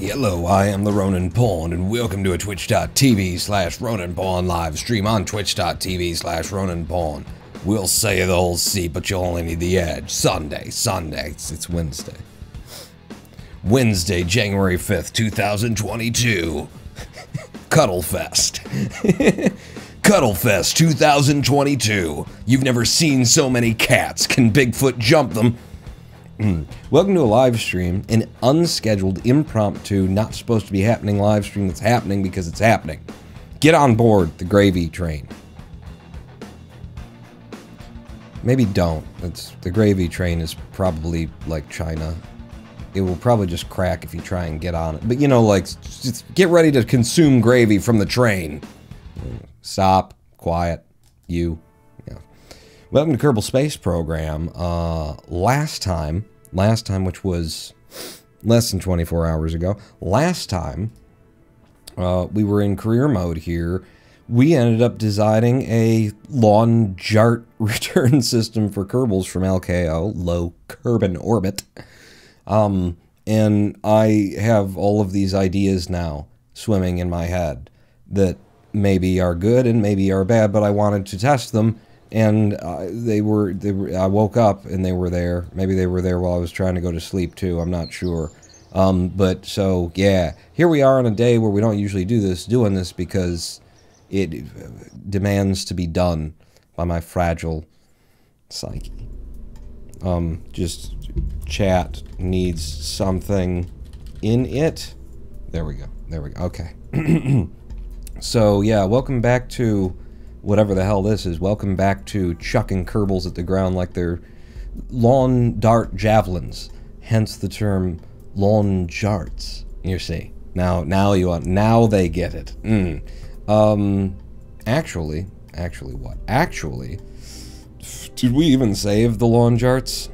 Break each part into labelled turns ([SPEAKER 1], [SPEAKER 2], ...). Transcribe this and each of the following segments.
[SPEAKER 1] Hello, I am the Ronin Pawn, and welcome to a twitch.tv/Ronin Pawn live stream on twitch.tv/Ronin Pawn. We'll say the whole C, but you'll only need the edge. Sunday. It's Wednesday. Wednesday, January 5th, 2022. Cuddlefest. Cuddlefest 2022. You've never seen so many cats. Can Bigfoot jump them? Welcome to a live stream, an unscheduled, impromptu, not supposed to be happening live stream that's happening because it's happening. Get on board the gravy train. Maybe don't. The gravy train is probably like China. It will probably just crack if you try and get on it. But you know, like, just get ready to consume gravy from the train. Stop. Quiet. You. Yeah. Welcome to Kerbal Space Program. Last time, which was less than 24 hours ago, last time we were in career mode here. We ended up designing a lawn JART return system for Kerbals from LKO, low carbon orbit. And I have all of these ideas now swimming in my head that maybe are good and maybe are bad, but I wanted to test them. And I woke up and they were there. Maybe they were there while I was trying to go to sleep too. I'm not sure. But so, yeah. Here we are on a day where we don't usually doing this because it demands to be done by my fragile psyche. Just chat needs something in it. There we go. Okay. So, yeah, welcome back to whatever the hell this is. Welcome back to chucking Kerbals at the ground like they're lawn dart javelins. Hence the term lawn JARTS. You see. Now they get it. Actually, what? Actually, did we even save the lawn JARTS?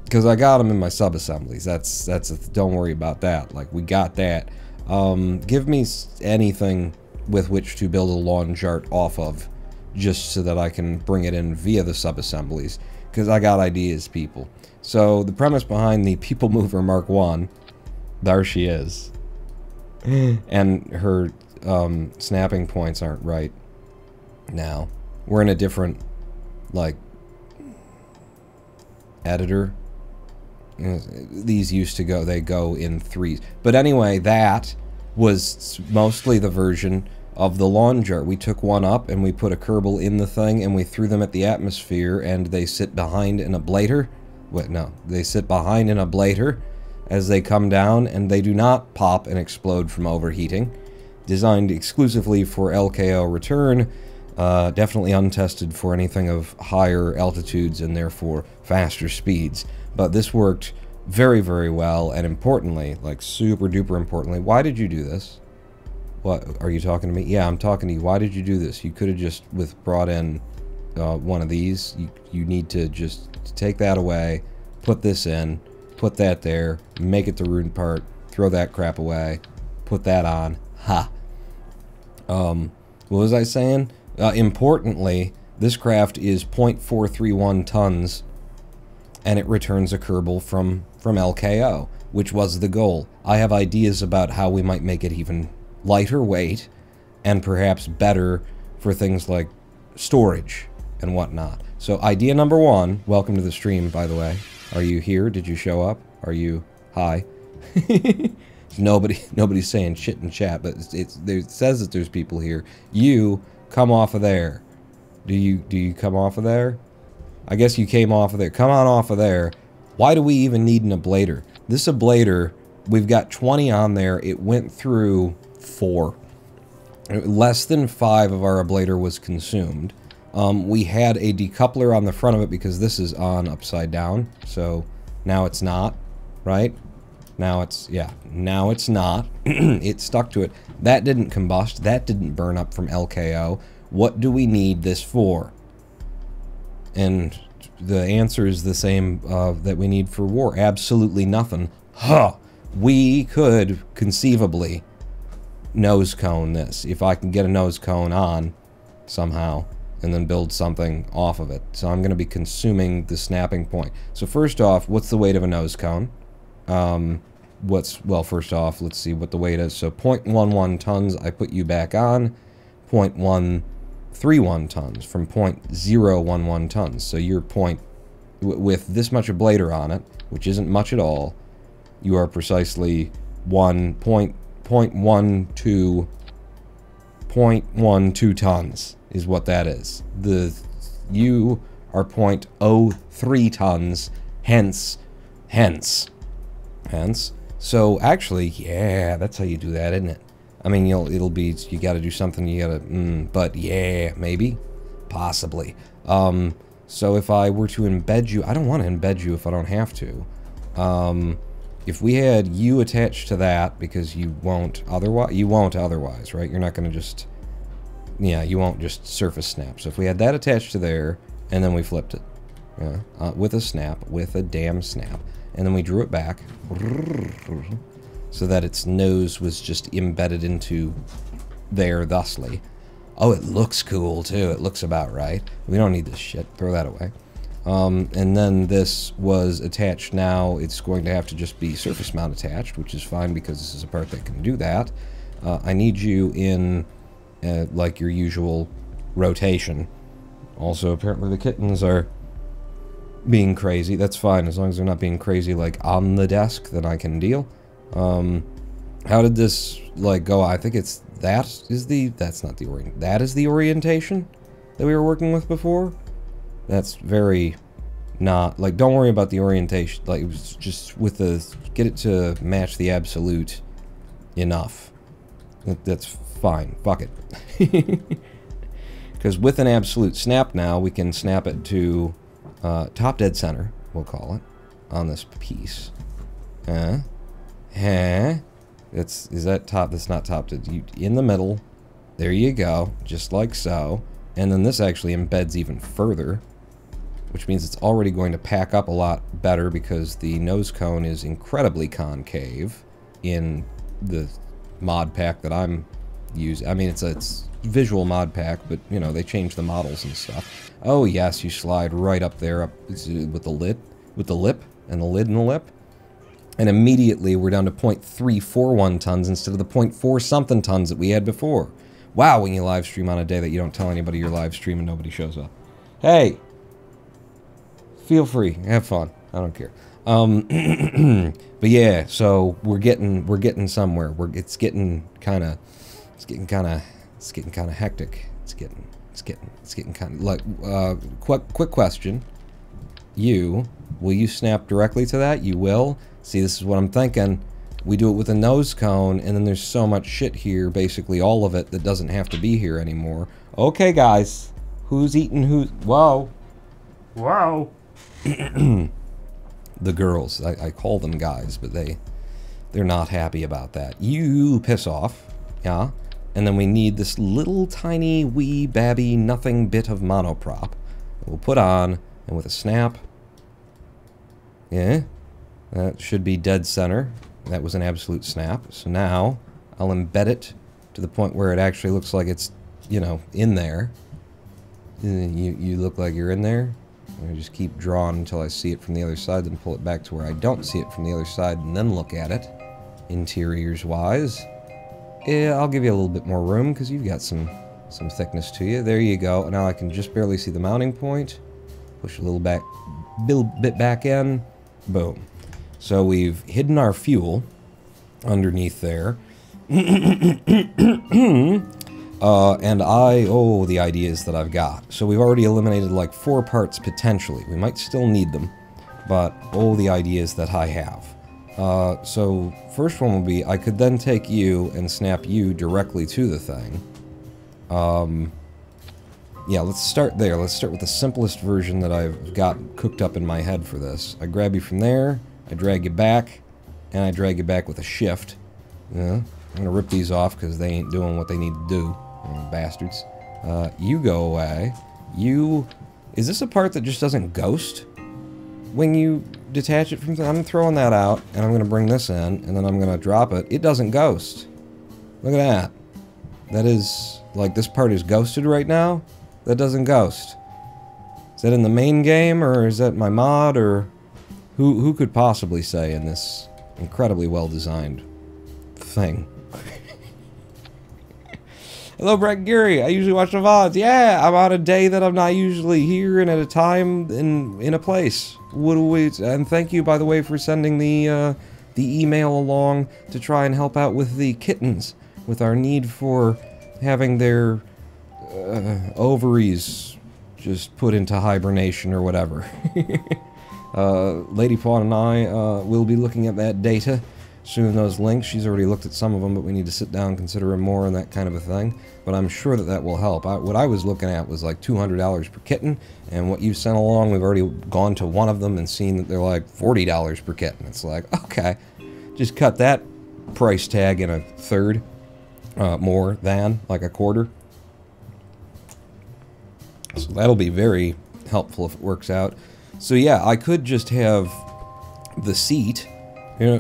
[SPEAKER 1] Because I got them in my sub-assemblies. Don't worry about that. Like, we got that. Give me anything with which to build a lawn JART off of, just so that I can bring it in via the sub-assemblies, because I got ideas, people. So, the premise behind the People Mover Mark I, there she is, and her snapping points aren't right now. We're in a different, like, editor. These used to go, they go in threes. But anyway, that was mostly the version of the lawn JART. We took one up and we put a Kerbal in the thing and we threw them at the atmosphere and they sit behind an ablator. Wait, no. They sit behind an ablator as they come down and they do not pop and explode from overheating. Designed exclusively for LKO return. Definitely untested for anything of higher altitudes and therefore faster speeds. But this worked very, very well, and importantly, like super duper importantly, why did you do this? What, are you talking to me? Yeah, I'm talking to you. Why did you do this? You could have just brought in one of these. You need to just take that away, put this in, put that there, make it the rune part, throw that crap away, put that on. Ha! What was I saying? Importantly, this craft is 0.431 tons, and it returns a Kerbal from LKO, which was the goal. I have ideas about how we might make it even lighter weight, and perhaps better for things like storage and whatnot. So idea number one, welcome to the stream, by the way. Are you here? Did you show up? Are you... Hi. Nobody's saying shit in chat, but it says that there's people here. You, come off of there. Do you come off of there? I guess you came off of there. Come on off of there. Why do we even need an ablator? This ablator, we've got 20 on there. It went through 4. Less than 5 of our ablator was consumed. We had a decoupler on the front of it because this is on upside down. So now it's not, right? Now it's, yeah, now it's not. It stuck to it. That didn't combust. That didn't burn up from LKO. What do we need this for? And the answer is the same that we need for war. Absolutely nothing. Huh. We could conceivably nose cone this. If I can get a nose cone on somehow and then build something off of it. So I'm going to be consuming the snapping point. So first off, what's the weight of a nose cone? what's, well, first off, let's see what the weight is. So 0.11 tons, I put you back on. 0.131 tons from 0.011 tons. So you're with this much of blader on it, which isn't much at all, you are precisely 0.12 tons is what that is. You are 0.03 tons, hence. So actually, yeah, that's how you do that, isn't it? I mean, it'll be, you gotta do something, you gotta, but yeah, maybe, possibly. So if I were to embed you, I don't want to embed you if I don't have to. If we had you attached to that, because you won't otherwise, right? You're not gonna just, yeah, you won't just surface snap. So if we had that attached to there, and then we flipped it, yeah, with a damn snap, and then we drew it back, so that its nose was just embedded into there thusly. Oh, it looks cool too. It looks about right. We don't need this shit. Throw that away. And then this was attached. Now it's going to have to just be surface mount attached, which is fine because this is a part that can do that. I need you in like your usual rotation. Also, apparently the kittens are being crazy. That's fine as long as they're not being crazy like on the desk, then I can deal. How did this like go? I think it's that's not the that is the orientation that we were working with before. That's very not like, don't worry about the orientation, like it was just with the get it to match the absolute enough. That's fine, fuck it. Because with an absolute snap now we can snap it to top dead center, we'll call it, on this piece. Is that top? That's not top dead. In the middle. There you go. Just like so. And then this actually embeds even further, which means it's already going to pack up a lot better because the nose cone is incredibly concave in the mod pack that I'm using. I mean, it's visual mod pack, but you know, they change the models and stuff. Oh yes, you slide right up there, up with the lip, and the lid and the lip. And immediately we're down to 0.341 tons instead of the 0.4 something tons that we had before. Wow, when you live stream on a day that you don't tell anybody you're live streaming, nobody shows up. Hey, feel free, have fun. I don't care. But yeah, so we're getting somewhere. It's getting kind of hectic. It's getting kind of like quick question. Will you snap directly to that? You will. See, this is what I'm thinking. We do it with a nose cone, and then there's so much shit here, basically all of it, that doesn't have to be here anymore. Okay, guys. Who's eating who? Whoa. Whoa. The girls. I call them guys, but they're not happy about that. You piss off. Yeah. And then we need this little tiny wee babby nothing bit of monoprop that we'll put on, and with a snap. Yeah. That should be dead center. That was an absolute snap. So now I'll embed it to the point where it actually looks like it's, you know, in there. You look like you're in there. I just keep drawing until I see it from the other side, then pull it back to where I don't see it from the other side, and then look at it, interiors-wise. Yeah, I'll give you a little bit more room because you've got some thickness to you. There you go. Now I can just barely see the mounting point. Push a little bit back in. Boom. So we've hidden our fuel underneath there. And the ideas that I've got. So we've already eliminated like 4 parts potentially. We might still need them, but the ideas that I have. So first one will be, I could then take you and snap you directly to the thing. Yeah, let's start there. Let's start with the simplest version that I've got cooked up in my head for this. I grab you from there. I drag you back, and I drag you back with a shift. Yeah, I'm gonna rip these off because they ain't doing what they need to do. Bastards. You go away. Is this a part that just doesn't ghost when you detach it from... I'm throwing that out, and I'm gonna bring this in, and then I'm gonna drop it. It doesn't ghost. Look at that. That is... like, this part is ghosted right now? That doesn't ghost. Is that in the main game, or is that my mod, or... Who could possibly say in this incredibly well-designed thing. Hello, Brett Geary. I usually watch the VODs. Yeah, I'm on a day that I'm not usually here and at a time in a place. And thank you, by the way, for sending the email along to try and help out with the kittens, with our need for having their ovaries just put into hibernation or whatever. Lady Pawn and I will be looking at that data soon, those links. She's already looked at some of them, but we need to sit down, consider them more, and that kind of a thing. But I'm sure that that will help. What I was looking at was like $200 per kitten, and what you sent along, we've already gone to one of them and seen that they're like $40 per kitten. It's like, okay, just cut that price tag in a third, more than, like a quarter. So that'll be very helpful if it works out. So yeah, I could just have the seat. I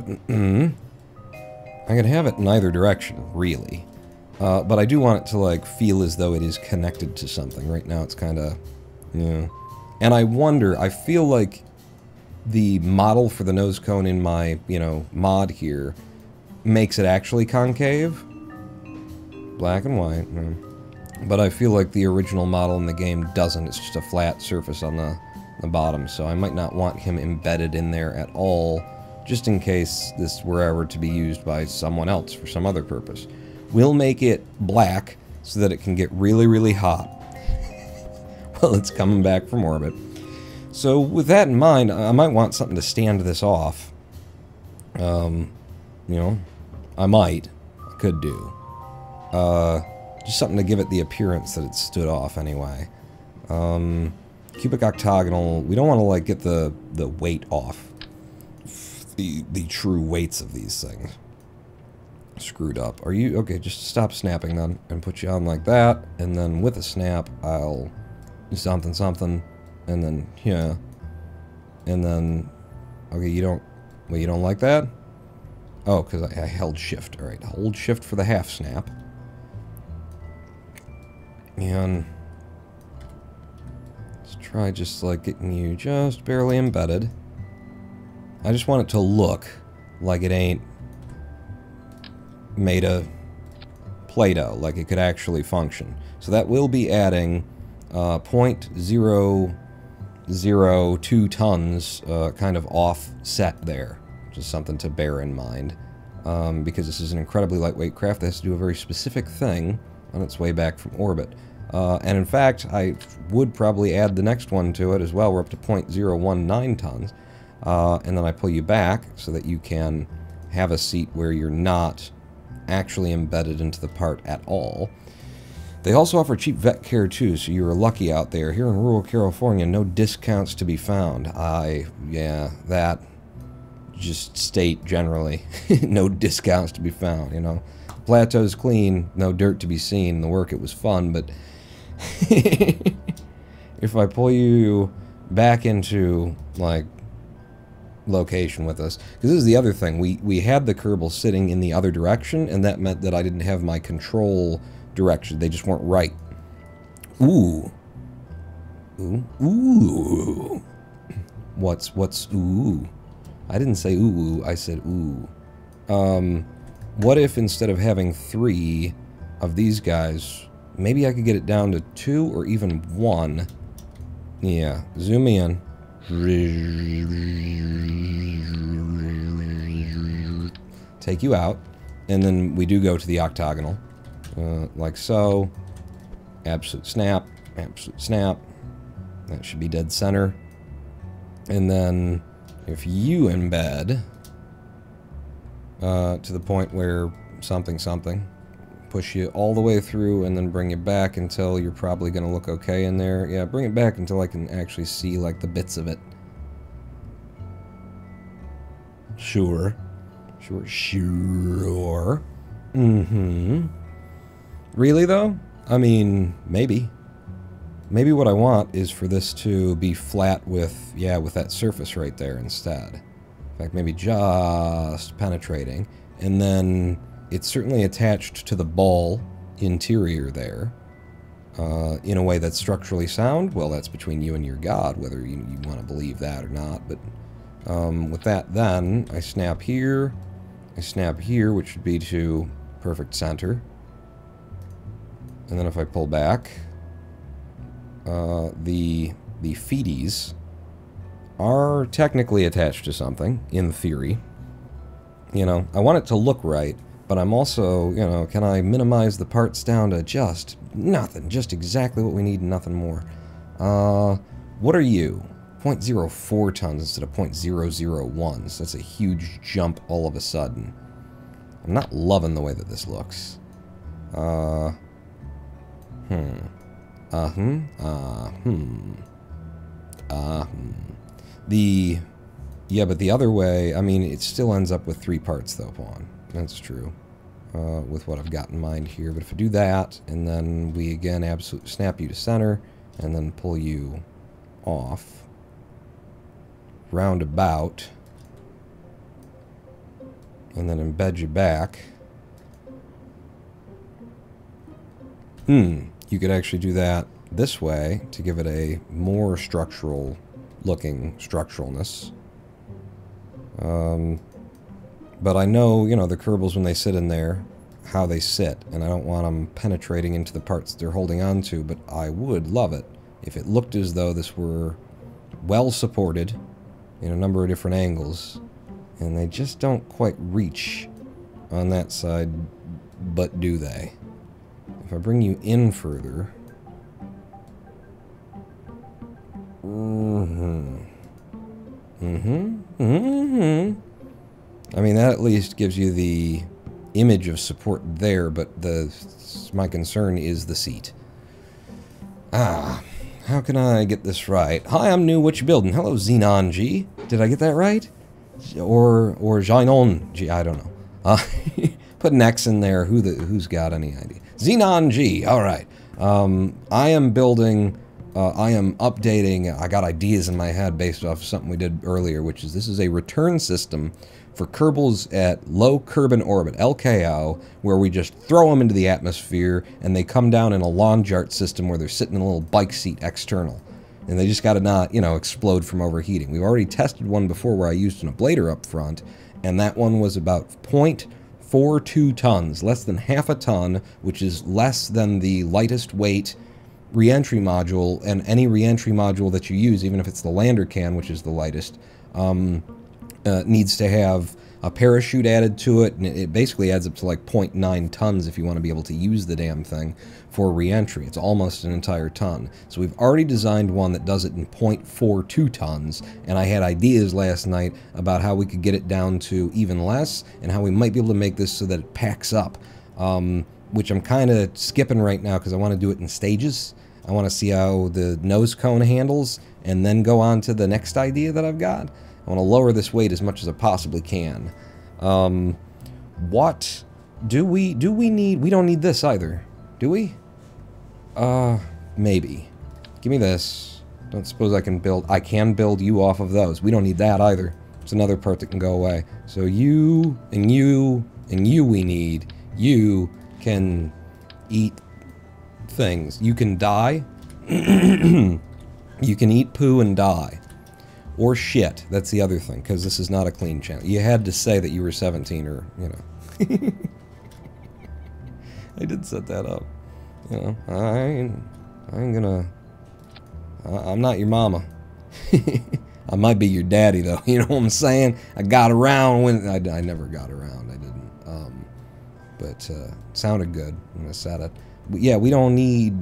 [SPEAKER 1] could have it in either direction, really. But I do want it to, like, feel as though it is connected to something. Right now it's kind of, yeah. And I wonder, I feel like the model for the nose cone in my, you know, mod here makes it actually concave. Black and white. But I feel like the original model in the game doesn't. It's just a flat surface on the bottom. So I might not want him embedded in there at all, just in case this were ever to be used by someone else for some other purpose. We'll make it black so that it can get really, really hot while it's coming back from orbit. So with that in mind, I might want something to stand this off. You know, I could do. Just something to give it the appearance that it stood off anyway. Cubic octagonal, we don't want to, like, get the weight off. The true weights of these things. Screwed up. Are you... Okay, just stop snapping then, and put you on like that, and then with a snap, I'll do something, and then, yeah. And then... Okay, you don't... Wait, you don't like that? Oh, because I held shift. Alright, hold shift for the half snap. And... let's try just, like, getting you just barely embedded. I just want it to look like it ain't made of Play-Doh, like it could actually function. So that will be adding 0.002 tons kind of offset there, which is something to bear in mind. Because this is an incredibly lightweight craft that has to do a very specific thing on its way back from orbit. And in fact, I would probably add the next one to it as well. We're up to 0.019 tons. And then I pull you back so that you can have a seat where you're not actually embedded into the part at all. They also offer cheap vet care too, so you're lucky out there. Here in rural California, no discounts to be found. Yeah, that just state generally. No discounts to be found, you know. Plateau's clean, no dirt to be seen. The work, it was fun, but if I pull you back into, like, location with us, because this is the other thing, we had the Kerbal sitting in the other direction, and that meant that I didn't have my control direction. They just weren't right. Ooh. What's ooh? I didn't say ooh, I said ooh. What if instead of having 3 of these guys, maybe I could get it down to 2 or even 1. Yeah, zoom in. Take you out, and then we do go to the octagonal, like so. Absolute snap, absolute snap. That should be dead center. And then if you embed to the point where something, push you all the way through and then bring it back until you're probably going to look okay in there. Yeah, bring it back until I can actually see, like, the bits of it. Sure. Really, though? I mean, maybe. Maybe what I want is for this to be flat with, yeah, with that surface right there instead. In fact, maybe just penetrating. And then it's certainly attached to the ball interior there. In a way that's structurally sound. Well, that's between you and your god, whether you want to believe that or not. But With that, then, I snap here, which would be to perfect center. And then if I pull back, the feeties are technically attached to something, in theory. You know, I want it to look right, but I'm also, you know, can I minimize the parts down to just nothing, just exactly what we need and nothing more. What are you? 0.04 tons instead of 0.001, so that's a huge jump all of a sudden. I'm not loving the way that this looks. Yeah, but the other way, I mean, it still ends up with 3 parts, though, Pawn. That's true. With what I've got in mind here. But if I do that, and then we, again, absolutely snap you to center, and then pull you off, roundabout, and then embed you back. You could actually do that this way to give it a more structural looking structuralness. But I know, you know, the Kerbals, when they sit in there, how they sit, and I don't want them penetrating into the parts they're holding on to, but I would love it if it looked as though this were well supported in a number of different angles, and they just don't quite reach on that side, but do they? If I bring you in further... I mean, that at least gives you the image of support there, but my concern is the seat. How can I get this right? Hi, I'm new. What you building? Hello, Xenon G. Did I get that right? Or Xenon G. I don't know. Put an X in there. Who's got any idea? Xenon G. All right. I am building. I am updating. I got ideas in my head based off something we did earlier, which is this is a return system for Kerbals at low Kerbin orbit, LKO, where we just throw them into the atmosphere and they come down in a lawn JARTS system where they're sitting in a little bike seat external. And they just got to not, you know, explode from overheating. We've already tested one before where I used an ablator up front, and that one was about 0.42 tons, less than half a ton, which is less than the lightest weight reentry module, and any reentry module that you use, even if it's the lander can, which is the lightest, needs to have a parachute added to it, and it basically adds up to like 0.9 tons if you want to be able to use the damn thing for reentry. It's almost an entire ton. So we've already designed one that does it in 0.42 tons, and I had ideas last night about how we could get it down to even less, and how we might be able to make this so that it packs up, which I'm kind of skipping right now because I want to do it in stages. I want to see how the nose cone handles, and then go on to the next idea that I've got. I want to lower this weight as much as I possibly can. What do we need? We don't need this either, do we? Maybe. Give me this. Don't suppose I can build you off of those. We don't need that either. It's another part that can go away. So you, and you, and you we need. You can eat things. You can die. You can eat poo and die. Or shit. That's the other thing, because this is not a clean channel. You had to say that you were 17 or, you know. I did set that up. You know, I ain't gonna... I'm not your mama. I might be your daddy, though. You know what I'm saying? I got around when... I never got around. I didn't. But it sounded good when I said it. But yeah, we don't need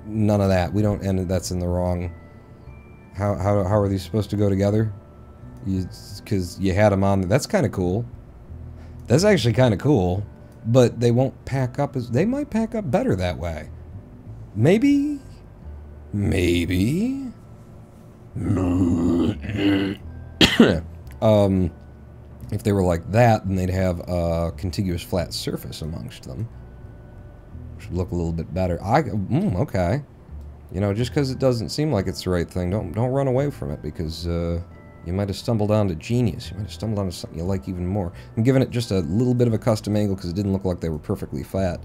[SPEAKER 1] none of that. We don't... And that's in the wrong... How are these supposed to go together? Because you had them on... That's kind of cool. That's actually kind of cool. But they won't pack up as... They might pack up better that way. Maybe? Maybe? If they were like that, then they'd have a contiguous flat surface amongst them. Should look a little bit better. Okay. You know, just because it doesn't seem like it's the right thing, don't run away from it, because you might have stumbled onto genius. You might have stumbled onto something you like even more. I'm giving it just a little bit of a custom angle because it didn't look like they were perfectly flat.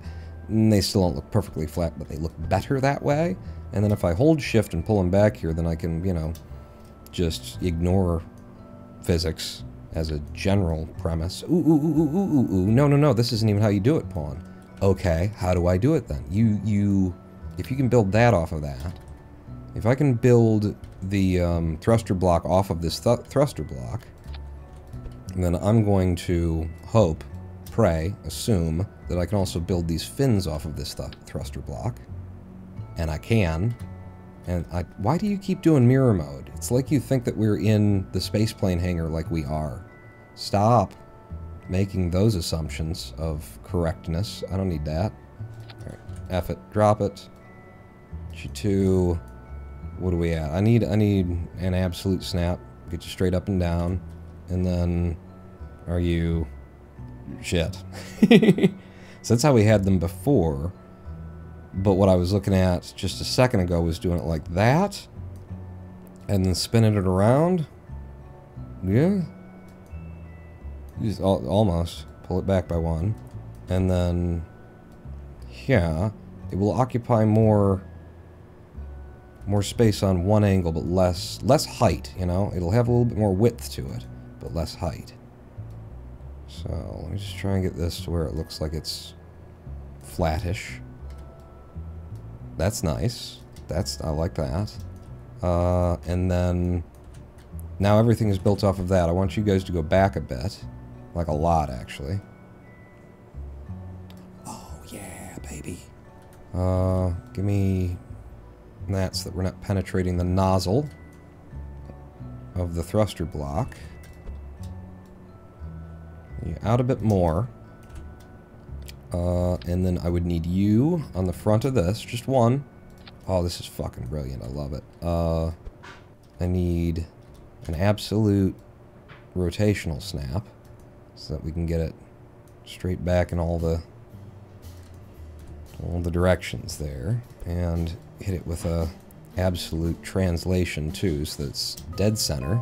[SPEAKER 1] And they still don't look perfectly flat, but they look better that way. And then if I hold shift and pull them back here, then I can, you know, just ignore physics as a general premise. Ooh, ooh, ooh, ooh, ooh, ooh. No, no, no, this isn't even how you do it, pawn. Okay, how do I do it then? If you can build that off of that, if I can build the thruster block off of this thruster block, then I'm going to hope, pray, assume that I can also build these fins off of this thruster block. And I can. And why do you keep doing mirror mode? It's like you think that we're in the spaceplane hangar like we are. Stop making those assumptions of correctness. I don't need that. Alright, F it. Drop it. G2. What are we at? I need an absolute snap. Get you straight up and down. And then, are you... Shit. So that's how we had them before. But what I was looking at just a second ago was doing it like that. And then spinning it around. Yeah. Just almost. Pull it back by one. And then... Yeah. It will occupy more space on one angle, but less height, you know? It'll have a little bit more width to it, but less height. So, let me just try and get this to where it looks like it's flattish. That's nice. I like that. And then, now everything is built off of that. I want you guys to go back a bit. Like a lot, actually. Oh, yeah, baby. Give me that so that we're not penetrating the nozzle of the thruster block. You out a bit more. And then I would need you on the front of this. Just one. Oh, this is fucking brilliant. I love it. I need an absolute rotational snap so that we can get it straight back in all the directions there. And hit it with a absolute translation too, so that's dead center.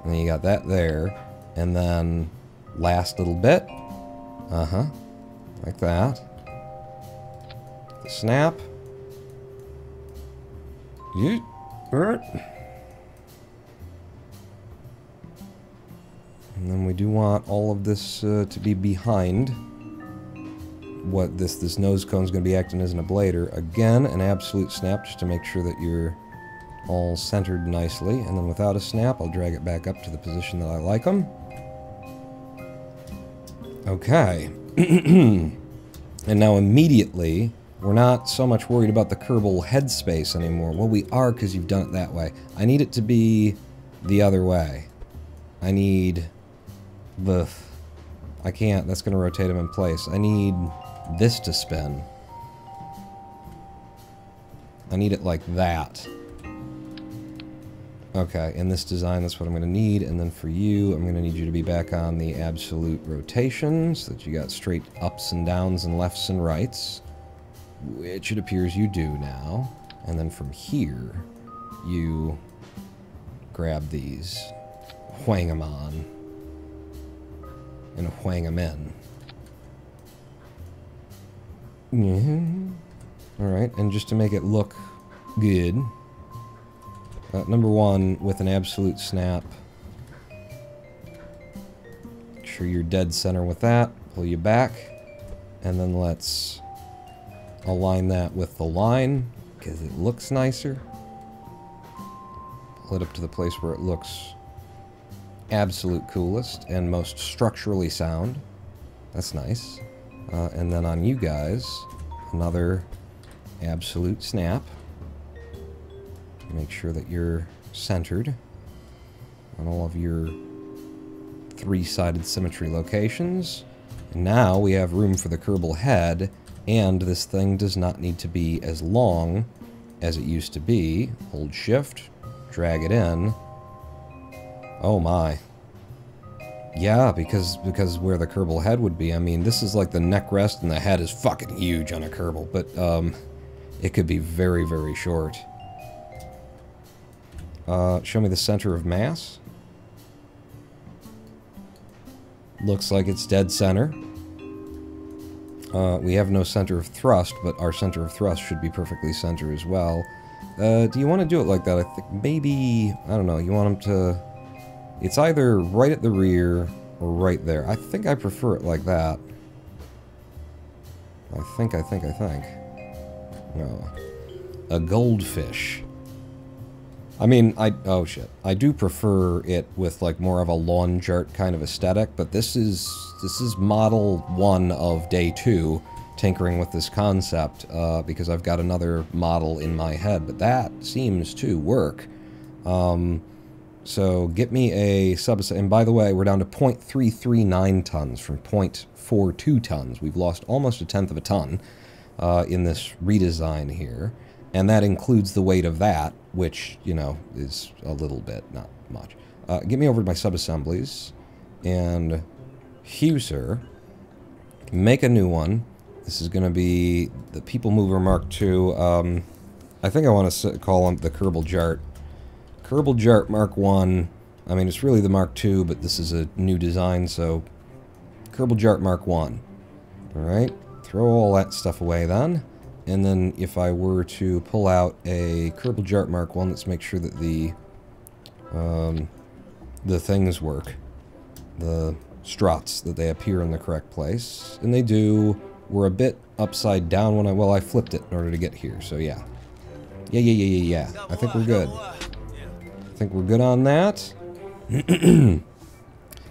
[SPEAKER 1] And then you got that there. And then last little bit. Uh-huh. Like that. The snap. And then we do want all of this to be behind what this nose cone is going to be acting as an ablator. Again, an absolute snap just to make sure that you're all centered nicely. And then without a snap, I'll drag it back up to the position that I like them. Okay. And now immediately, we're not so much worried about the Kerbal headspace anymore. Well, we are because you've done it that way. I need it to be the other way. I need the... I can't. That's going to rotate him in place. I need this to spin. I need it like that. Okay, in this design, that's what I'm going to need. And then for you, I'm going to need you to be back on the absolute rotation so that you got straight ups and downs and lefts and rights, which it appears you do now. And then from here, you grab these, whang them on, and whang them in. Alright, and just to make it look good, number one, with an absolute snap, make sure you're dead center with that, pull you back, and then let's align that with the line, because it looks nicer. Pull it up to the place where it looks absolute coolest and most structurally sound. That's nice. And then on you guys, another absolute snap. Make sure that you're centered on all of your three-sided symmetry locations. And now we have room for the Kerbal head, and this thing does not need to be as long as it used to be. Hold shift, drag it in. Oh my. Yeah, because where the Kerbal head would be, I mean, this is like the neck rest and the head is fucking huge on a Kerbal, but it could be very, very short. Show me the center of mass. Looks like it's dead center. We have no center of thrust, but our center of thrust should be perfectly center as well. Do you want to do it like that? I think maybe, I don't know, you want them to It's either right at the rear or right there. I think I prefer it like that. I think. No. A goldfish. I mean, oh shit. I do prefer it with like more of a lawn chart kind of aesthetic, but this is model 1 of day 2, tinkering with this concept, because I've got another model in my head, but that seems to work. So get me a subset, and by the way, we're down to 0.339 tons from 0.42 tons. We've lost almost a tenth of a ton in this redesign here. And that includes the weight of that, which, you know, is a little bit, not much. Get me over to my sub-assemblies, and sir, make a new one. This is going to be the People Mover Mark II. I think I want to call them the Kerbal JART. Kerbal JART Mark I. I mean, it's really the Mark II, but this is a new design, so Kerbal JART Mark I. Alright, throw all that stuff away then. And then if I were to pull out a Kerbal JART Mark I, let's make sure that the things work. The struts, that they appear in the correct place. And they do. We're a bit upside down when I flipped it in order to get here, so yeah. Yeah. I think we're good. I think we're good on that. Mr.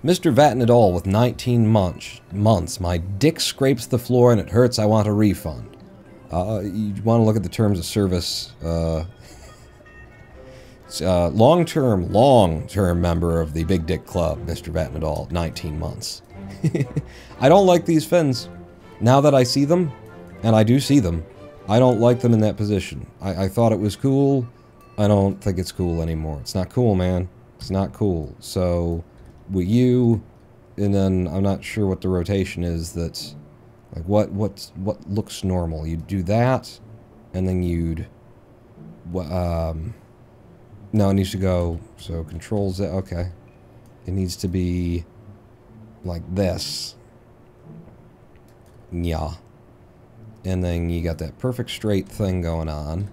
[SPEAKER 1] Vatten et al. With 19 months. My dick scrapes the floor and it hurts. I want a refund. You want to look at the terms of service. Long-term member of the Big Dick Club, Mr. Vatten et al. 19 months. I don't like these fins. Now that I see them, and I do see them, I don't like them in that position. I thought it was cool. I don't think it's cool anymore. It's not cool, man. It's not cool. So, with you, and then I'm not sure what the rotation is that's... Like, what looks normal? You'd do that, and then you'd... no, it needs to go... So, controls it... Okay. It needs to be... like this. Yeah. And then you got that perfect straight thing going on.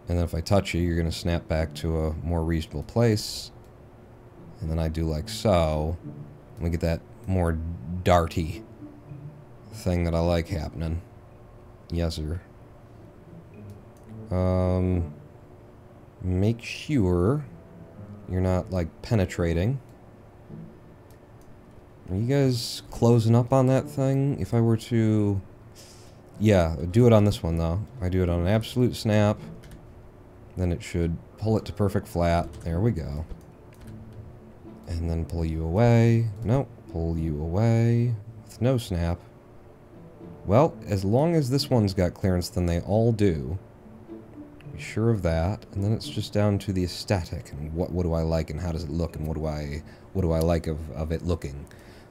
[SPEAKER 1] And then if I touch you, you're going to snap back to a more reasonable place. And then I do like so. And we get that more darty thing that I like happening. Yes, sir. Make sure you're not, like, penetrating. Are you guys closing up on that thing? If I were to... Yeah, do it on this one, though. I do it on an absolute snap. Then it should pull it to perfect flat. There we go. And then pull you away. Nope. Pull you away. With no snap. Well, as long as this one's got clearance, then they all do. Be sure of that. And then it's just down to the aesthetic. And what do I like and how does it look and what do I like of it looking.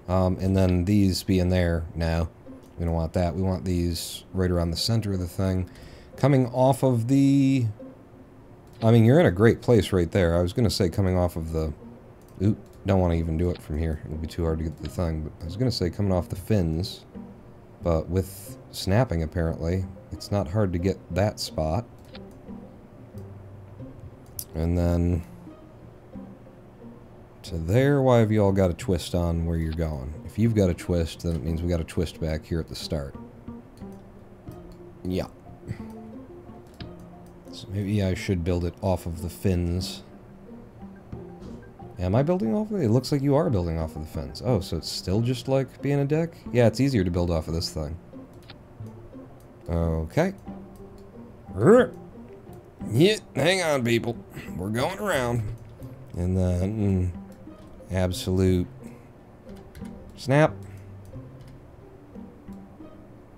[SPEAKER 1] And then these being there, no. We don't want that. We want these right around the center of the thing. Coming off of the... I mean, you're in a great place right there. I was going to say coming off of the... Oop, don't want to even do it from here. It'll be too hard to get the thing. But I was going to say coming off the fins. But with snapping, apparently, it's not hard to get that spot. And then... to there, why have you all got a twist on where you're going? If you've got a twist, then it means we got a twist back here at the start. Yeah. So maybe I should build it off of the fins. Am I building off of it? It looks like you are building off of the fins. Oh, so it's still just like being a deck? Yeah, it's easier to build off of this thing. Okay. Yeah, hang on, people. We're going around. And then... absolute snap.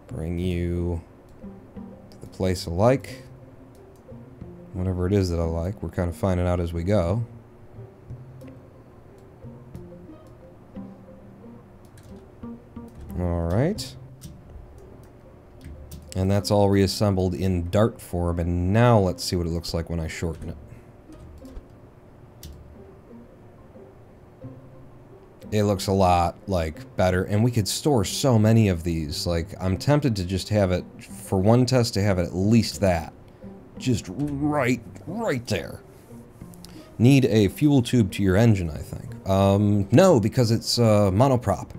[SPEAKER 1] Bring you to the place I like. Whatever it is that I like. We're kind of finding out as we go. Alright. And that's all reassembled in dart form. And now let's see what it looks like when I shorten it. It looks a lot, like, better. And we could store so many of these. Like, I'm tempted to just have it, for one test, to have it at least that. Just right there. need a fuel tube to your engine, I think. No, because it's monoprop.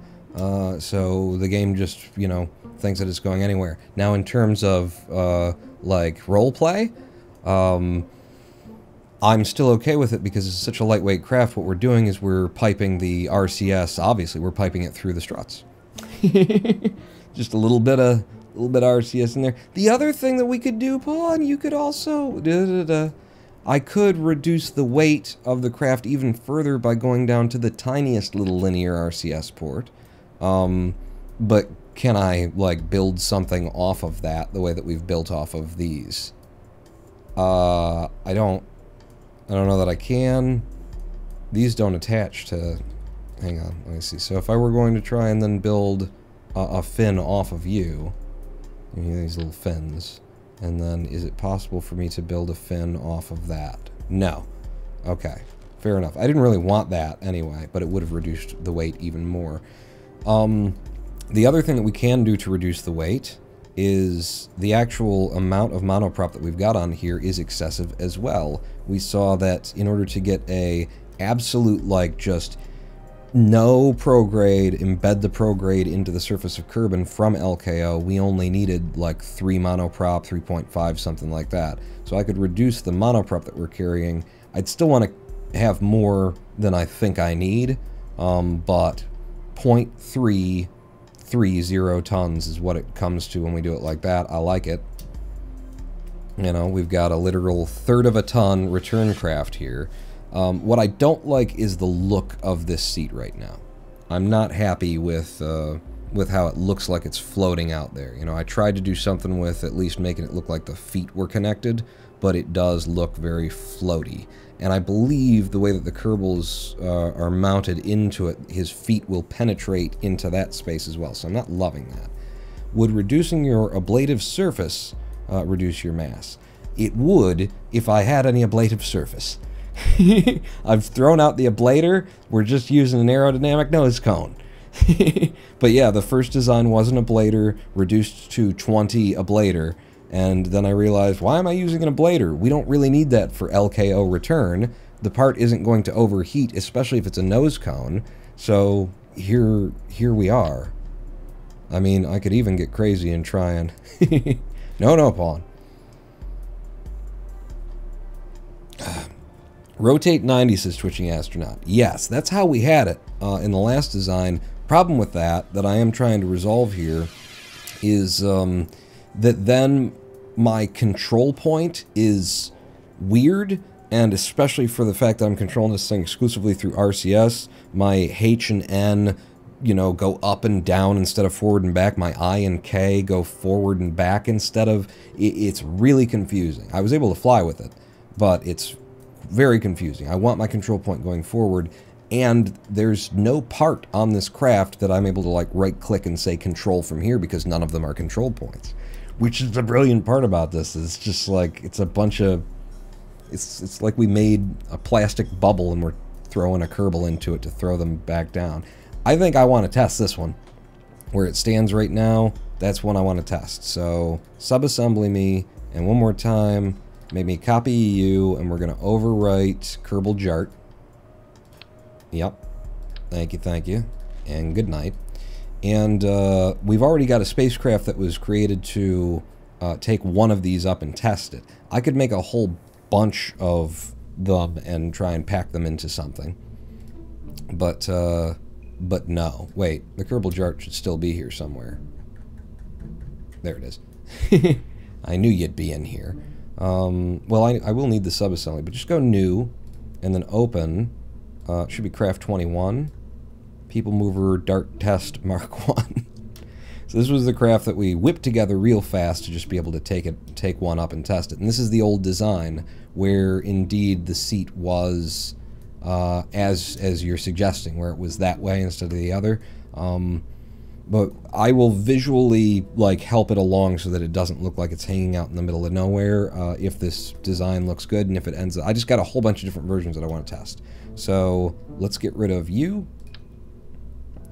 [SPEAKER 1] So the game just, you know, thinks that it's going anywhere. Now, in terms of, like, roleplay, I'm still okay with it because it's such a lightweight craft. What we're doing is we're piping the RCS, obviously, we're piping it through the struts. Just a little bit of RCS in there. The other thing that we could do, Paul, and you could also... I could reduce the weight of the craft even further by going down to the tiniest little linear RCS port. But can I, like, build something off of that the way that we've built off of these? I don't know that I can. These don't attach to... Hang on, let me see. So if I were going to try and then build a fin off of you, these little fins, and then is it possible for me to build a fin off of that? No. Okay, fair enough. I didn't really want that anyway, but it would have reduced the weight even more. The other thing that we can do to reduce the weight is the actual amount of monoprop that we've got on here is excessive as well. We saw that in order to get a absolute, like, just no prograde, embed the prograde into the surface of Kerbin from LKO, we only needed like 3 monoprop, 3.5, something like that. So I could reduce the monoprop that we're carrying. I'd still want to have more than I think I need, but 0.330 tons is what it comes to when we do it like that. I like it. You know, we've got a literal 1/3 of a ton return craft here. What I don't like is the look of this seat right now. I'm not happy with how it looks like it's floating out there. You know, I tried to do something with at least making it look like the feet were connected, but it does look very floaty. And I believe the way that the Kerbals are mounted into it, his feet will penetrate into that space as well, so I'm not loving that. Would reducing your ablative surface reduce your mass? It would if I had any ablative surface. I've thrown out the ablator. We're just using an aerodynamic nose cone. But yeah, the first design was an ablator, reduced to 20 ablator, and then I realized, why am I using an ablator? We don't really need that for LKO return. The part isn't going to overheat, especially if it's a nose cone. So here we are. I mean, I could even get crazy and try and... No, Pawn. Rotate 90, says Twitching Astronaut. Yes, that's how we had it in the last design. Problem with that I am trying to resolve here is that then my control point is weird, and especially for the fact that I'm controlling this thing exclusively through RCS, my H and N, you know, go up and down instead of forward and back. My I and K go forward and back instead of... It's really confusing. I was able to fly with it, but it's very confusing. I want my control point going forward, and there's no part on this craft that I'm able to, like, right-click and say control from here, because none of them are control points. Which is the brilliant part about this. It's just like, it's a bunch of... It's like we made a plastic bubble and we're throwing a Kerbal into it to throw them back down. I think I want to test this one. Where it stands right now, that's one I want to test. So, subassembly me, and one more time... Make me copy EU, and we're going to overwrite Kerbal JART. Yep. Thank you. And good night. And we've already got a spacecraft that was created to take one of these up and test it. I could make a whole bunch of them and try and pack them into something. But no. Wait, the Kerbal JART should still be here somewhere. There it is. I knew you'd be in here. Well, I will need the subassembly, but just go new, and then open, should be Craft 21, People Mover Dart Test Mark 1. So this was the craft that we whipped together real fast to just be able to take one up and test it. And this is the old design, where indeed the seat was, as you're suggesting, where it was that way instead of the other. But I will visually, like, help it along so that it doesn't look like it's hanging out in the middle of nowhere if this design looks good, and if it ends up... I just got a whole bunch of different versions that I want to test. So let's get rid of you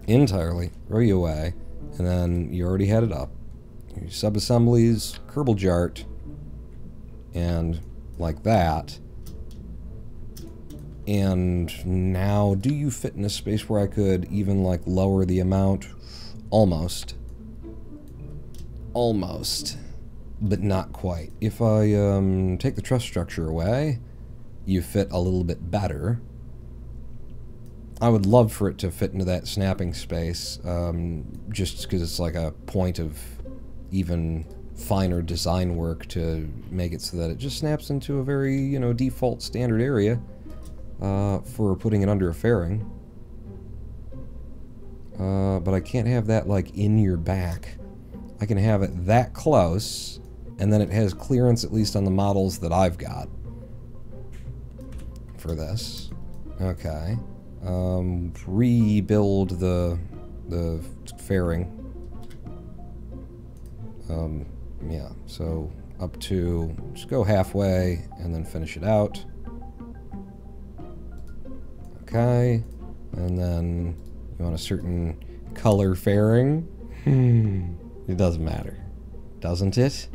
[SPEAKER 1] entirely, throw you away, and then you already had it up. Your subassemblies, Kerbal JART, and like that. And now, do you fit in a space where I could even, like, lower the amount? Almost. Almost. But not quite. If I take the truss structure away, you fit a little bit better. I would love for it to fit into that snapping space, just because it's like a point of even finer design work to make it so that it just snaps into a very, you know, default standard area for putting it under a fairing. But I can't have that, like, in your back. I can have it that close, and then it has clearance, at least on the models that I've got for this. Okay. Rebuild the fairing. Yeah, so up to, just go halfway, and then finish it out. Okay. And then you want a certain color fairing. It doesn't matter, doesn't it?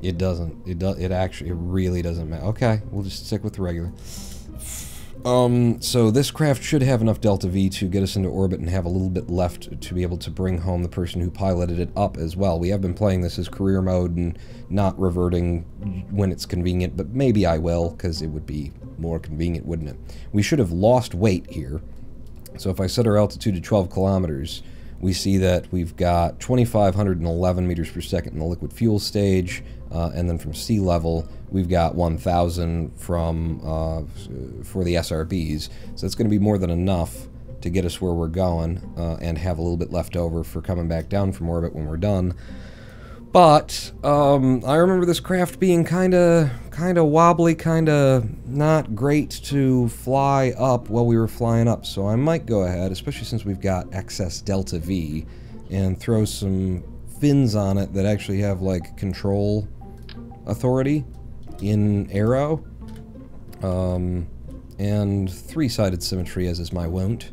[SPEAKER 1] It doesn't. It actually, it really doesn't matter. Okay, we'll just stick with the regular. So this craft should have enough delta V to get us into orbit and have a little bit left to be able to bring home the person who piloted it up as well. We have been playing this as career mode and not reverting when it's convenient, but maybe I will, because it would be more convenient, wouldn't it? We should have lost weight here. So if I set our altitude to 12 kilometers, we see that we've got 2,511 meters per second in the liquid fuel stage, and then from sea level, we've got 1,000 from for the SRBs. So that's going to be more than enough to get us where we're going, and have a little bit left over for coming back down from orbit when we're done. But I remember this craft being kind of wobbly, kind of not great to fly up while we were flying up. So I might go ahead, especially since we've got excess delta V, and throw some fins on it that actually have, like, control authority in aero, and three-sided symmetry, as is my wont.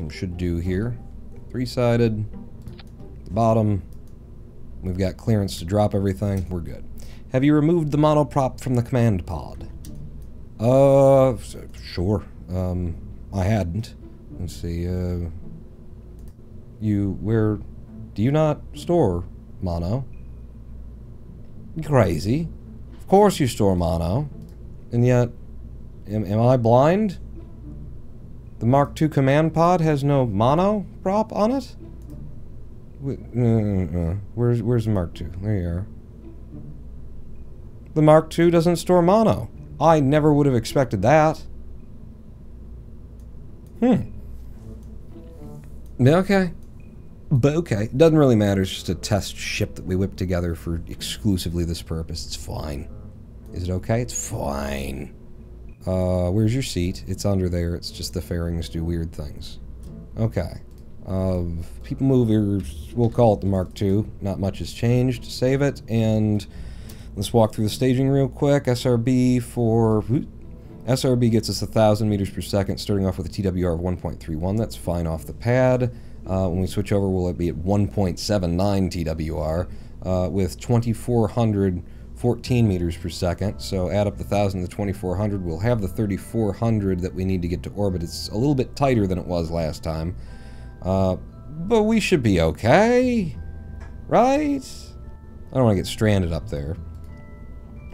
[SPEAKER 1] Should do here. Three-sided, the bottom. We've got clearance to drop everything. We're good. Have you removed the monoprop from the command pod? Sure. I hadn't. Let's see, where... Do you not store mono? You're crazy. Of course you store mono. And yet... Am I blind? The Mark II command pod has no mono prop on it? Where's the Mark II? There you are. The Mark II doesn't store mono. I never would have expected that. Okay. But okay. It doesn't really matter. It's just a test ship that we whipped together for exclusively this purpose. It's fine. Is it okay? It's fine. Where's your seat? It's under there. It's just the fairings do weird things. Okay. People movers, we'll call it the Mark II. Not much has changed. Save it, and let's walk through the staging real quick. SRB for... SRB gets us 1,000 meters per second, starting off with a TWR of 1.31. That's fine off the pad. When we switch over, we'll be at 1.79 TWR, with 2,414 meters per second. So add up the 1,000 to the 2,400. We'll have the 3,400 that we need to get to orbit. It's a little bit tighter than it was last time. But we should be okay, right? I don't want to get stranded up there.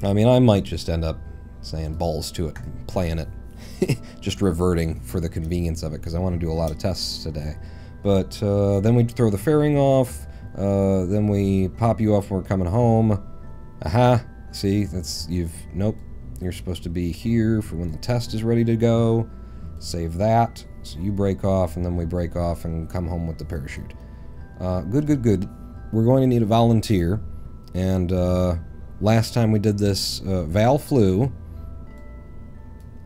[SPEAKER 1] I mean, I might just end up saying balls to it and playing it. Just reverting for the convenience of it, because I want to do a lot of tests today. But then we throw the fairing off, then we pop you off when we're coming home. Aha, see, nope, you're supposed to be here for when the test is ready to go. Save that. So you break off, and then we break off and come home with the parachute. Good. We're going to need a volunteer. And last time we did this, Val flew.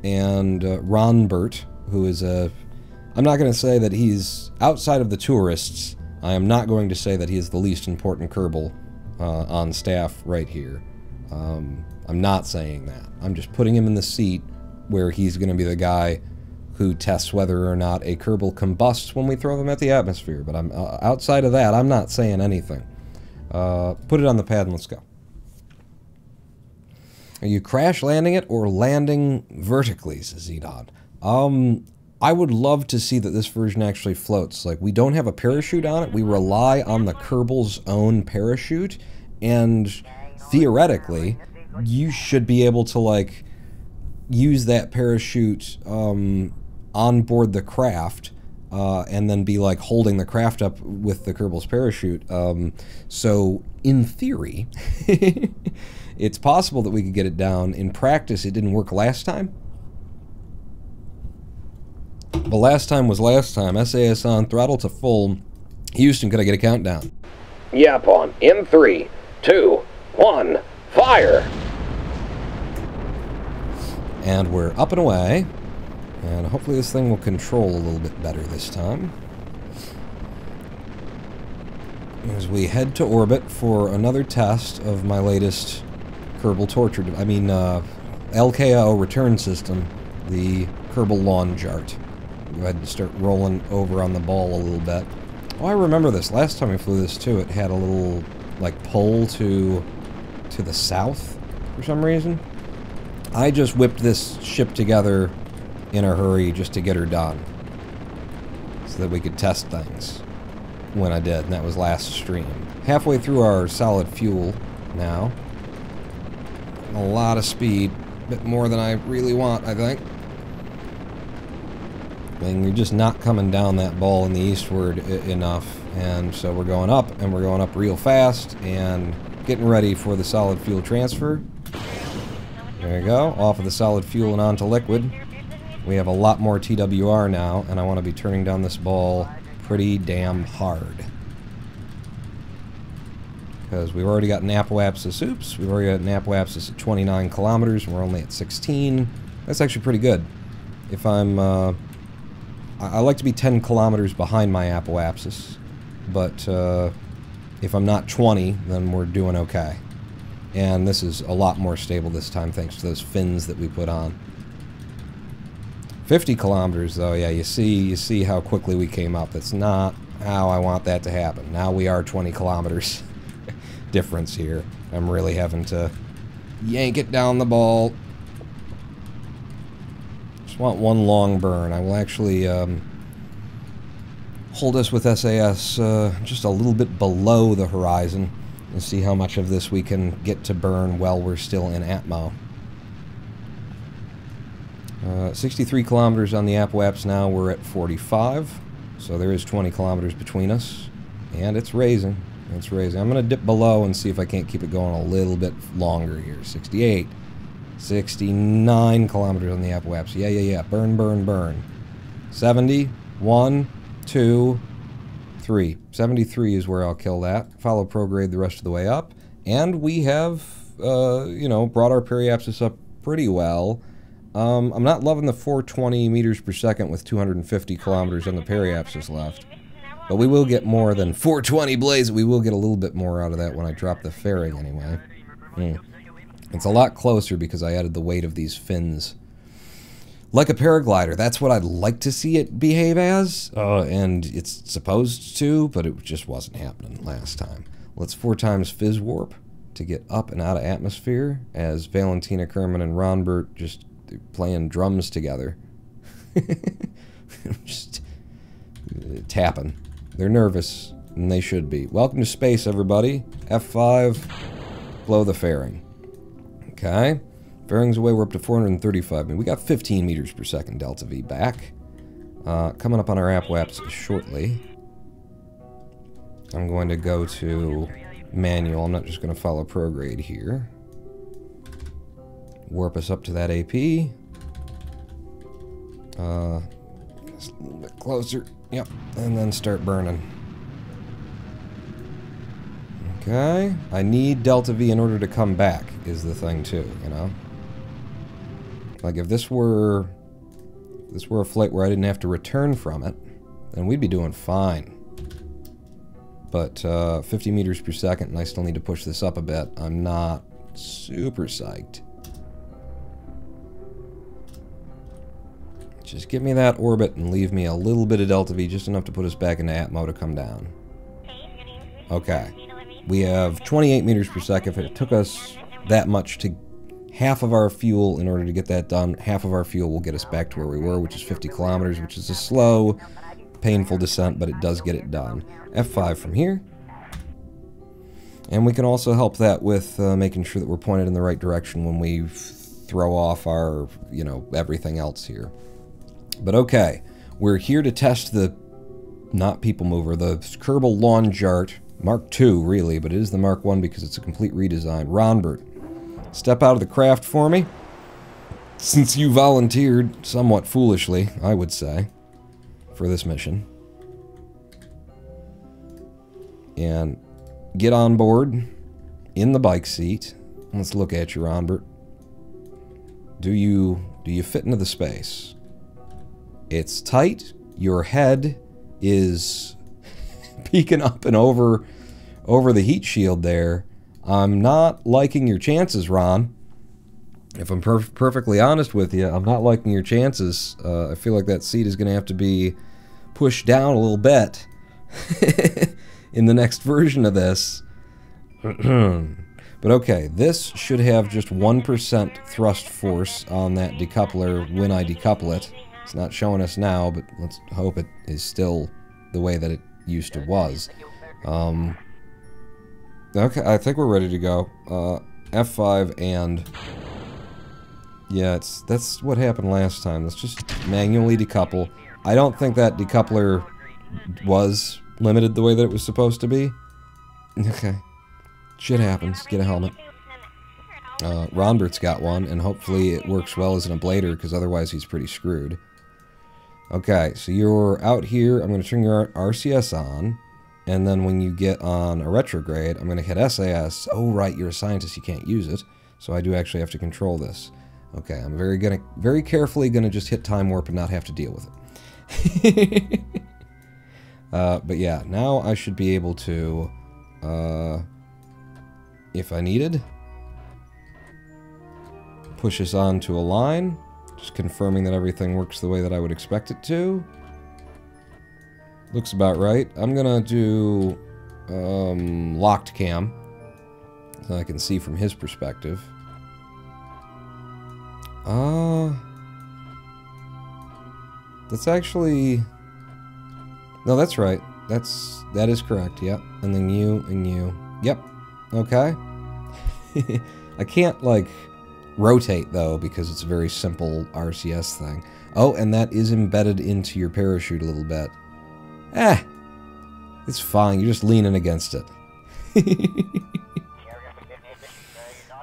[SPEAKER 1] And Ronbert, who is a... I'm not going to say that he's outside of the tourists. I am not going to say that he is the least important Kerbal on staff right here. I'm not saying that. I'm just putting him in the seat where he's going to be the guy who tests whether or not a Kerbal combusts when we throw them at the atmosphere. But I'm outside of that, I'm not saying anything. Put it on the pad and let's go. Are you crash landing it or landing vertically, says Zedon? I would love to see that this version actually floats. Like, we don't have a parachute on it. We rely on the Kerbal's own parachute, and theoretically, you should be able to, like, use that parachute on board the craft, and then be, like, holding the craft up with the Kerbal's parachute. So, in theory, it's possible that we could get it down. In practice, it didn't work last time. But last time was last time. SAS on, throttle to full. Houston, could I get a countdown?
[SPEAKER 2] Yap on. In 3, 2, 1, fire!
[SPEAKER 1] And we're up and away. And hopefully this thing will control a little bit better this time. As we head to orbit for another test of my latest Kerbal torture... LKO return system, the Kerbal lawn JART. Go ahead and start rolling over on the ball a little bit. Oh, I remember this. Last time we flew this, too, it had a little, like, pull to the south for some reason. I just whipped this ship together in a hurry just to get her done, so that we could test things when I did, and that was last stream. Halfway through our solid fuel now. A lot of speed. A bit more than I really want, I think. And you're just not coming down that ball in the eastward enough, and so we're going up, and we're going up real fast, and getting ready for the solid fuel transfer. There you go, off of the solid fuel and onto liquid. We have a lot more TWR now, and I want to be turning down this ball pretty damn hard. Because we've already got an apoapsis, oops, we've already got an apoapsis at 29 kilometers, and we're only at 16. That's actually pretty good. If I'm, I like to be 10 kilometers behind my apoapsis, but if I'm not 20, then we're doing okay. And this is a lot more stable this time thanks to those fins that we put on. 50 kilometers though, yeah, you see how quickly we came up. That's not how I want that to happen. Now we are 20 kilometers difference here. I'm really having to yank it down the ball. Just want one long burn. I will actually hold us with SAS just a little bit below the horizon and see how much of this we can get to burn while we're still in Atmo. 63 kilometers on the apoaps now. We're at 45, so there is 20 kilometers between us, and it's raising. It's raising. I'm going to dip below and see if I can't keep it going a little bit longer here. 68. 69 kilometers on the apoaps. Yeah. Burn, burn, burn. 70. 1, 2, 3. 73 is where I'll kill that. Follow prograde the rest of the way up. And we have, you know, brought our periapsis up pretty well. I'm not loving the 420 meters per second with 250 kilometers on the periapsis left. But we will get more than 420 blaze. We will get a little bit more out of that when I drop the fairing anyway. It's a lot closer because I added the weight of these fins. Like a paraglider, that's what I'd like to see it behave as. And it's supposed to, but it just wasn't happening last time. Let's 4 times fizz warp to get up and out of atmosphere as Valentina, Kerman, and Ronbert just playing drums together. Just tapping. They're nervous, and they should be. Welcome to space, everybody. F5, blow the fairing. Okay. Fairing's away, we're up to 435. I mean, we got 15 meters per second delta V back. Coming up on our apoaps shortly. I'm going to go to manual. I'm not just going to follow prograde here. Warp us up to that AP. Just a little bit closer. Yep. And then start burning. Okay. I need delta V in order to come back, is the thing too, you know? Like if this were a flight where I didn't have to return from it, then we'd be doing fine. But 50 meters per second, and I still need to push this up a bit. I'm not super psyched. Just give me that orbit and leave me a little bit of delta V, just enough to put us back into Atmo to come down. Okay. We have 28 meters per second. If it took us that much to half of our fuel in order to get that done. Half of our fuel will get us back to where we were, which is 50 kilometers, which is a slow, painful descent, but it does get it done. F5 from here. And we can also help that with making sure that we're pointed in the right direction when we throw off our, you know, everything else here. But okay, we're here to test the, not people mover, the Kerbal lawn jart, Mark II really, but it is the Mark I because it's a complete redesign. Ronbert, step out of the craft for me, since you volunteered, somewhat foolishly, I would say, for this mission. And get on board in the bike seat. Let's look at you, Ronbert. Do you fit into the space? It's tight. Your head is peeking up and over the heat shield there. I'm not liking your chances, Ron. If I'm perfectly honest with you, I'm not liking your chances. I feel like that seat is going to have to be pushed down a little bit in the next version of this. But okay, this should have just 1% thrust force on that decoupler when I decouple it. It's not showing us now, but let's hope it is still the way that it used to was. Okay, I think we're ready to go. F5 and... yeah, that's what happened last time. Let's just manually decouple. I don't think that decoupler was limited the way that it was supposed to be. Okay. Shit happens. Get a helmet. Ronbert's got one, and hopefully it works well as an ablator, because otherwise he's pretty screwed. Okay, so you're out here. I'm going to turn your RCS on, and then when you get on a retrograde, I'm going to hit SAS. Oh, right, you're a scientist. You can't use it, so I do actually have to control this. Okay, I'm very carefully going to just hit time warp and not have to deal with it. But yeah, now I should be able to, if I needed, push us onto a line, just confirming that everything works the way that I would expect it to. Looks about right. I'm gonna do locked cam, so I can see from his perspective. That's actually... no, that's right. That is correct, yep. And then you, and you. Yep. Okay. I can't, like, rotate, though, because it's a very simple RCS thing. Oh, and that is embedded into your parachute a little bit. It's fine. You're just leaning against it.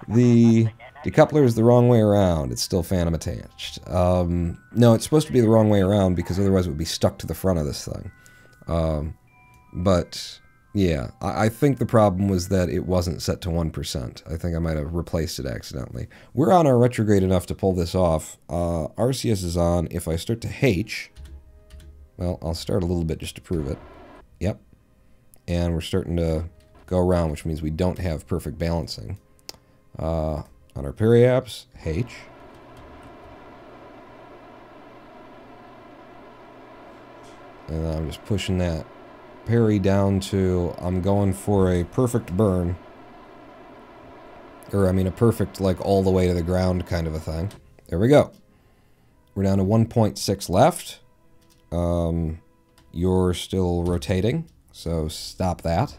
[SPEAKER 1] The decoupler is the wrong way around. It's still phantom attached. No, it's supposed to be the wrong way around because otherwise it would be stuck to the front of this thing. But, yeah, I think the problem was that it wasn't set to 1%. I think I might have replaced it accidentally. We're on our retrograde enough to pull this off. RCS is on. If I start to H, well, I'll start a little bit just to prove it. Yep. And we're starting to go around, which means we don't have perfect balancing. On our periaps, H. And I'm just pushing that parry down to, I'm going for a perfect burn. Or, I mean, a perfect, like, all the way to the ground kind of a thing. There we go. We're down to 1.6 left. You're still rotating, so stop that.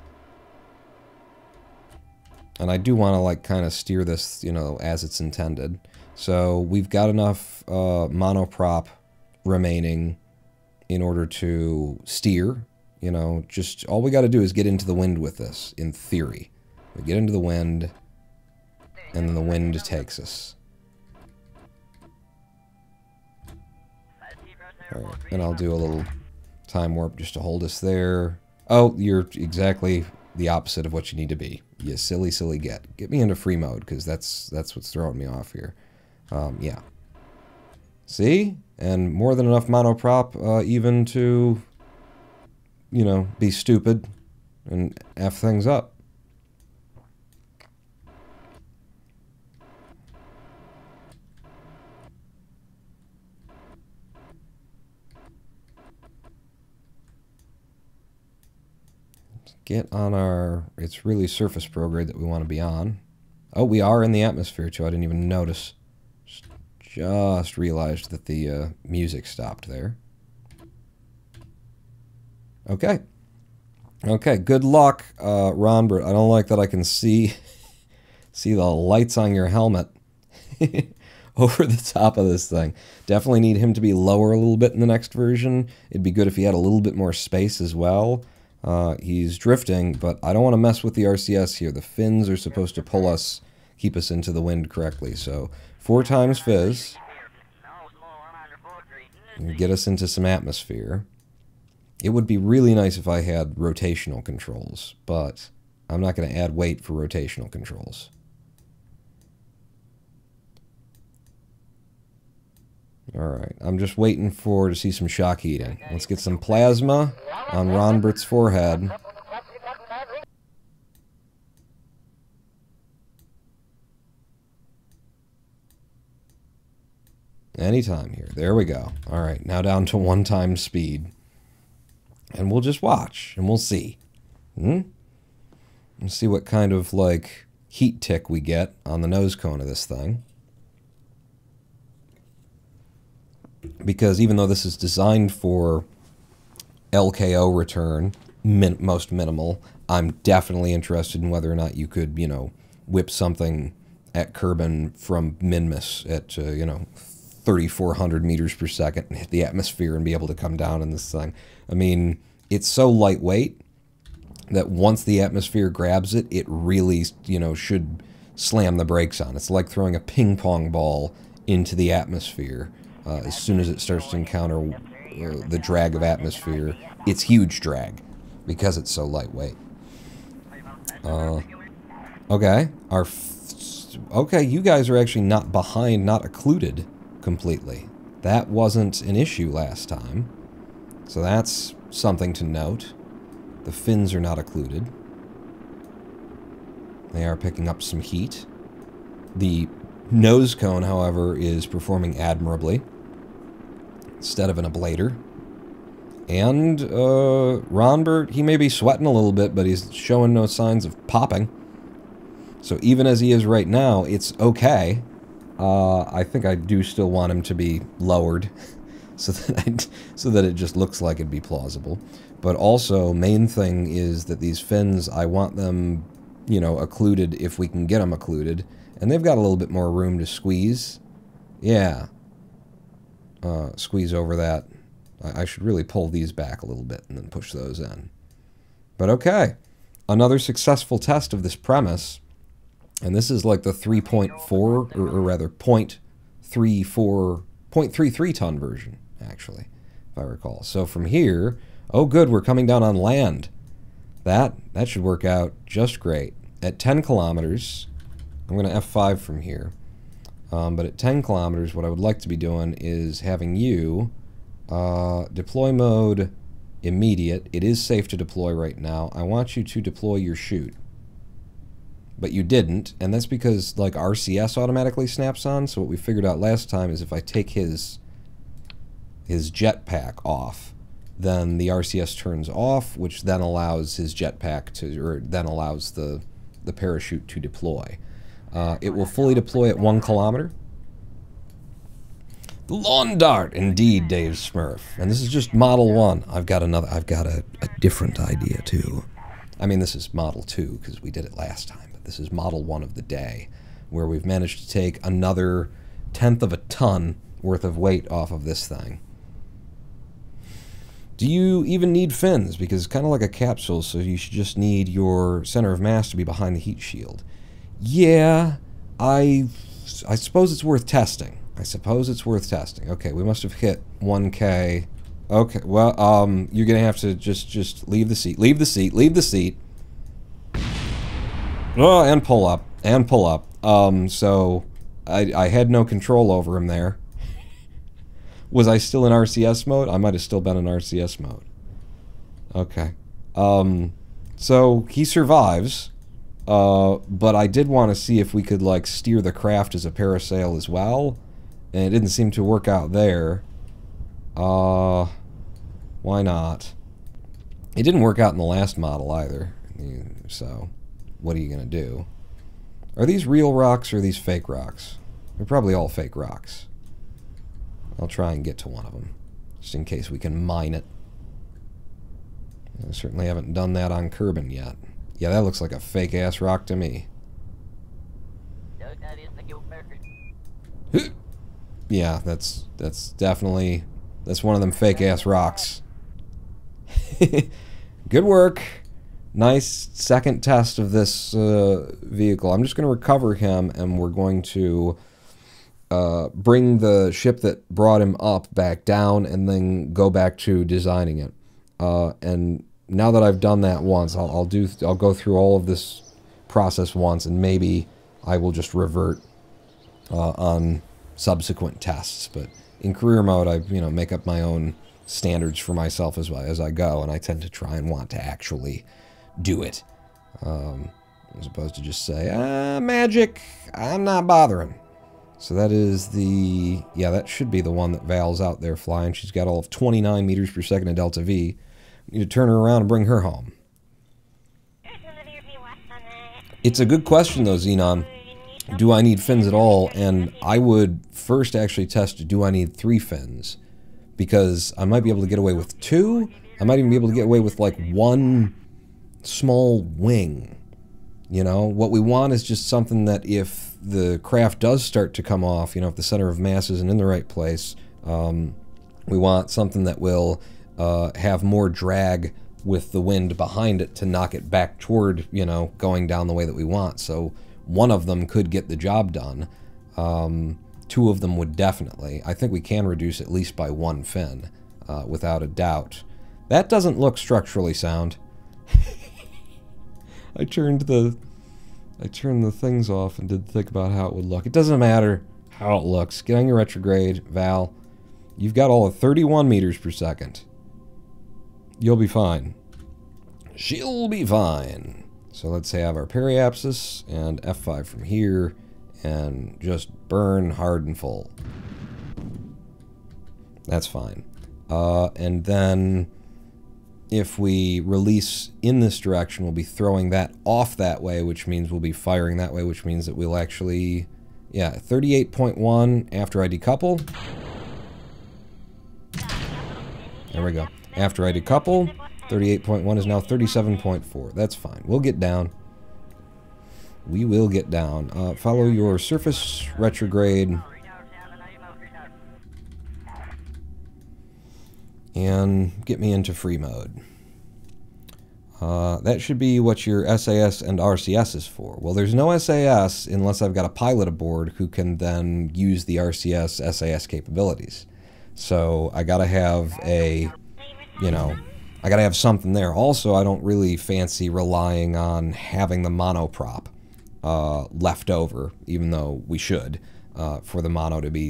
[SPEAKER 1] And I do want to, like, kind of steer this, you know, as it's intended. So we've got enough monoprop remaining in order to steer. You know, just all we got to do is get into the wind with this, in theory. We get into the wind, and then the wind takes us. Alright, and I'll do a little time warp just to hold us there. Oh, you're exactly the opposite of what you need to be. You silly, silly get. Get me into free mode, because that's what's throwing me off here. Yeah. See? And more than enough monoprop even to, you know, be stupid and F things up. Get on our, it's really surface prograde that we want to be on. Oh, we are in the atmosphere, too. I didn't even notice. Just realized that the music stopped there. Okay. Okay, good luck, Ronbert. I don't like that I can see the lights on your helmet over the top of this thing. Definitely need him to be lower a little bit in the next version. It'd be good if he had a little bit more space as well. He's drifting, but I don't want to mess with the RCS here. The fins are supposed to pull us, keep us into the wind correctly. So 4 times fizz. And get us into some atmosphere. It would be really nice if I had rotational controls, but I'm not going to add weight for rotational controls. Alright, I'm just waiting to see some shock heating. Let's get some plasma on Ronbert's forehead. Anytime here. There we go. Alright, now down to 1 times speed. And we'll just watch, and we'll see. Let's see what kind of, like, heat tick we get on the nose cone of this thing. Because even though this is designed for LKO return, most minimal, I'm definitely interested in whether or not you could, you know, whip something at Kerbin from Minmus at, you know, 3,400 meters per second and hit the atmosphere and be able to come down in this thing. I mean, it's so lightweight that once the atmosphere grabs it, it really, you know, should slam the brakes on. It's like throwing a ping pong ball into the atmosphere. As soon as it starts to encounter the drag of atmosphere, it's huge drag because it's so lightweight. Okay, okay, you guys are actually not behind, not occluded completely. That wasn't an issue last time, so that's something to note. The fins are not occluded. They are picking up some heat. The nose cone, however, is performing admirably instead of an ablator. And Ronbert, he may be sweating a little bit, but he's showing no signs of popping. So even as he is right now, it's okay. I think I do still want him to be lowered so that it just looks like it'd be plausible. But also, main thing is that these fins, I want them, you know, occluded if we can get them occluded. And they've got a little bit more room to squeeze. Yeah. Squeeze over that. I should really pull these back a little bit and then push those in. But okay. Another successful test of this premise. And this is like the 3.4, or rather 0.33 ton version, actually, if I recall. So from here, oh good, we're coming down on land. That should work out just great. At 10 kilometers, I'm going to F5 from here. But at 10 kilometers, what I would like to be doing is having you deploy mode immediate. It is safe to deploy right now. I want you to deploy your chute. But you didn't, and that's because, like, RCS automatically snaps on, so what we figured out last time is if I take his jetpack off, then the RCS turns off, which then allows his jetpack to, or then allows the parachute to deploy. It will fully deploy at 1 kilometer. Lawn dart, indeed, Dave Smurf. And this is just Model 1. I've got a different idea, too. I mean, this is Model 2, because we did it last time. This is Model 1 of the day, where we've managed to take another 1/10 of a ton worth of weight off of this thing. Do you even need fins? Because it's kind of like a capsule, so you should just need your center of mass to be behind the heat shield. Yeah, I suppose it's worth testing. I suppose it's worth testing. Okay, we must have hit 1K. Okay, well, you're going to have to just leave the seat. Leave the seat. Leave the seat. Oh, and pull up. And pull up. So I had no control over him there. Was I still in RCS mode? I might have still been in RCS mode. Okay. So he survives. But I did want to see if we could, like, steer the craft as a parasail as well. And it didn't seem to work out there. Why not? It didn't work out in the last model either. So, what are you going to do? Are these real rocks or are these fake rocks? They're probably all fake rocks. I'll try and get to one of them, just in case we can mine it. I certainly haven't done that on Kerbal yet. Yeah, that looks like a fake-ass rock to me. Yeah, that's definitely... That's one of them fake-ass rocks. Good work. Nice second test of this vehicle. I'm just going to recover him, and we're going to bring the ship that brought him up back down, and then go back to designing it. And now that I've done that once, I'll go through all of this process once, and maybe I will just revert on subsequent tests. But in career mode, I make up my own standards for myself as I go, and I tend to try and want to actually do it, as opposed to just say, magic, I'm not bothering. So that is the, yeah, that should be the one that Val's out there flying. She's got all of 29 meters per second of delta V. We need to turn her around and bring her home. It's a good question though, Xenon. Do I need fins at all? And I would first actually test, do I need 3 fins? Because I might be able to get away with 2. I might even be able to get away with like 1 small wing. You know, what we want is just something that if the craft does start to come off, if the center of mass isn't in the right place, we want something that will have more drag with the wind behind it to knock it back toward, going down the way that we want. So one of them could get the job done. 2 of them would definitely. I think we can reduce at least by 1 fin, without a doubt. That doesn't look structurally sound. I turned the things off and did think about how it would look. It doesn't matter how it looks. Get on your retrograde, Val. You've got all of 31 meters per second. You'll be fine. She'll be fine. So let's have our periapsis and F5 from here and just burn hard and full. That's fine. And then if we release in this direction, we'll be throwing that off that way, which means we'll be firing that way, which means that we'll actually, yeah, 38.1 after I decouple. There we go. After I decouple, 38.1 is now 37.4. That's fine. We'll get down. We will get down. Follow your surface retrograde. And get me into free mode. That should be what your SAS and RCS is for. Well, there's no SAS unless I've got a pilot aboard who can then use the RCS SAS capabilities. So I gotta have a, I gotta have something there. Also, I don't really fancy relying on having the monoprop left over, even though we should, for the mono to be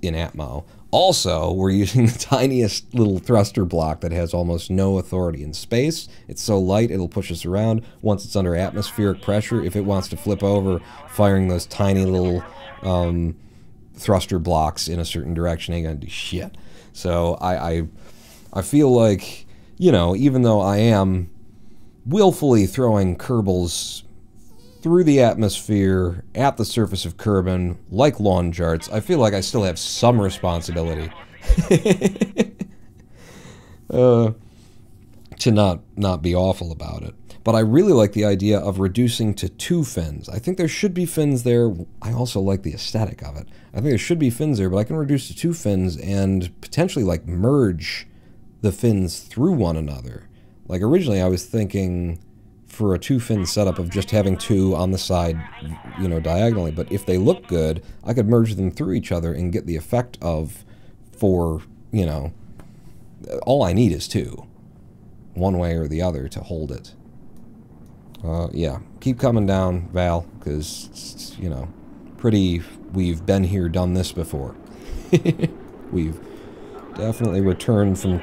[SPEAKER 1] in Atmo. Also, we're using the tiniest little thruster block that has almost no authority in space. It's so light, it'll push us around. Once it's under atmospheric pressure, if it wants to flip over, firing those tiny little thruster blocks in a certain direction ain't gonna do shit. So I feel like, even though I am willfully throwing Kerbals through the atmosphere, at the surface of Kerbal, like lawn JARTS, I feel like I still have some responsibility to not be awful about it. But I really like the idea of reducing to 2 fins. I think there should be fins there. I also like the aesthetic of it. I think there should be fins there, but I can reduce to 2 fins and potentially like merge the fins through one another. Like originally I was thinking for a 2-fin setup of just having 2 on the side, diagonally. But if they look good, I could merge them through each other and get the effect of 4, all I need is 2. One way or the other to hold it. Yeah, keep coming down, Val, because, we've been here, done this before. We've definitely returned from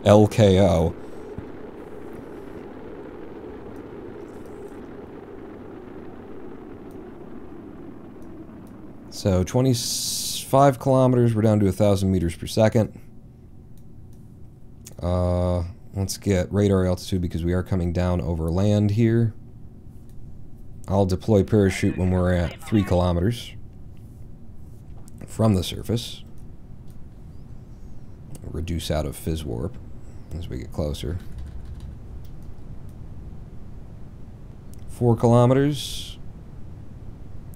[SPEAKER 1] LKO. So 25 kilometers, we're down to 1,000 meters per second. Let's get radar altitude because we are coming down over land here. I'll deploy parachute when we're at 3 kilometers from the surface. Reduce out of fizz warp as we get closer. 4 kilometers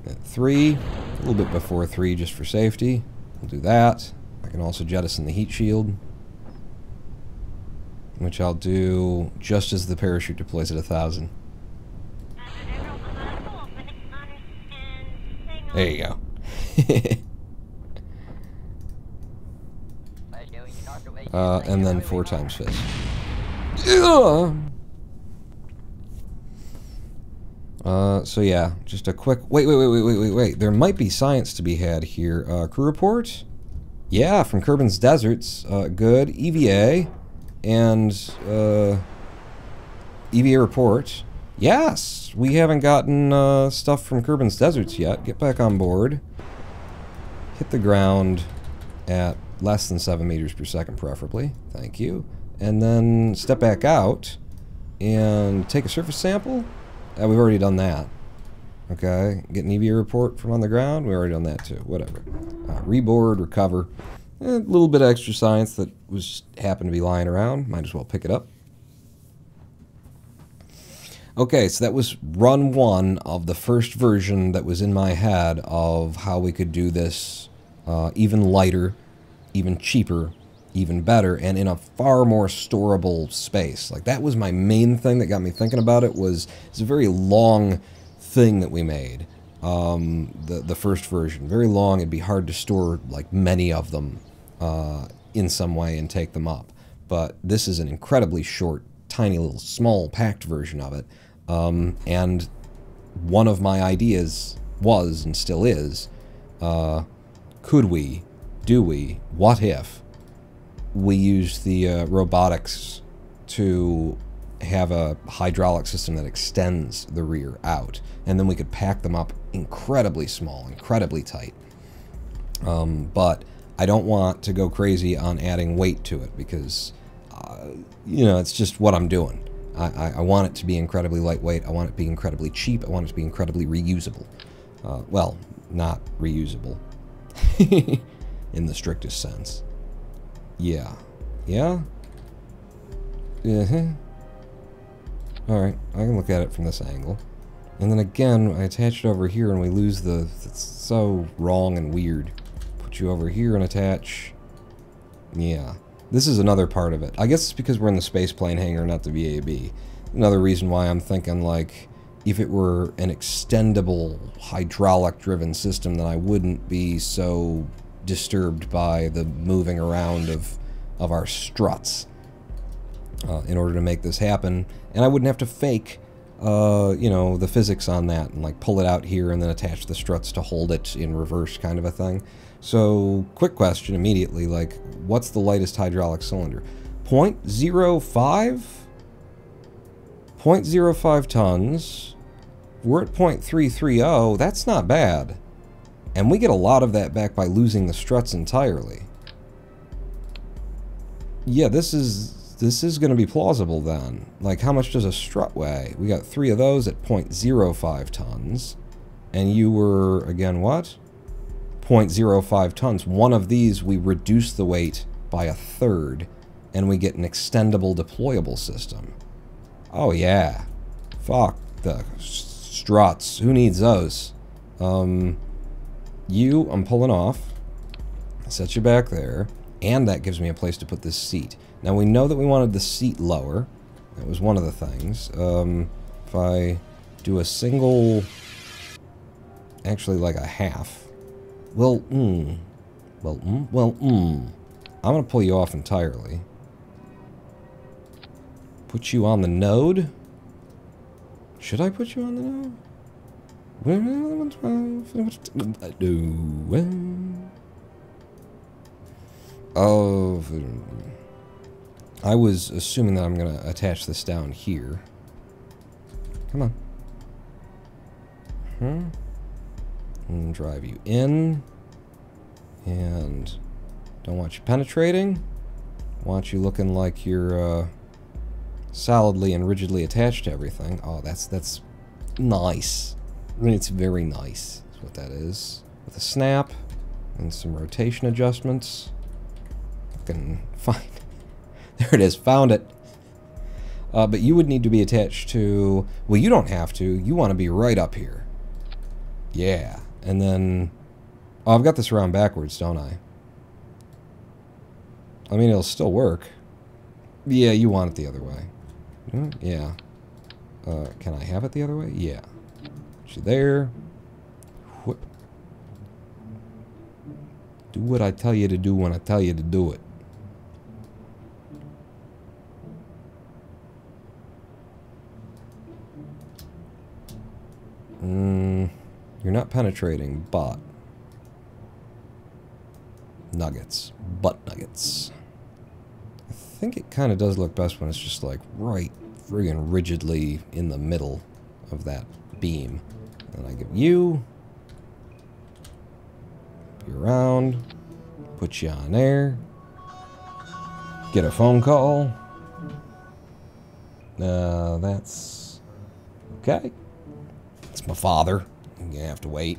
[SPEAKER 1] at 3, a little bit before 3 just for safety. We'll do that. I can also jettison the heat shield, which I'll do just as the parachute deploys at 1,000. There you go. And then 4 times fizz. So yeah, just a quick... Wait. There might be science to be had here. Crew report? Yeah, from Kerbals Deserts. Good. EVA. And, EVA report. Yes! We haven't gotten, stuff from Kerbals Deserts yet. Get back on board. Hit the ground at less than 7 meters per second, preferably. Thank you. And then step back out and take a surface sample. We've already done that. Okay. Get an EVA report from on the ground. We've already done that too. Whatever. Reboard, recover. A little bit of extra science that was happened to be lying around. Might as well pick it up. Okay, so that was run 1 of the first version that was in my head of how we could do this even lighter, even cheaper, even better, and in a far more storable space. Like, that was my main thing that got me thinking about it. It's a very long thing that we made. The first version. Very long. It'd be hard to store, like, many of them in some way and take them up. But this is an incredibly short, tiny little small packed version of it. And one of my ideas was, and still is, could we, do we, what if we use the robotics to have a hydraulic system that extends the rear out, and then we could pack them up incredibly small, incredibly tight. But I don't want to go crazy on adding weight to it because, you know, it's just what I'm doing. I want it to be incredibly lightweight. I want it to be incredibly cheap. I want it to be incredibly reusable. Well, not reusable in the strictest sense. Yeah. Yeah? Yeah. Alright, I can look at it from this angle. And then again, I attach it over here and we lose the... It's so wrong and weird. Put you over here and attach... Yeah. This is another part of it. I guess it's because we're in the space plane hangar, not the VAB. Another reason why I'm thinking, like, if it were an extendable, hydraulic-driven system, then I wouldn't be so disturbed by the moving around of our struts in order to make this happen. And I wouldn't have to fake, you know, the physics on that and, like, pull it out here and then attach the struts to hold it in reverse kind of a thing. So, quick question immediately, like, what's the lightest hydraulic cylinder? 0.05? 0.05 tons. We're at 0.330. That's not bad. And we get a lot of that back by losing the struts entirely. Yeah, this is going to be plausible then. Like, how much does a strut weigh? We got 3 of those at 0.05 tons. And you were, again, what? 0.05 tons. One of these, we reduce the weight by 1/3, and we get an extendable deployable system. Oh yeah. Fuck the struts. Who needs those? I'm pulling off. Set you back there. And that gives me a place to put this seat. Now we know that we wanted the seat lower. That was one of the things. If I do a single... Actually, like a half. I'm gonna pull you off entirely. Put you on the node? Should I put you on the node? Oh, I was assuming that I'm gonna attach this down here. Come on. And drive you in. And don't want you penetrating. Want you looking like you're solidly and rigidly attached to everything. Oh, that's nice. I mean, it's very nice. That's what that is. With a snap and some rotation adjustments. Fucking fine. There it is. Found it. But you would need to be attached to... Well, you don't have to. You want to be right up here. Yeah. And then... Oh, I've got this around backwards, don't I? I mean, it'll still work. Yeah, you want it the other way. Yeah. Can I have it the other way? Yeah. Put you there. Whoop. Do what I tell you to do when I tell you to do it. You're not penetrating, but... Nuggets. Butt nuggets. I think it kind of does look best when it's just like right friggin' rigidly in the middle of that beam. And I give you around, put you on there, get a phone call. That's okay. It's my father. I'm gonna have to wait.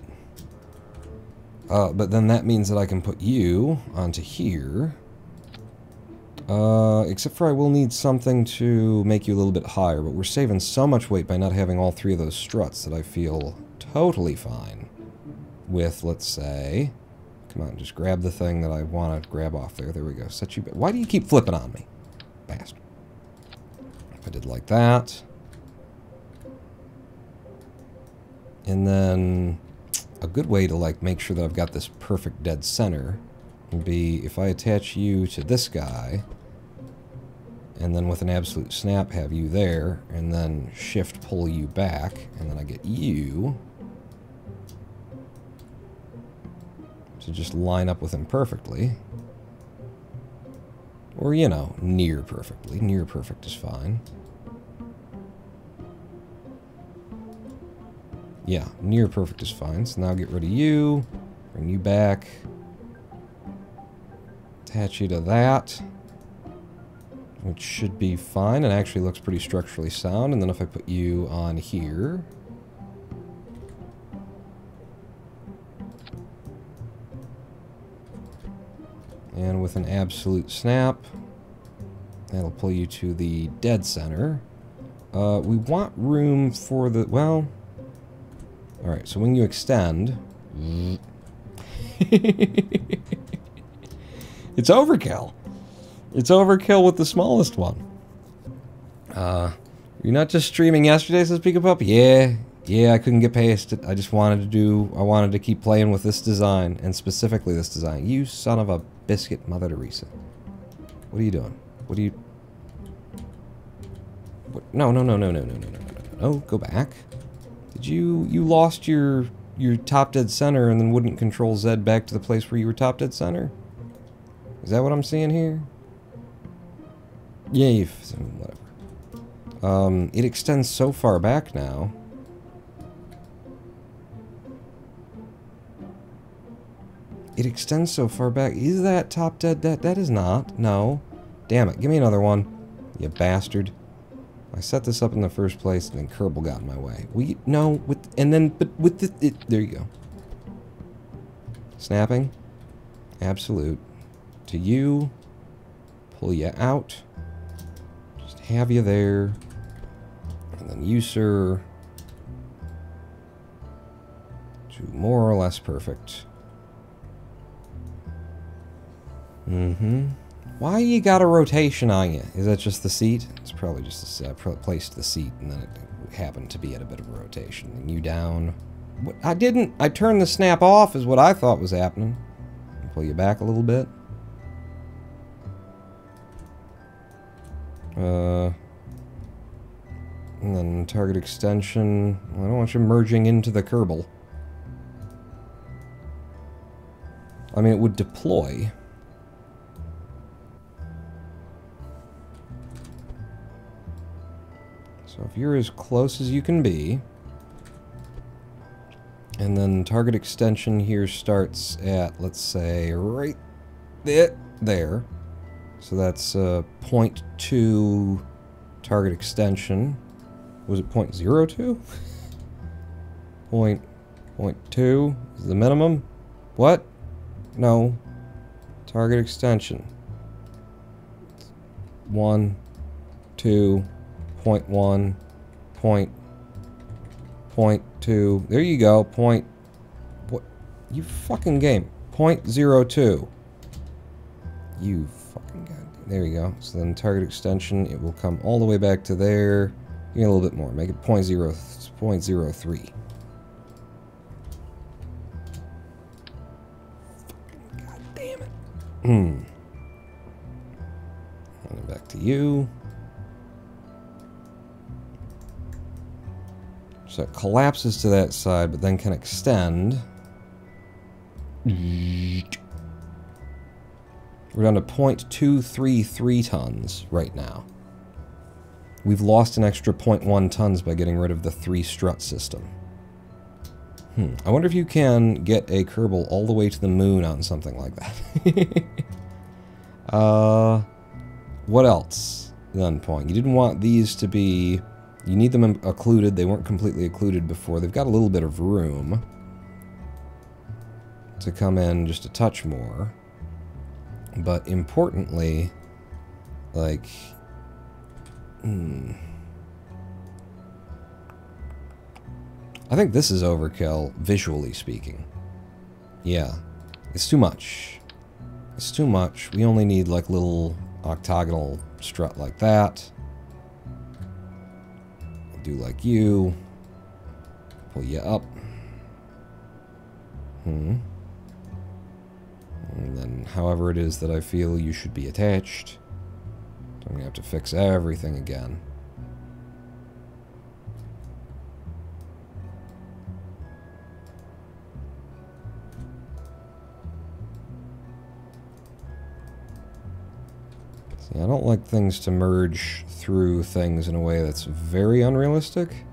[SPEAKER 1] But then that means that I can put you onto here. Except for I will need something to make you a little bit higher, but we're saving so much weight by not having all three of those struts that I feel totally fine with, let's say... Come on, just grab the thing that I want to grab off there. There we go. Set you... Why do you keep flipping on me? Bastard. If I did like that... And then... A good way to, like, make sure that I've got this perfect dead center would be if I attach you to this guy, and then with an absolute snap have you there, and then shift pull you back, and then I get you to just line up with him perfectly. Or, you know, near perfectly. Near perfect is fine. Yeah, near perfect is fine. So now get rid of you, bring you back, attach you to that, which should be fine and actually looks pretty structurally sound. And then if I put you on here, and with an absolute snap, that'll pull you to the dead center. We want room for the, well... Alright, so when you extend... It's overkill. It's overkill with the smallest one. You're not just streaming yesterday, says Peekapup? Yeah, I couldn't get past it. I just wanted to keep playing with this design, and specifically this design. You son of a biscuit, Mother Teresa. What are you doing? What are you... What? No, go back. Did you lost your top dead center and then wouldn't control Z back to the place where you were top dead center? Is that what I'm seeing here? Yeah, whatever. It extends so far back now. It extends so far back. Is that top dead? That is not. No. Damn it. Give me another one. You bastard. I set this up in the first place, and then Kerbal got in my way. There you go. Snapping. Absolute. To you. Pull you out. Just have you there. And then you, sir. To more or less perfect. Why you got a rotation on you? Is that just the seat? It's probably just I placed the seat and then it happened to be at a bit of a rotation. And you down. What? I turned the snap off is what I thought was happening. Pull you back a little bit. And then target extension. I don't want you merging into the Kerbal. I mean, it would deploy. So if you're as close as you can be, and then target extension here starts at, let's say, right there. So that's 0.2 target extension. Was it 0.02? 0.2 is the minimum. What? No. Target extension. 1, 2, 0.1, 0.2. There you go. What? You fucking game. 0.02. You fucking god. There you go. So then target extension, it will come all the way back to there. Give me a little bit more. Make it 0.03. God damn it. And then back to you. So it collapses to that side, but then can extend. We're down to 0.233 tons right now. We've lost an extra 0.1 tons by getting rid of the 3 strut system. I wonder if you can get a Kerbal all the way to the moon on something like that. What else? Then point. You didn't want these to be... You need them occluded. They weren't completely occluded before. They've got a little bit of room to come in just a touch more. But importantly, like... I think this is overkill, visually speaking. Yeah. It's too much. It's too much. We only need, like, little octagonal strut like that. I'll do like you. Pull you up. And then however it is that I feel you should be attached. I'm going to have to fix everything again. See, I don't like things to merge through things in a way that's very unrealistic.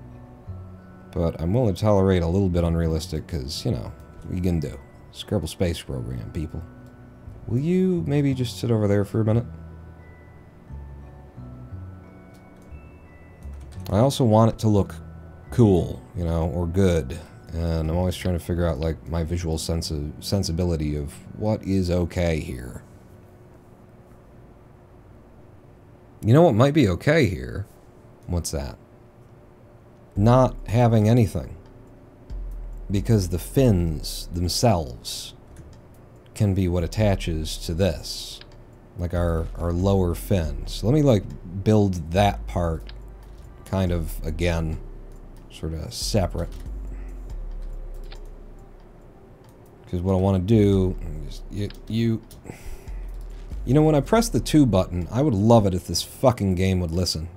[SPEAKER 1] But I'm willing to tolerate a little bit unrealistic because, you know, what you can do. Kerbal Space Program, people. Will you maybe just sit over there for a minute? I also want it to look cool, you know, or good. And I'm always trying to figure out, like, my visual sensibility of what is okay here. You know what might be okay here? What's that? Not having anything. Because the fins themselves can be what attaches to this. Like our lower fin. So let me, like, build that part kind of, again, sort of separate. Because what I want to do is you know, when I press the 2 button, I would love it if this fucking game would listen.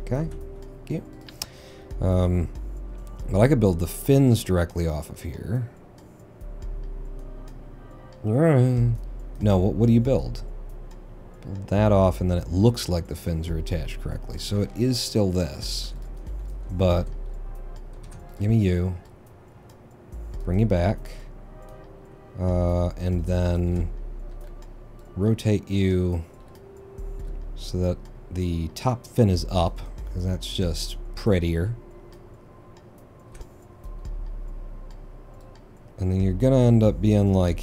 [SPEAKER 1] Okay? Thank you. But I could build the fins directly off of here. No, what do you build? Build that off, and then it looks like the fins are attached correctly. So it is still this. But, give me you. Bring you back. And then rotate you so that the top fin is up, because that's just prettier. And then you're gonna end up being like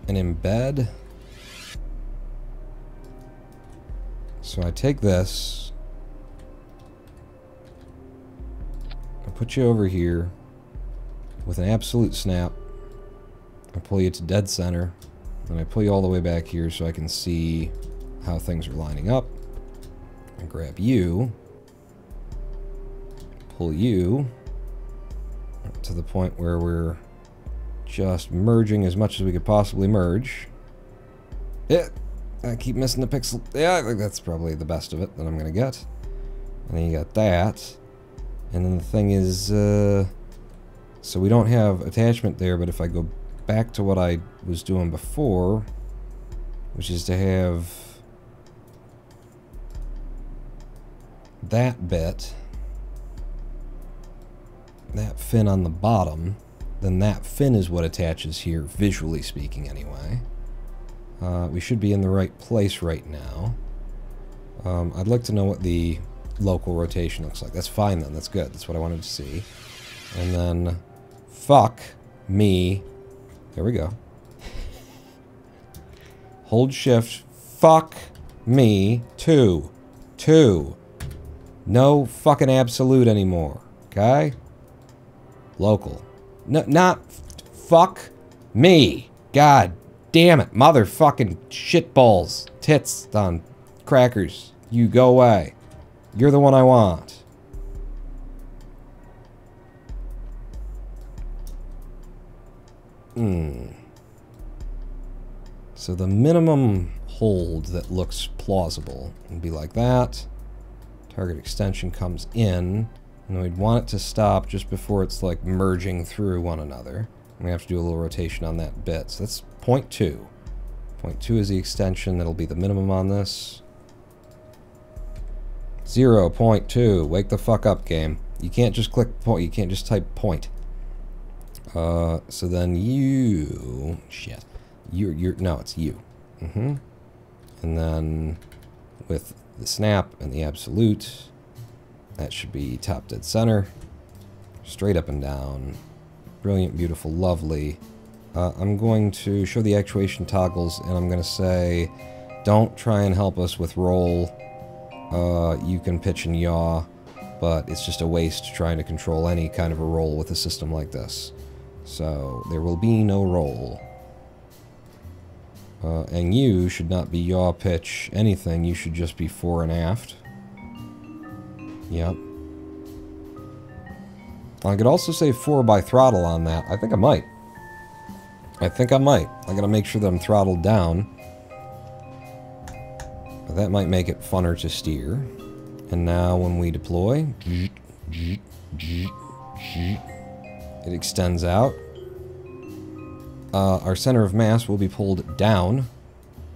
[SPEAKER 1] an embed. So I take this, I put you over here with an absolute snap. I pull you to dead center, and I pull you all the way back here so I can see how things are lining up. I grab you, pull you to the point where we're just merging as much as we could possibly merge. Yeah, I keep missing the pixel. Yeah, I think that's probably the best of it that I'm gonna get. And then you got that. And then the thing is, so we don't have attachment there, but if I go back to what I was doing before, which is to have that bit, that fin on the bottom, then that fin is what attaches here, visually speaking anyway. We should be in the right place right now. I'd like to know what the local rotation looks like. That's fine then, that's good, that's what I wanted to see. And then fuck me. There we go. Hold shift. Fuck me. 2. 2. No fucking absolute anymore. Okay? Local. No, not fuck me. God damn it. Motherfucking shitballs. Tits on crackers. You go away. You're the one I want. So the minimum hold that looks plausible would be like that. Target extension comes in, and we'd want it to stop just before it's like merging through one another. We have to do a little rotation on that bit. So that's 0.2. 0.2 is the extension. That'll be the minimum on this. 0.2. Wake the fuck up, game. You can't just click point. You can't just type point. So then you... Shit. No, it's you. And then with the snap and the absolute, that should be top dead center. Straight up and down. Brilliant, beautiful, lovely. I'm going to show the actuation toggles, and I'm going to say, don't try and help us with roll. You can pitch and yaw, but it's just a waste trying to control any kind of a roll with a system like this. So there will be no roll. And you should not be yaw, pitch, anything. You should just be fore and aft. Yep. I could also say 4 by throttle on that. I think I might. I gotta make sure that I'm throttled down. That might make it funner to steer. And now when we deploy, it extends out. Our center of mass will be pulled down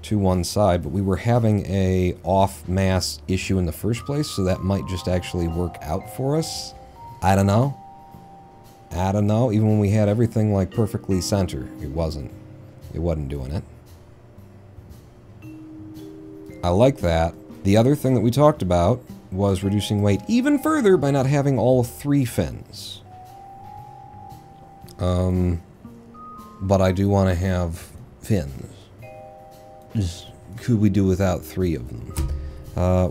[SPEAKER 1] to one side, but we were having a off-mass issue in the first place, so that might just actually work out for us. I don't know. Even when we had everything like perfectly center, it wasn't doing it. I like that. The other thing that we talked about was reducing weight even further by not having all 3 fins. But I do want to have fins. Could we do without 3 of them?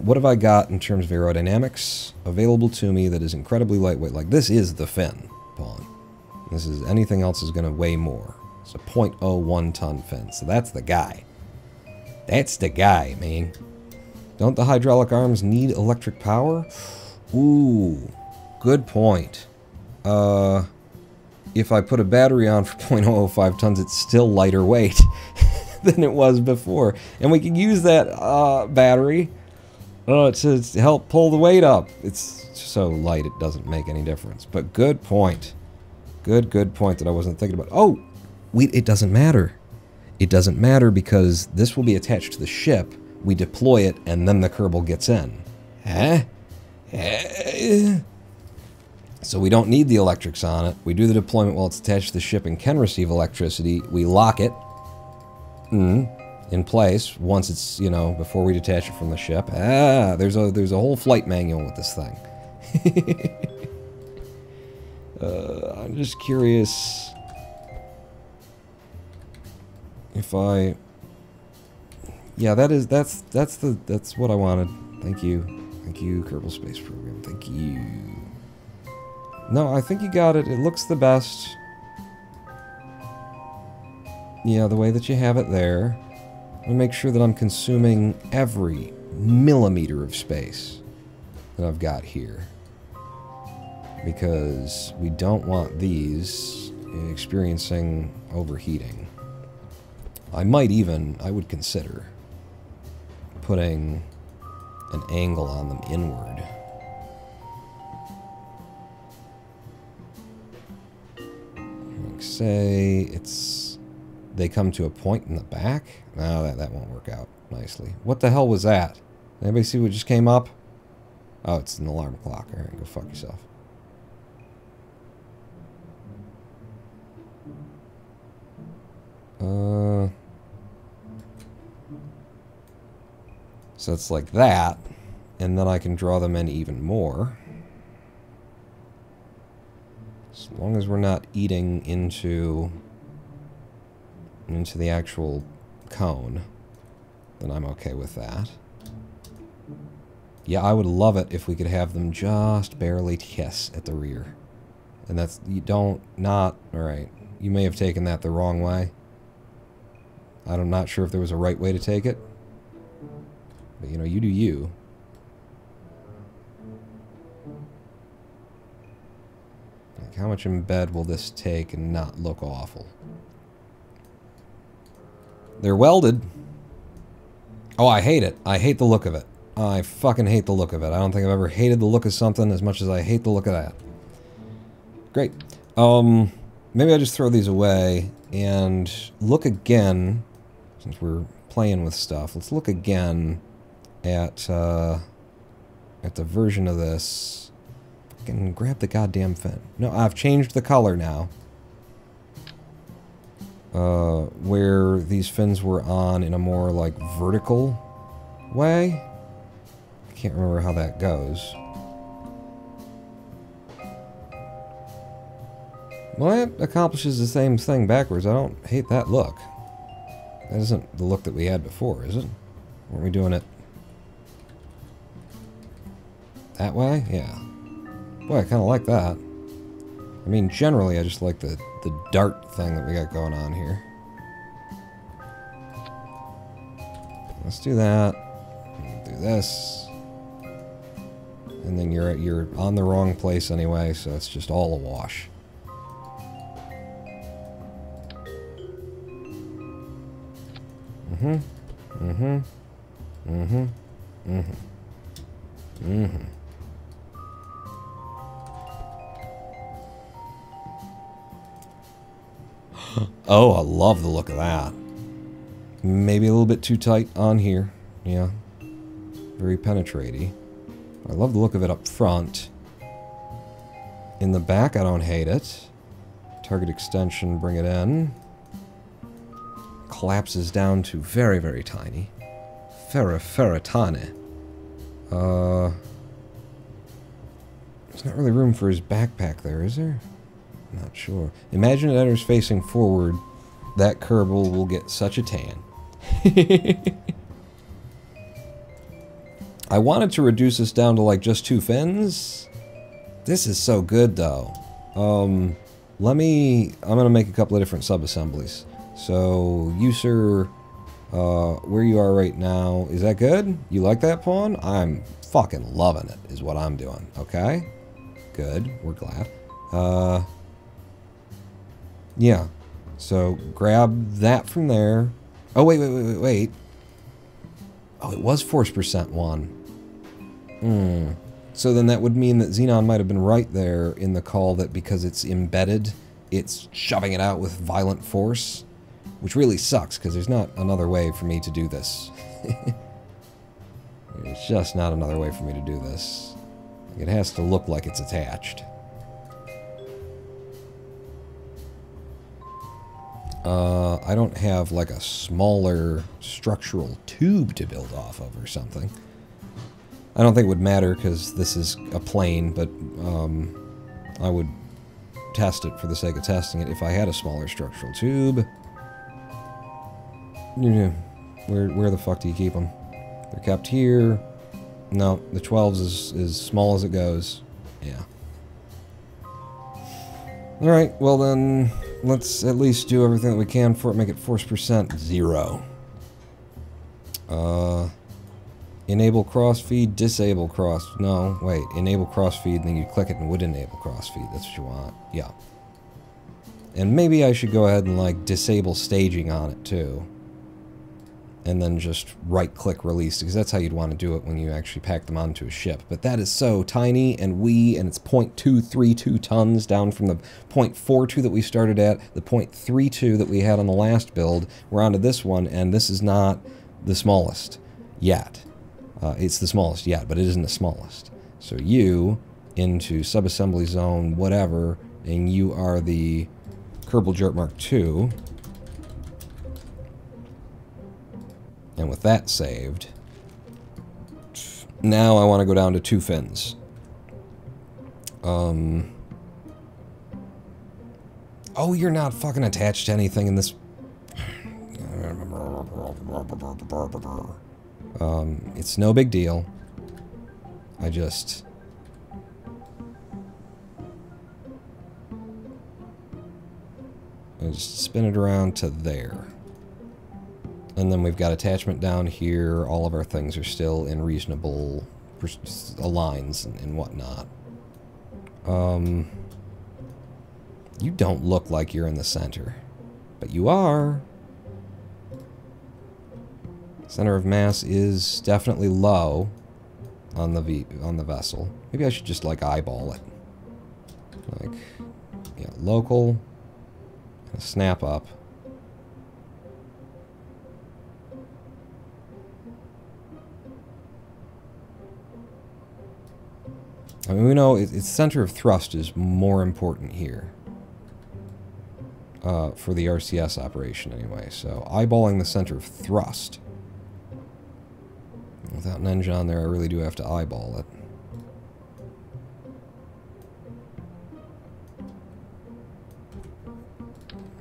[SPEAKER 1] What have I got in terms of aerodynamics available to me that is incredibly lightweight? Like, this is the fin, Pawn. Anything else is going to weigh more. It's a 0.01 ton fin, so that's the guy. That's the guy, man. Don't the hydraulic arms need electric power? Ooh, good point. If I put a battery on for 0.005 tons, it's still lighter weight than it was before. And we can use that battery to help pull the weight up. It's so light it doesn't make any difference. But good point. Good point that I wasn't thinking about. Oh, it doesn't matter. It doesn't matter because this will be attached to the ship. We deploy it, and then the Kerbal gets in. Huh? So we don't need the electrics on it. We do the deployment while it's attached to the ship and can receive electricity. We lock it in place once it's, before we detach it from the ship. There's a whole flight manual with this thing. I'm just curious if I... Yeah, that's what I wanted. Thank you, Kerbal Space Program. Thank you. No, I think you got it. It looks the best. Yeah, the way that you have it there. I'm gonna make sure that I'm consuming every millimeter of space that I've got here. Because we don't want these experiencing overheating. I would consider putting an angle on them inward. Like say they come to a point in the back. No, that won't work out nicely. What the hell was that? Anybody see what just came up? Oh, it's an alarm clock. All right, go fuck yourself. So it's like that, and then I can draw them in even more. As long as we're not eating into the actual cone, then I'm okay with that. Yeah, I would love it if we could have them just barely kiss at the rear. And that's, you don't, not, alright. You may have taken that the wrong way. I'm not sure if there was a right way to take it. But, you know, you do you. Like, how much embed will this take and not look awful? They're welded. Oh, I hate it. I hate the look of it. I fucking hate the look of it. I don't think I've ever hated the look of something as much as I hate the look of that. Great. Maybe I just throw these away and look again, since we're playing with stuff. Let's look again at the version of this. Fucking grab the goddamn fin. No, I've changed the color now. Where these fins were on in a more, like, vertical way. I can't remember how that goes. Well, that accomplishes the same thing backwards. I don't hate that look. That isn't the look that we had before, is it? Weren't we doing it that way? Yeah. Boy, I kind of like that. I mean, generally, I just like the dart thing that we got going on here. Let's do that. Do this. And then you're on the wrong place anyway, so it's just all a wash. Mm-hmm. Mm-hmm. Mm-hmm. Mm-hmm. Mm-hmm. Oh, I love the look of that. Maybe a little bit too tight on here. Yeah. Very penetrating. I love the look of it up front. In the back, I don't hate it. Target extension, bring it in. Collapses down to very, very tiny. Very tiny. There's not really room for his backpack there, is there? Not sure. Imagine it enters facing forward. That Kerbal will get such a tan. I wanted to reduce this down to like just 2 fins. This is so good though. I'm gonna make a couple of different sub-assemblies. So, you sir, where you are right now, is that good? You like that pawn? I'm fucking loving it, is what I'm doing. Okay? Good. We're glad. Yeah. So, grab that from there. Oh, wait. Oh, it was force percent 1. So then that would mean that Xenon might have been right there in the call that because it's embedded, it's shoving it out with violent force. Which really sucks, because there's not another way for me to do this. There's just not another way for me to do this. It has to look like it's attached. I don't have like a smaller structural tube to build off of or something. I don't think it would matter because this is a plane, but I would test it for the sake of testing it if I had a smaller structural tube. Where the fuck do you keep them? They're kept here. No, the 12s is as small as it goes. Yeah. Alright, well then, let's at least do everything that we can for it, make it force percent 0. Enable crossfeed, disable cross... No, wait, enable crossfeed, and then you click it and would enable crossfeed. That's what you want. Yeah. And maybe I should go ahead and, like, disable staging on it, too. And then just right-click release, because that's how you'd want to do it when you actually pack them onto a ship. But that is so tiny, and it's 0.232 tons down from the 0.42 that we started at, the 0.32 that we had on the last build. We're onto this one, and this is not the smallest yet. It's the smallest yet, but it isn't the smallest. So you, into subassembly zone, whatever, and you are the Kerbal Jart Mark II. And with that saved, now I want to go down to 2 fins. Oh, you're not fucking attached to anything in this... It's no big deal. I just spin it around to there. And then we've got attachment down here. All of our things are still in reasonable aligns and whatnot. You don't look like you're in the center, but you are. Center of mass is definitely low on the vessel. Maybe I should just like eyeball it. Like, yeah, local, snap up. I mean, we know its center of thrust is more important here. For the RCS operation anyway, so eyeballing the center of thrust. Without an engine on there, I really do have to eyeball it.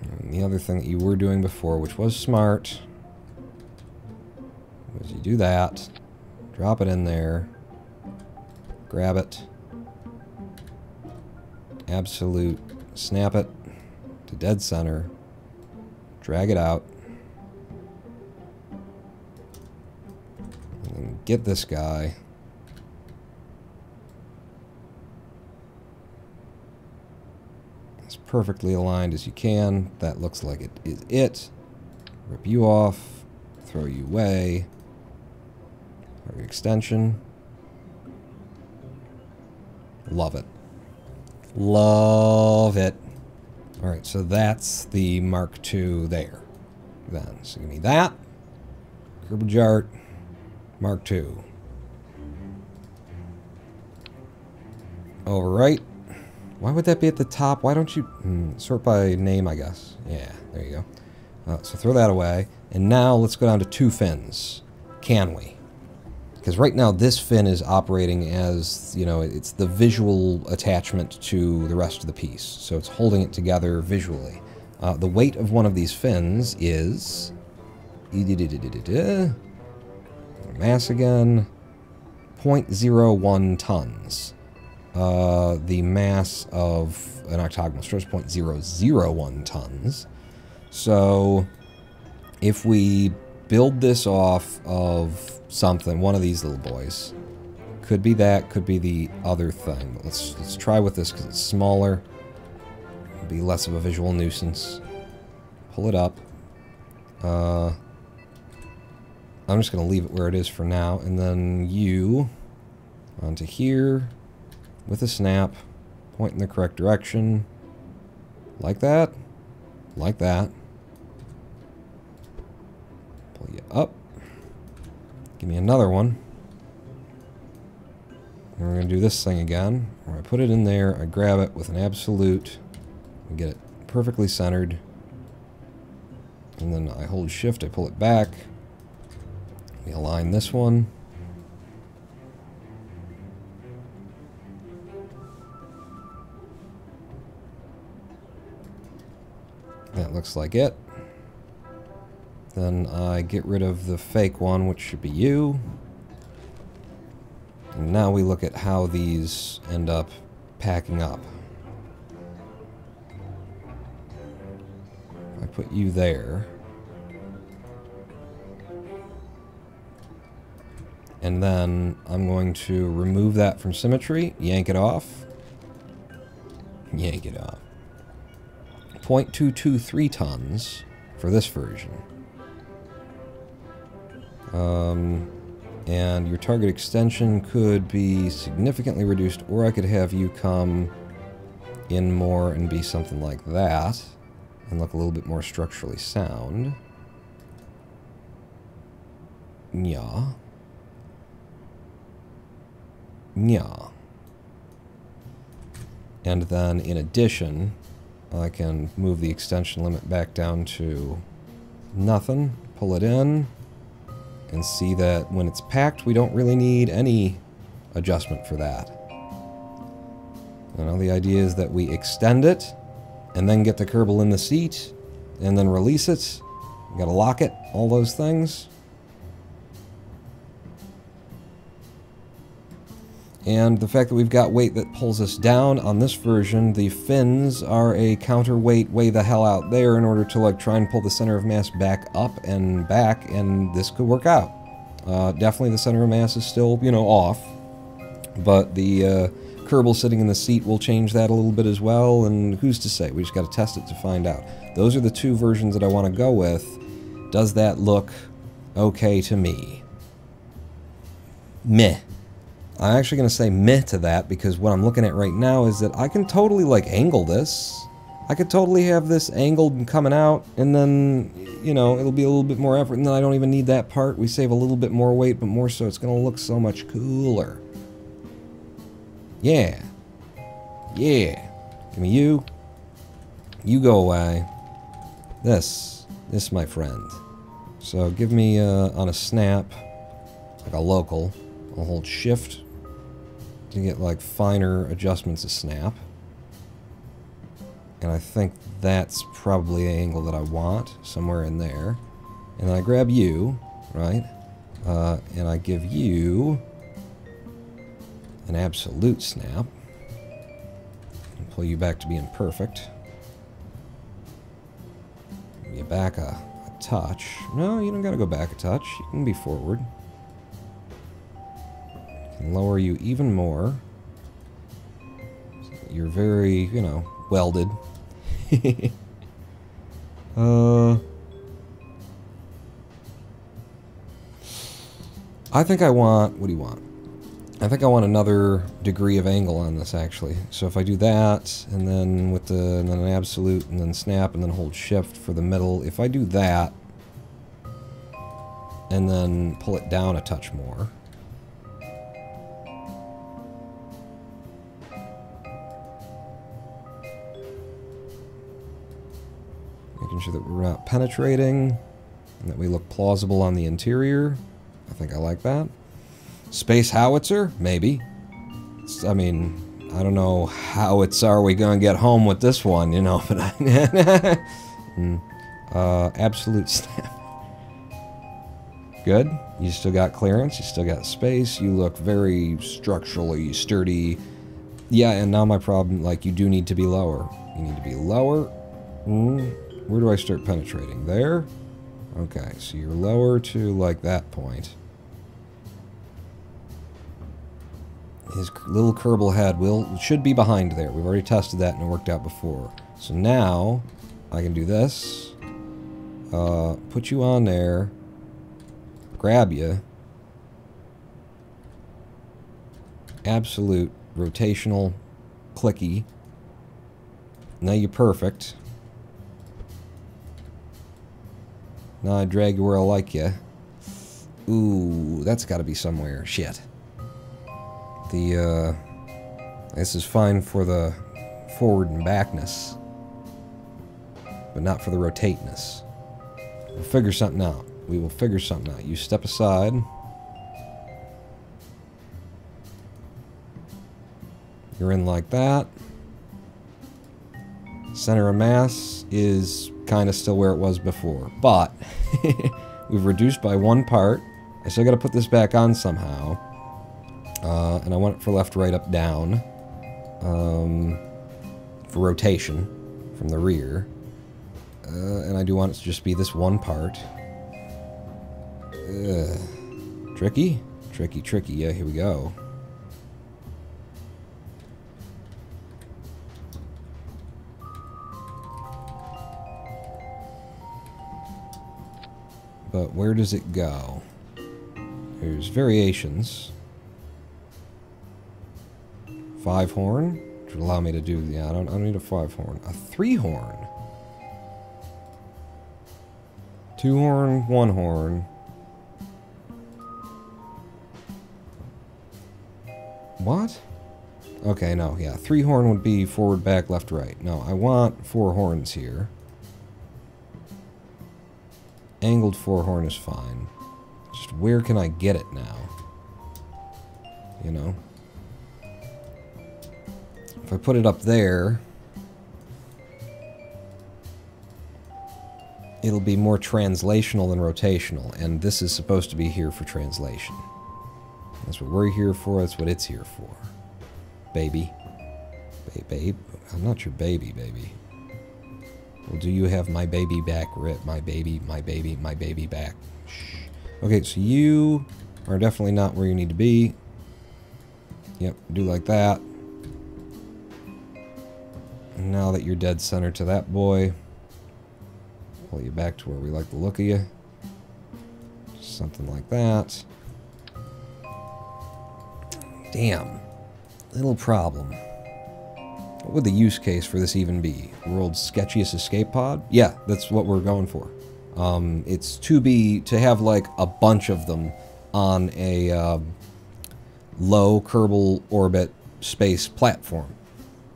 [SPEAKER 1] And the other thing that you were doing before, which was smart, was you do that, drop it in there, grab it, absolute, snap it to dead center, drag it out, and then get this guy as perfectly aligned as you can. That looks like it is it. Rip you off, throw you away, our extension. Love it. Love it. Alright, so that's the Mark II there. Then, so give me that. Kerbal JART, Mark II. Alright. Why would that be at the top? Why don't you... sort by name, I guess. Yeah, there you go. So throw that away. And now let's go down to 2 fins. Can we? Because right now this fin is operating as, you know, it's the visual attachment to the rest of the piece. So it's holding it together visually. The weight of one of these fins is... mass again. 0.01 tons. The mass of an octagonal stroke is 0.001 tons. So if we build this off of something, one of these little boys, could be that, could be the other thing. But let's try with this because it's smaller. It'll be less of a visual nuisance. Pull it up. I'm just going to leave it where it is for now, and then you onto here with a snap, point in the correct direction, like that, like that. Pull you up. Give me another one. And we're going to do this thing again, where I put it in there, I grab it with an absolute, we get it perfectly centered, and then I hold shift, I pull it back, we align this one, that looks like it. Then I get rid of the fake one, which should be you. And now we look at how these end up packing up. I put you there. And then I'm going to remove that from symmetry, yank it off. Yank it off. 0.223 tons for this version. And your target extension could be significantly reduced, or I could have you come in more and be something like that, and look a little bit more structurally sound. Yeah. Yeah. And then, in addition, I can move the extension limit back down to nothing, pull it in, and see that when it's packed, we don't really need any adjustment for that. You know, the idea is that we extend it, and then get the Kerbal in the seat, and then release it. You gotta lock it, all those things. And the fact that we've got weight that pulls us down on this version, the fins are a counterweight way the hell out there in order to like try and pull the center of mass back up and back, and this could work out. Definitely the center of mass is still, you know, off, but the Kerbal sitting in the seat will change that a little bit as well, and who's to say? We just got to test it to find out. Those are the two versions that I want to go with. Does that look okay to me? Meh. I'm actually going to say meh to that, because what I'm looking at right now is that I can totally, like, angle this. I could totally have this angled and coming out, and then, you know, it'll be a little bit more effort, and then I don't even need that part. We save a little bit more weight, but more so it's going to look so much cooler. Yeah. Yeah. Give me you. You go away. This, my friend. So give me, on a snap, like a local, I'll hold shift to get like finer adjustments of snap. And I think that's probably the angle that I want, somewhere in there. And then I grab you, right? And I give you an absolute snap. And pull you back to being perfect. Give you back a touch. No, you don't gotta go back a touch. You can be forward. And lower you even more. So you're very, you know, welded. I think I want, what do you want? I think I want another degree of angle on this, actually. So if I do that, and then with the, and then an absolute, and then snap, and then hold shift for the middle. If I do that, and then pull it down a touch more. Making sure that we're not penetrating, and that we look plausible on the interior. I think I like that. Space howitzer? Maybe. I mean, I don't know how are we gonna get home with this one, you know, but absolute snap. Good. You still got clearance, you still got space, you look very structurally sturdy. Yeah, and now my problem, like, you do need to be lower. You need to be lower. Where do I start penetrating? There? Okay, so you're lower to, like, that point. His little Kerbal head should be behind there. We've already tested that and it worked out before. So now, I can do this. Put you on there. Grab you. Absolute rotational clicky. Now you're perfect. Now I drag you where I like you. Ooh, that's got to be somewhere. Shit. This is fine for the forward and backness, but not for the rotateness. We'll figure something out. We will figure something out. You step aside. You're in like that. Center of mass is kind of still where it was before, but we've reduced by one part. I still got to put this back on somehow. And I want it for left, right, up, down. For rotation from the rear. And I do want it to just be this one part. Tricky? Tricky, tricky. Yeah, here we go. But where does it go? There's variations. 5-horn, which would allow me to do, yeah, I don't need a 5-horn. A 3-horn. 2-horn, 1-horn. What? Okay, no, yeah, 3-horn would be forward, back, left, right. No, I want 4 horns here. Angled 4-horn is fine. Just where can I get it now? You know? If I put it up there, it'll be more translational than rotational, and this is supposed to be here for translation. That's what we're here for, that's what it's here for. Baby. Babe, I'm not your baby, baby. Well, do you have my baby back, Rip? My baby back. Shh. Okay, so you are definitely not where you need to be. Yep, do like that. And now that you're dead center to that boy, pull you back to where we like the look of you. Something like that. Damn. Little problem. What would the use case for this even be? World's sketchiest escape pod? Yeah, that's what we're going for. It's to have like a bunch of them on a low Kerbal orbit space platform.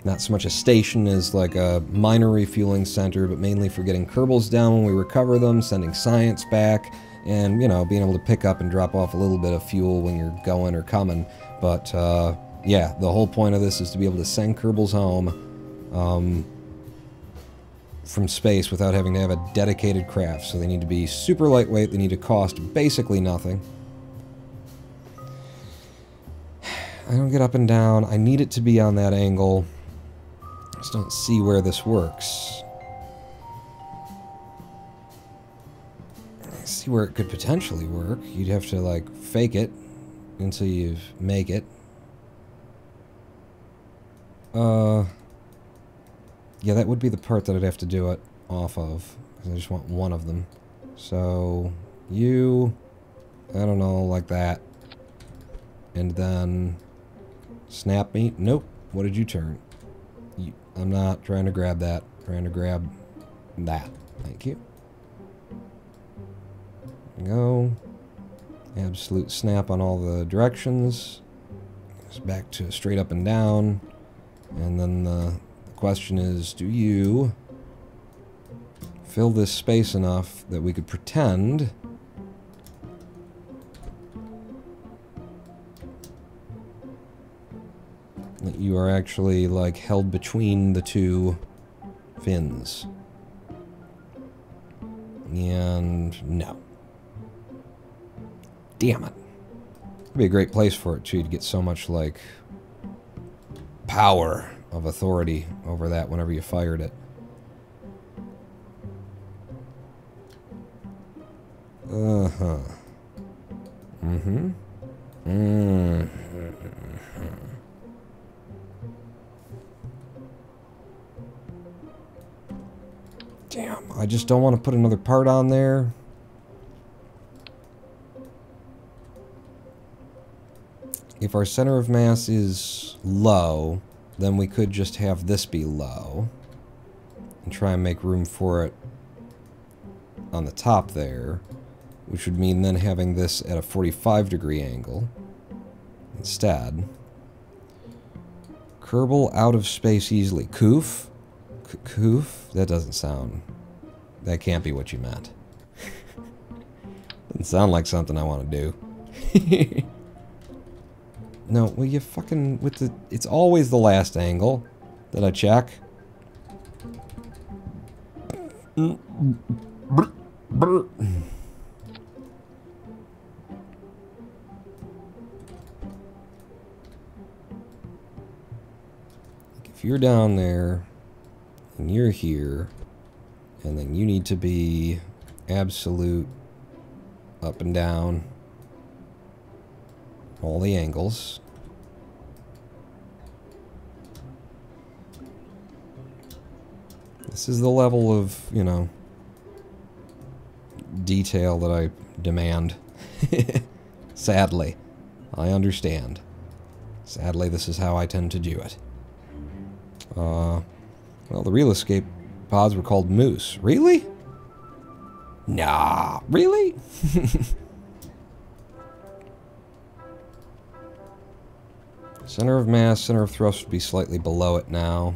[SPEAKER 1] Not so much a station as like a minor refueling center, but mainly for getting Kerbals down when we recover them, sending science back, and, you know, being able to pick up and drop off a little bit of fuel when you're going or coming. But, yeah, the whole point of this is to be able to send Kerbals home from space without having to have a dedicated craft. So they need to be super lightweight, they need to cost basically nothing. I don't get up and down. I need it to be on that angle. I just don't see where this works. I see where it could potentially work. You'd have to, like, fake it until you make it. Yeah, that would be the part that I'd have to do it off of, because I just want one of them. So, you, I don't know, like that. And then, snap me. Nope. What did you turn? I'm not trying to grab that. I'm trying to grab that. Thank you. Go. Absolute snap on all the directions. Just back to straight up and down. And then the question is, do you fill this space enough that we could pretend that you are actually, like, held between the two fins? And no. Damn it. It'd be a great place for it, too, to get so much, like, power of authority over that whenever you fired it. Uh-huh. Mm-hmm. Mm-hmm. Damn, I just don't want to put another part on there. If our center of mass is low, then we could just have this be low and try and make room for it on the top there, which would mean then having this at a 45-degree angle instead. Kerbal out of space easily. Koof? Koof? That doesn't sound... That can't be what you meant. Doesn't sound like something I want to do. No, will you fucking... with the... It's always the last angle that I check. If you're down there, and you're here, and then you need to be absolute up and down all the angles. This is the level of, you know, detail that I demand. Sadly. I understand. Sadly, this is how I tend to do it. Well, the real escape pods were called Moose. Really? Nah, really? Center of mass, center of thrust would be slightly below it now.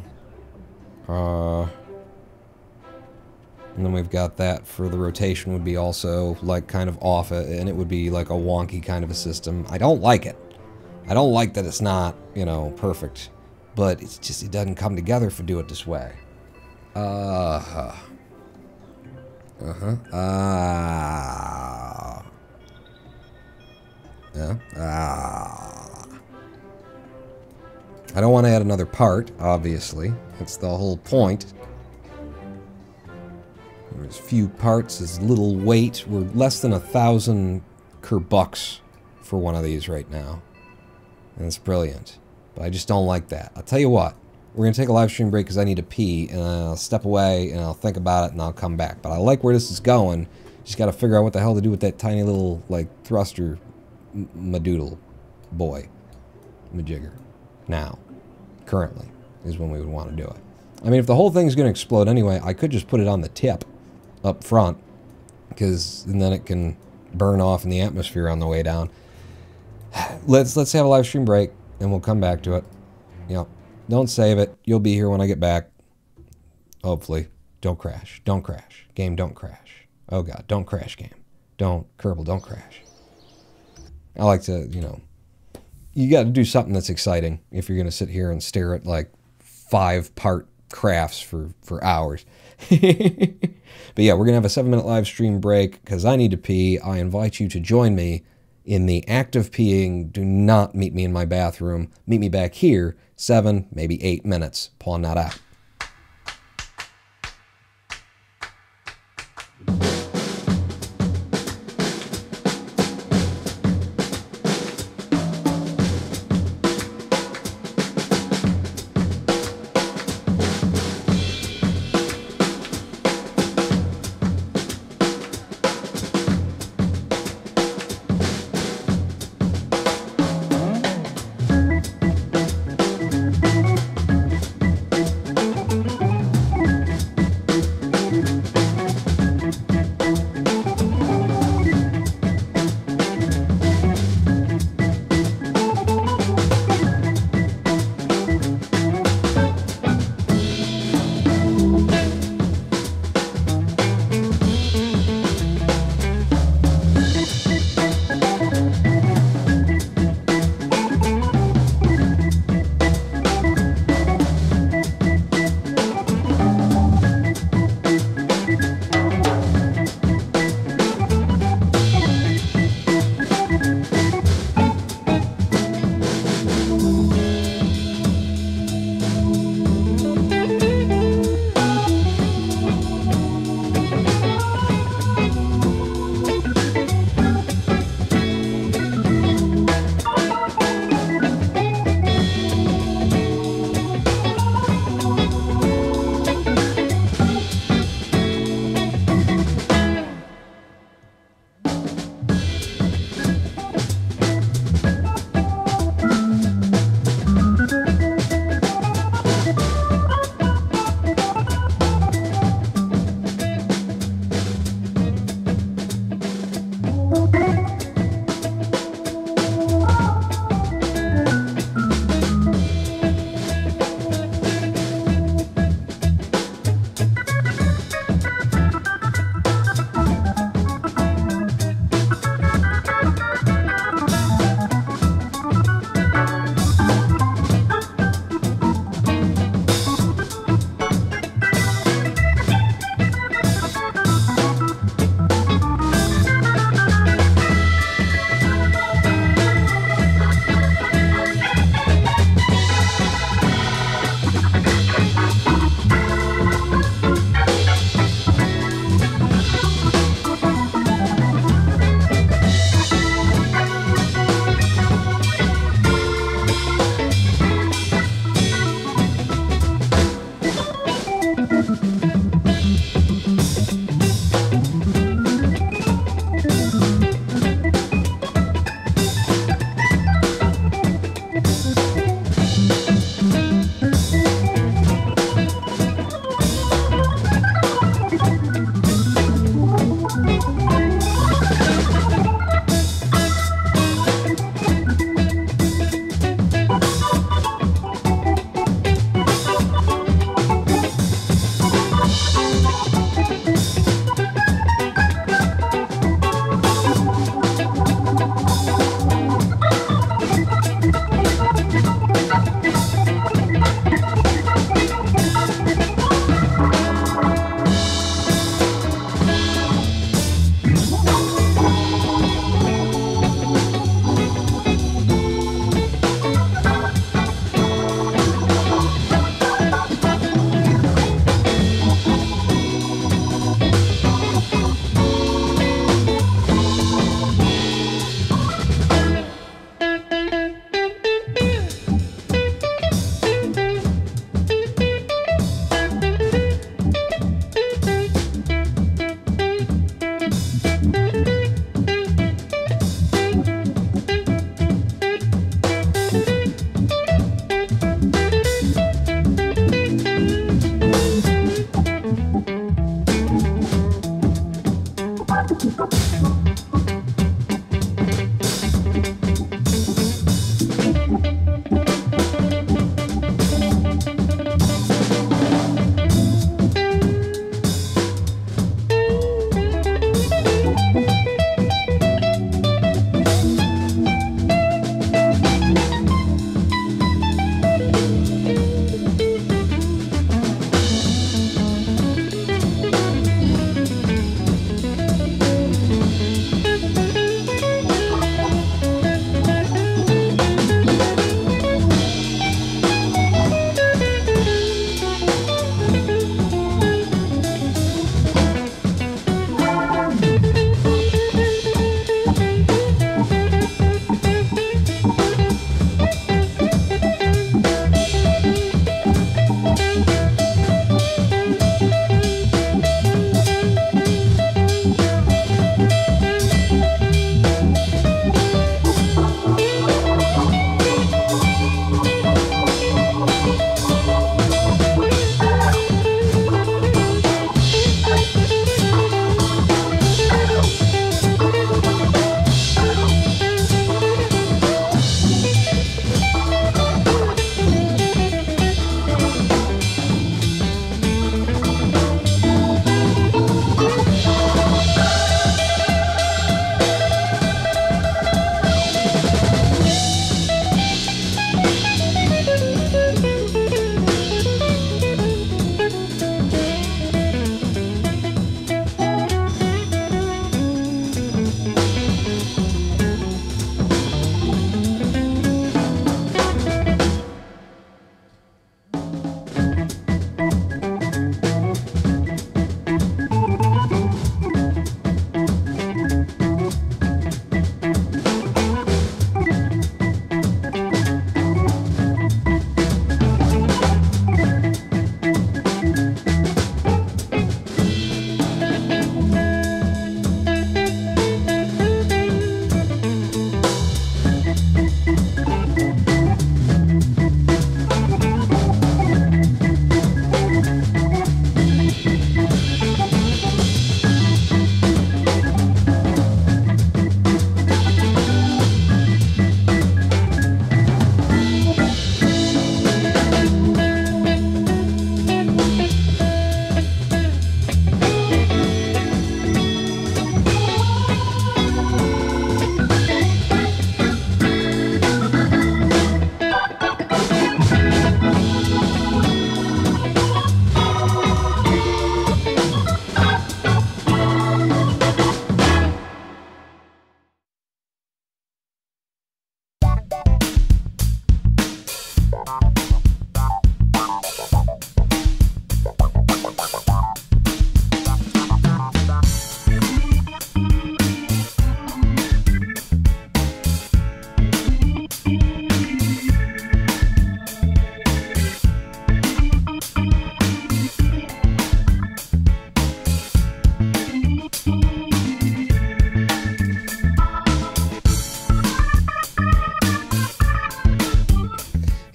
[SPEAKER 1] And then we've got that for the rotation would be also, like, kind of off it, and it would be like a wonky kind of a system. I don't like it. I don't like that it's not, you know, perfect. But it's just, it doesn't come together if we do it this way. Yeah. I don't want to add another part, obviously. That's the whole point. There's few parts, there's little weight. We're less than 1,000 Kerbucks for one of these right now. And it's brilliant. But I just don't like that. I'll tell you what. We're going to take a live stream break because I need to pee. And I'll step away and I'll think about it and I'll come back. But I like where this is going. Just got to figure out what the hell to do with that tiny little, like, thruster madoodle boy. Majigger. Now. Currently. Is when we would want to do it. I mean, if the whole thing's going to explode anyway, I could just put it on the tip. Up front. And then it can burn off in the atmosphere on the way down. Let's have a live stream break. And we'll come back to it. Yep. Don't save it. You'll be here when I get back. Hopefully. Don't crash. Don't crash. Game, don't crash. Oh god, don't crash, game. Kerbal, don't crash. I like to, you know, you got to do something that's exciting if you're going to sit here and stare at like 5-part crafts for hours. But yeah, we're going to have a 7-minute live stream break because I need to pee. I invite you to join me in the act of peeing. Do not meet me in my bathroom. Meet me back here, 7, maybe 8 minutes. Pawn that out.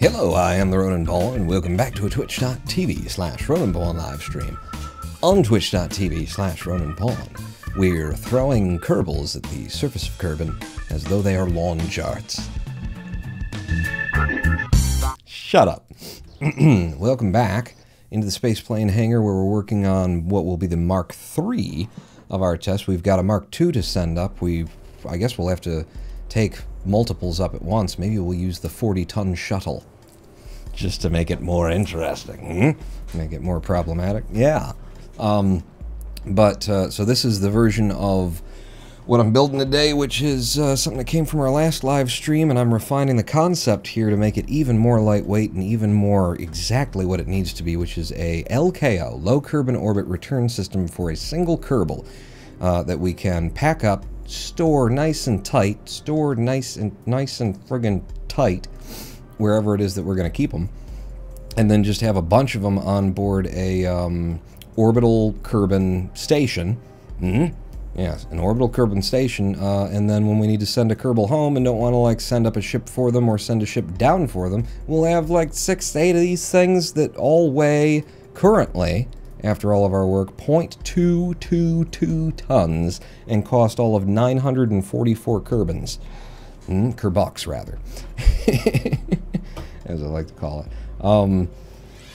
[SPEAKER 1] Hello, I am the Ronin Ball, and welcome back to a twitch.tv/RoninBall livestream. On twitch.tv/RoninBall, we're throwing Kerbals at the surface of Kerbin as though they are lawn JARTS. Shut up. Welcome back into the spaceplane hangar where we're working on what will be the Mark III of our test. We've got a Mark II to send up. I guess we'll have to take multiples up at once. Maybe we'll use the 40-ton shuttle just to make it more interesting. Make it more problematic. Yeah. So this is the version of what I'm building today, which is something that came from our last live stream, and I'm refining the concept here to make it even more lightweight and even more exactly what it needs to be, which is a LKO, Low Kerbal Orbit Return System for a single Kerbal that we can pack up, store nice and tight, nice and friggin' tight, wherever it is that we're going to keep them, and then just have a bunch of them on board a orbital Kerbal station. Yes, an orbital Kerbal station, and then when we need to send a Kerbal home and don't want to like send up a ship for them or send a ship down for them, we'll have like 6 to 8 of these things that all weigh, currently, after all of our work, 0.222 tons and cost all of 944 Kerbins. Kerbucks, rather. As I like to call it.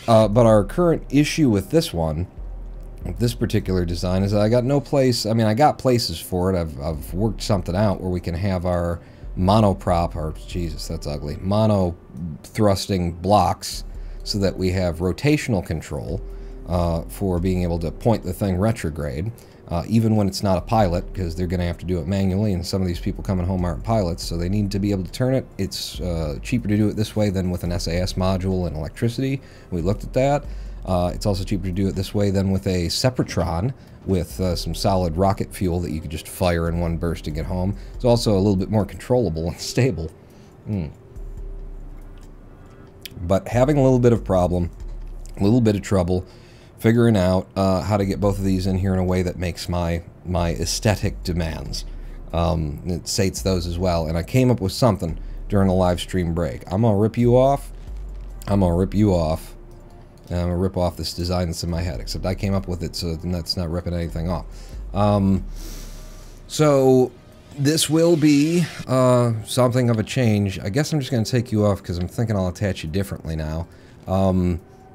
[SPEAKER 1] But our current issue with this one, this particular design, is that I got no place. I mean, I got places for it. I've worked something out where we can have our monoprop, or Jesus, that's ugly, mono thrusting blocks, so that we have rotational control for being able to point the thing retrograde, even when it's not a pilot, because they're going to have to do it manually, and some of these people coming home aren't pilots, so they need to be able to turn it. It's cheaper to do it this way than with an SAS module and electricity. We looked at that. It's also cheaper to do it this way than with a Sepratron with some solid rocket fuel that you could just fire in one burst to get home. It's also a little bit more controllable and stable. But having a little bit of problem, a little bit of trouble figuring out how to get both of these in here in a way that makes my aesthetic demands. It sates those as well. And I came up with something during the live stream break. I'm going to rip you off. I'm going to rip you off. And I'm going to rip off this design that's in my head, except I came up with it, so that's not ripping anything off. So this will be something of a change. I guess I'm just going to take you off because I'm thinking I'll attach you differently now.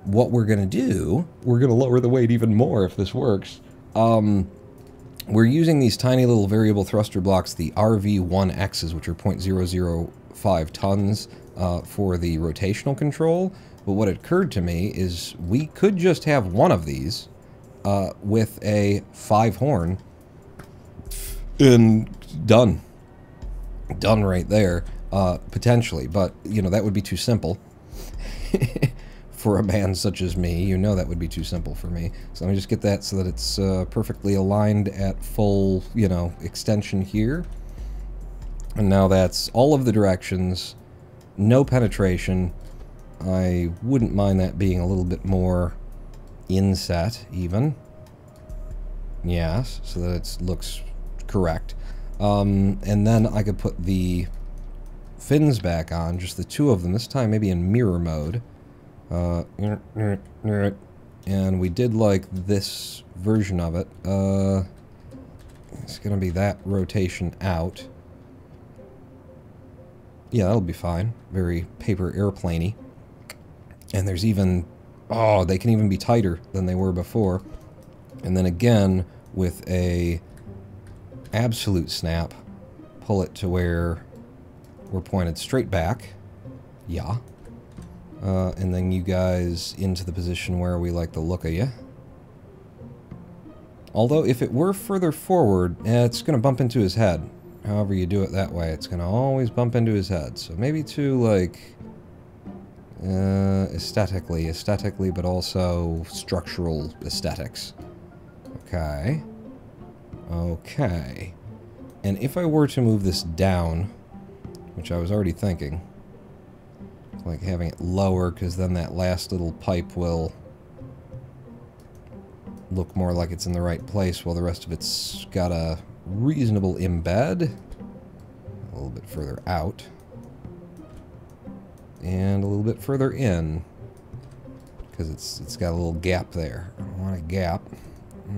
[SPEAKER 1] What we're going to do, we're going to lower the weight even more if this works. We're using these tiny little variable thruster blocks, the RV1Xs, which are 0.005 tons for the rotational control. But what occurred to me is we could just have one of these with a 5-horn and done. Done right there, potentially. But, you know, that would be too simple. For a man such as me, you know that would be too simple for me. So let me just get that so that it's perfectly aligned at full, you know, extension here. And now that's all of the directions, no penetration. I wouldn't mind that being a little bit more inset, even. Yes, so that it looks correct. And then I could put the fins back on, just the 2 of them, this time maybe in mirror mode. And we did like this version of it. It's going to be that rotation out. Yeah, that'll be fine. Very paper airplane-y. And there's even, oh, they can even be tighter than they were before. And then again, with a absolute snap, pull it to where we're pointed straight back. Yeah. And then you guys into the position where we like the look of you. Although, if it were further forward, it's going to bump into his head. However you do it that way, it's going to always bump into his head. So maybe to, like, aesthetically, but also structural aesthetics. Okay. Okay. And if I were to move this down, which I was already thinking, like having it lower, because then that last little pipe will look more like it's in the right place, while the rest of it's got a reasonable embed. A little bit further out. and a little bit further in, because it's got a little gap there. I don't want a gap.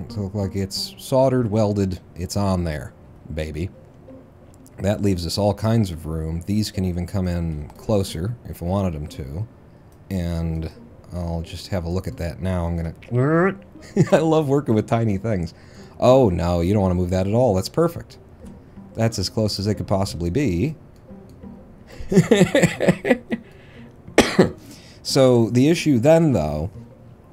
[SPEAKER 1] It looks like it's soldered, welded, it's on there, baby. That leaves us all kinds of room. These can even come in closer if I wanted them to. And I'll just have a look at that now. I'm gonna... I love working with tiny things. Oh, no, you don't want to move that at all. That's perfect. That's as close as they could possibly be. So the issue then, though,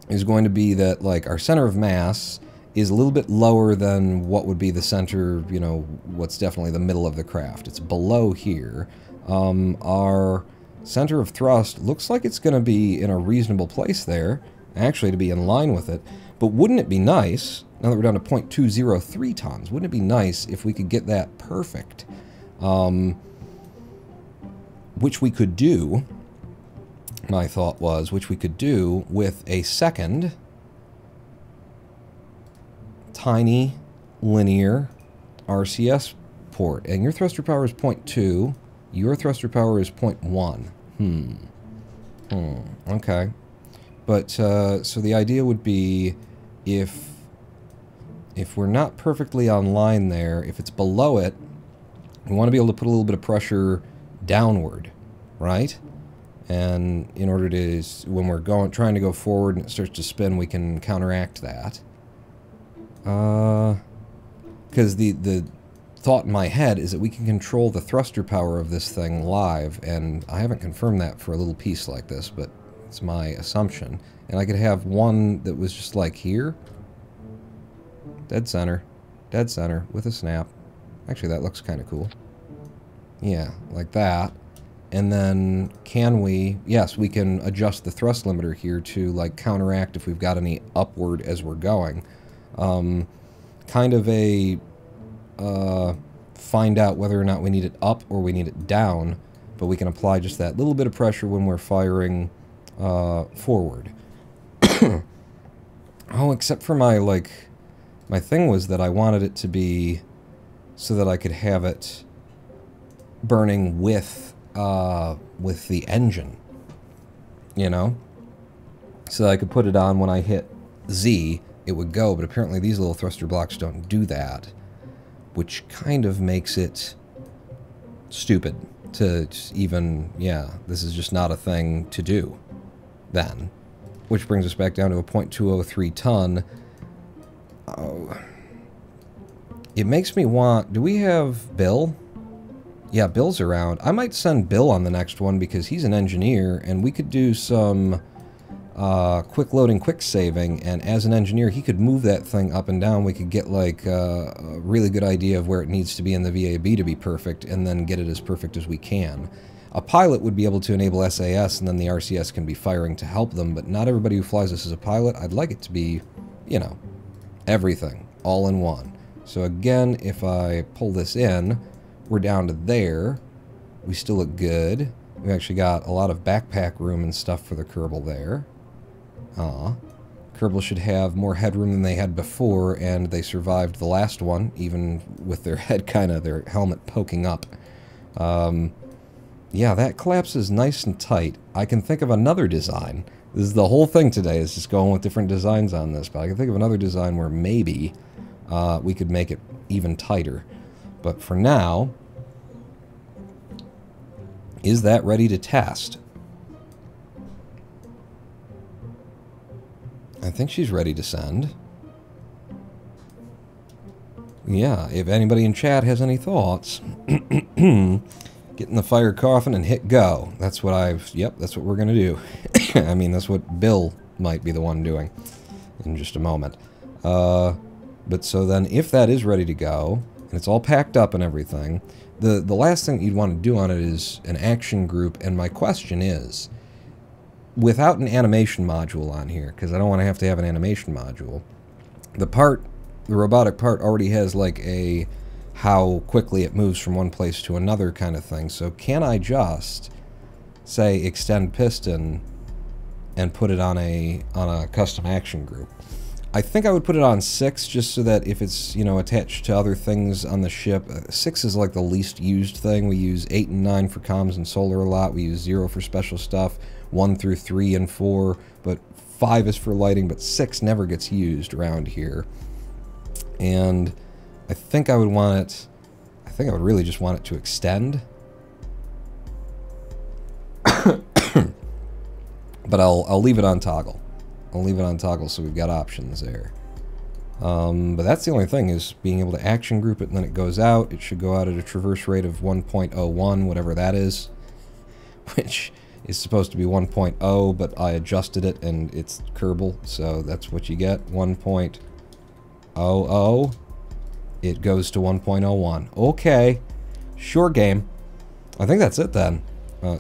[SPEAKER 1] is going to be that, like, our center of mass is a little bit lower than what would be the center, you know, what's definitely the middle of the craft. It's below here. Our center of thrust looks like it's going to be in a reasonable place there, actually, to be in line with it. But wouldn't it be nice, now that we're down to 0.203 tons, wouldn't it be nice if we could get that perfect? Which we could do, my thought was, which we could do with a second tiny linear RCS port. And your thruster power is 0.2, your thruster power is 0.1. Okay. But, so the idea would be, if we're not perfectly on line there, if it's below it, we want to be able to put a little bit of pressure downward, right? And in order to, when we're trying to go forward and it starts to spin, we can counteract that. Because the thought in my head is that we can control the thruster power of this thing live, and I haven't confirmed that for a little piece like this, but it's my assumption. And I could have one that was just like here. Dead center, with a snap. Actually, that looks kind of cool. Yeah, like that. And then can we... Yes, we can adjust the thrust limiter here to, like, counteract if we've got any upward as we're going. Kind of a... find out whether or not we need it up or we need it down. But we can apply just that little bit of pressure when we're firing forward. Oh, except for my, like... My thing was that I wanted it to be so that I could have it burning with the engine, you know? So that I could put it on when I hit Z, it would go, but apparently these little thruster blocks don't do that, which kind of makes it stupid to even, yeah, this is just not a thing to do then. Which brings us back down to a 0.203 ton. Oh. It makes me want... Do we have Bill? Yeah, Bill's around. I might send Bill on the next one because he's an engineer, and we could do some quick loading, quick saving, and as an engineer, he could move that thing up and down. We could get, like, a really good idea of where it needs to be in the VAB to be perfect, and then get it as perfect as we can. A pilot would be able to enable SAS, and then the RCS can be firing to help them, but not everybody who flies this as a pilot. I'd like it to be, you know, everything, all in one. So again, if I pull this in, we're down to there. We still look good. We actually got a lot of backpack room and stuff for the Kerbal there. Kerbal should have more headroom than they had before, and they survived the last one, even with their head kind of, their helmet poking up. Yeah, that collapses nice and tight. I can think of another design. This is the whole thing today, is just going with different designs on this, but I can think of another design where maybe we could make it even tighter. But for now, is that ready to test? I think she's ready to send. Yeah, if anybody in chat has any thoughts, get in the fire coffin and hit go. That's what yep, that's what we're going to do. I mean, that's what Bill might be the one doing in just a moment. But so then, if that is ready to go, and it's all packed up and everything, the last thing you'd want to do on it is an action group, and my question is, without an animation module on here, because I don't want to have an animation module, the robotic part already has like a how quickly it moves from one place to another kind of thing. So can I just say extend piston and put it on a custom action group? I think I would put it on 6 just so that if it's, you know, attached to other things on the ship, 6 is like the least used thing. We use 8 and 9 for comms and solar a lot. We use 0 for special stuff, 1 through 3 and 4, but 5 is for lighting, but 6 never gets used around here. And I think I would want it, I think I would really just want it to extend. But I'll leave it on toggle. I'll leave it on toggle so we've got options there. But that's the only thing, is being able to action group it and then it goes out. It should go out at a traverse rate of 1.01, whatever that is. Which is supposed to be 1.0, but I adjusted it and it's Kerbal, so that's what you get. 1.00. It goes to 1.01. Okay. Sure game. I think that's it then.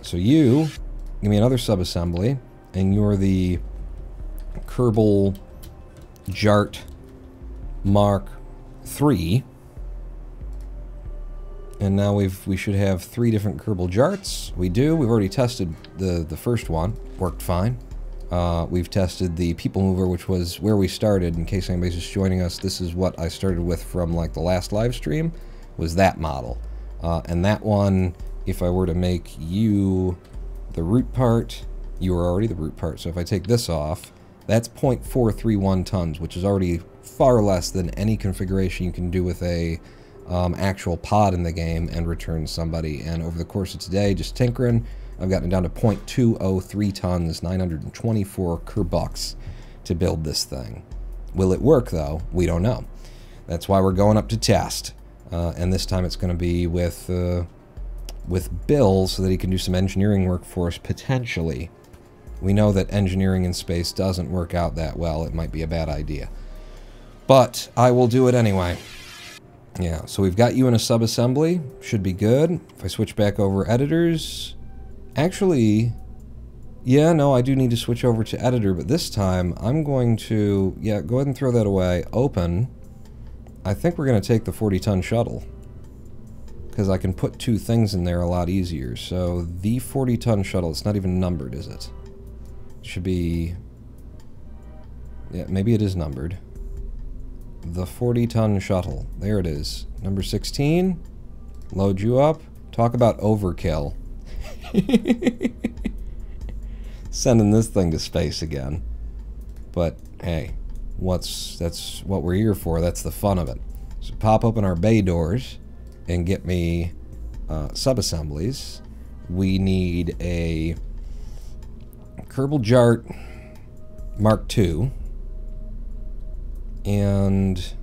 [SPEAKER 1] So you give me another subassembly, and you're the Kerbal JART Mark III. And now we should have 3 different Kerbal JARTs. We do. We've already tested the first one. Worked fine. We've tested the People Mover, which was where we started. In case anybody's just joining us, this is what I started with from like the last live stream, was that model. And that one, if I were to make you the root part, you are already the root part. So if I take this off, that's 0.431 tons, which is already far less than any configuration you can do with a actual pod in the game and return somebody. And over the course of today, just tinkering, I've gotten it down to 0.203 tons, 924 Kerbals to build this thing. Will it work, though? We don't know. That's why we're going up to test. And this time it's going to be with Bill, so that he can do some engineering work for us, potentially. We know that engineering in space doesn't work out that well. It might be a bad idea. But I will do it anyway. Yeah, so we've got you in a subassembly. Should be good. If I switch back over editors... Actually, yeah, no, I do need to switch over to editor, but this time I'm going to... Yeah, go ahead and throw that away. Open. I think we're going to take the 40-ton shuttle, because I can put 2 things in there a lot easier. So the 40-ton shuttle, it's not even numbered, is it? It should be... Yeah, maybe it is numbered. The 40-ton shuttle. There it is. Number 16. Load you up. Talk about overkill. Sending this thing to space again. But, hey, that's what we're here for. That's the fun of it. So pop open our bay doors and get me subassemblies. We need a Kerbal JART Mark II. And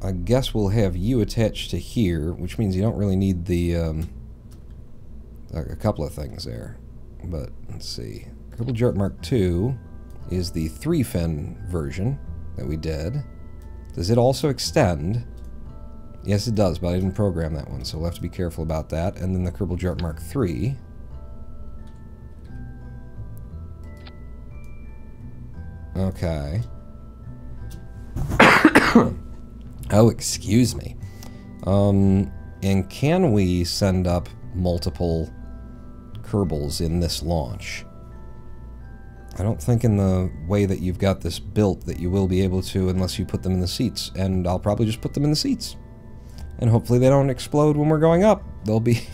[SPEAKER 1] I guess we'll have you attached to here, which means you don't really need the a couple of things there. But let's see. Kerbal JART Mark II is the 3-fin version that we did. Does it also extend? Yes, it does, but I didn't program that one, so we'll have to be careful about that. And then the Kerbal JART Mark III. Okay. Oh, excuse me. And can we send up multiple Kerbals in this launch? I don't think in the way that you've got this built that you will be able to, unless you put them in the seats. And I'll probably just put them in the seats. And hopefully they don't explode when we're going up. They'll be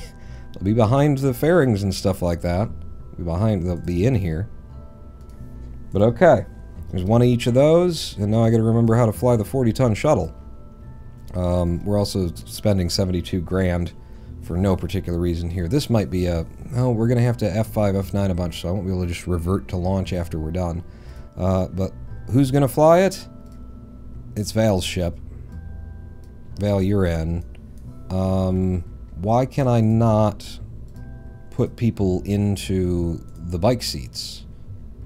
[SPEAKER 1] behind the fairings and stuff like that. They'll be in here. But okay. There's one of each of those, and now I gotta remember how to fly the 40-ton shuttle. We're also spending 72 grand for no particular reason here. This might be a... Oh, we're gonna have to F5, F9 a bunch, so I won't be able to just revert to launch after we're done. But who's gonna fly it? It's Val's ship. Val, you're in. Why can I not put people into the bike seats?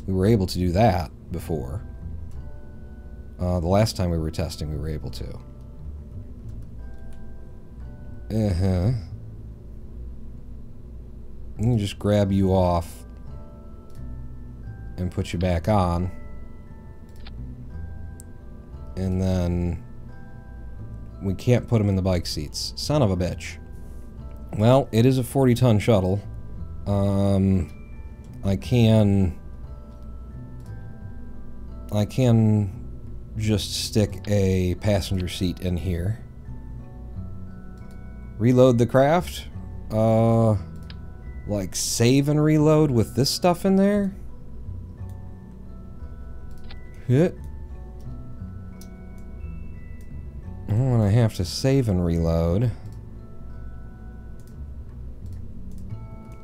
[SPEAKER 1] We were able to do that before. The last time we were testing, we were able to. Let me just grab you off and put you back on. And then we can't put them in the bike seats. Son of a bitch. Well, it is a 40-ton shuttle. I can just stick a passenger seat in here. Reload the craft. Like save and reload with this stuff in there. Hit. Oh, and I have to save and reload.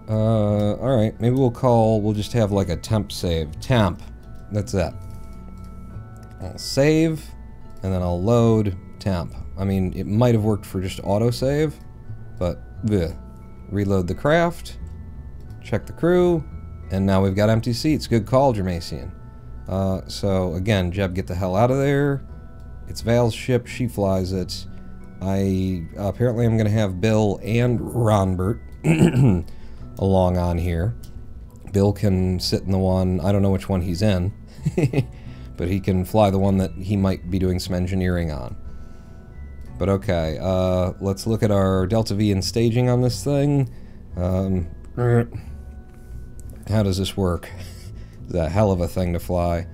[SPEAKER 1] Alright, maybe we'll just have like a temp save. Temp. That's it. I'll save, and then I'll load temp. I mean, it might have worked for just autosave, but bleh. Reload the craft, check the crew, and now we've got empty seats. Good call, Jermasian. So, again, Jeb, get the hell out of there. It's Val's ship, she flies it. Apparently I'm going to have Bill and Ronbert along on here. Bill can sit in the one, I don't know which one he's in, but he can fly the one that he might be doing some engineering on. But okay, let's look at our Delta V and staging on this thing. How does this work? It's a hell of a thing to fly.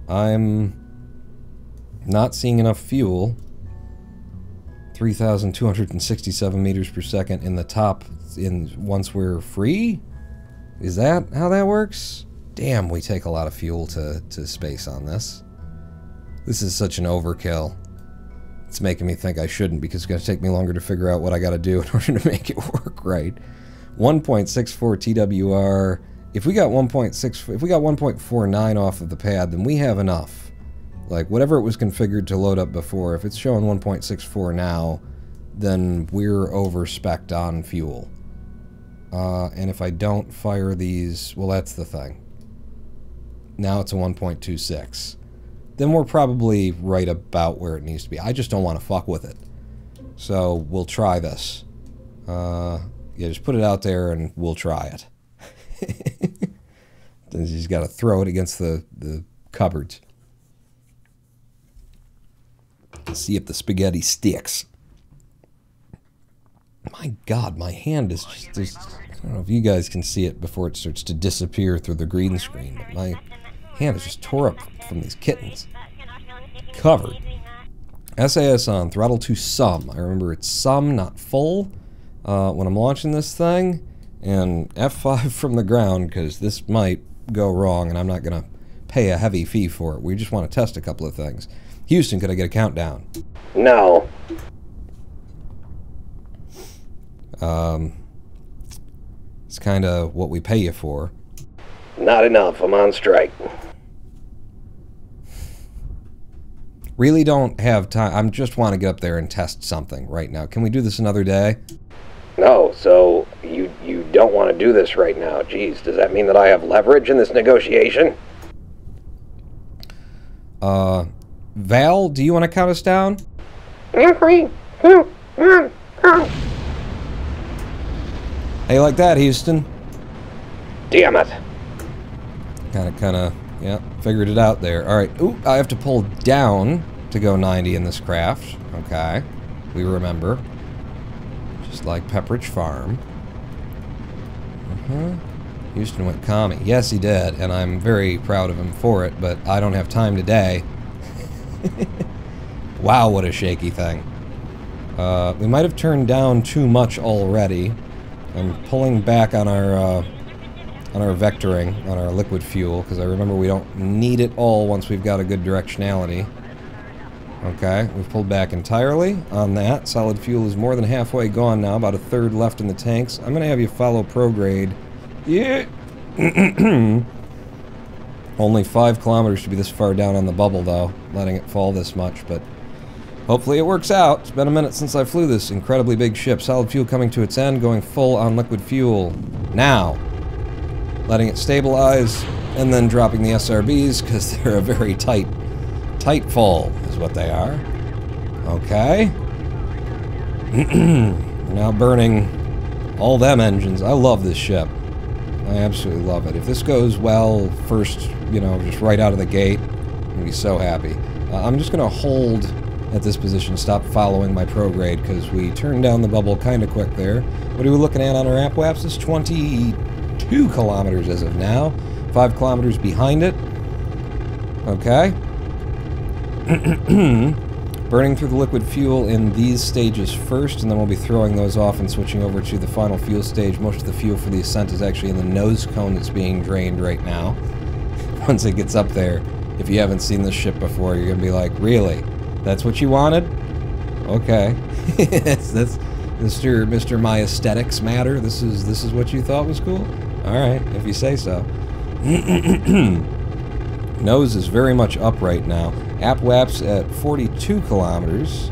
[SPEAKER 1] I'm not seeing enough fuel. 3,267 meters per second in the top once we're free? Is that how that works? Damn, we take a lot of fuel to space on this. This is such an overkill. It's making me think I shouldn't because it's going to take me longer to figure out what I got to do in order to make it work right. 1.64 TWR. If we got 1.49 off of the pad, then we have enough. Like, whatever it was configured to load up before, if it's showing 1.64 now, then we're over-spec'd on fuel. And if I don't fire these, well, that's the thing. Now it's a 1.26. Then we're probably right about where it needs to be. I just don't want to fuck with it. So, we'll try this. Yeah, just put it out there and we'll try it. Then you just got to throw it against the cupboards. See if the spaghetti sticks. My God, my hand is just... I don't know if you guys can see it before it starts to disappear through the green screen, but my hand is just tore up from these kittens. Covered. SAS on, throttle to some. I remember it's some, not full, when I'm launching this thing. And F5 from the ground, because this might go wrong, and I'm not going to pay a heavy fee for it. We just want to test a couple of things. Houston, could I get a countdown?
[SPEAKER 2] No.
[SPEAKER 1] It's kind of what we pay you for.
[SPEAKER 2] Not enough. I'm on strike.
[SPEAKER 1] Really don't have time. I just want to get up there and test something right now. Can we do this another day?
[SPEAKER 2] No, so you don't want to do this right now. Geez, does that mean that I have leverage in this negotiation?
[SPEAKER 1] Val, do you want to count us down?
[SPEAKER 2] 3, 2, 1, go.
[SPEAKER 1] How you like that, Houston?
[SPEAKER 2] Damn it.
[SPEAKER 1] Kinda, yeah, figured it out there. Alright, ooh, I have to pull down to go 90 in this craft. Okay, we remember. Just like Pepperidge Farm. Houston went commie. Yes, he did, and I'm very proud of him for it, but I don't have time today. Wow, what a shaky thing. We might have turned down too much already. I'm pulling back on our vectoring, on our liquid fuel, because I remember we don't need it all once we've got a good directionality. Okay, we've pulled back entirely on that. Solid fuel is more than halfway gone now, about a third left in the tanks. I'm going to have you follow prograde. Yeah! Only 5 kilometers to be this far down on the bubble, though, letting it fall this much, but hopefully it works out. It's been a minute since I flew this incredibly big ship. Solid fuel coming to its end, going full on liquid fuel. Now, letting it stabilize, and then dropping the SRBs, because they're a very tight fall, is what they are. Okay. Now burning all them engines. I love this ship. I absolutely love it. If this goes well, first, you know, just right out of the gate, I'm going to be so happy. I'm just going to hold at this position, stop following my prograde, because we turned down the bubble kind of quick there. What are we looking at on our APWAPS? It's 22 kilometers as of now. 5 kilometers behind it. Okay. Burning through the liquid fuel in these stages first, and then we'll be throwing those off and switching over to the final fuel stage. Most of the fuel for the ascent is actually in the nose cone that's being drained right now. Once it gets up there, if you haven't seen this ship before, you're gonna be like, really? That's what you wanted? Okay. that's Mr. My Aesthetics Matter. This is what you thought was cool? Alright, if you say so. Nose is very much up right now. App-waps at 42 kilometers.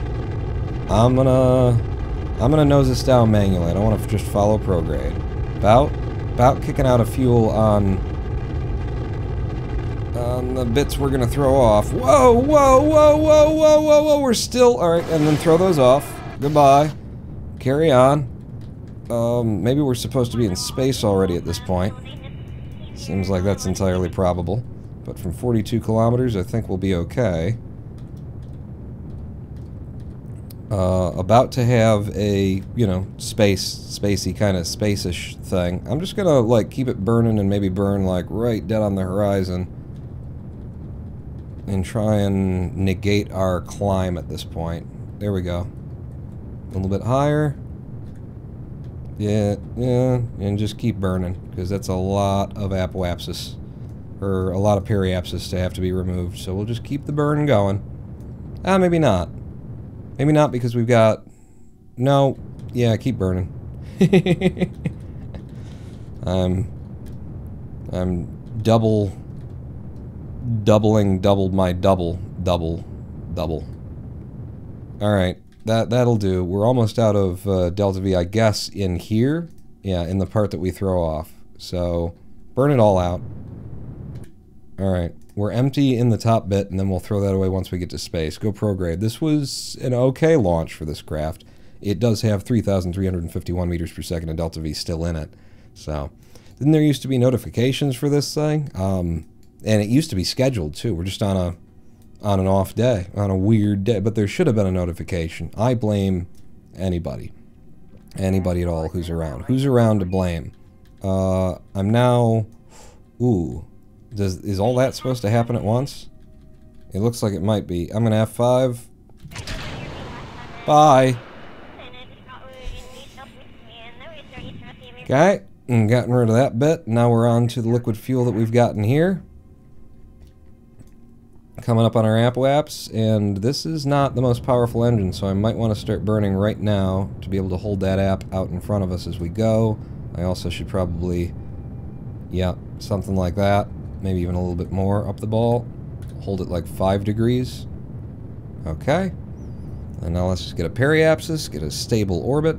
[SPEAKER 1] I'm gonna nose this down manually. I don't want to just follow prograde. About kicking out of fuel on the bits we're gonna throw off. Whoa, whoa, whoa, whoa, whoa, whoa, whoa, we're still, alright, and then throw those off. Goodbye. Carry on. Maybe we're supposed to be in space already at this point. Seems like that's entirely probable. But from 42 kilometers, I think we'll be okay. About to have a, you know, spacey kind of space-ish thing. I'm just gonna, like, keep it burning and maybe burn, like, right dead on the horizon. And try and negate our climb at this point. There we go. A little bit higher. Yeah, and just keep burning, because that's a lot of apoapsis. Or a lot of periapsis to have to be removed, so we'll just keep the burn going. Ah, maybe not. Maybe not, because we've got... No. Yeah, keep burning. I'm doubled my double. Alright, that'll do. We're almost out of delta V, I guess, in here. Yeah, in the part that we throw off. So, burn it all out. Alright, we're empty in the top bit, and then we'll throw that away once we get to space. Go prograde. This was an okay launch for this craft. It does have 3,351 meters per second of delta V still in it. So, didn't there used to be notifications for this thing? And it used to be scheduled, too. We're just on an off day, on a weird day. But there should have been a notification. I blame anybody. Anybody at all who's around. Who's around to blame? I'm now... Ooh... Is all that supposed to happen at once? It looks like it might be. I'm gonna F5. Bye! Okay, and gotten rid of that bit. Now we're on to the liquid fuel that we've gotten here. Coming up on our apoaps, and this is not the most powerful engine, so I might want to start burning right now to be able to hold that app out in front of us as we go. I also should probably... Yeah, something like that. Maybe even a little bit more up the ball. Hold it like 5 degrees. Okay. And now let's just get a periapsis, get a stable orbit.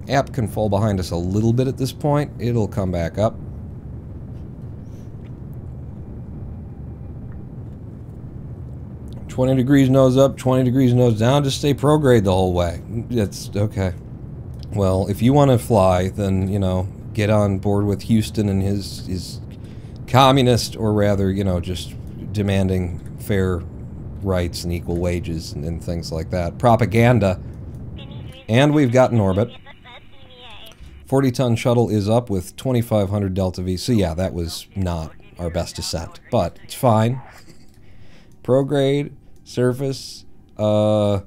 [SPEAKER 1] App can fall behind us a little bit at this point. It'll come back up. "20 degrees nose up, 20 degrees nose down." Just stay prograde the whole way. It's okay. Well, if you want to fly, then, you know, get on board with Houston and his communist, or rather, you know, just demanding fair rights and equal wages and things like that. Propaganda. And we've got an orbit. 40-ton shuttle is up with 2,500 delta V. So yeah, that was not our best ascent, but it's fine. Prograde, surface, our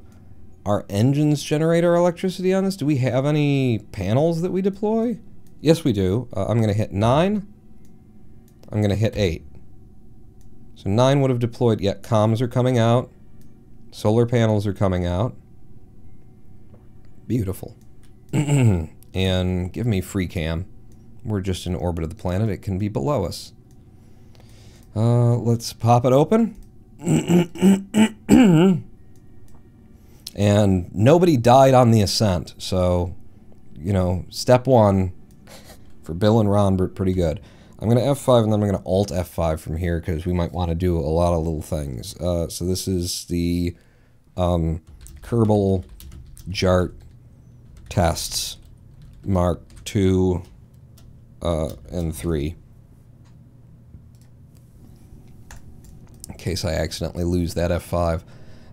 [SPEAKER 1] engines generate our electricity on this. Do we have any panels that we deploy? Yes, we do. I'm going to hit 9. I'm going to hit 8. So 9 would have deployed. Yeah, comms are coming out. Solar panels are coming out. Beautiful. And give me free cam. We're just in orbit of the planet. It can be below us. Let's pop it open. And nobody died on the ascent. So, you know, step 1... For Bill and Ron, pretty good. I'm going to F5 and then I'm going to Alt F5 from here because we might want to do a lot of little things. So this is the Kerbal JART tests Mark 2 and 3. In case I accidentally lose that F5.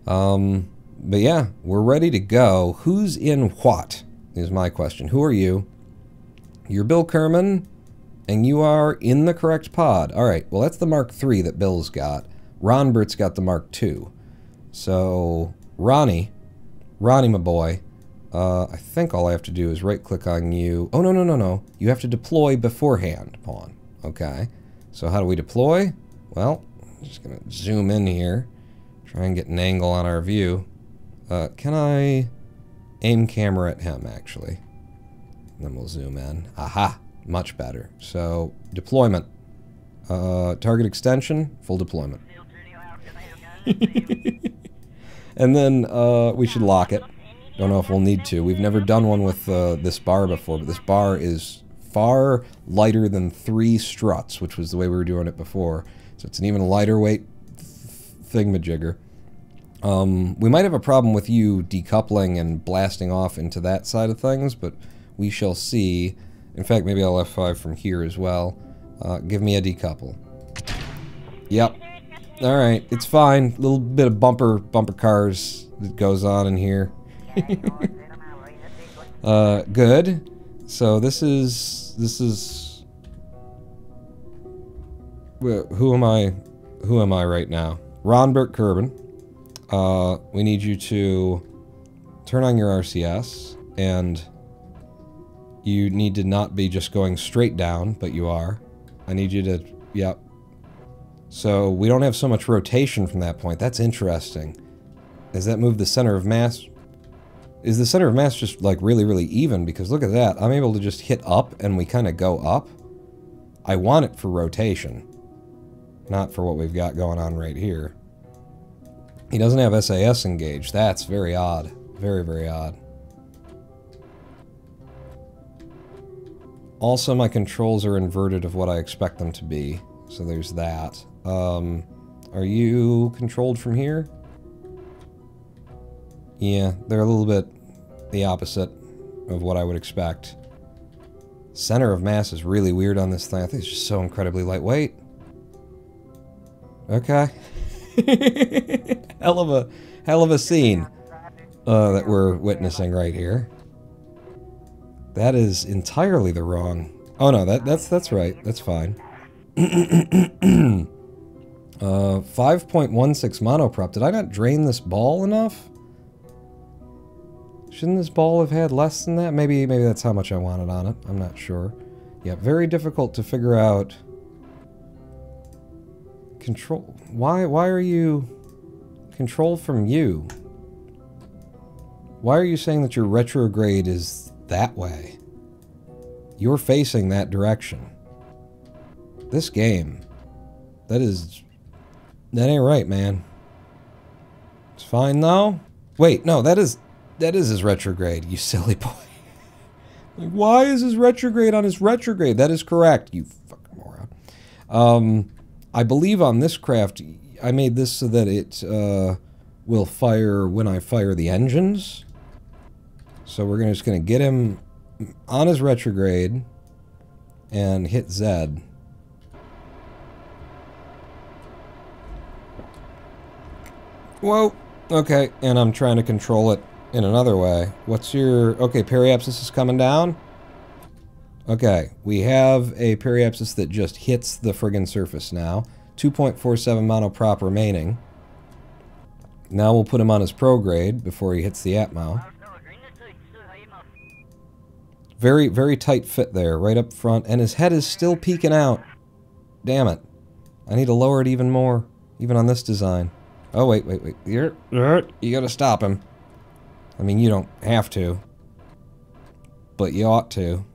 [SPEAKER 1] But yeah, we're ready to go. Who's in what is my question. Who are you? You're Bill Kerman, and you are in the correct pod. Alright, well that's the Mark III that Bill's got. Ronbert's got the Mark II. So, Ronnie, my boy, I think all I have to do is right-click on you. Oh, no. You have to deploy beforehand, pawn. Okay. So how do we deploy? Well, I'm just going to zoom in here. Try and get an angle on our view. Can I aim camera at him, actually? And then we'll zoom in. Aha! Much better. So, deployment. Target extension, full deployment. And then we should lock it. Don't know if we'll need to. We've never done one with this bar before, but this bar is far lighter than 3 struts, which was the way we were doing it before. So it's an even lighter weight thingamajigger. We might have a problem with you decoupling and blasting off into that side of things, but we shall see. In fact, maybe I'll F5 from here as well. Give me a decouple. Yep. Alright, it's fine. A little bit of bumper cars that goes on in here. Good. So this is who am I right now? Ronbert Kerbin. We need you to turn on your RCS, and you need to not be just going straight down, but you are. I need you to, yep. So we don't have so much rotation from that point. That's interesting. Does that move the center of mass? Is the center of mass just like really even? Because look at that. I'm able to just hit up and we kind of go up. I want it for rotation, not for what we've got going on right here. He doesn't have SAS engaged. That's very odd. Very odd. Also, my controls are inverted of what I expect them to be. So there's that. Are you controlled from here? Yeah, they're a little bit the opposite of what I would expect. Center of mass is really weird on this thing. I think it's just so incredibly lightweight. Okay. hell of a scene that we're witnessing right here. That is entirely the wrong. Oh no, that's right. That's fine. 5.16 monoprop. Did I not drain this ball enough? Shouldn't this ball have had less than that? Maybe that's how much I wanted on it. I'm not sure. Yeah, very difficult to figure out. Control. Why are you control from you? Why are you saying that your retrograde is that way? You're facing that direction. This game. That ain't right, man. It's fine though. Wait, no, that is his retrograde, you silly boy. Like, why is his retrograde on his retrograde? That is correct, you fucking moron. I believe on this craft, I made this so that it will fire when I fire the engines. So we're just gonna get him on his retrograde and hit Z. Whoa. Okay, and I'm trying to control it in another way. What's your... Okay, periapsis is coming down. Okay, we have a periapsis that just hits the friggin' surface now. 2.47 monoprop remaining. Now we'll put him on his prograde before he hits the atmo. Very tight fit there, right up front, and his head is still peeking out. Damn it. I need to lower it even more, even on this design. Oh, wait. You gotta stop him. I mean, you don't have to. But you ought to.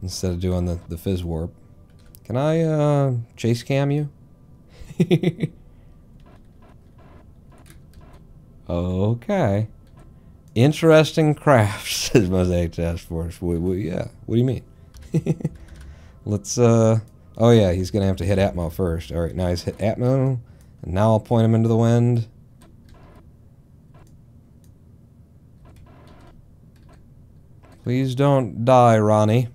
[SPEAKER 1] Instead of doing the fizz warp. Can I, chase cam you? Okay. Interesting craft, says Mosaic Task Force. Yeah, what do you mean? Let's, oh yeah, he's gonna have to hit Atmo first. Alright, now he's hit Atmo. And now I'll point him into the wind. Please don't die, Ronnie.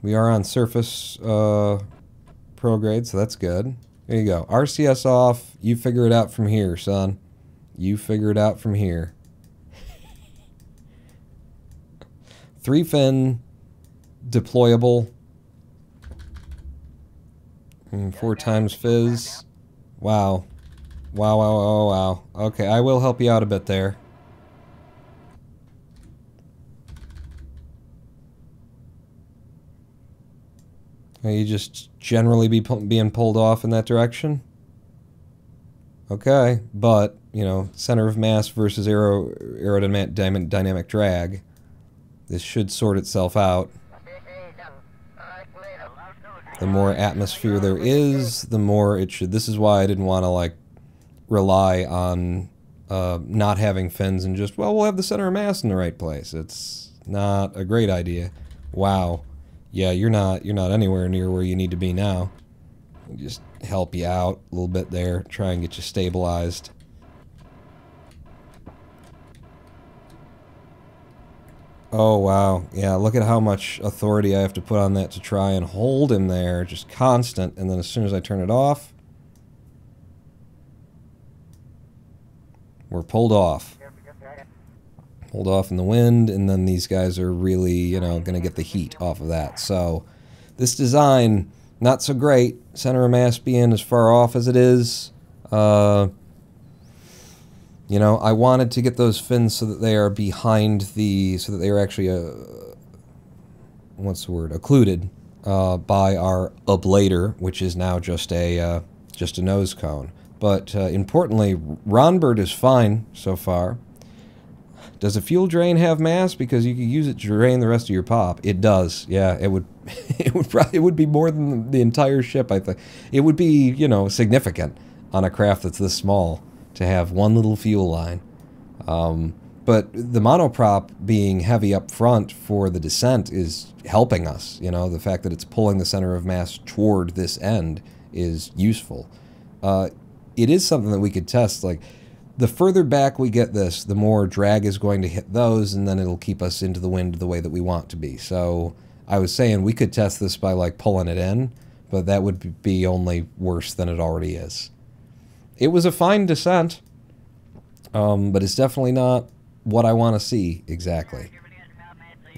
[SPEAKER 1] We are on surface prograde, so that's good. There you go. RCS off. You figure it out from here, son. You figure it out from here. 3-fin, deployable. 4 times fizz. Wow. Wow, wow, wow, wow. Okay, I will help you out a bit there. Are you just generally being pulled off in that direction? Okay, but, you know, center of mass versus aerodynamic drag. This should sort itself out. The more atmosphere there is, the more it should... This is why I didn't want to, like, rely on not having fins and just, well, we'll have the center of mass in the right place. It's not a great idea. Wow. Yeah, you're not anywhere near where you need to be now. Just help you out a little bit there, try and get you stabilized. Oh, wow. Yeah, look at how much authority I have to put on that to try and hold him there, just constant, and then as soon as I turn it off, we're pulled off. Pulled off in the wind, and then these guys are really, you know, going to get the heat off of that. So, this design, not so great. Center of mass being as far off as it is. You know, I wanted to get those fins so that they are behind the... so that they are actually, what's the word? Occluded by our ablator, which is now just a nose cone. But importantly, Ronbird is fine so far. Does a fuel drain have mass? Because you could use it to drain the rest of your pop. It does. Yeah, it would. It would be more than the entire ship. I think it would be, you know, significant on a craft that's this small to have one little fuel line. But the monoprop being heavy up front for the descent is helping us. You know, the fact that it's pulling the center of mass toward this end is useful. It is something that we could test. Like, the further back we get this, the more drag is going to hit those, and then it'll keep us into the wind the way that we want to be. So I was saying we could test this by, like, pulling it in, but that would be only worse than it already is. It was a fine descent, but it's definitely not what I want to see exactly.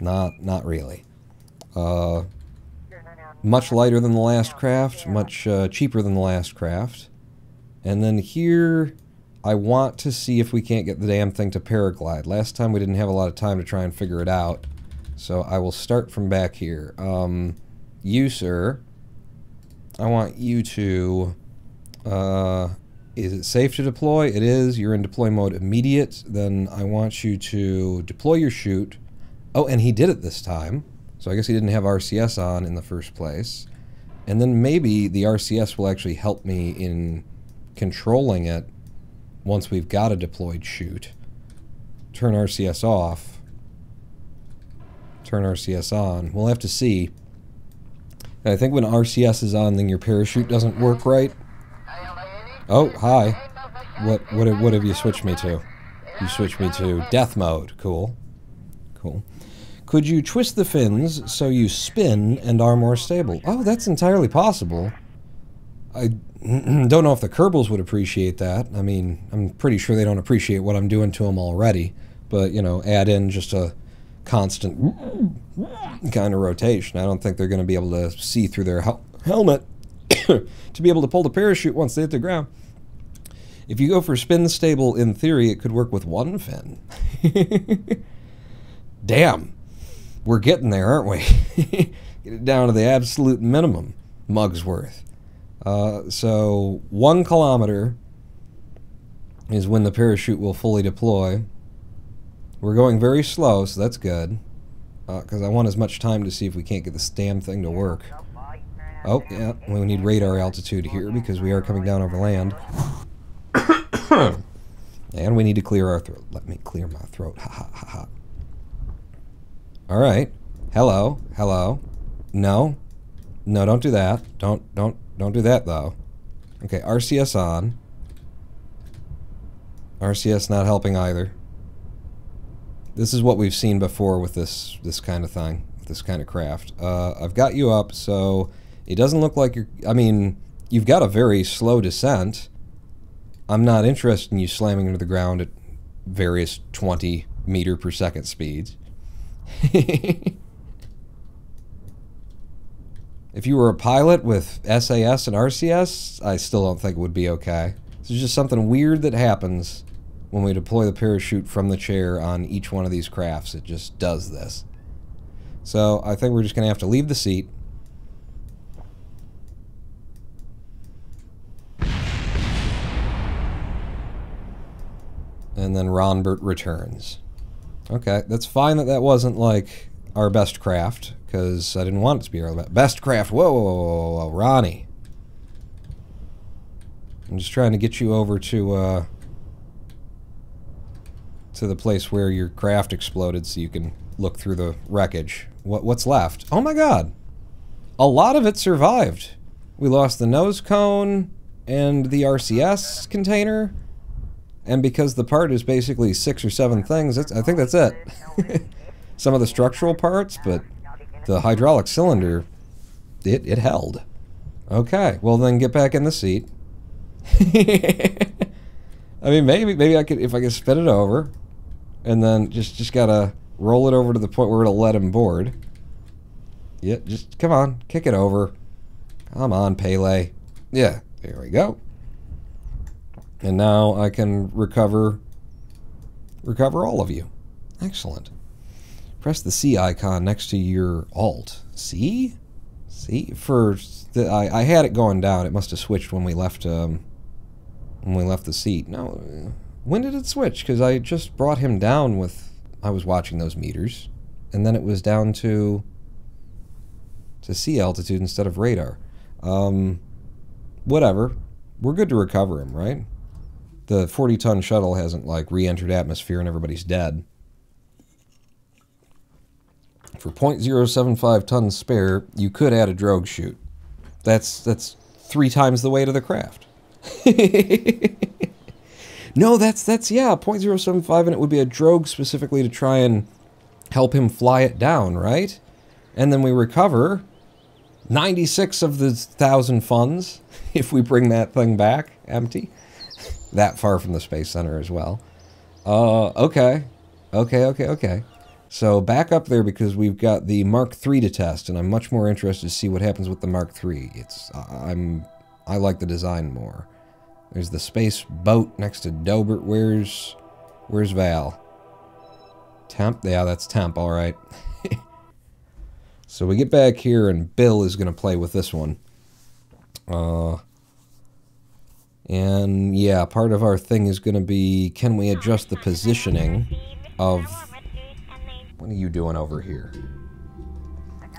[SPEAKER 1] Not really. Much lighter than the last craft, much cheaper than the last craft. And then here, I want to see if we can't get the damn thing to paraglide. Last time we didn't have a lot of time to try and figure it out. So I will start from back here. You, sir, I want you to... is it safe to deploy? It is. You're in deploy mode immediate. Then I want you to deploy your chute. Oh, and he did it this time. So I guess he didn't have RCS on in the first place. And then maybe the RCS will actually help me in controlling it once we've got a deployed chute. Turn RCS off. Turn RCS on. We'll have to see. And I think when RCS is on, then your parachute doesn't work right. Oh, hi. What have you switched me to? You switched me to death mode. Cool. Cool. Could you twist the fins so you spin and are more stable? Oh, that's entirely possible. I don't know if the Kerbals would appreciate that. I mean, I'm pretty sure they don't appreciate what I'm doing to them already. But, you know, add in just a constant kind of rotation. I don't think they're going to be able to see through their helmet to be able to pull the parachute once they hit the ground. If you go for spin stable, in theory, it could work with one fin. Damn. We're getting there, aren't we? Get it down to the absolute minimum, mug's worth. So 1 kilometer is when the parachute will fully deploy. We're going very slow, so that's good. Because I want as much time to see if we can't get this damn thing to work. Oh, yeah, we need radar altitude here because we are coming down over land. And we need to clear our throat. Let me clear my throat. Ha ha ha ha. Alright. Hello. Hello. No. No, don't do that. Don't do that, though. Okay, RCS on. RCS not helping either. This is what we've seen before with this kind of thing, this kind of craft. I've got you up, so it doesn't look like you're... I mean, you've got a very slow descent. I'm not interested in you slamming into the ground at various 20 meter per second speeds. If you were a pilot with SAS and RCS, I still don't think it would be okay. This is just something weird that happens when we deploy the parachute from the chair on each one of these crafts. It just does this. So I think we're just going to have to leave the seat. And then Ronbert returns. Okay, that's fine that that wasn't like our best craft, because I didn't want it to be our best craft. Whoa, whoa, whoa, whoa, Ronnie. I'm just trying to get you over to the place where your craft exploded so you can look through the wreckage. What's left? Oh my god! A lot of it survived. We lost the nose cone and the RCS container. And because the part is basically 6 or 7 things, I think that's it. Some of the structural parts, but the hydraulic cylinder, it held. Okay, well then get back in the seat. I mean, maybe I could, if I could spin it over, and then just gotta roll it over to the point where it'll let him board. Yeah, just, come on, kick it over. Come on, Pele. Yeah, there we go. And now I can recover all of you. Excellent. Press the C icon next to your Alt. C? C? I had it going down. It must have switched when we left the seat. No, when did it switch? Because I just brought him down with... I was watching those meters. And then it was down to sea altitude instead of radar. Whatever. We're good to recover him, right? The 40-ton shuttle hasn't, like, re-entered atmosphere and everybody's dead. For 0.075 tons spare, you could add a drogue chute. That's 3 times the weight of the craft. No, that's yeah, 0.075, and it would be a drogue specifically to try and help him fly it down, right? And then we recover 96 of the 1,000 funds if we bring that thing back empty. That far from the Space Center as well. Okay. So back up there because we've got the Mark III to test, and I'm much more interested to see what happens with the Mark III. I like the design more. There's the space boat next to Dobert. Where's Val? Temp? Yeah, that's Temp, alright. So we get back here, and Bill is going to play with this one. And yeah, part of our thing is going to be, can we adjust the positioning of... What are you doing over here?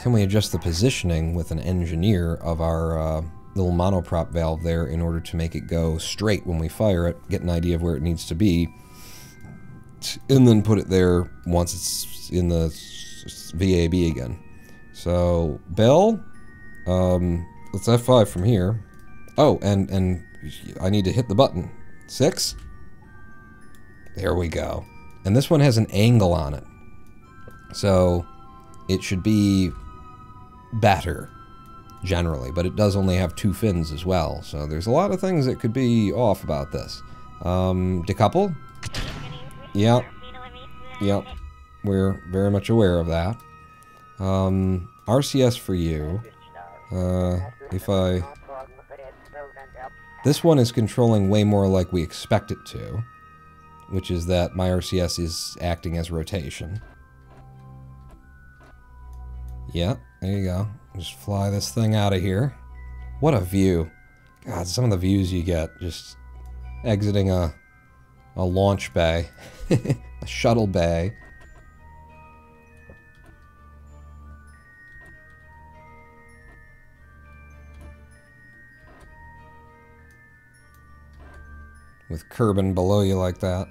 [SPEAKER 1] Can we adjust the positioning with an engineer of our little monoprop valve there in order to make it go straight when we fire it, get an idea of where it needs to be, and then put it there once it's in the VAB again. So, Bill, let's F5 from here. Oh, and I need to hit the button. 6? There we go. And this one has an angle on it. So, it should be better, generally. But it does only have 2 fins as well. So, there's a lot of things that could be off about this. Decouple? Yep. Yep. We're very much aware of that. RCS for you. If I... This one is controlling way more like we expect it to, which is that my RCS is acting as rotation. Yeah, there you go. Just fly this thing out of here. What a view. God, some of the views you get just exiting a launch bay, a shuttle bay. With Kerbal below you like that.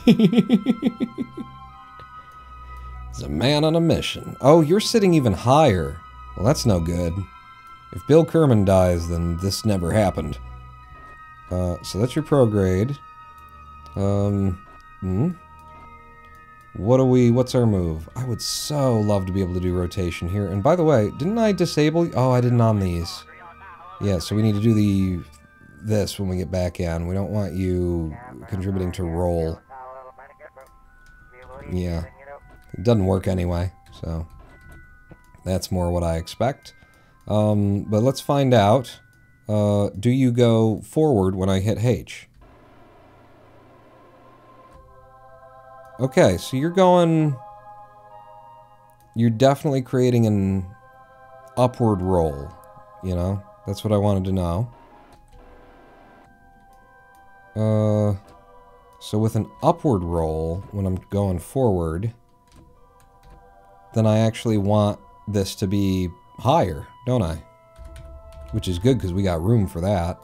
[SPEAKER 1] He's a man on a mission. Oh, you're sitting even higher. Well, that's no good. If Bill Kerman dies, then this never happened. So that's your prograde. What's our move? I would so love to be able to do rotation here. And by the way, didn't I disable... Oh, I didn't on these. Yeah, so we need to do this when we get back in. We don't want you contributing to roll. Yeah. It doesn't work anyway, so that's more what I expect. But let's find out. Do you go forward when I hit H? Okay, so you're going... You're definitely creating an upward roll, you know? That's what I wanted to know. So with an upward roll, when I'm going forward, then I actually want this to be higher, don't I? Which is good, because we got room for that.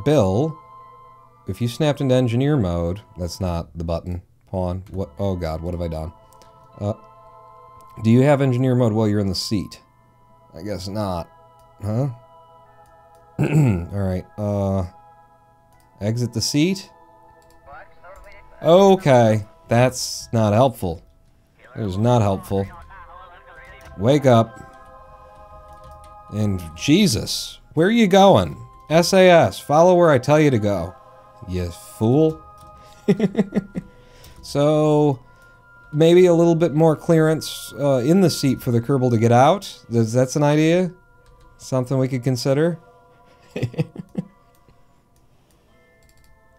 [SPEAKER 1] Bill, if you snapped into engineer mode, that's not the button. Hold on. What? Oh god, what have I done? Do you have engineer mode while you're in the seat? I guess not. Huh? Alright, exit the seat? Okay, that's not helpful. It was not helpful. Wake up. And Jesus, where are you going? SAS, follow where I tell you to go. You fool. So, maybe a little bit more clearance in the seat for the Kerbal to get out. That's an idea? Something we could consider?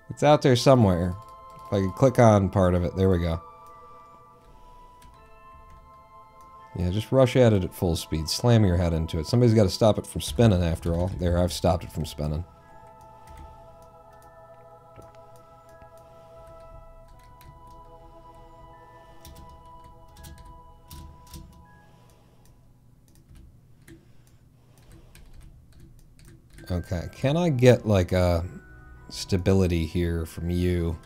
[SPEAKER 1] It's out there somewhere. If I could click on part of it, there we go. Yeah, just rush at it at full speed. Slam your head into it. Somebody's got to stop it from spinning, after all. There, I've stopped it from spinning. Okay, can I get, like, a stability here from you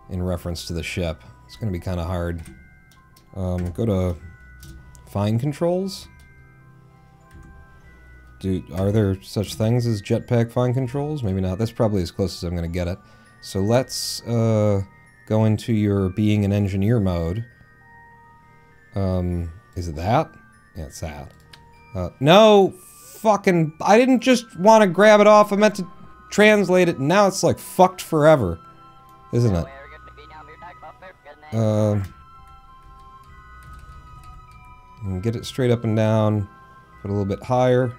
[SPEAKER 1] in reference to the ship? It's going to be kind of hard. Go to fine controls? Are there such things as jetpack fine controls? Maybe not. That's probably as close as I'm going to get it. So let's go into your being an engineer mode. Is it that? Yeah, it's that. No! Fucking... I didn't just want to grab it off. I meant to translate it, and now it's like fucked forever. Isn't it? And get it straight up and down. Put a little bit higher.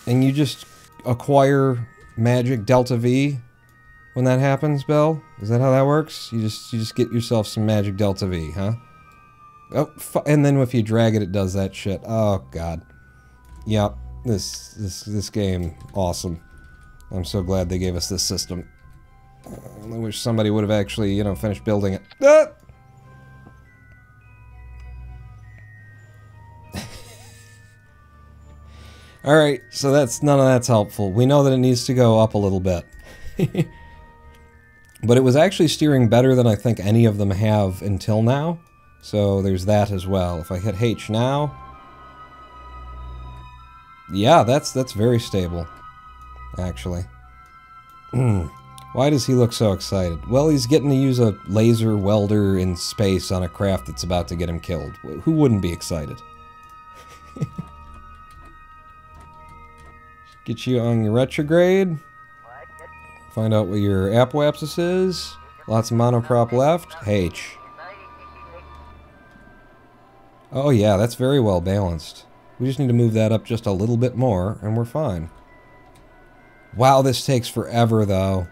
[SPEAKER 1] And you just acquire magic Delta V when that happens, Bill? Is that how that works? You just get yourself some magic Delta V, huh? Oh, and then if you drag it, it does that shit. Oh god. Yep. This game, awesome. I'm so glad they gave us this system. I wish somebody would have actually, you know, finished building it. Ah! Alright, so none of that's helpful. We know that it needs to go up a little bit. But it was actually steering better than I think any of them have until now. So there's that as well. If I hit H now... Yeah, that's very stable. Actually. Why does he look so excited? Well, he's getting to use a laser welder in space on a craft that's about to get him killed. Who wouldn't be excited? Get you on your retrograde. Find out what your apoapsis is. Lots of monoprop left. H. Oh yeah, that's very well balanced. We just need to move that up just a little bit more, and we're fine. Wow, this takes forever, though.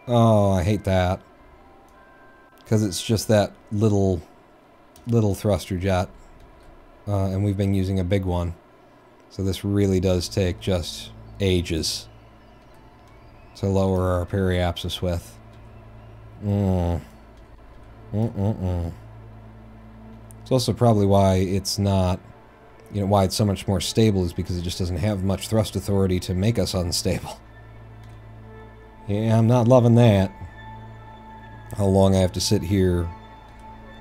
[SPEAKER 1] Oh, I hate that. Because it's just that little thruster jet. And we've been using a big one. So this really does take just ages to lower our periapsis with. It's also probably why it's not, you know, why it's so much more stable is because it just doesn't have much thrust authority to make us unstable. Yeah, I'm not loving that. How long I have to sit here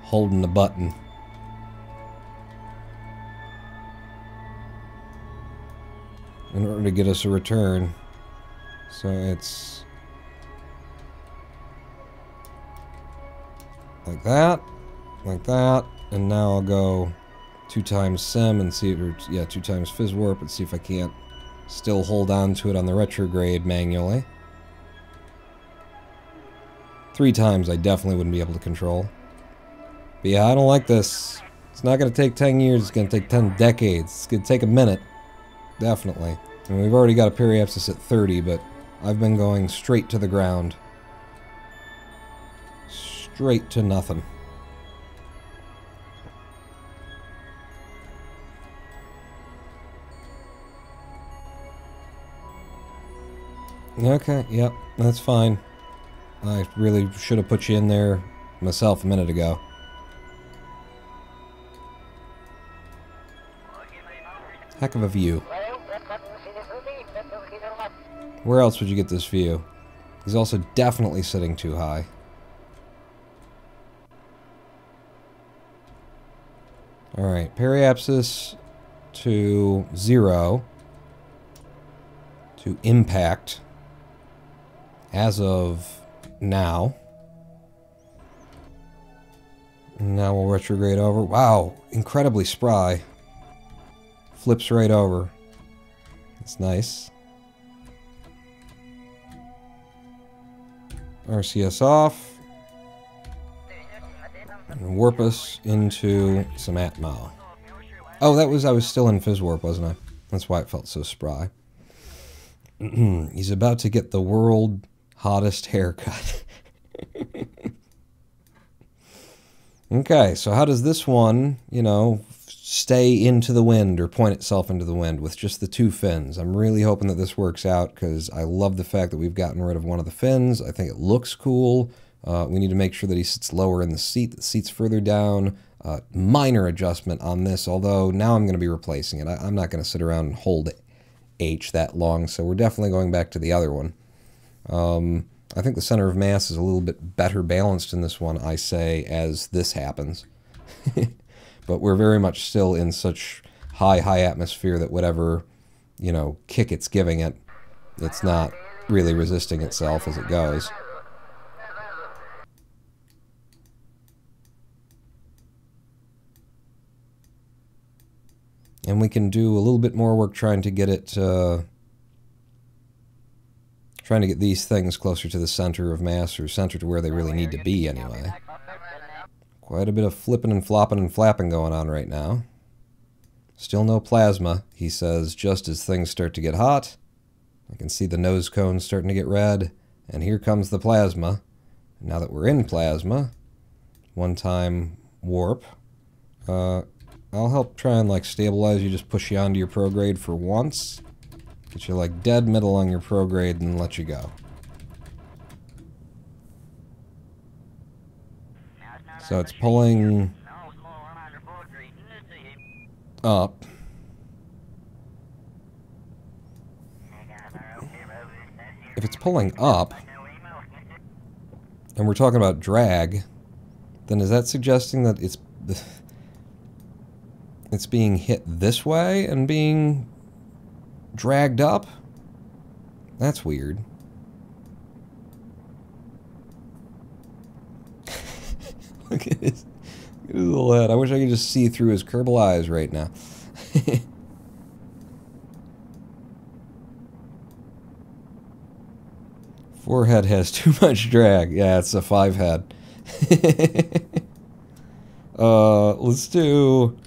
[SPEAKER 1] holding the button. In order to get us a return. So it's like that, and now I'll go 2 times sim and see, or yeah, 2 times fizz warp and see if I can't still hold on to it on the retrograde manually. 3 times I definitely wouldn't be able to control. But yeah, I don't like this. It's not going to take 10 years, it's going to take 10 decades. It's going to take a minute. Definitely. I mean, we've already got a periapsis at 30, but I've been going straight to the ground. Straight to nothing. Okay, yep, that's fine. I really should have put you in there myself a minute ago. Heck of a view. Where else would you get this view? He's also definitely sitting too high. Alright, periapsis to 0 to impact as of now. Now we'll retrograde over. Wow, incredibly spry. Flips right over. That's nice. RCS off. And warp us into some Atmo. Oh, I was still in Fizz Warp, wasn't I? That's why it felt so spry. He's about to get the world hottest haircut. Okay, so how does this one, you know, stay into the wind or point itself into the wind with just the 2 fins? I'm really hoping that this works out because I love the fact that we've gotten rid of one of the fins. I think it looks cool. We need to make sure that he sits lower in the seat, the seat's further down. Minor adjustment on this, although now I'm going to be replacing it. I'm not going to sit around and hold H that long, so we're definitely going back to the other one. I think the center of mass is a little bit better balanced in this one, I say, as this happens. But we're very much still in such high atmosphere that whatever, you know, kick it's giving it, it's not really resisting itself as it goes. And we can do a little bit more work trying to get it, trying to get these things closer to the center of mass, or center to where they really need to be anyway. Quite a bit of flipping and flopping and flapping going on right now. Still no plasma, he says, just as things start to get hot. I can see the nose cones starting to get red, and here comes the plasma. Now that we're in plasma, one-time warp. I'll help try and like stabilize you, just push you onto your prograde for once. Get you like dead middle on your prograde and let you go. So it's pulling up. If it's pulling up, and we're talking about drag, then is that suggesting that it's being hit this way and being dragged up? That's weird. Look at his little head. I wish I could just see through his Kerbal eyes right now. Forehead has too much drag. Yeah, it's a 5 head. Let's do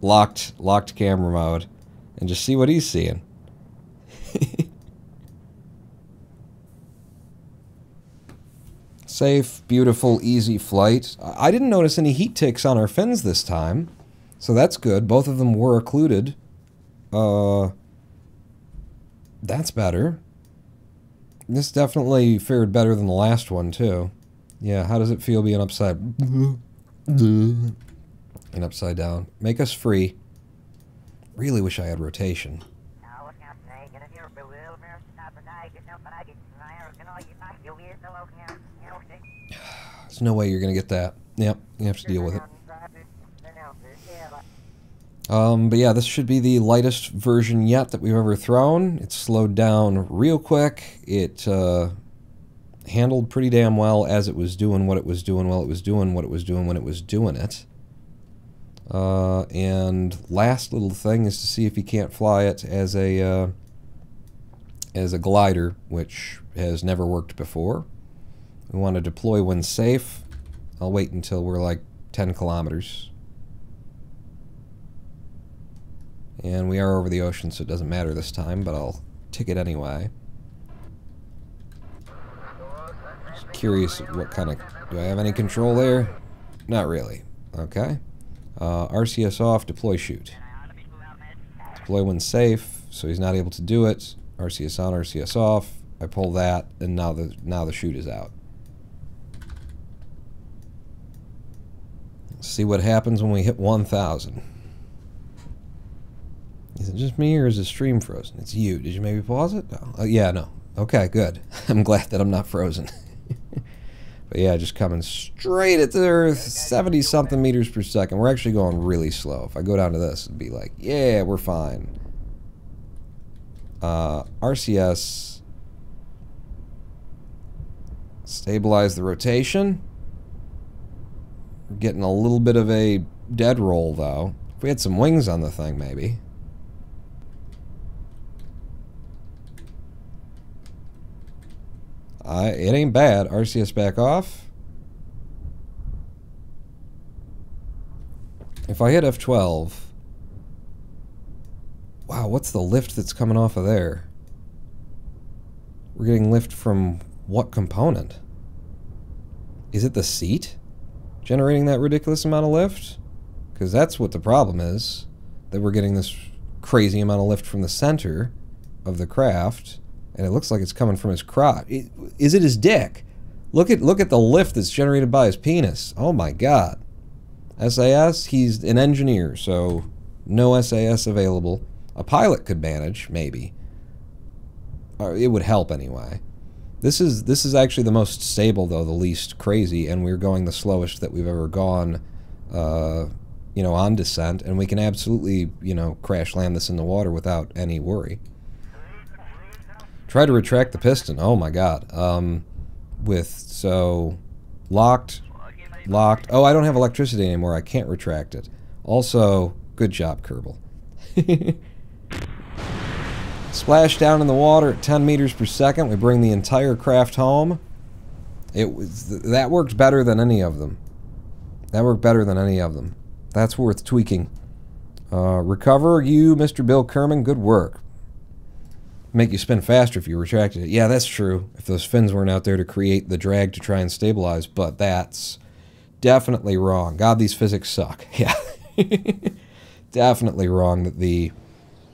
[SPEAKER 1] locked camera mode and just see what he's seeing. Safe, beautiful, easy flight. I didn't notice any heat ticks on our fins this time, so that's good. Both of them were occluded. That's better. This definitely fared better than the last one, too. Yeah, how does it feel being upside... and upside down? Make us free. Really wish I had rotation. There's no way you're going to get that. Yep, you have to deal with it. But yeah, this should be the lightest version yet that we've ever thrown. It slowed down real quick. It handled pretty damn well as it was doing what it was doing while it was doing what it was doing when it was doing it. And last little thing is to see if you can't fly it as a glider, which has never worked before. We want to deploy when safe. I'll wait until we're like 10 kilometers. And we are over the ocean, so it doesn't matter this time, but I'll tick it anyway. Just curious what kind of... Do I have any control there? Not really. Okay. RCS off, deploy shoot. Deploy when safe, so he's not able to do it. RCS on, RCS off. I pull that, and now the shoot is out. Let's see what happens when we hit 1,000. Is it just me, or is the stream frozen? It's you. Did you maybe pause it? No. Yeah, no. Okay, good. I'm glad that I'm not frozen. But yeah, just coming straight at the Earth, 70-something meters per second. We're actually going really slow. If I go down to this, it'd be like, yeah, we're fine. RCS. Stabilize the rotation. We're getting a little bit of a dead roll, though. If we had some wings on the thing, maybe. It ain't bad. RCS back off. If I hit F12... Wow, what's the lift that's coming off of there? We're getting lift from what component? Is it the seat generating that ridiculous amount of lift? Because that's what the problem is. That we're getting this crazy amount of lift from the center of the craft. And it looks like it's coming from his crotch. Is it his dick? Look at the lift that's generated by his penis. Oh my god. SAS, he's an engineer, so no SAS available. A pilot could manage, maybe. It would help anyway. This is actually the most stable, though, the least crazy, and we're going the slowest that we've ever gone, you know, on descent, and we can absolutely, you know, crash land this in the water without any worry. Try to retract the piston. Oh my god. So locked. Oh, I don't have electricity anymore. I can't retract it. Also, good job, Kerbal. Splash down in the water at 10 meters per second. We bring the entire craft home. That worked better than any of them. That worked better than any of them. That's worth tweaking. Recover, you, Mr. Bill Kerman. Good work. Make you spin faster if you retracted it. Yeah, that's true. If those fins weren't out there to create the drag to try and stabilize, but that's definitely wrong. God, these physics suck. Yeah. Definitely wrong that the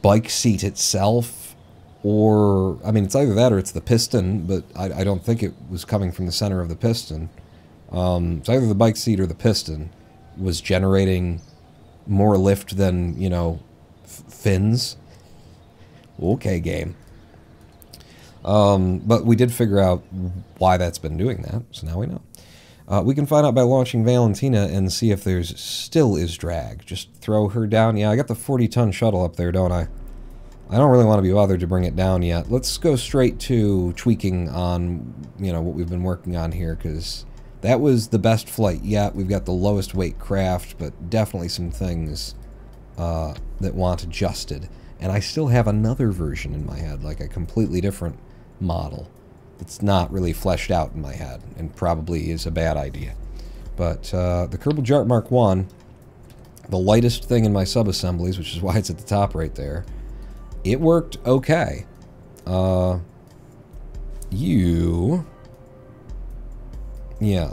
[SPEAKER 1] bike seat itself, or, I mean, it's either that or it's the piston, but I don't think it was coming from the center of the piston. It's either the bike seat or the piston was generating more lift than, you know, fins. Okay, game. But we did figure out why that's been doing that, so now we know. We can find out by launching Valentina and see if there's still is drag. Just throw her down. Yeah, I got the 40-ton shuttle up there, don't I? I don't really want to be bothered to bring it down yet. Let's go straight to tweaking on, you know, what we've been working on here, because that was the best flight yet. We've got the lowest weight craft, but definitely some things that want adjusted. And I still have another version in my head, like a completely different model. It's not really fleshed out in my head, and probably is a bad idea. But the Kerbal JART Mark I, the lightest thing in my sub-assemblies, which is why it's at the top right there, it worked okay. Yeah,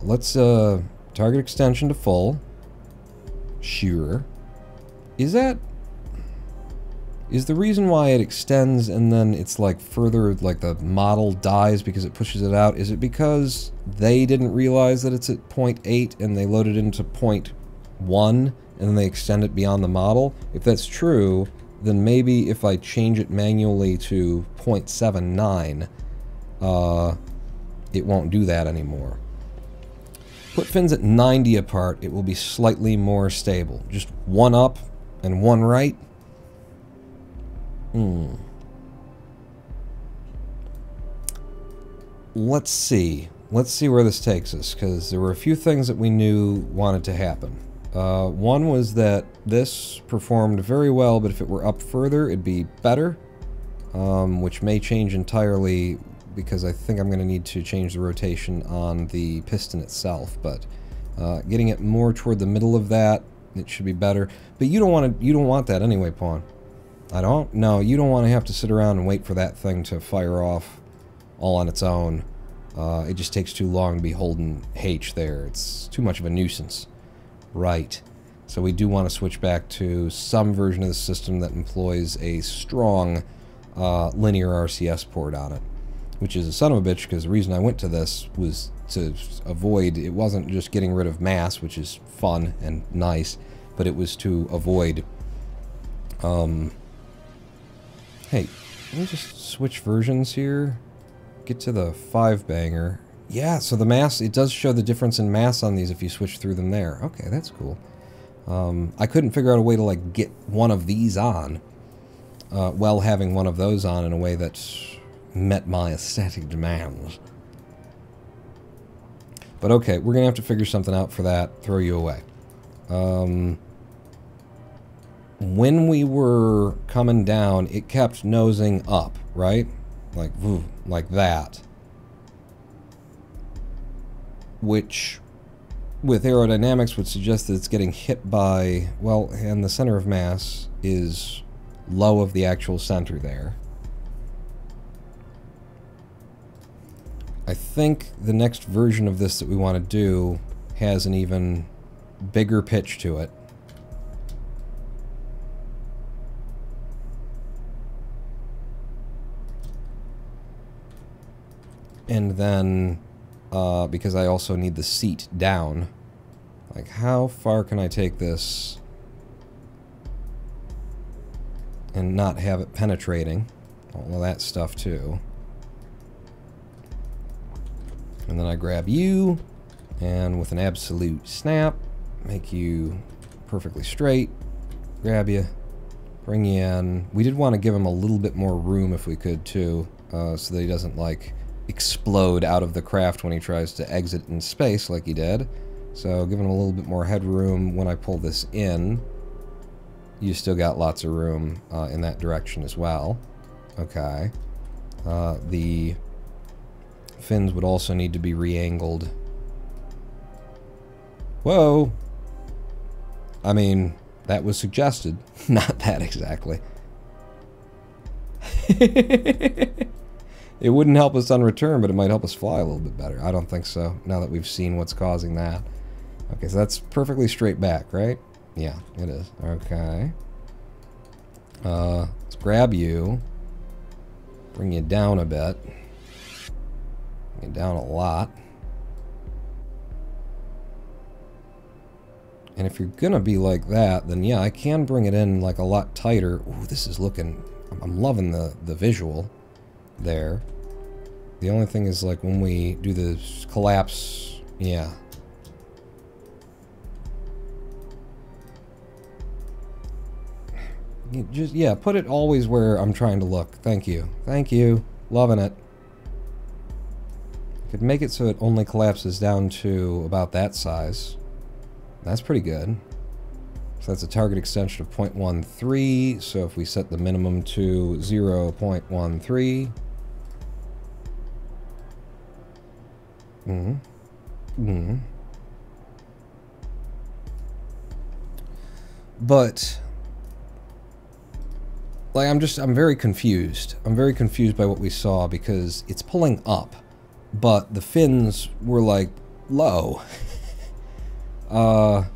[SPEAKER 1] let's target extension to full. Sure. Is the reason why it extends and then it's like further, like the model dies because it pushes it out, is it because they didn't realize that it's at 0.8 and they loaded into 0.1 and then they extend it beyond the model? If that's true, then maybe if I change it manually to 0.79, it won't do that anymore. Put fins at 90 apart, it will be slightly more stable. Just one up and one right. Let's see. Let's see where this takes us, because there were a few things that we knew wanted to happen. One was that this performed very well, but if it were up further, it'd be better, which may change entirely because I think I'm going to need to change the rotation on the piston itself, but getting it more toward the middle of that, it should be better. But you don't want that anyway, Pawn. I don't? No, you don't want to have to sit around and wait for that thing to fire off all on its own. It just takes too long to be holding H there. It's too much of a nuisance. Right. So we do want to switch back to some version of the system that employs a strong linear RCS port on it, which is a son of a bitch, because the reason I went to this was to avoid, it wasn't just getting rid of mass, which is fun and nice, but it was to avoid, hey, let me just switch versions here, get to the 5-banger. Yeah, so the mass, it does show the difference in mass on these if you switch through them there. Okay, that's cool. I couldn't figure out a way to, like, get one of these on, while having one of those on in a way that met my aesthetic demands. But okay, we're gonna have to figure something out for that. Throw you away. When we were coming down, it kept nosing up, right? Like, like that. Which, with aerodynamics, would suggest that it's getting hit by, well, and the center of mass is low of the actual center there. I think the next version of this that we want to do has an even bigger pitch to it. And then, because I also need the seat down, like, how far can I take this and not have it penetrating? All of that stuff, too. And then I grab you, and with an absolute snap, make you perfectly straight, grab you, bring you in. We did want to give him a little bit more room if we could, too, so that he doesn't, like, explode out of the craft when he tries to exit in space like he did. So giving him a little bit more headroom when I pull this in. You still got lots of room in that direction as well. Okay. The fins would also need to be re-angled. Whoa! I mean, that was suggested. Not that exactly. It wouldn't help us on return, but it might help us fly a little bit better. I don't think so, now that we've seen what's causing that. Okay, so that's perfectly straight back, right? Yeah, it is. Okay. Let's grab you. Bring you down a bit. Bring you down a lot. And if you're gonna be like that, then yeah, I can bring it in like a lot tighter. Ooh, this is looking... I'm loving the visual there. The only thing is, like, when we do the collapse, yeah. You just, yeah, put it always where I'm trying to look. Thank you. Thank you. Loving it. Could make it so it only collapses down to about that size. That's pretty good. So that's a target extension of 0.13. So if we set the minimum to 0.13. But, like, I'm very confused. I'm very confused by what we saw, because it's pulling up, but the fins were, like, low. You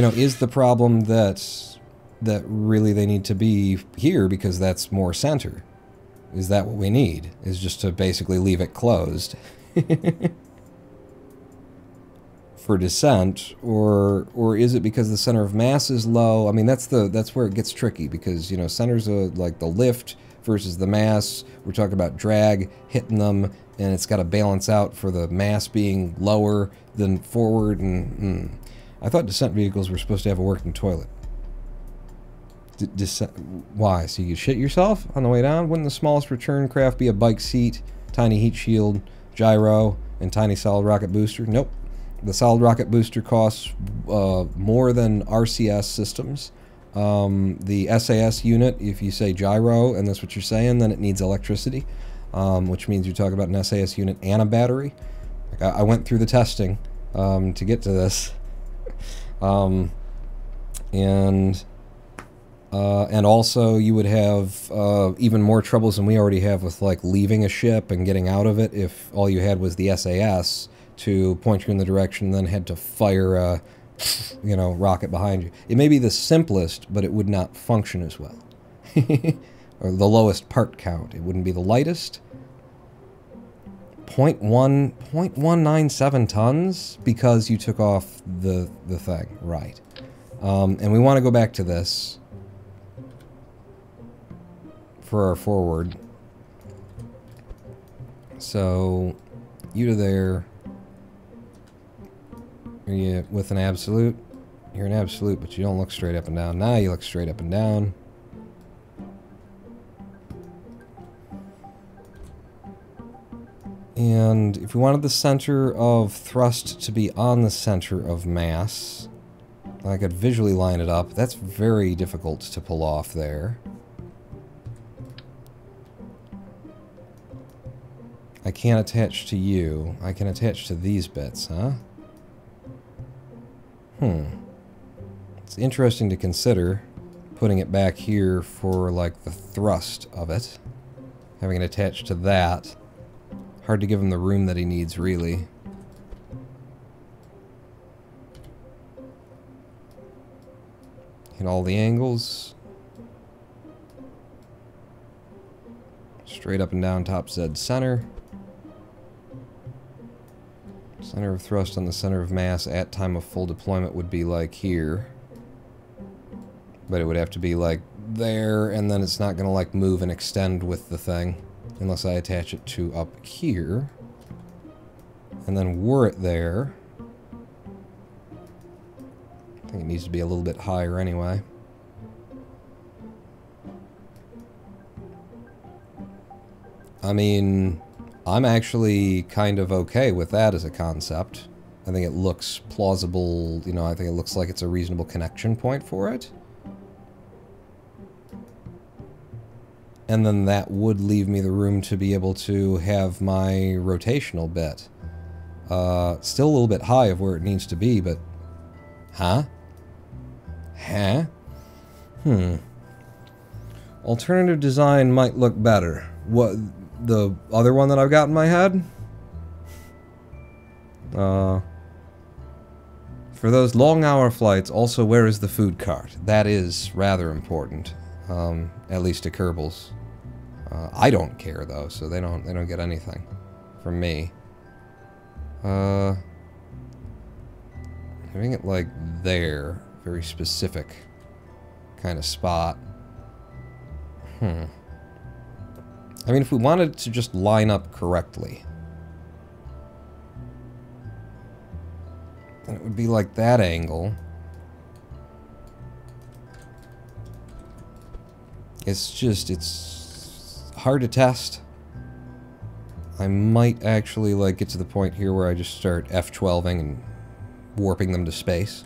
[SPEAKER 1] know, is the problem that really they need to be here because that's more center? Is that what we need? Is just to basically leave it closed for descent, or is it because the center of mass is low? I mean, that's where it gets tricky, because, you know, centers are like the lift versus the mass. We're talking about drag hitting them, and it's got to balance out for the mass being lower than forward. And I thought descent vehicles were supposed to have a working toilet. Why? So you could shit yourself on the way down? Wouldn't the smallest return craft be a bike seat, tiny heat shield, gyro, and tiny solid rocket booster? Nope. The solid rocket booster costs more than RCS systems. The SAS unit, if you say gyro, and that's what you're saying, then it needs electricity, which means you're talking about an SAS unit and a battery. Like, I went through the testing to get to this. And also you would have even more troubles than we already have with like leaving a ship and getting out of it if all you had was the SAS to point you in the direction and then had to fire a, you know, rocket behind you. It may be the simplest, but it would not function as well. Or the lowest part count. It wouldn't be the lightest. 0.197 tons because you took off the thing. Right. And we want to go back to this for our forward. So, you to there. Are you with an absolute? You're an absolute, but you don't look straight up and down. Now you look straight up and down. And if we wanted the center of thrust to be on the center of mass, I could visually line it up. That's very difficult to pull off there. I can't attach to you. I can attach to these bits, huh? It's interesting to consider putting it back here for, like, the thrust of it. Having it attached to that. Hard to give him the room that he needs, really. Hit all the angles. Straight up and down, top Z center. Center of thrust on the center of mass at time of full deployment would be like here. But it would have to be like there, and then it's not going to like move and extend with the thing. Unless I attach it to up here. And then were it there. I think it needs to be a little bit higher anyway. I mean, I'm actually kind of okay with that as a concept. I think it looks plausible, you know, I think it looks like it's a reasonable connection point for it. And then that would leave me the room to be able to have my rotational bit. Still a little bit high of where it needs to be, but... Huh? Huh? Alternative design might look better. What, the other one that I've got in my head? For those long hour flights, also where is the food cart? That is rather important. At least to Kerbals. I don't care though, so they don't get anything from me. Having it like there, very specific kind of spot. I mean, if we wanted to just line up correctly, then it would be like that angle. It's hard to test. I might actually like get to the point here where I just start F12ing and warping them to space.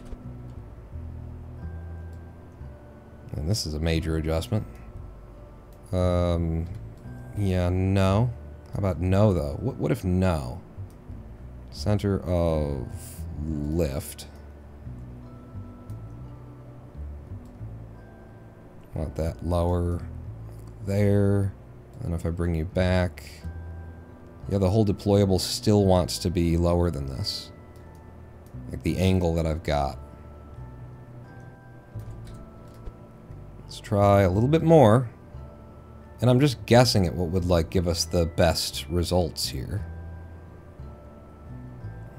[SPEAKER 1] And this is a major adjustment. Yeah, no. How about no, though? What if no? Center of lift. Want that lower there. And if I bring you back... Yeah, the whole deployable still wants to be lower than this. Like the angle that I've got. Let's try a little bit more. And I'm just guessing at what would like give us the best results here.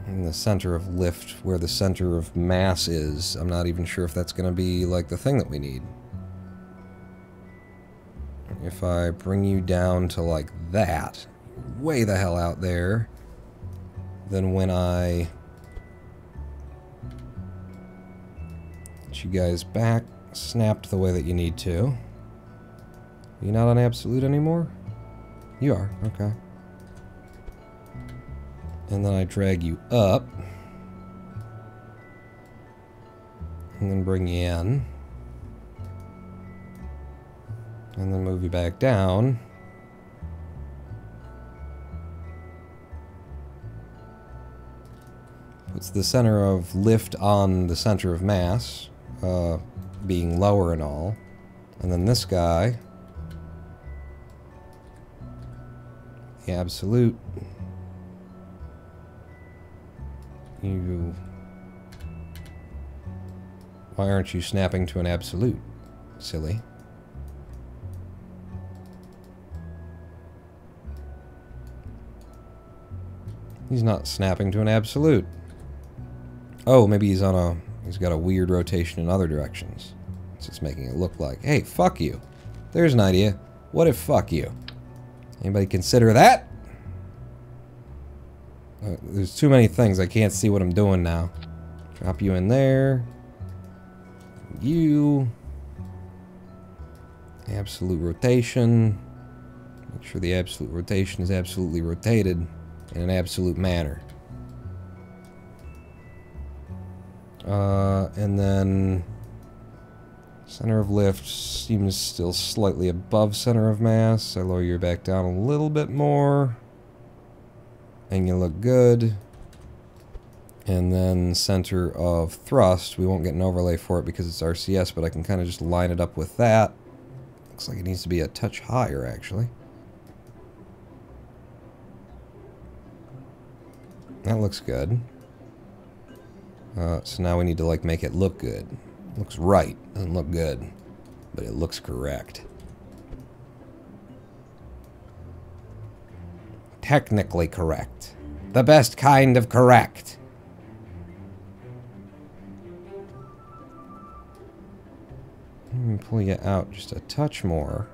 [SPEAKER 1] In the center of lift, where the center of mass is, I'm not even sure if that's going to be like the thing that we need. If I bring you down to like that, way the hell out there, then when I get you guys back, snapped the way that you need to. You're not on absolute anymore? You are, okay. And then I drag you up. And then bring you in. And then move you back down. Puts the center of lift on the center of mass, being lower and all. And then this guy, the absolute, why aren't you snapping to an absolute, silly? He's not snapping to an absolute. Oh, maybe he's got a weird rotation in other directions. So it's making it look like, hey, fuck you. There's an idea. What if fuck you? Anybody consider that? There's too many things. I can't see what I'm doing now. Drop you in there. You. Absolute rotation. Make sure the absolute rotation is absolutely rotated in an absolute manner. And then center of lift seems still slightly above center of mass. I lower you back down a little bit more. And you look good. And then center of thrust, we won't get an overlay for it because it's RCS, but I can kind of just line it up with that. Looks like it needs to be a touch higher, actually. That looks good. So now we need to, like, make it look good. Looks right. Doesn't look good. But it looks correct. Technically correct. The best kind of correct. Let me pull you out just a touch more.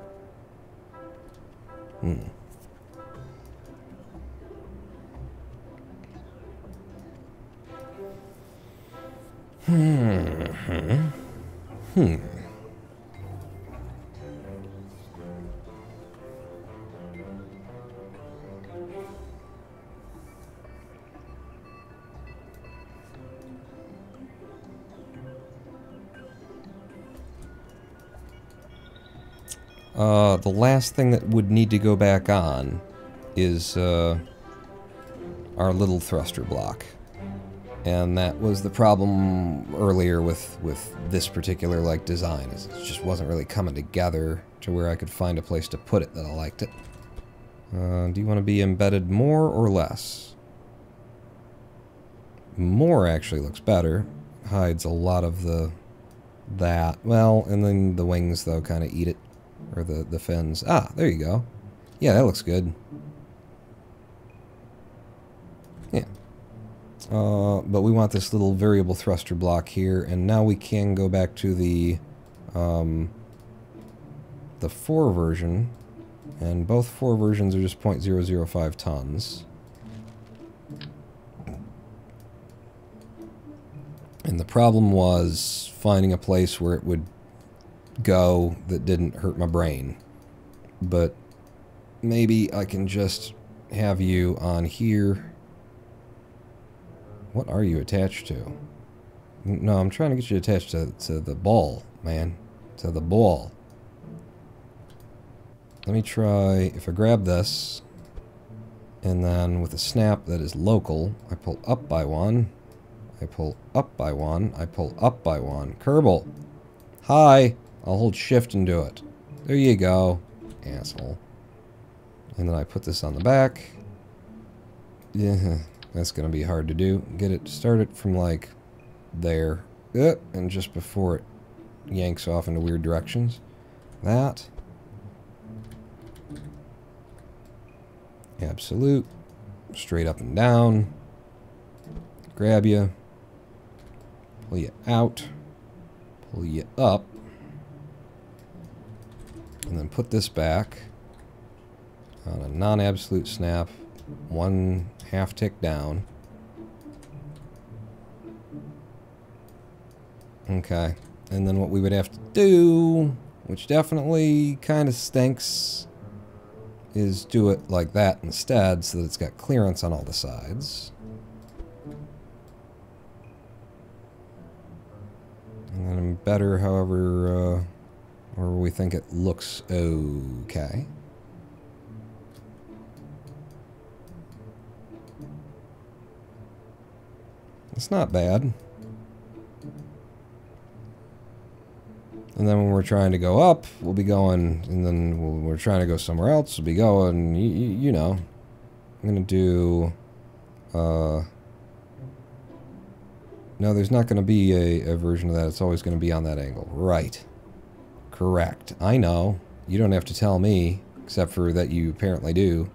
[SPEAKER 1] The last thing that would need to go back on is our little thruster block. And that was the problem earlier with this particular, like, design. Is it just wasn't really coming together to where I could find a place to put it that I liked it. Do you want to be embedded more or less? More actually looks better. Hides a lot of that. Well, and then the wings, though, kind of eat it. Or the fins. Ah, there you go. Yeah, that looks good. Yeah. But we want this little variable thruster block here, and now we can go back to the 4 version, and both 4 versions are just 0.005 tons. And the problem was finding a place where it would go that didn't hurt my brain. But maybe I can just have you on here. What are you attached to? No, I'm trying to get you attached to the ball, man. To the ball. Let me try, if I grab this, and then with a snap that is local, I pull up by 1, I pull up by 1, I pull up by 1. Kerbal! Hi! I'll hold shift and do it. There you go, asshole. And then I put this on the back. Yeah, that's gonna be hard to do. Get it started from, like, there. And just before it yanks off into weird directions. That. Absolute. Straight up and down. Grab you. Pull you out. Pull you up. And then put this back on a non-absolute snap, 1/2 tick down. Okay, and then what we would have to do, which definitely kind of stinks, is do it like that instead so that it's got clearance on all the sides. And then better, however, Or we think it looks okay. It's not bad. And then when we're trying to go up, we'll be going, and then when we're trying to go somewhere else, we'll be going, you know. I'm going to do, no, there's not going to be a version of that. It's always going to be on that angle. Right. Correct. I know. You don't have to tell me, except for that you apparently do.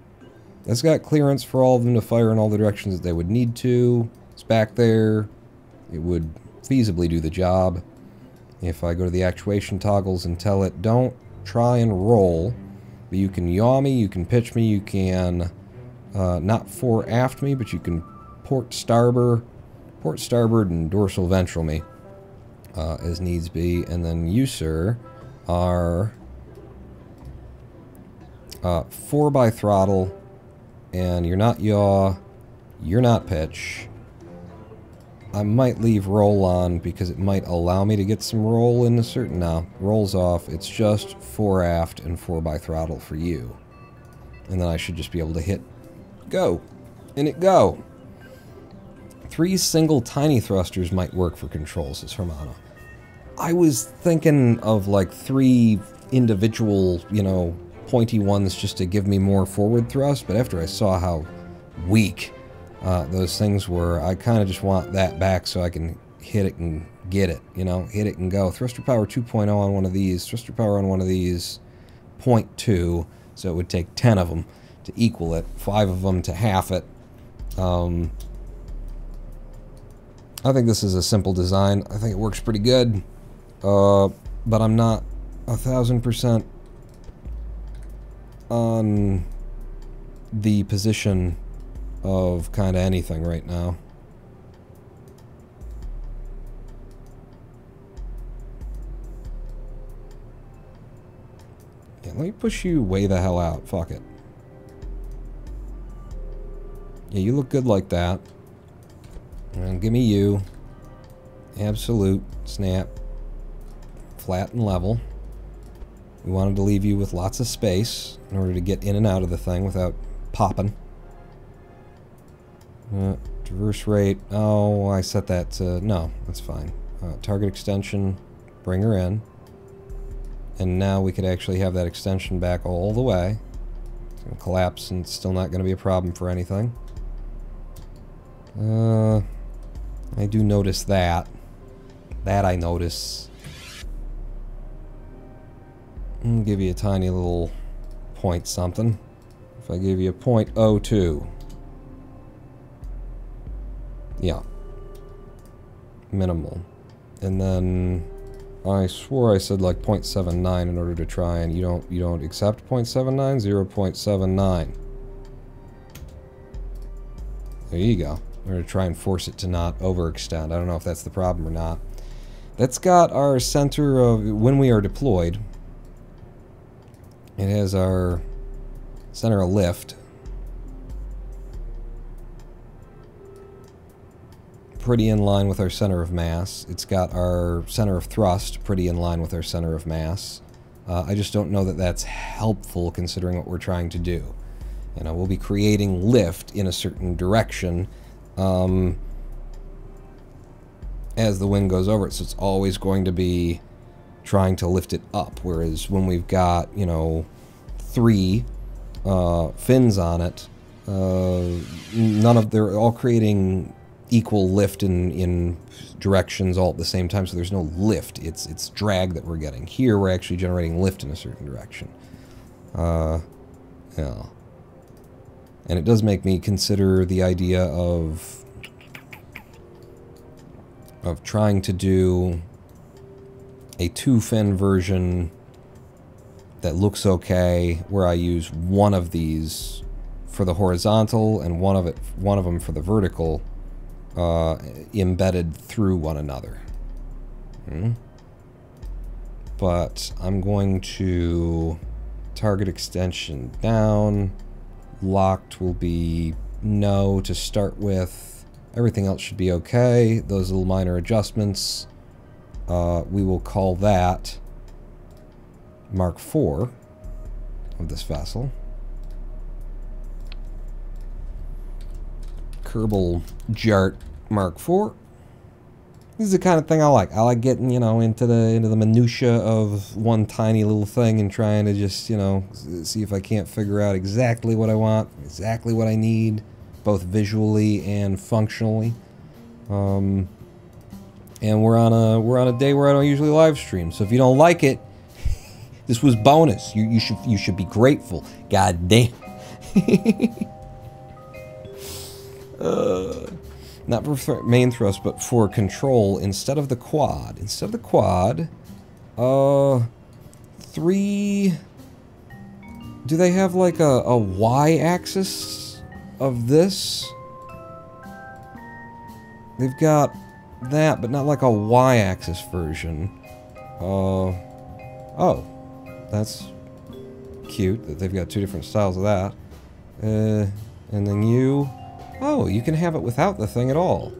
[SPEAKER 1] That's got clearance for all of them to fire in all the directions that they would need to. It's back there. It would feasibly do the job. If I go to the actuation toggles and tell it, don't try and roll, but you can yaw me, you can pitch me, you can not fore-aft me, but you can port starboard, and dorsal ventral me as needs be. And then you, sir, are 4 by throttle, and you're not yaw, you're not pitch. I might leave roll on because it might allow me to get some roll in a certain... No, roll's off. It's just fore-aft and 4 by throttle for you. And then I should just be able to hit go. And it go. 3 single tiny thrusters might work for control, says Hermano. I was thinking of like 3 individual, you know, pointy ones just to give me more forward thrust, but after I saw how weak those things were, I kind of just want that back so I can hit it and get it, you know, hit it and go. Thruster power 2.0 on one of these, thruster power on one of these 0.2, so it would take 10 of them to equal it, 5 of them to half it. I think this is a simple design. I think it works pretty good, but I'm not 1000% on the position of kind of anything right now. Yeah, let me push you way the hell out. Fuck it. Yeah, you look good like that. And give me you. Absolute. Snap. Flat and level. We wanted to leave you with lots of space in order to get in and out of the thing without popping. Traverse rate. Oh, I set that to... No, that's fine. Target extension. Bring her in. And now we could actually have that extension back all the way. It's going to collapse and it's still not going to be a problem for anything. I do notice that. That I notice. I'll give you a tiny little point something. If I give you a 0.02. Yeah. Minimal. And then I swore I said like 0.79 in order to try, and you don't accept 0.79? 0.79. There you go. I'm going to try and force it to not overextend. I don't know if that's the problem or not. That's got our center of, when we are deployed, it has our center of lift pretty in line with our center of mass. It's got our center of thrust pretty in line with our center of mass. I just don't know that that's helpful considering what we're trying to do. You know, we'll be creating lift in a certain direction as the wind goes over it, so it's always going to be trying to lift it up, whereas when we've got, you know, 3 fins on it, they're all creating equal lift in directions all at the same time, so there's no lift. It's drag that we're getting. Here we're actually generating lift in a certain direction. Yeah. And it does make me consider the idea of trying to do a 2-fin version that looks okay, where I use one of these for the horizontal and one of them for the vertical, embedded through one another. But I'm going to target extension down. Locked will be no to start with. Everything else should be okay. Those little minor adjustments, we will call that Mark IV of this vessel. Kerbal JART Mark IV. This is the kind of thing I like. I like getting, you know, into the minutia of one tiny little thing and trying to just, you know, see if I can't figure out exactly what I want, exactly what I need, both visually and functionally. And we're on a day where I don't usually live stream. So if you don't like it, this was bonus. You should be grateful. God damn. Not for main thrust, but for control instead of the quad. Instead of the quad, 3... Do they have like a Y-axis of this? They've got that, but not like a Y-axis version. Oh. That's cute that they've got two different styles of that. And then you... Oh, you can have it without the thing at all.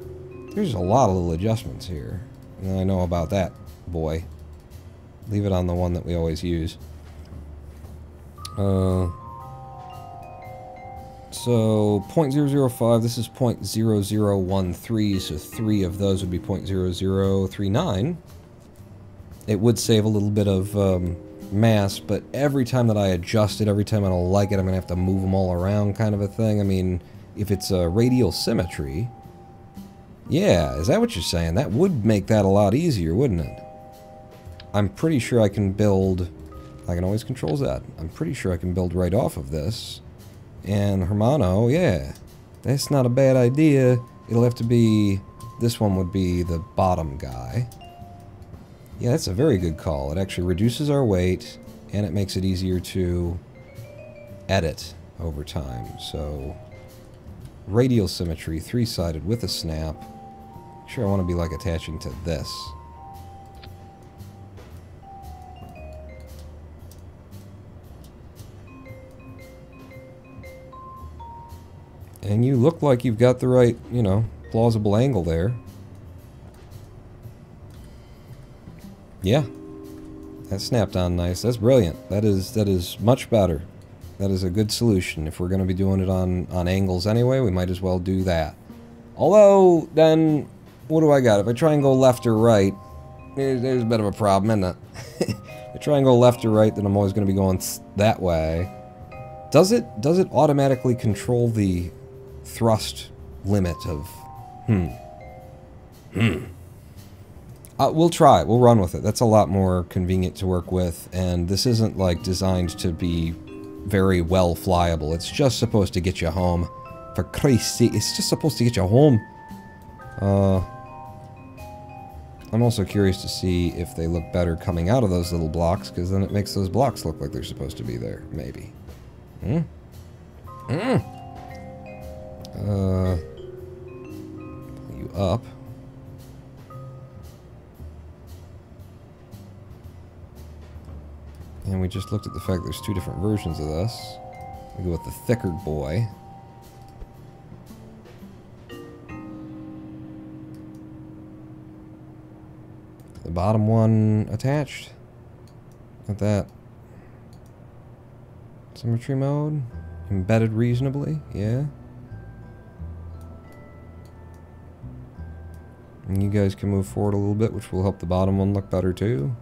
[SPEAKER 1] There's a lot of little adjustments here. And I know about that, boy. Leave it on the one that we always use. So 0.005, this is 0.0013, so 3 of those would be 0.0039. It would save a little bit of mass, but every time that I adjust it, every time I don't like it, I'm going to have to move them all around kind of a thing. I mean... If it's a radial symmetry, yeah, is that what you're saying? That would make that a lot easier, wouldn't it? I'm pretty sure I can build... I can always control that. I'm pretty sure I can build right off of this. And Hermano, yeah, that's not a bad idea. It'll have to be... This one would be the bottom guy. Yeah, that's a very good call. It actually reduces our weight, and it makes it easier to edit over time, so... Radial symmetry, 3-sided with a snap. Sure, I want to be like attaching to this. And you look like you've got the right, you know, plausible angle there. Yeah. That snapped on nice. That's brilliant. That is much better. That is a good solution. If we're going to be doing it on angles anyway, we might as well do that. Although, then, what do I got? If I try and go left or right, there's a bit of a problem, isn't it? If I try and go left or right, then I'm always going to be going that way. Does it automatically control the thrust limit of... We'll try it. We'll run with it. That's a lot more convenient to work with, and this isn't, like, designed to be very well flyable. It's just supposed to get you home. For Christ's sake, it's just supposed to get you home. I'm also curious to see if they look better coming out of those little blocks, because then it makes those blocks look like they're supposed to be there, maybe. You up. And we just looked at the fact there's 2 different versions of this. We go with the thicker boy. The bottom one attached. At that. Symmetry mode. Embedded reasonably, yeah. And you guys can move forward a little bit, which will help the bottom one look better too.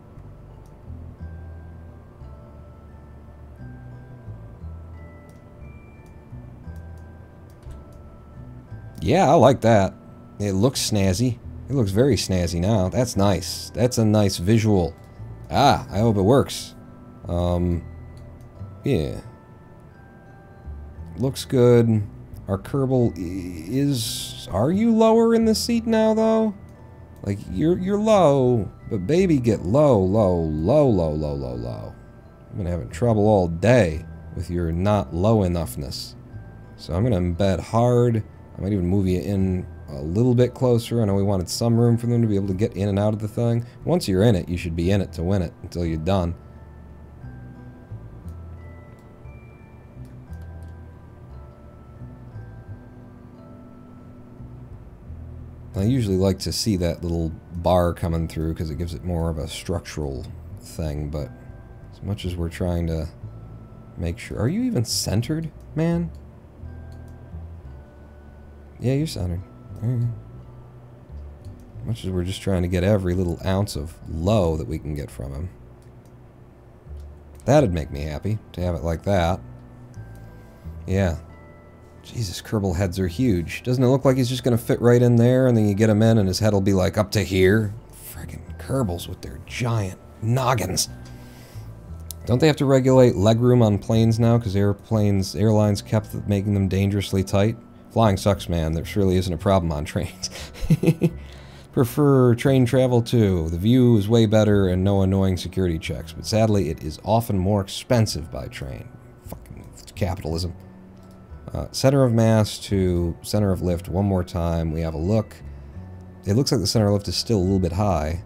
[SPEAKER 1] Yeah, I like that. It looks snazzy. It looks very snazzy now. That's nice. That's a nice visual. Ah, I hope it works. Yeah. Looks good. Our Kerbal is... Are you lower in the seat now, though? Like, you're low, but baby, get low, low, low, low, low, low, low. I've been having trouble all day with your not low enoughness. So I'm going to embed hard. I might even move you in a little bit closer. I know we wanted some room for them to be able to get in and out of the thing. Once you're in it, you should be in it to win it until you're done. I usually like to see that little bar coming through because it gives it more of a structural thing, but it's As much as we're trying to make sure... Are you even centered, man? Yeah, you're centered. As much as we're just trying to get every little ounce of low that we can get from him. That'd make me happy, to have it like that. Yeah. Jesus, Kerbal heads are huge. Doesn't it look like he's just going to fit right in there, and then you get him in and his head will be like up to here? Friggin' Kerbals with their giant noggins. Don't they have to regulate legroom on planes now because airlines kept making them dangerously tight? Flying sucks, man. There surely isn't a problem on trains. Prefer train travel too. The view is way better and no annoying security checks, but sadly it is often more expensive by train. Fucking capitalism. Center of mass to center of lift one more time. We have a look. It looks like the center of lift is still a little bit high.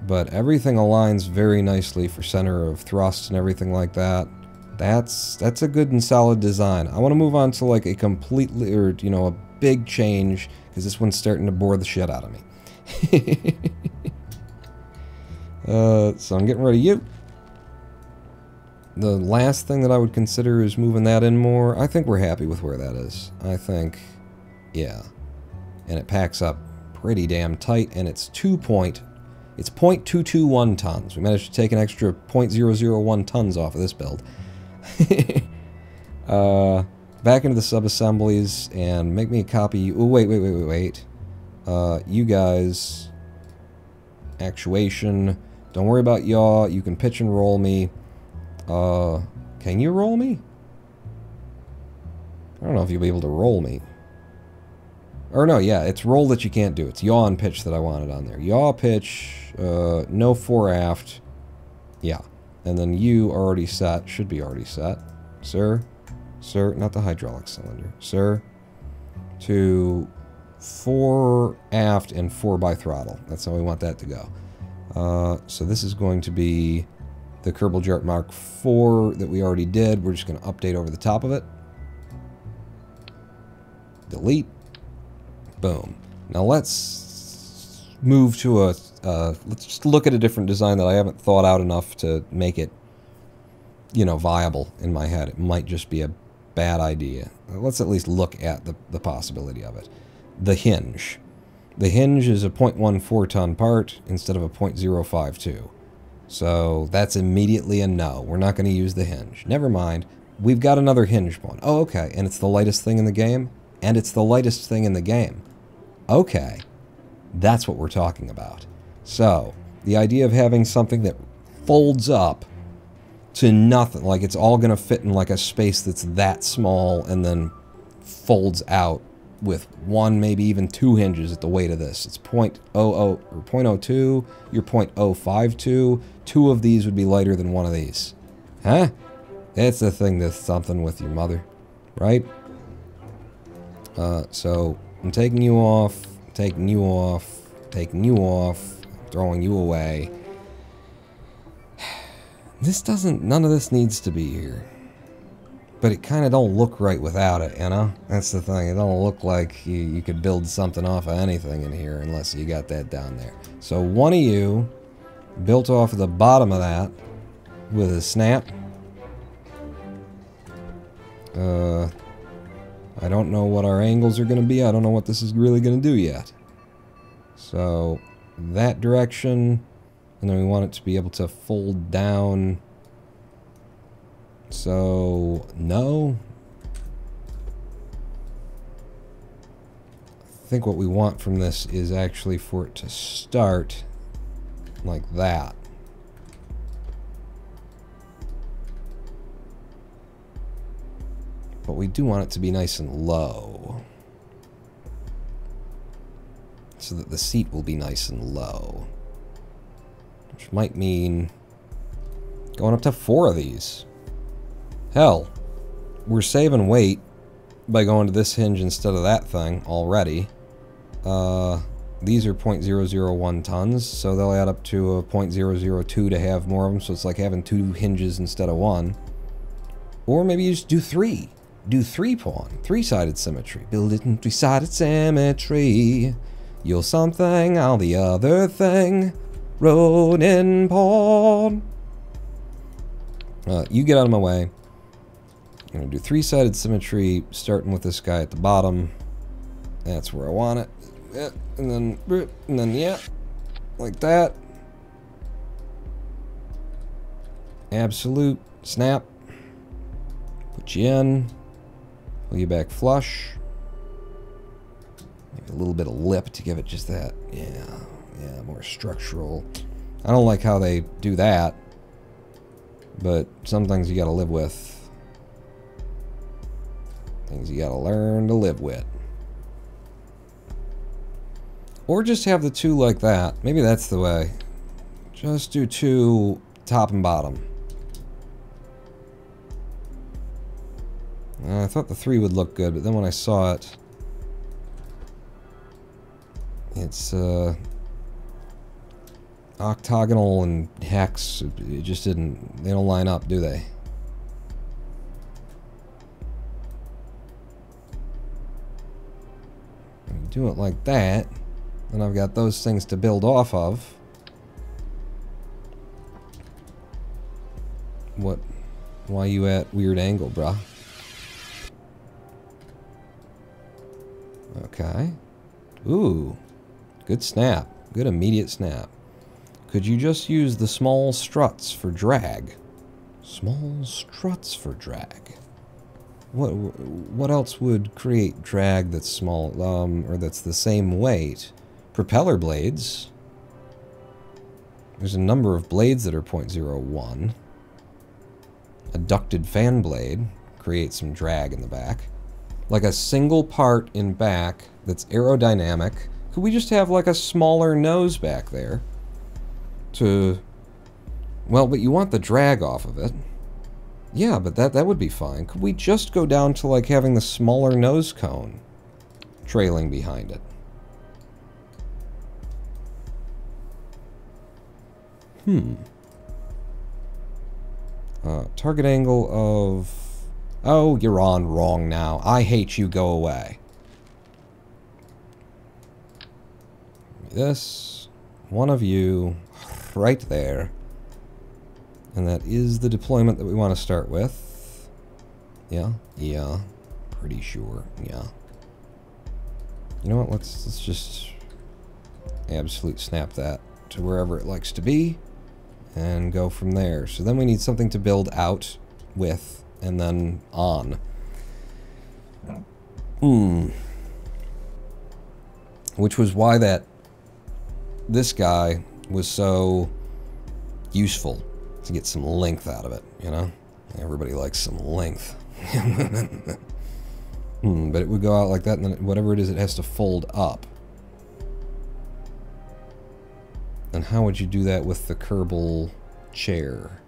[SPEAKER 1] But everything aligns very nicely for center of thrust and everything like that. That's a good and solid design. I want to move on to like a completely, or you know, a big change, because this one's starting to bore the shit out of me. So I'm getting rid of you. The last thing that I would consider is moving that in more. I think we're happy with where that is. I think, yeah. And it packs up pretty damn tight, and it's 0.221 tons. We managed to take an extra 0.001 tons off of this build. Back into the sub-assemblies and make me a copy. Oh, wait. You guys. Actuation. Don't worry about yaw. You can pitch and roll me. Can you roll me? I don't know if you'll be able to roll me. Or no, yeah, it's roll that you can't do. It's yaw and pitch that I wanted on there. Yaw, pitch, no fore aft. Yeah. And then you are already set. Should be already set. Sir. Sir, not the hydraulic cylinder. Sir. To fore aft and 4 by throttle. That's how we want that to go. So this is going to be the Kerbal JART Mark IV that we already did. We're just going to update over the top of it. Delete. Boom. Now let's move to a... let's just look at a different design that I haven't thought out enough to make it, you know, viable in my head. It might just be a bad idea. Let's at least look at the possibility of it. The hinge. The hinge is a 0.14 ton part instead of a 0.052. So that's immediately a no. We're not going to use the hinge. Never mind. We've got another hinge one. Oh, okay. And it's the lightest thing in the game? And it's the lightest thing in the game. Okay. That's what we're talking about. So, the idea of having something that folds up to nothing, like it's all going to fit in like a space that's that small and then folds out with one, maybe even 2 hinges at the weight of this. It's 0.00 or 0.02, you're 0.052. 2 of these would be lighter than 1 of these. Huh? That's the thing that's something with your mother, right? So, I'm taking you off, taking you off, taking you off, throwing you away. This doesn't, none of this needs to be here. But it kind of don't look right without it, you know? That's the thing. It don't look like you could build something off of anything in here unless you got that down there. So one of you built off of the bottom of that with a snap. I don't know what our angles are going to be. I don't know what this is really going to do yet. So that direction, and then we want it to be able to fold down. So, no. I think what we want from this is actually for it to start like that. But we do want it to be nice and low, so that the seat will be nice and low. Which might mean going up to 4 of these. Hell, we're saving weight by going to this hinge instead of that thing already. These are 0.001 tons, so they'll add up to a 0.002 to have more of them, so it's like having 2 hinges instead of 1. Or maybe you just do 3. Do 3-pawn, 3-sided symmetry. Build it in 3-sided symmetry. You'll something, I'll the other thing. Ronin pawn. You get out of my way. I'm going to do three-sided symmetry, starting with this guy at the bottom. That's where I want it. Yeah, and then, yeah, like that. Absolute. Snap. Put you in. Pull you back flush. Maybe a little bit of lip to give it just that. Yeah, more structural. I don't like how they do that. But some things you gotta live with. Things you gotta learn to live with. Or just have the two like that. Maybe that's the way. Just do two top and bottom. I thought the 3 would look good, but then when I saw it, it's octagonal and hex. It just didn't. They don't line up, do they? Do it like that, then I've got those things to build off of. What? Why you at weird angle, bruh? Okay. Ooh. Good snap. Good immediate snap. Could you just use the small struts for drag? Small struts for drag. What else would create drag that's small, or that's the same weight? Propeller blades. There's a number of blades that are 0.01. A ducted fan blade creates some drag in the back. Like a single part in back that's aerodynamic. Could we just have like a smaller nose back there? Well, but you want the drag off of it. Yeah, but that would be fine. Could we just go down to like having the smaller nose cone trailing behind it? Target angle of... Oh, you're on wrong now. I hate you, go away. This, one of you, right there. And that is the deployment that we want to start with. Yeah, pretty sure, yeah. You know what, let's just absolute snap that to wherever it likes to be and go from there. So then we need something to build out with and then on. Which was why this guy was so useful, to get some length out of it, you know? Everybody likes some length. But it would go out like that, and then whatever it is, it has to fold up. And how would you do that with the Kerbal chair?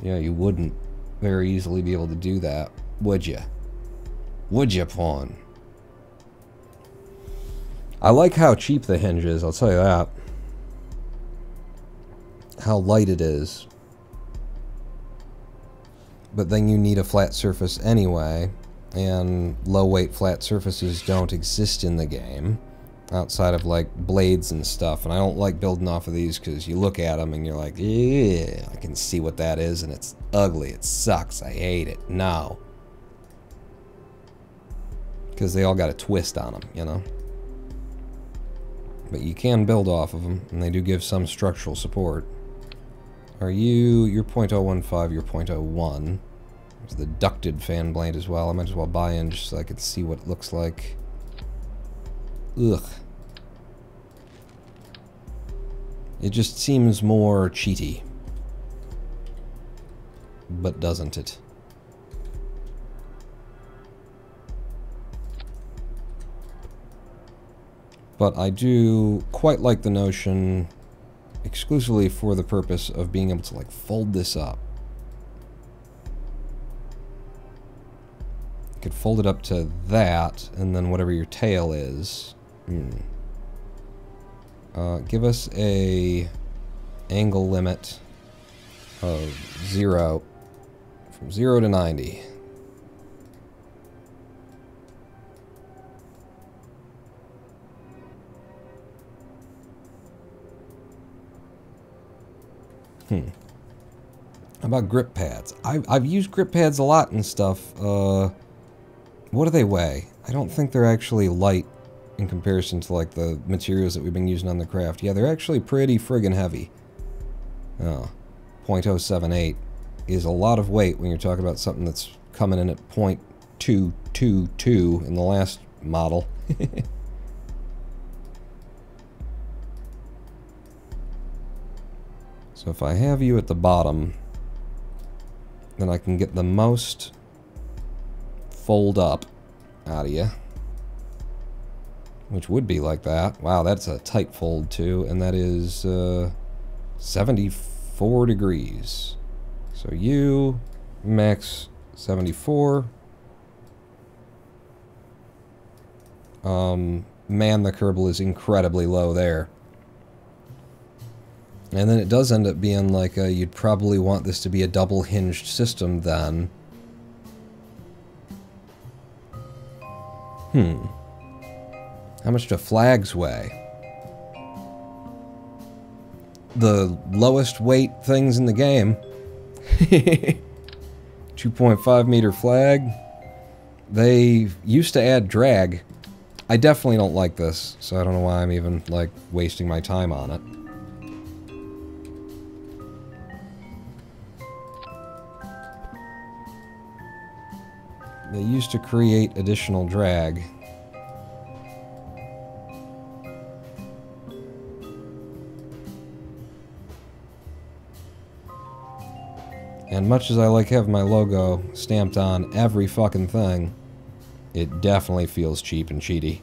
[SPEAKER 1] Yeah, you wouldn't very easily be able to do that, would you? Would you, pawn? I like how cheap the hinge is, I'll tell you that. How light it is. But then you need a flat surface anyway, and low-weight flat surfaces don't exist in the game, outside of, like, blades and stuff, and I don't like building off of these because you look at them and you're like, yeah, I can see what that is, and it's ugly, it sucks, I hate it, no. Because they all got a twist on them, you know? But you can build off of them, and they do give some structural support. You're .015, you're .01. There's the ducted fan blade as well. I might as well buy in just so I can see what it looks like. Ugh. It just seems more cheaty. But doesn't it? But I do quite like the notion, exclusively for the purpose of being able to, like, fold this up. You could fold it up to that, and then whatever your tail is. Give us a angle limit of 0, from 0 to 90. How about grip pads? I've used grip pads a lot and stuff. What do they weigh? I don't think they're actually light in comparison to, like, the materials that we've been using on the craft. Yeah, they're actually pretty friggin' heavy. Oh, 0.078 is a lot of weight when you're talking about something that's coming in at 0.222 in the last model. So if I have you at the bottom, then I can get the most fold up out of you, which would be like that. Wow, that's a tight fold too, and that is 74 degrees. So you, max 74. Man, the Kerbal is incredibly low there. And then it does end up being like you'd probably want this to be a double hinged system then. How much do flags weigh? The lowest weight things in the game. 2.5 meter flag. They used to add drag. I definitely don't like this, so I don't know why I'm even, like, wasting my time on it. They used to create additional drag. And much as I like having my logo stamped on every fucking thing, it definitely feels cheap and cheaty.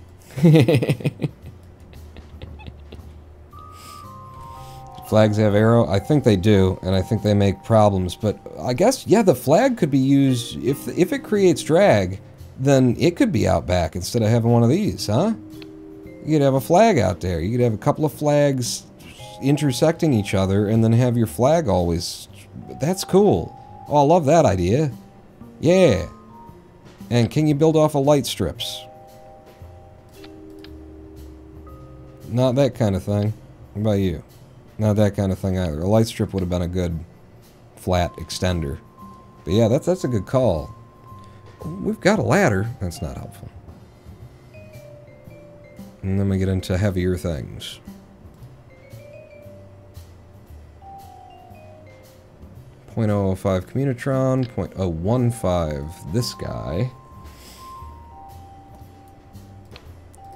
[SPEAKER 1] Flags have arrow? I think they do, and I think they make problems, but I guess, yeah, the flag could be used, if it creates drag, then it could be out back instead of having one of these, huh? You could have a flag out there. You could have a couple of flags intersecting each other, and then have your flag always... That's cool. Oh, I love that idea. Yeah. And can you build off of light strips? Not that kind of thing. What about you? Not that kind of thing either. A light strip would have been a good flat extender. But yeah, that's a good call. We've got a ladder. That's not helpful. And then we get into heavier things. 0.005 Communitron, 0.015 this guy.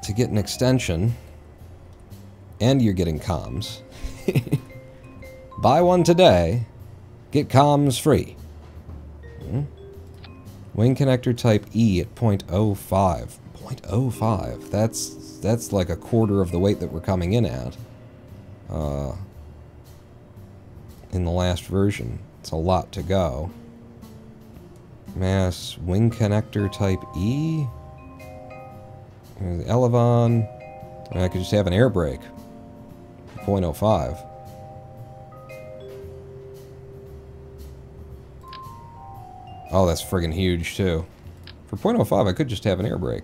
[SPEAKER 1] To get an extension, and you're getting comms. Buy one today, get comms free. Wing connector type E at 0.05. 0.05. That's like a quarter of the weight that we're coming in at. In the last version. It's a lot to go. Mass wing connector type E. The Elevon. I could just have an air brake. 0.05. Oh, that's friggin' huge, too. For 0.05, I could just have an air brake.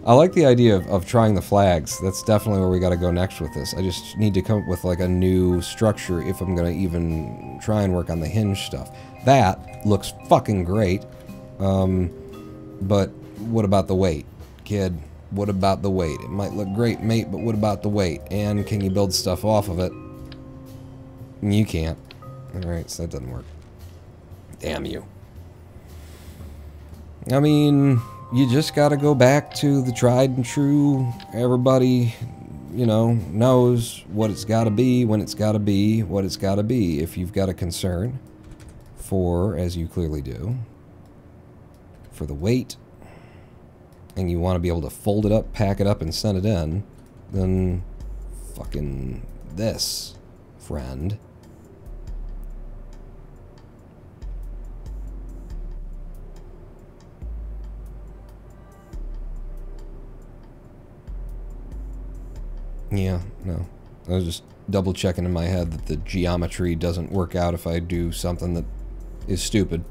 [SPEAKER 1] I like the idea of trying the flags. That's definitely where we gotta go next with this. I just need to come up with, like, a new structure if I'm gonna even try and work on the hinge stuff. That looks fucking great. But what about the weight, kid? What about the weight? It might look great, mate, but what about the weight? And can you build stuff off of it? You can't. Alright, so that doesn't work. Damn you. I mean, you just gotta go back to the tried and true. Everybody, you know, knows what it's gotta be, when it's gotta be, what it's gotta be. If you've got a concern for, as you clearly do, for the weight, and you want to be able to fold it up, pack it up, and send it in, then fucking this, friend. Yeah, no. I was just double checking in my head that the geometry doesn't work out if I do something that is stupid.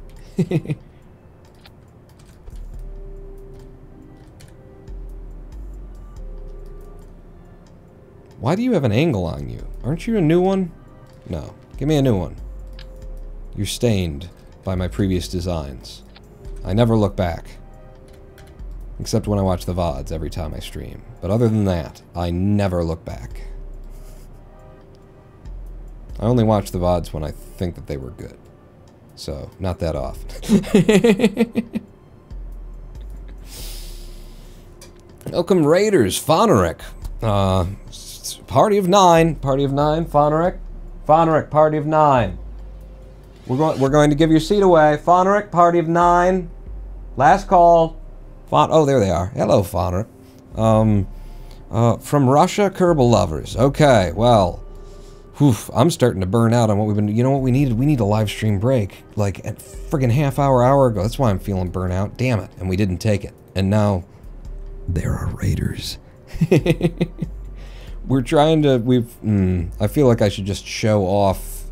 [SPEAKER 1] Why do you have an angle on you? Aren't you a new one? No. Give me a new one. You're stained by my previous designs. I never look back. Except when I watch the VODs every time I stream. But other than that, I never look back. I only watch the VODs when I think that they were good. So, not that often. Welcome Raiders, Fonerick. Party of 9. Party of 9, Fonerick. Fonerick, party of 9. We're going to give your seat away. Fonerick, party of 9. Last call. Oh, there they are. Hello, Fonerick. From Russia, Kerbal lovers. Okay, well, whew, I'm starting to burn out on what we've been. You know what we needed? We need a live stream break, like a friggin' hour ago. That's why I'm feeling burnt out. Damn it! And we didn't take it. And now there are raiders. We're trying to. I feel like I should just show off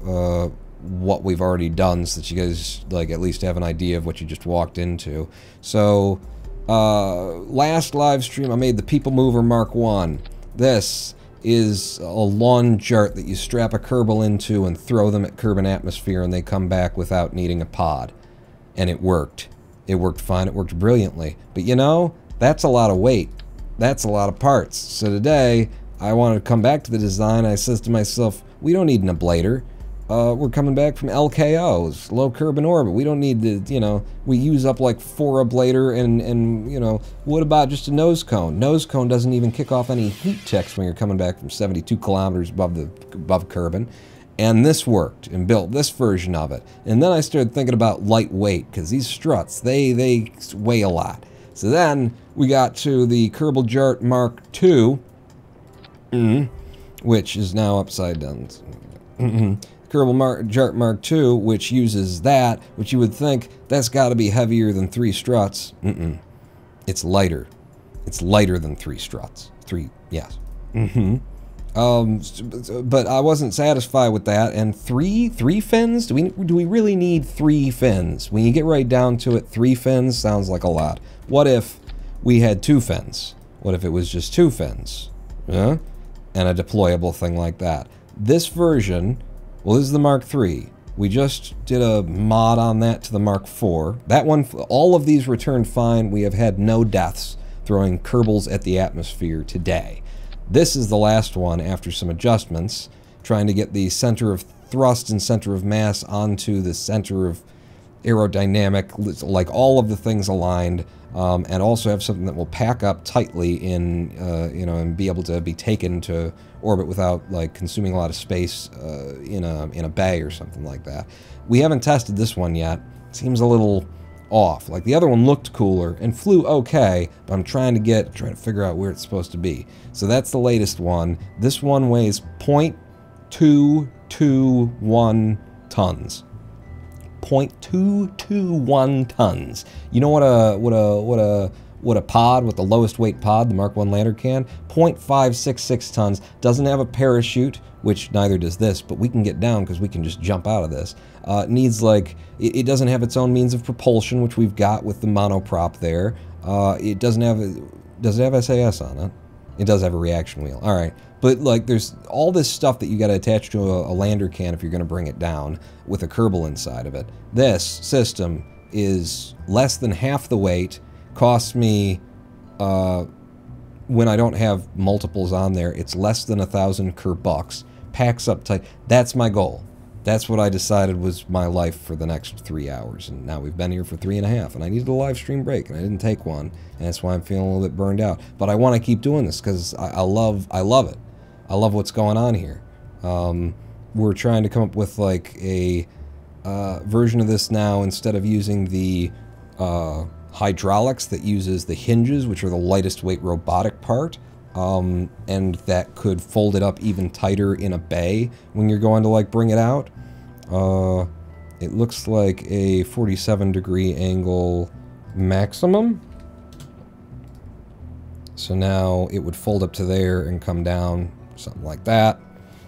[SPEAKER 1] what we've already done, so that you guys like at least have an idea of what you just walked into. So. Last live stream I made the People Mover Mark 1. This is a lawn jart that you strap a Kerbal into and throw them at Kerbin atmosphere and they come back without needing a pod. And it worked. It worked fine, it worked brilliantly. But you know, that's a lot of weight. That's a lot of parts. So today, I wanted to come back to the design. I says to myself, we don't need an ablator. We're coming back from LKOs, low Kerbin orbit. We don't need to, you know, we use up like 4 ablator and, you know, what about just a nose cone? Nose cone doesn't even kick off any heat checks when you're coming back from 72 kilometers above Kerbin. And this worked and built this version of it. And then I started thinking about lightweight, because these struts, they weigh a lot. So then we got to the Kerbal Jart Mark II, which is now upside down. Kerbal Jart Mark II, which uses that, which you would think that's got to be heavier than 3 struts. It's lighter. It's lighter than 3 struts. 3, yes. But I wasn't satisfied with that. And three fins? Do we really need 3 fins? When you get right down to it, 3 fins sounds like a lot. What if we had 2 fins? What if it was just 2 fins? And a deployable thing like that. This version. Well, this is the Mark III. We just did a mod on that to the Mark IV. That one, all of these returned fine. We have had no deaths throwing Kerbals at the atmosphere today. This is the last one after some adjustments, trying to get the center of thrust and center of mass onto the center of aerodynamic, like all of the things aligned, and also have something that will pack up tightly in, you know, and be able to be taken to orbit without like consuming a lot of space in a bay or something like that. We haven't tested this one yet. It seems a little off. Like the other one looked cooler and flew okay, but I'm trying to figure out where it's supposed to be. So that's the latest one. This one weighs 0.221 tons. 0.221 tons. You know what a pod, what the lowest weight pod, the Mark I lander can? 0.566 tons. Doesn't have a parachute, which neither does this, but we can get down because we can just jump out of this. Needs like, it doesn't have its own means of propulsion, which we've got with the monoprop there. It does it have SAS on it? It does have a reaction wheel. All right. But like there's all this stuff that you got to attach to a lander can if you're going to bring it down with a Kerbal inside of it. This system is less than half the weight, costs me, when I don't have multiples on there, it's less than 1,000 Kerbals, packs up tight. That's my goal. That's what I decided was my life for the next 3 hours, and now we've been here for 3.5, and I needed a live stream break, and I didn't take one, and that's why I'm feeling a little bit burned out. But I want to keep doing this because I love it. I love what's going on here. We're trying to come up with like a version of this now instead of using the hydraulics that uses the hinges, which are the lightest weight robotic part, and that could fold it up even tighter in a bay when you're going to like bring it out. It looks like a 47-degree angle maximum. So now it would fold up to there and come down, something like that.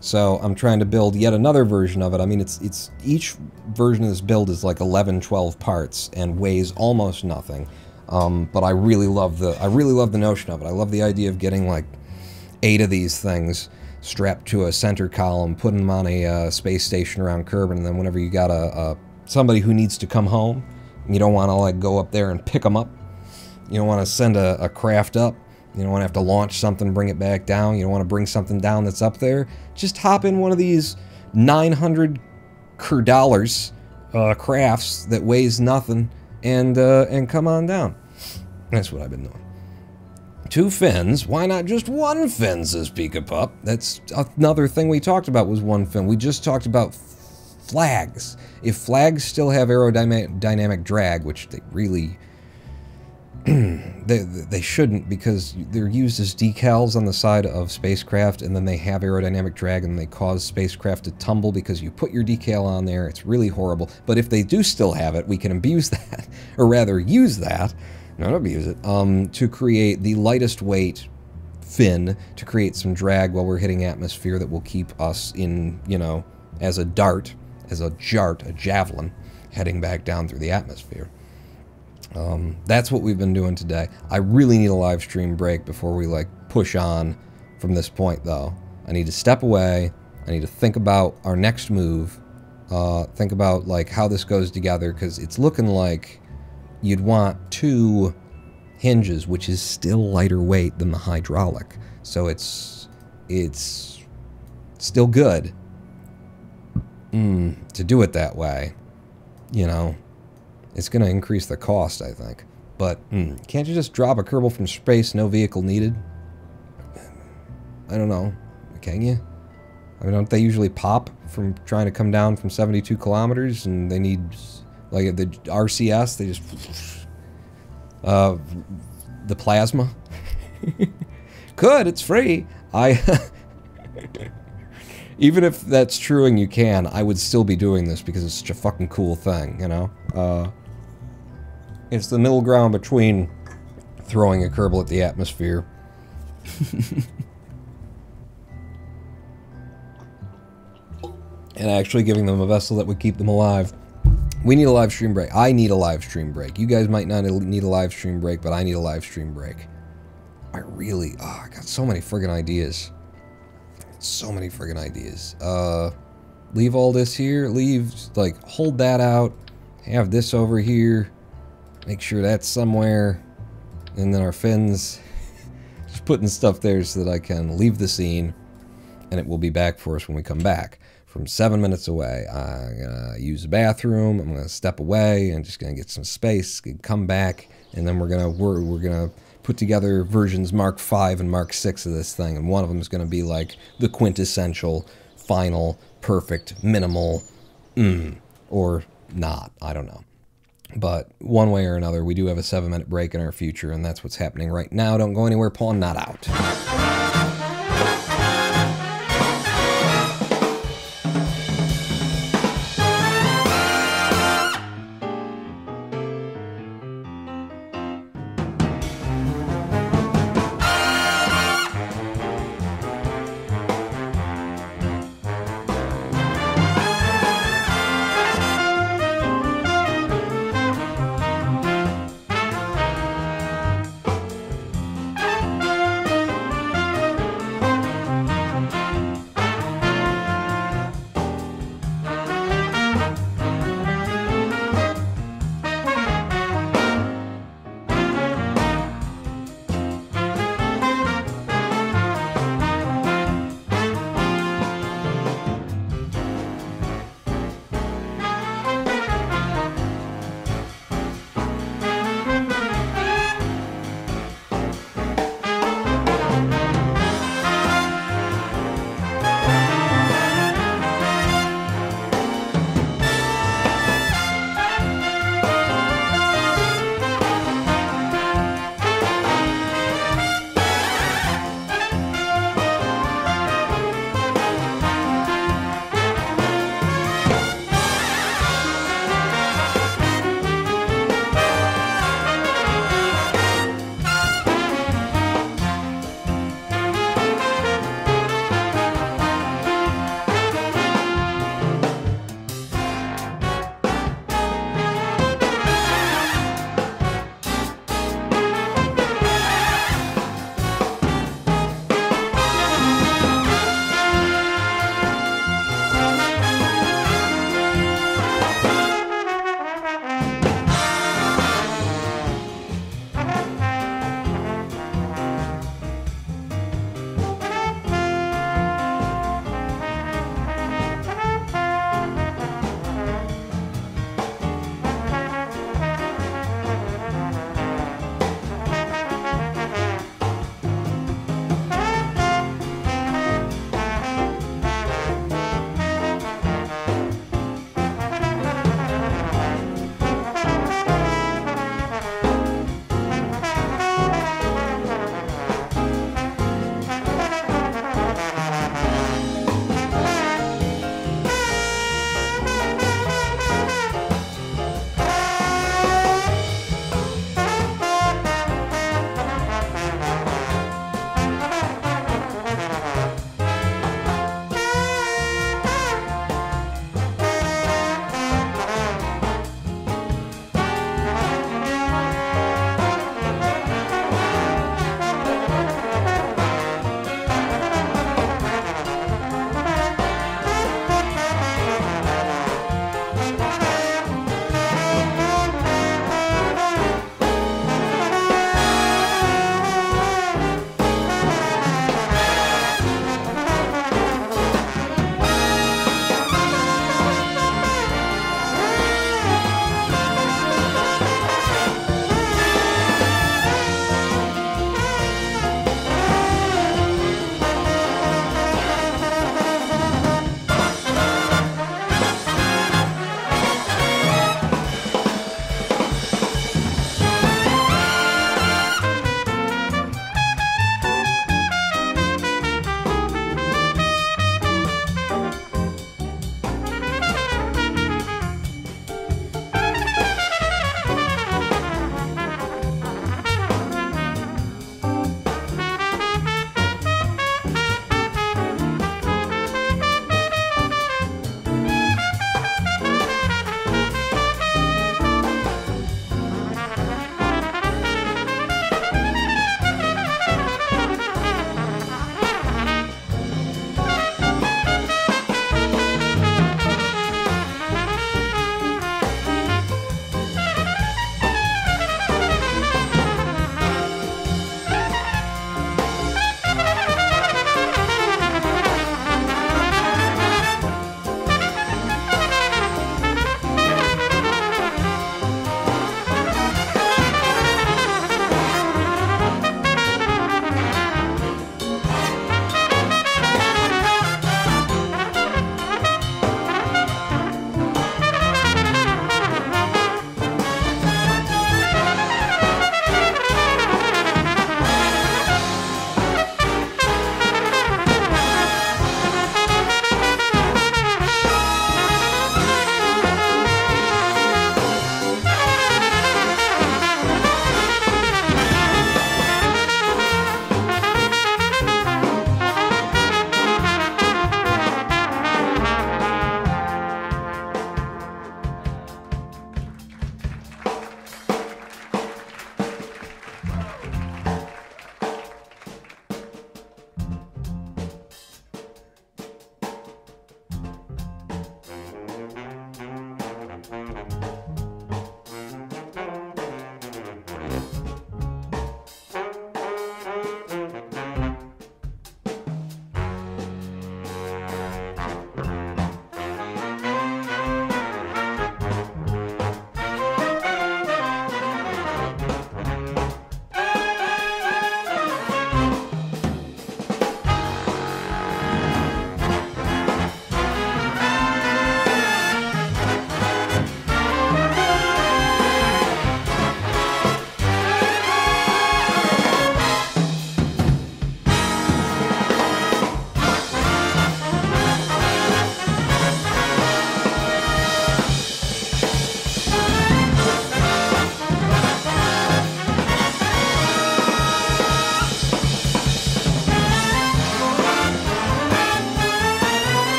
[SPEAKER 1] So I'm trying to build yet another version of it. I mean, it's each version of this build is like 11, 12 parts and weighs almost nothing. But I really love the notion of it. I love the idea of getting like 8 of these things strapped to a center column, putting them on a space station around Kerbal, and then whenever you got somebody who needs to come home, you don't want to like go up there and pick them up. You don't want to send a craft up. You don't want to have to launch something, bring it back down. You don't want to bring something down that's up there. Just hop in one of these 900 Kerbals crafts that weighs nothing and come on down. That's what I've been doing. 2 fins. Why not just 1 fin, says Pika Pup. That's another thing we talked about was 1 fin. We just talked about flags. If flags still have aerodynamic drag, which they really... they shouldn't, because they're used as decals on the side of spacecraft, and then they have aerodynamic drag and they cause spacecraft to tumble because you put your decal on there. It's really horrible. But if they do still have it, we can abuse that, or rather use that, not abuse it, to create the lightest weight fin to create some drag while we're hitting atmosphere that will keep us in, you know, as a dart, as a JART, a javelin, heading back down through the atmosphere. That's what we've been doing today. I really need a live stream break before we like push on from this point, though. I need to step away. I need to think about our next move. Think about like how this goes together, because it's looking like you'd want 2 hinges, which is still lighter weight than the hydraulic. So it's still good to do it that way, you know. It's going to increase the cost, I think. But, can't you just drop a Kerbal from space, no vehicle needed? I don't know. Can you? I mean, don't they usually pop from trying to come down from 72 kilometers, and they need, like, the RCS, they just... the plasma? Could, it's free. Even if that's true and you can, I would still be doing this because it's such a fucking cool thing, you know? It's the middle ground between throwing a Kerbal at the atmosphere and actually giving them a vessel that would keep them alive. We need a live stream break. I need a live stream break. You guys might not need a live stream break, but I need a live stream break. I really... Oh, I got so many friggin' ideas. So many friggin' ideas. Leave all this here. Leave, like, hold that out. Have this over here. Make sure that's somewhere. And then our fins. Just putting stuff there so that I can leave the scene. And it will be back for us when we come back. From 7 minutes away. I'm gonna use the bathroom. I'm gonna step away. I'm just gonna get some space. Come back. And then we're gonna put together versions Mark 5 and Mark 6 of this thing. And one of them is gonna be like the quintessential, final, perfect, minimal, or not. I don't know. But one way or another, we do have a 7-minute break in our future, and that's what's happening right now. Don't go anywhere, pawn not out.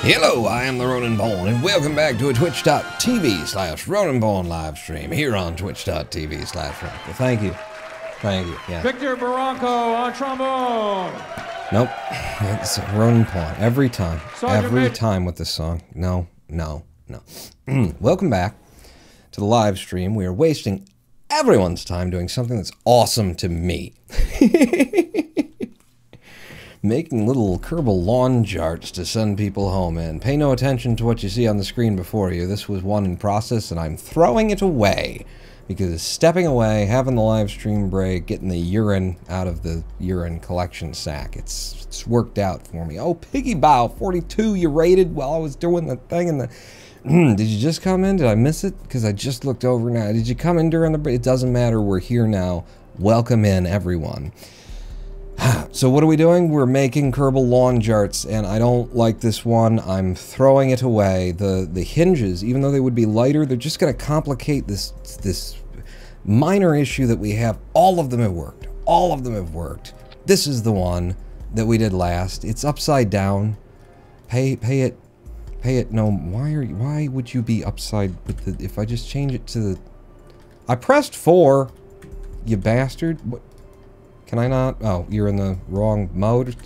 [SPEAKER 1] Hello, I am the Ronin Bone, and welcome back to a twitch.tv/Ronin Bone live stream here on twitch.tv/Ronin. Thank you. Thank you. Yeah.
[SPEAKER 3] Victor Barranco on trombone.
[SPEAKER 1] Nope. It's Ronin Pawn. Every time.
[SPEAKER 3] Sergeant
[SPEAKER 1] Every
[SPEAKER 3] Major.
[SPEAKER 1] time with this song. No. Welcome back to the live stream. We are wasting everyone's time doing something that's awesome to me. Making little Kerbal lawn jarts to send people home in. Pay no attention to what you see on the screen before you. This was one in process, and I'm throwing it away. Because stepping away, having the live stream break, getting the urine out of the urine collection sack, it's worked out for me. Oh, Piggy Bow 42, you rated while I was doing the thing in the... Did you just come in? Did I miss it? Because I just looked over now. Did you come in during the break? It doesn't matter. We're here now. Welcome in, everyone. So what are we doing? We're making Kerbal lawn jarts, and I don't like this one. I'm throwing it away. The hinges, even though they would be lighter, they're just going to complicate this minor issue that we have. All of them have worked. All of them have worked. This is the one that we did last. It's upside down. Pay it. No, why would you be upside with the... If I just change it to the... I pressed 4, you bastard. What? Can I not? Oh, you're in the wrong mode.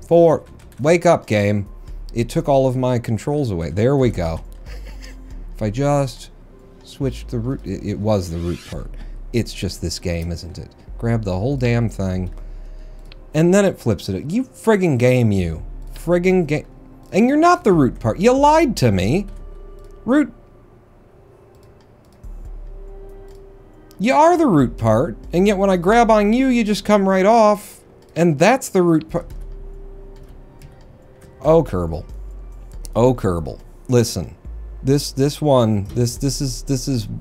[SPEAKER 1] 4. Wake up, game. It took all of my controls away. There we go. If I just switched the root... It was the root part. It's just this game, isn't it? Grab the whole damn thing. And then it flips it. You friggin' game, you. Friggin' game. And you're not the root part. You lied to me. Root... You are the root part, and yet when I grab on you, you just come right off, and that's the root part. Oh, Kerbal. Oh, Kerbal. Listen, this is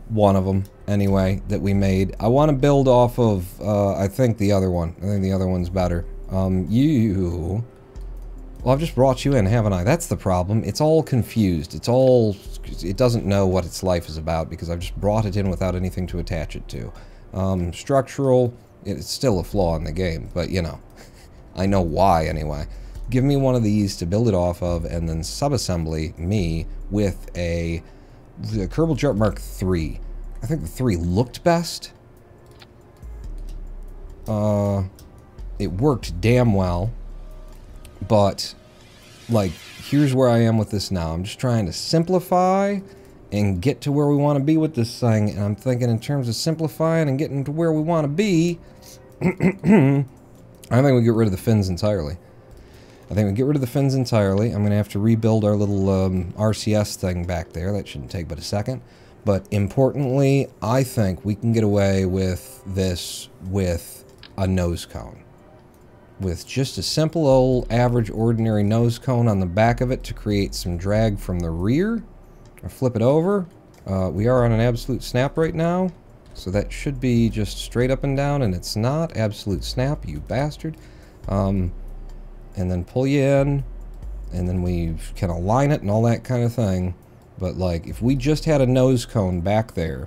[SPEAKER 1] one of them anyway that we made. I want to build off of I think the other one. I think the other one's better. Well, I've just brought you in, haven't I? That's the problem. It's all confused. It doesn't know what its life is about because I've just brought it in without anything to attach it to. Structural, it's still a flaw in the game, but you know, I know why anyway. Give me one of these to build it off of, and then subassembly me with the Kerbal Jart Mark III. I think the 3 looked best. It worked damn well. But, like, here's where I am with this now. I'm just trying to simplify and get to where we want to be with this thing. And I'm thinking in terms of simplifying and getting to where we want to be, I think we get rid of the fins entirely. I'm going to have to rebuild our little RCS thing back there. That shouldn't take but a second. But importantly, I think we can get away with this with a nose cone. With just a simple old average ordinary nose cone on the back of it to create some drag from the rear. Or flip it over. We are on an absolute snap right now, so that should be just straight up and down, and it's not. Absolute snap, you bastard. And then pull you in, and then we can align it and all that kind of thing. But like, if we just had a nose cone back there,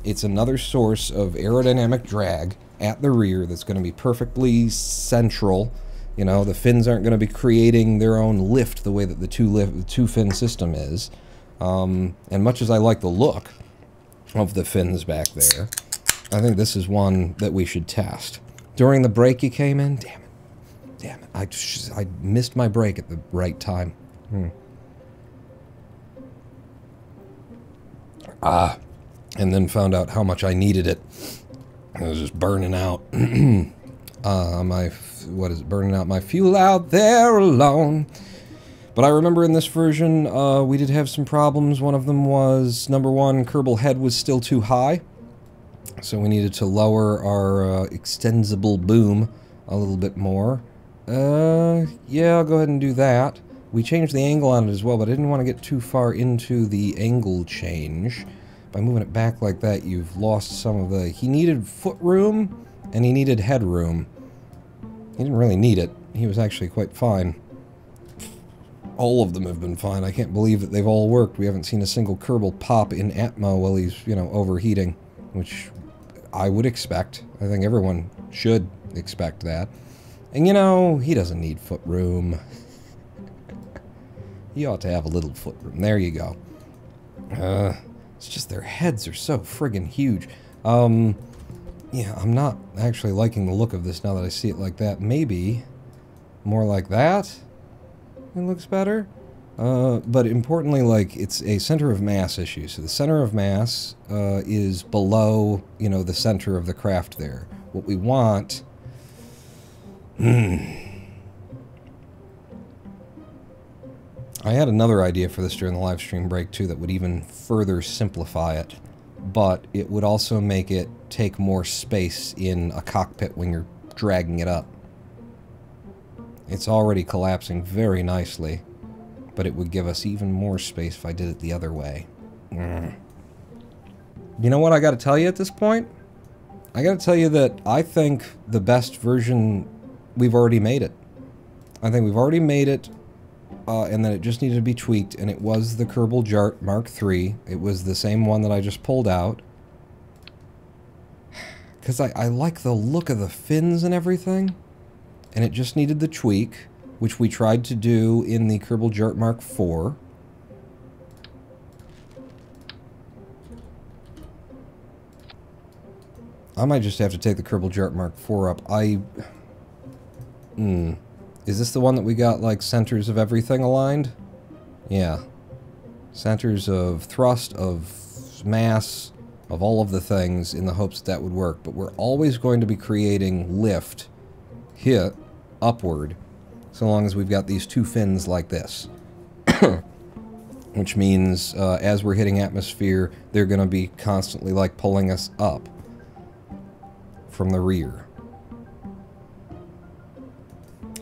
[SPEAKER 1] it's another source of aerodynamic drag at the rear that's going to be perfectly central. You know, the fins aren't going to be creating their own lift the way that the two fin system is. And much as I like the look of the fins back there, I think this is one that we should test. During the break you came in? Damn it. I missed my break at the right time. And then found out how much I needed it. I was just burning out. Burning out my fuel out there alone. But I remember in this version, we did have some problems. One of them was, number one, Kerbal head was still too high. So we needed to lower our extensible boom a little bit more. Yeah, I'll go ahead and do that. We changed the angle on it as well, but I didn't want to get too far into the angle change. By moving it back like that, you've lost some of the... He needed foot room, and he needed head room. He didn't really need it. He was actually quite fine. All of them have been fine. I can't believe that they've all worked. We haven't seen a single Kerbal pop in Atmo while he's, you know, overheating, which I would expect. I think everyone should expect that. And, you know, he doesn't need foot room. He ought to have a little footroom. There you go. It's just their heads are so friggin' huge. Yeah, I'm not actually liking the look of this now that I see it like that. Maybe more like that? It looks better. But importantly, like, it's a center of mass issue. So the center of mass is below, you know, the center of the craft there. What we want... I had another idea for this during the live stream break, too, that would even further simplify it. But it would also make it take more space in a cockpit when you're dragging it up. It's already collapsing very nicely, but it would give us even more space if I did it the other way. You know what I gotta tell you at this point? I gotta tell you that I think the best version, we've already made it. I think we've already made it. And then it just needed to be tweaked, and it was the Kerbal JART Mark III. It was the same one that I just pulled out. Because I like the look of the fins and everything, and it just needed the tweak, which we tried to do in the Kerbal JART Mark IV. I might just have to take the Kerbal JART Mark IV up. Is this the one that we got, like, centers of everything aligned? Yeah. Centers of thrust, of mass, of all of the things in the hopes that would work. But we're always going to be creating lift, hit, upward, so long as we've got these two fins like this. Which means, as we're hitting atmosphere, they're going to be constantly, like, pulling us up from the rear.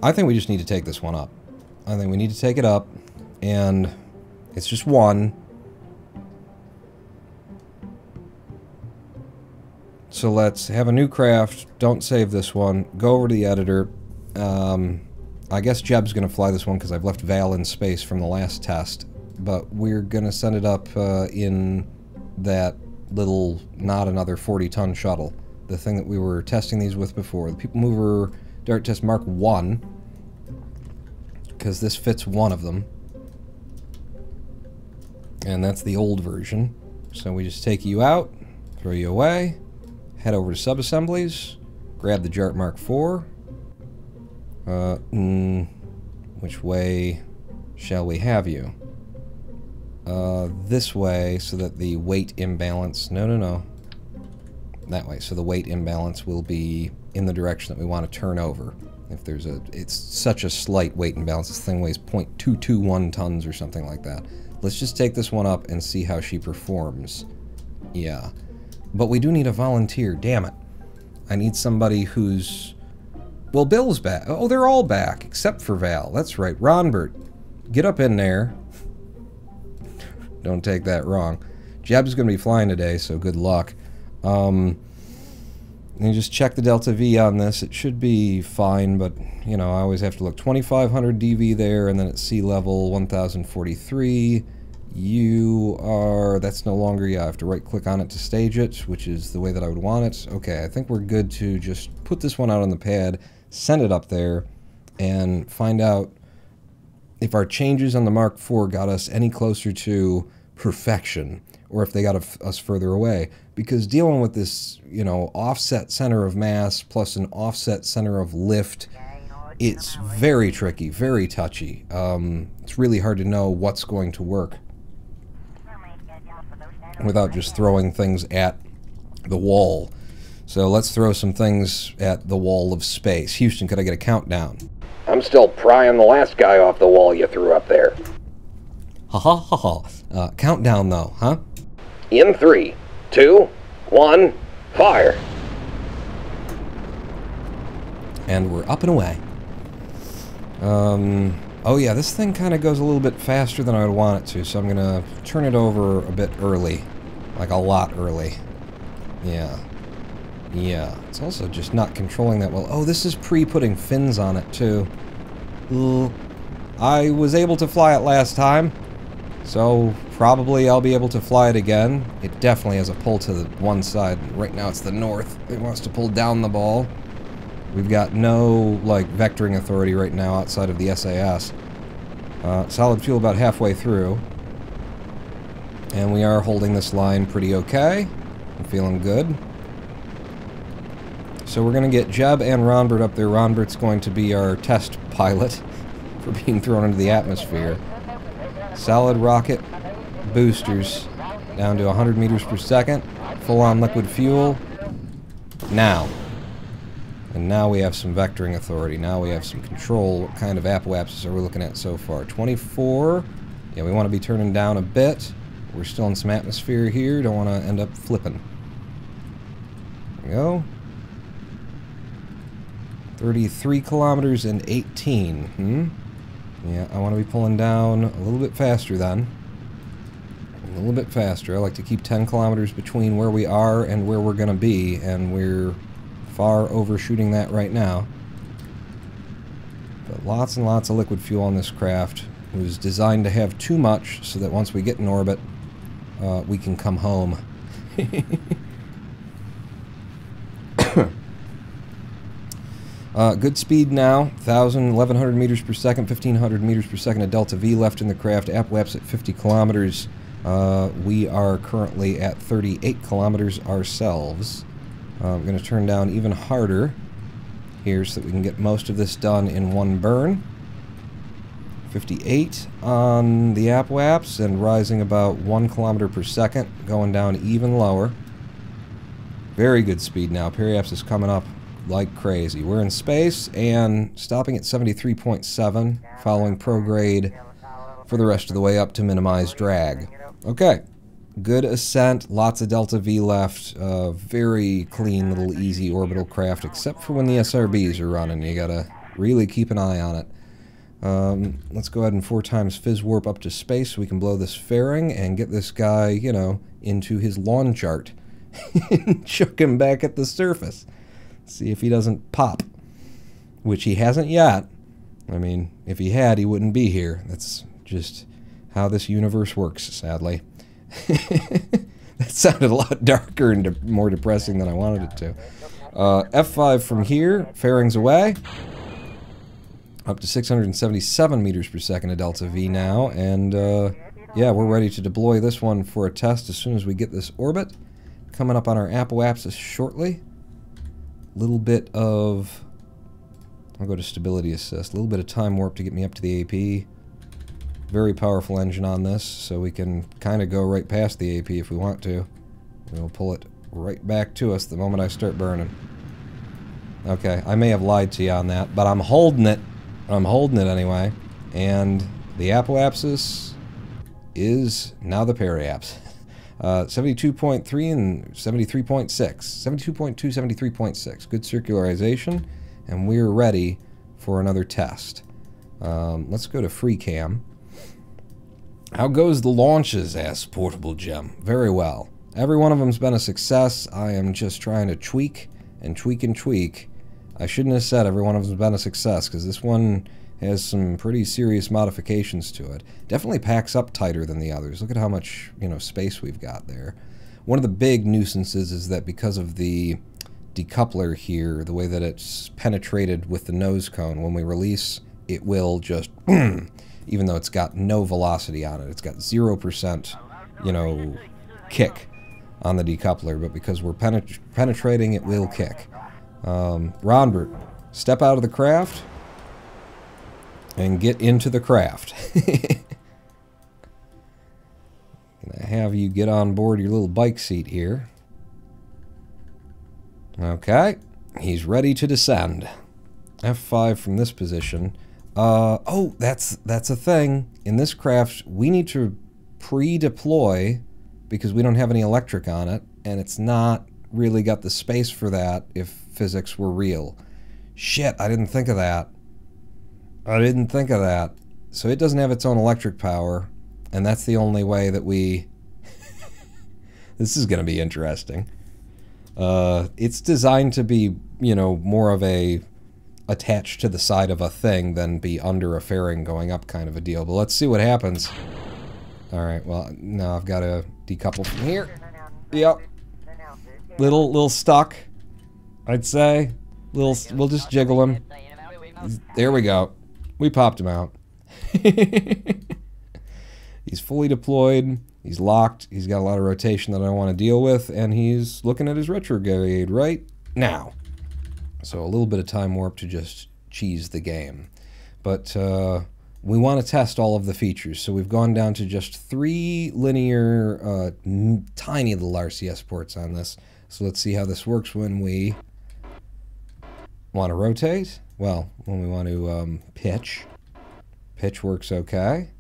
[SPEAKER 1] I think we just need to take this one up. I think we need to take it up, and it's just one. So let's have a new craft. Don't save this one. Go over to the editor. I guess Jeb's going to fly this one because I've left Val in space from the last test. But we're going to send it up in that little, not another 40-ton shuttle. The thing that we were testing these with before. The People Mover Dart Test Mark 1, because this fits one of them, and that's the old version. So we just take you out, throw you away, head over to subassemblies, grab the JART Mark IV. Which way shall we have you? This way, so that the weight imbalance... No. That way, so the weight imbalance will be in the direction that we want to turn over. If there's a... It's such a slight weight imbalance. This thing weighs 0.221 tons or something like that. Let's just take this one up and see how she performs. Yeah. But we do need a volunteer. Damn it. I need somebody who's... Well, Bill's back. Oh, they're all back, except for Val. That's right. Ronbert, get up in there. Don't take that wrong. Jeb's going to be flying today, so good luck. And you just check the Delta V on this. It should be fine, but, you know, I always have to look. 2500 DV there, and then at sea level, 1043. You are... That's no longer... Yeah, I have to right-click on it to stage it, which is the way that I would want it. Okay, I think we're good to just put this one out on the pad, send it up there, and find out if our changes on the Mark IV got us any closer to perfection, or if they got us further away. Because dealing with this, you know, offset center of mass plus an offset center of lift, it's very tricky, very touchy. It's really hard to know what's going to work without just throwing things at the wall. So let's throw some things at the wall of space. Houston, could I get a countdown?
[SPEAKER 2] I'm still prying the last guy off the wall you threw up there.
[SPEAKER 1] Ha ha ha ha. Countdown though, huh?
[SPEAKER 2] In 3, 2, 1, fire.
[SPEAKER 1] And we're up and away. Oh yeah, this thing kind of goes a little bit faster than I would want it to, so I'm gonna turn it over a bit early. Like a lot early. Yeah. Yeah. It's also just not controlling that well. Oh, this is pre-putting fins on it, too. I was able to fly it last time, so probably I'll be able to fly it again. It definitely has a pull to the one side. Right now it's the north. It wants to pull down the ball. We've got no, like, vectoring authority right now outside of the SAS. Solid fuel about halfway through. And we are holding this line pretty okay. I'm feeling good. So we're going to get Jeb and Ronbert up there. Ronbert's going to be our test pilot for being thrown into the atmosphere. Solid rocket boosters down to 100 meters per second. Full-on liquid fuel. Now. And now we have some vectoring authority. Now we have some control. What kind of apoapsis are we looking at so far? 24. Yeah, we want to be turning down a bit. We're still in some atmosphere here. Don't want to end up flipping. There we go. 33 kilometers and 18. Yeah, I want to be pulling down a little bit faster then. A little bit faster. I like to keep 10 kilometers between where we are and where we're going to be, and we're far overshooting that right now. But lots and lots of liquid fuel on this craft. It was designed to have too much so that once we get in orbit, we can come home. Good speed now, 1,100 meters per second, 1,500 meters per second of delta V left in the craft. Apoapsis at 50 kilometers. We are currently at 38 kilometers ourselves. I'm going to turn down even harder here so that we can get most of this done in one burn. 58 on the apoapsis and rising about 1 kilometer per second, going down even lower. Very good speed now. Periapsis is coming up like crazy. We're in space and stopping at 73.7, following prograde for the rest of the way up to minimize drag. Okay, good ascent, lots of delta V left, very clean little easy orbital craft, except for when the SRBs are running. You gotta really keep an eye on it. Let's go ahead and 4 times fizz warp up to space so we can blow this fairing and get this guy, you know, into his lawn chart. And chuck him back at the surface. See if he doesn't pop. Which he hasn't yet. I mean, if he had, he wouldn't be here. That's just how this universe works, sadly. That sounded a lot darker and more depressing than I wanted it to. F5 from here, fairings away. Up to 677 meters per second of delta V now, and yeah, we're ready to deploy this one for a test as soon as we get this orbit. Coming up on our apoapsis shortly. Little bit of, I'll go to stability assist, a little bit of time warp to get me up to the AP. Very powerful engine on this, so we can kind of go right past the AP if we want to. We'll pull it right back to us the moment I start burning. Okay, I may have lied to you on that, but I'm holding it. I'm holding it anyway. And the apoapsis is now the periapsis. 72.3 and 73.6. 72.2, 73.6. Good circularization, and we're ready for another test. Let's go to free cam. How goes the launches? Asked Portable Gem. Very well. Every one of them's been a success. I am just trying to tweak and tweak and tweak. I shouldn't have said every one of them's been a success, because this one has some pretty serious modifications to it. Definitely packs up tighter than the others. Look at how much, you know, space we've got there. One of the big nuisances is that because of the decoupler here, the way that it's penetrated with the nose cone, when we release, it will just, even though it's got no velocity on it, it's got 0%, you know, kick on the decoupler, but because we're penetrating, it will kick. Ronbert, step out of the craft and get into the craft. Gonna have you get on board your little bike seat here. Okay, he's ready to descend. F5 from this position. Oh, that's a thing. In this craft, we need to pre-deploy because we don't have any electric on it, and it's not really got the space for that if physics were real. Shit, I didn't think of that. I didn't think of that. So it doesn't have its own electric power, and that's the only way that we... This is going to be interesting. It's designed to be, you know, more of a attached to the side of a thing than be under a fairing going up kind of a deal. But let's see what happens. Alright, well, now I've got to decouple from here. Yep. Little stuck, I'd say. We'll just jiggle him. There we go. We popped him out. He's fully deployed. He's locked. He's got a lot of rotation that I want to deal with, and he's looking at his retrograde right now. So a little bit of time warp to just cheese the game. But we want to test all of the features, so we've gone down to just 3 linear, tiny little RCS ports on this. So let's see how this works when we want to rotate. Well, when we want to pitch. Pitch works okay.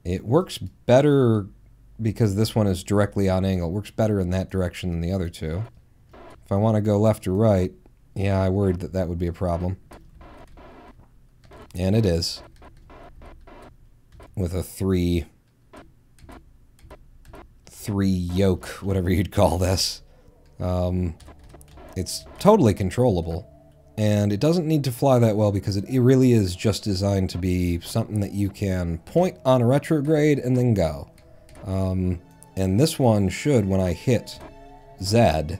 [SPEAKER 1] It works better because this one is directly on angle. It works better in that direction than the other two. If I want to go left or right, yeah, I worried that that would be a problem. And it is. With a 3 yoke, whatever you'd call this. It's totally controllable. And it doesn't need to fly that well because it really is just designed to be something that you can point on a retrograde and then go. And this one should, when I hit Z,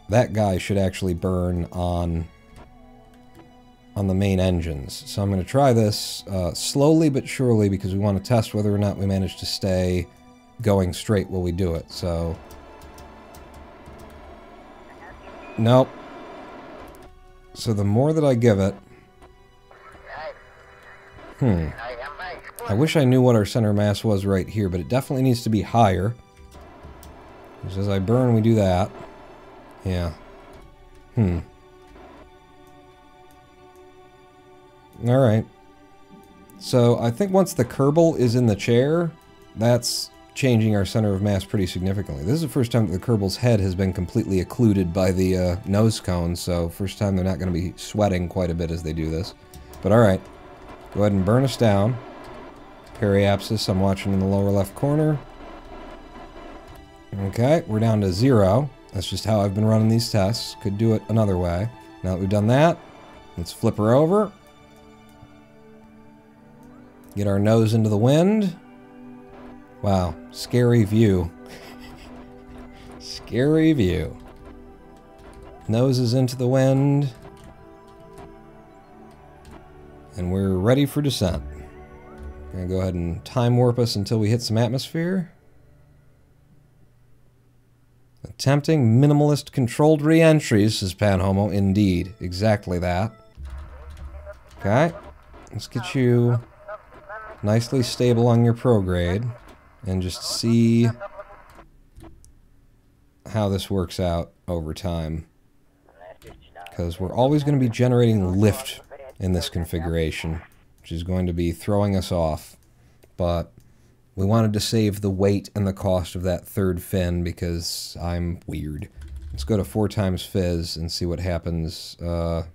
[SPEAKER 1] that guy should actually burn on the main engines. So I'm going to try this slowly but surely because we want to test whether or not we manage to stay going straight while we do it. So, nope. So the more that I give it... I wish I knew what our center of mass was right here, but it definitely needs to be higher. Because as I burn, we do that. Yeah. Alright. So I think once the Kerbal is in the chair, that's changing our center of mass pretty significantly. This is the first time that the Kerbal's head has been completely occluded by the nose cone, so first time they're not going to be sweating quite a bit as they do this. But alright, go ahead and burn us down. Periapsis, I'm watching in the lower left corner. Okay, we're down to 0. That's just how I've been running these tests. Could do it another way. Now that we've done that, let's flip her over. Get our nose into the wind. Wow, scary view. Scary view. Nose is into the wind. And we're ready for descent. I'm gonna go ahead and time warp us until we hit some atmosphere. Attempting minimalist controlled re-entries, says Panhomo. Indeed, exactly that. Okay, let's get you nicely stable on your prograde. And just see how this works out over time. Because we're always going to be generating lift in this configuration, which is going to be throwing us off. But we wanted to save the weight and the cost of that third fin because I'm weird. Let's go to 4 times fizz and see what happens in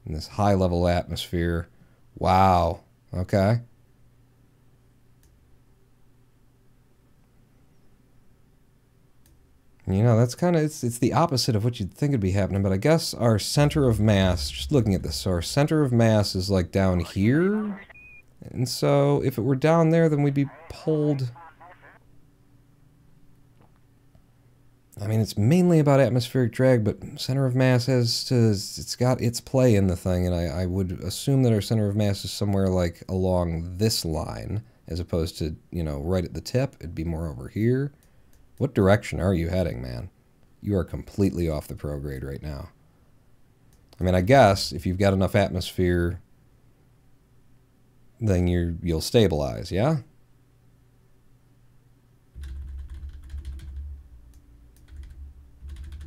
[SPEAKER 1] this high-level atmosphere. Wow. Okay. You know, that's kind of, it's the opposite of what you'd think would be happening, but I guess our center of mass, just looking at this, so our center of mass is like down here, and so if it were down there, then we'd be pulled. I mean, it's mainly about atmospheric drag, but center of mass it's got its play in the thing, and I would assume that our center of mass is somewhere like along this line, as opposed to, you know, right at the tip. It'd be more over here. What direction are you heading, man? You are completely off the prograde right now. I mean, I guess if you've got enough atmosphere, then you'll stabilize, yeah?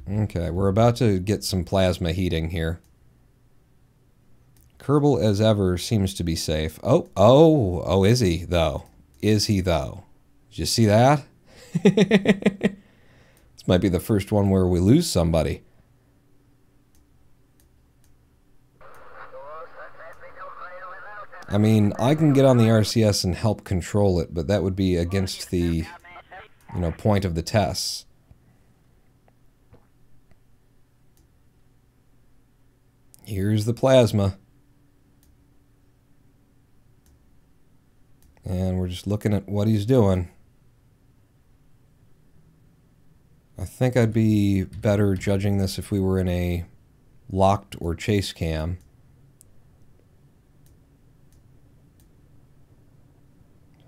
[SPEAKER 1] Okay, we're about to get some plasma heating here. Kerbal, as ever, seems to be safe. Oh, is he, though? Is he, though? Did you see that? This might be the first one where we lose somebody. I mean, I can get on the RCS and help control it, but that would be against the, you know, point of the tests. Here's the plasma. And we're just looking at what he's doing. I think I'd be better judging this if we were in a locked or chase cam.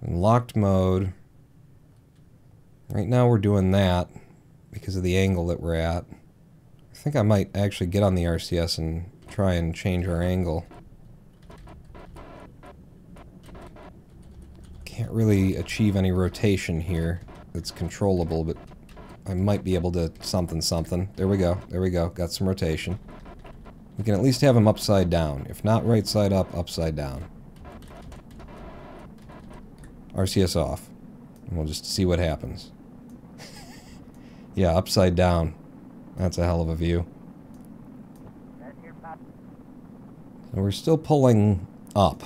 [SPEAKER 1] In locked mode. Right now we're doing that because of the angle that we're at. I think I might actually get on the RCS and try and change our angle. Can't really achieve any rotation here that's controllable, but I might be able to something. There we go. There we go. Got some rotation. We can at least have him upside down. If not right side up, upside down. RCS off. And we'll just see what happens. Yeah, upside down. That's a hell of a view. So we're still pulling up.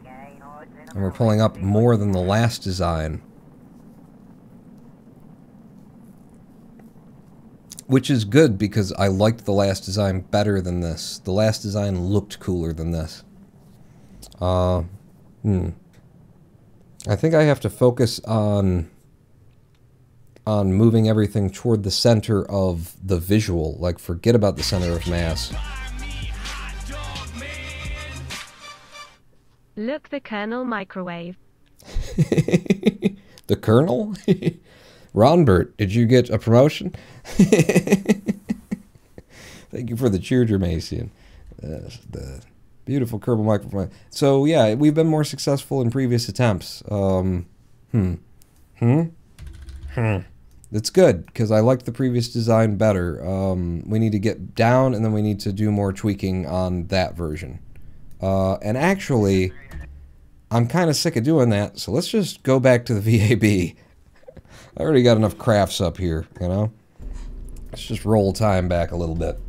[SPEAKER 1] And we're pulling up more than the last design. Which is good because I liked the last design better than this. The last design looked cooler than this. I think I have to focus on moving everything toward the center of the visual. Like, forget about the center of mass.
[SPEAKER 4] Look, the Colonel microwave.
[SPEAKER 1] The Colonel? Ronbert, did you get a promotion? Thank you for the cheer, Jermasian. The beautiful Kerbal microphone. So, yeah, we've been more successful in previous attempts. That's good, because I liked the previous design better. We need to get down, and then we need to do more tweaking on that version. And actually, I'm kind of sick of doing that, so let's just go back to the VAB. I already got enough crafts up here, you know? Let's just roll time back a little bit.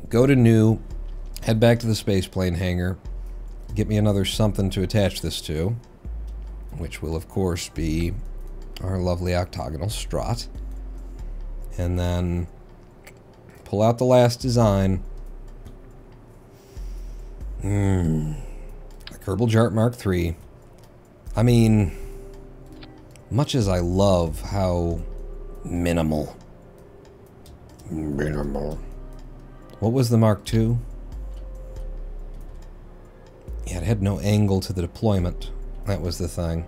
[SPEAKER 1] Go to new, head back to the spaceplane hangar, get me another something to attach this to, which will, of course, be our lovely octagonal strut. And then pull out the last design. The Kerbal JART Mark III. I mean, much as I love how minimal. What was the Mark II? Yeah, it had no angle to the deployment. That was the thing.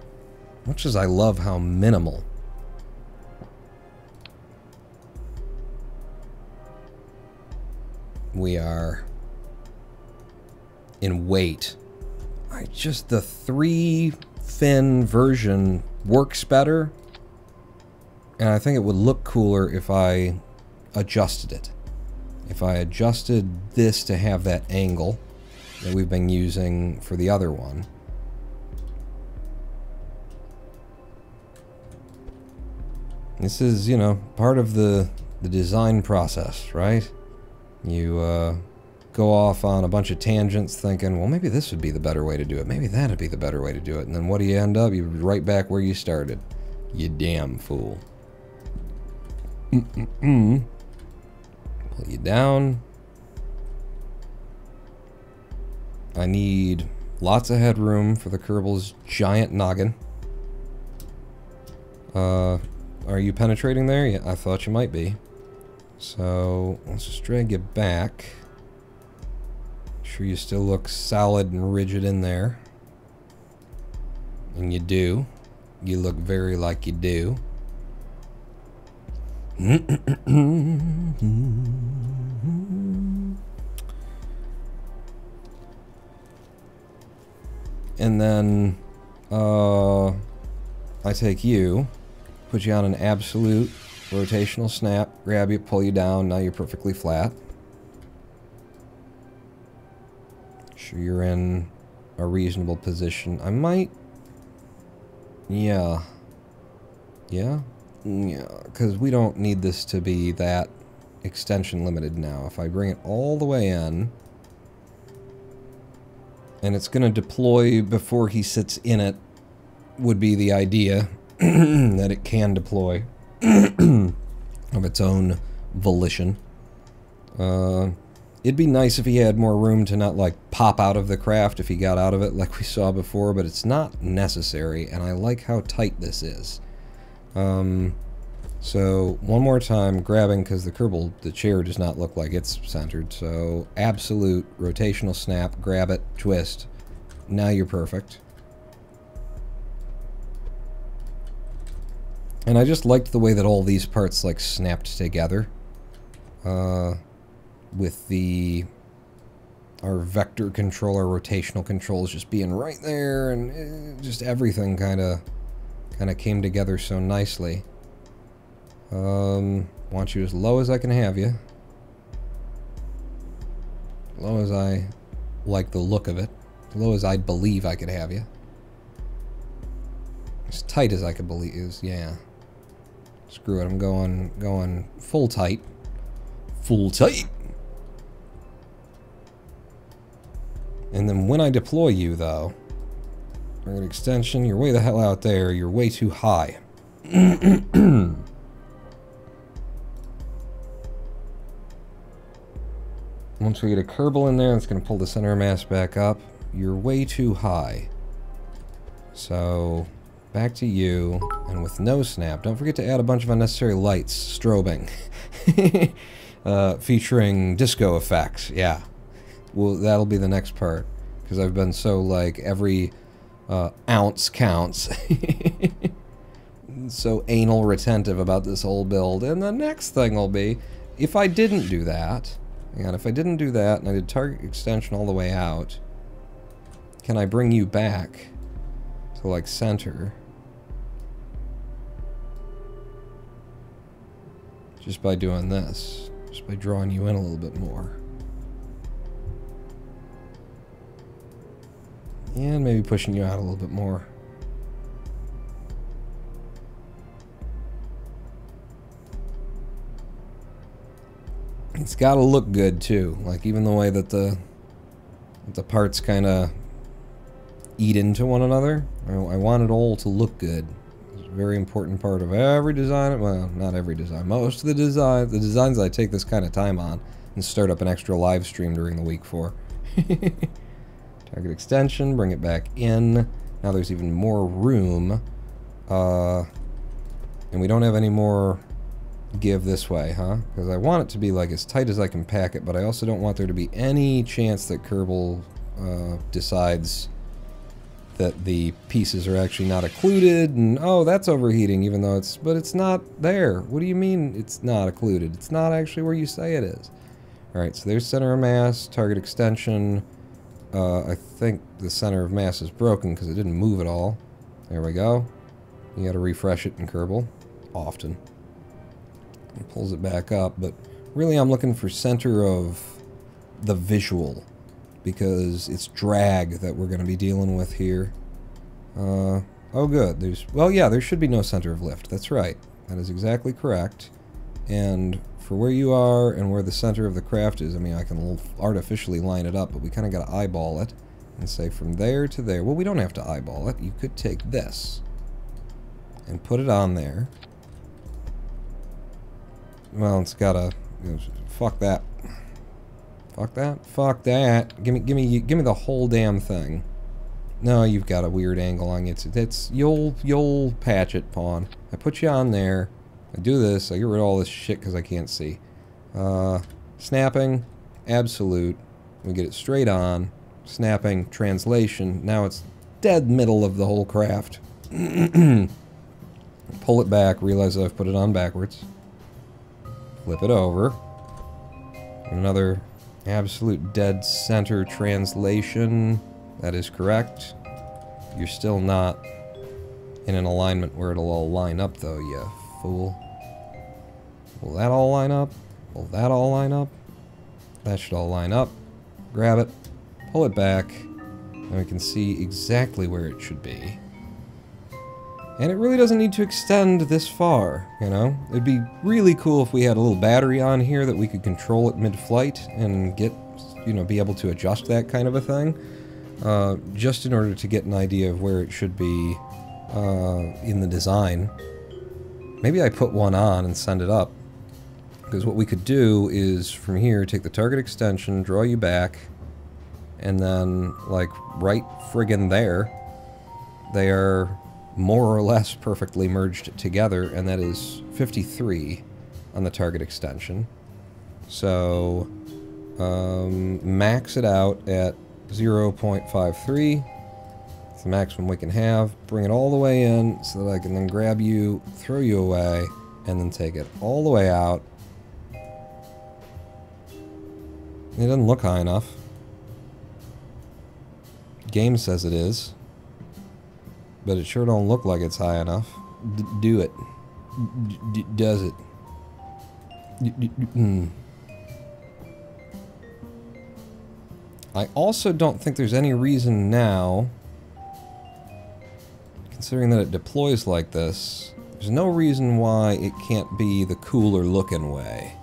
[SPEAKER 1] Much as I love how minimal. We are in weight. The 3-fin version works better, and I think it would look cooler if I adjusted it. If I adjusted this to have that angle that we've been using for the other one. This is, you know, part of the design process, right? You go off on a bunch of tangents thinking, well, maybe this would be the better way to do it. Maybe that'd be the better way to do it. And then what do you end up? You're right back where you started. You damn fool. Pull you down. I need lots of headroom for the Kerbal's giant noggin. Are you penetrating there? Yeah, I thought you might be. So, let's just drag you back. Sure you still look solid and rigid in there. And you do. You look very like you do. And then, I take you, put you on an absolute rotational snap, grab you, pull you down, now you're perfectly flat. Sure you're in a reasonable position. I might... Yeah, because we don't need this to be that extension limited now. If I bring it all the way in, and it's going to deploy before he sits in it, would be the idea, that it can deploy of its own volition. It'd be nice if he had more room to not, like, pop out of the craft if he got out of it like we saw before, but it's not necessary, and I like how tight this is. So, one more time, grabbing, because the Kerbal, the chair does not look like it's centered, so absolute rotational snap, grab it, twist, Now you're perfect. And I just liked the way that all these parts, like, snapped together. With our vector controller, rotational controls just being right there, and just everything kind of came together so nicely. Want you as low as I can have you. Low as I like the look of it. As low as I believe I could have you. As tight as I could believe is, yeah. Screw it, I'm going full tight. Full tight! And then when I deploy you, though, target extension, you're way the hell out there, you're way too high. Once we get a Kerbal in there, it's going to pull the center of mass back up. You're way too high. So, back to you, and with no snap. Don't forget to add a bunch of unnecessary lights, strobing. Featuring disco effects, yeah. Well, that'll be the next part, because I've been so, like, every ounce counts. So anal retentive about this whole build. And the next thing will be, if I didn't do that, and if I didn't do that, and I did target extension all the way out, can I bring you back to, like, center? Just by doing this. Just by drawing you in a little bit more. And maybe pushing you out a little bit more. It's got to look good too, like even the way that the parts kind of eat into one another. I want it all to look good. It's a very important part of every design. Well, not every design. Most of the designs I take this kind of time on and start up an extra live stream during the week for. Target extension, bring it back in. Now there's even more room. And we don't have any more give this way, huh? Because I want it to be like as tight as I can pack it, but I also don't want there to be any chance that Kerbal decides that the pieces are actually not occluded, and oh, that's overheating, even though but it's not there. What do you mean it's not occluded? It's not actually where you say it is. Alright, so there's center of mass, target extension. I think the center of mass is broken because it didn't move at all. There we go. You gotta refresh it in Kerbal. Often. It pulls it back up, but really I'm looking for center of the visual, because it's drag that we're going to be dealing with here. Oh good, well yeah, there should be no center of lift, that's right. That is exactly correct. And for where you are and where the center of the craft is, I mean I can artificially line it up, but we kind of got to eyeball it and say from there to there. Well, we don't have to eyeball it, you could take this and put it on there. Well, it's gotta, fuck that. Fuck that? Fuck that. Give me the whole damn thing. No, you've got a weird angle on you. You'll patch it, pawn. I put you on there. I do this. I get rid of all this shit because I can't see. Snapping, absolute. We get it straight on. Snapping, translation. Now it's dead middle of the whole craft. Pull it back. Realize I've put it on backwards. Flip it over. Another absolute dead center translation. That is correct. You're still not in an alignment where it'll all line up, though, you fool. Will that all line up? Will that all line up? That should all line up. Grab it. Pull it back. And we can see exactly where it should be. And it really doesn't need to extend this far, you know? It'd be really cool if we had a little battery on here that we could control it mid-flight and get, you know, be able to adjust that kind of a thing. Just in order to get an idea of where it should be in the design. Maybe I put one on and send it up. Because what we could do is, from here, take the target extension, draw you back, and then, like, right friggin' there, they are more or less perfectly merged together, and that is 53 on the target extension. So, max it out at 0.53, It's the maximum we can have. Bring it all the way in so that I can then grab you, throw you away, and then take it all the way out. It doesn't look high enough. Game says it is. But it sure don't look like it's high enough. Do it. Does it? I also don't think there's any reason now, considering that it deploys like this, there's no reason why it can't be the cooler looking way.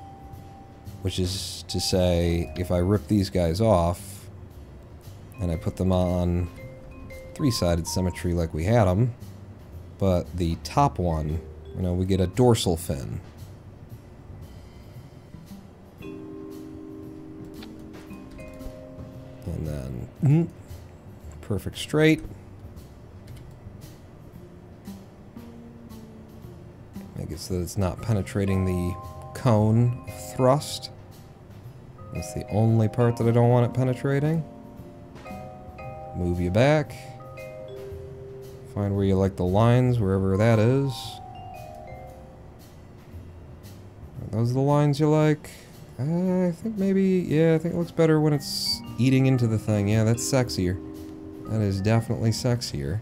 [SPEAKER 1] Which is to say, if I rip these guys off, and I put them on three-sided symmetry like we had them, but the top one, you know, we get a dorsal fin. And then, perfect straight. Make it so that it's not penetrating the cone of thrust. That's the only part that I don't want it penetrating. Move you back. Find where you like the lines, wherever that is. Are those the lines you like? I think maybe, yeah, I think it looks better when it's eating into the thing. Yeah, that's sexier. That is definitely sexier.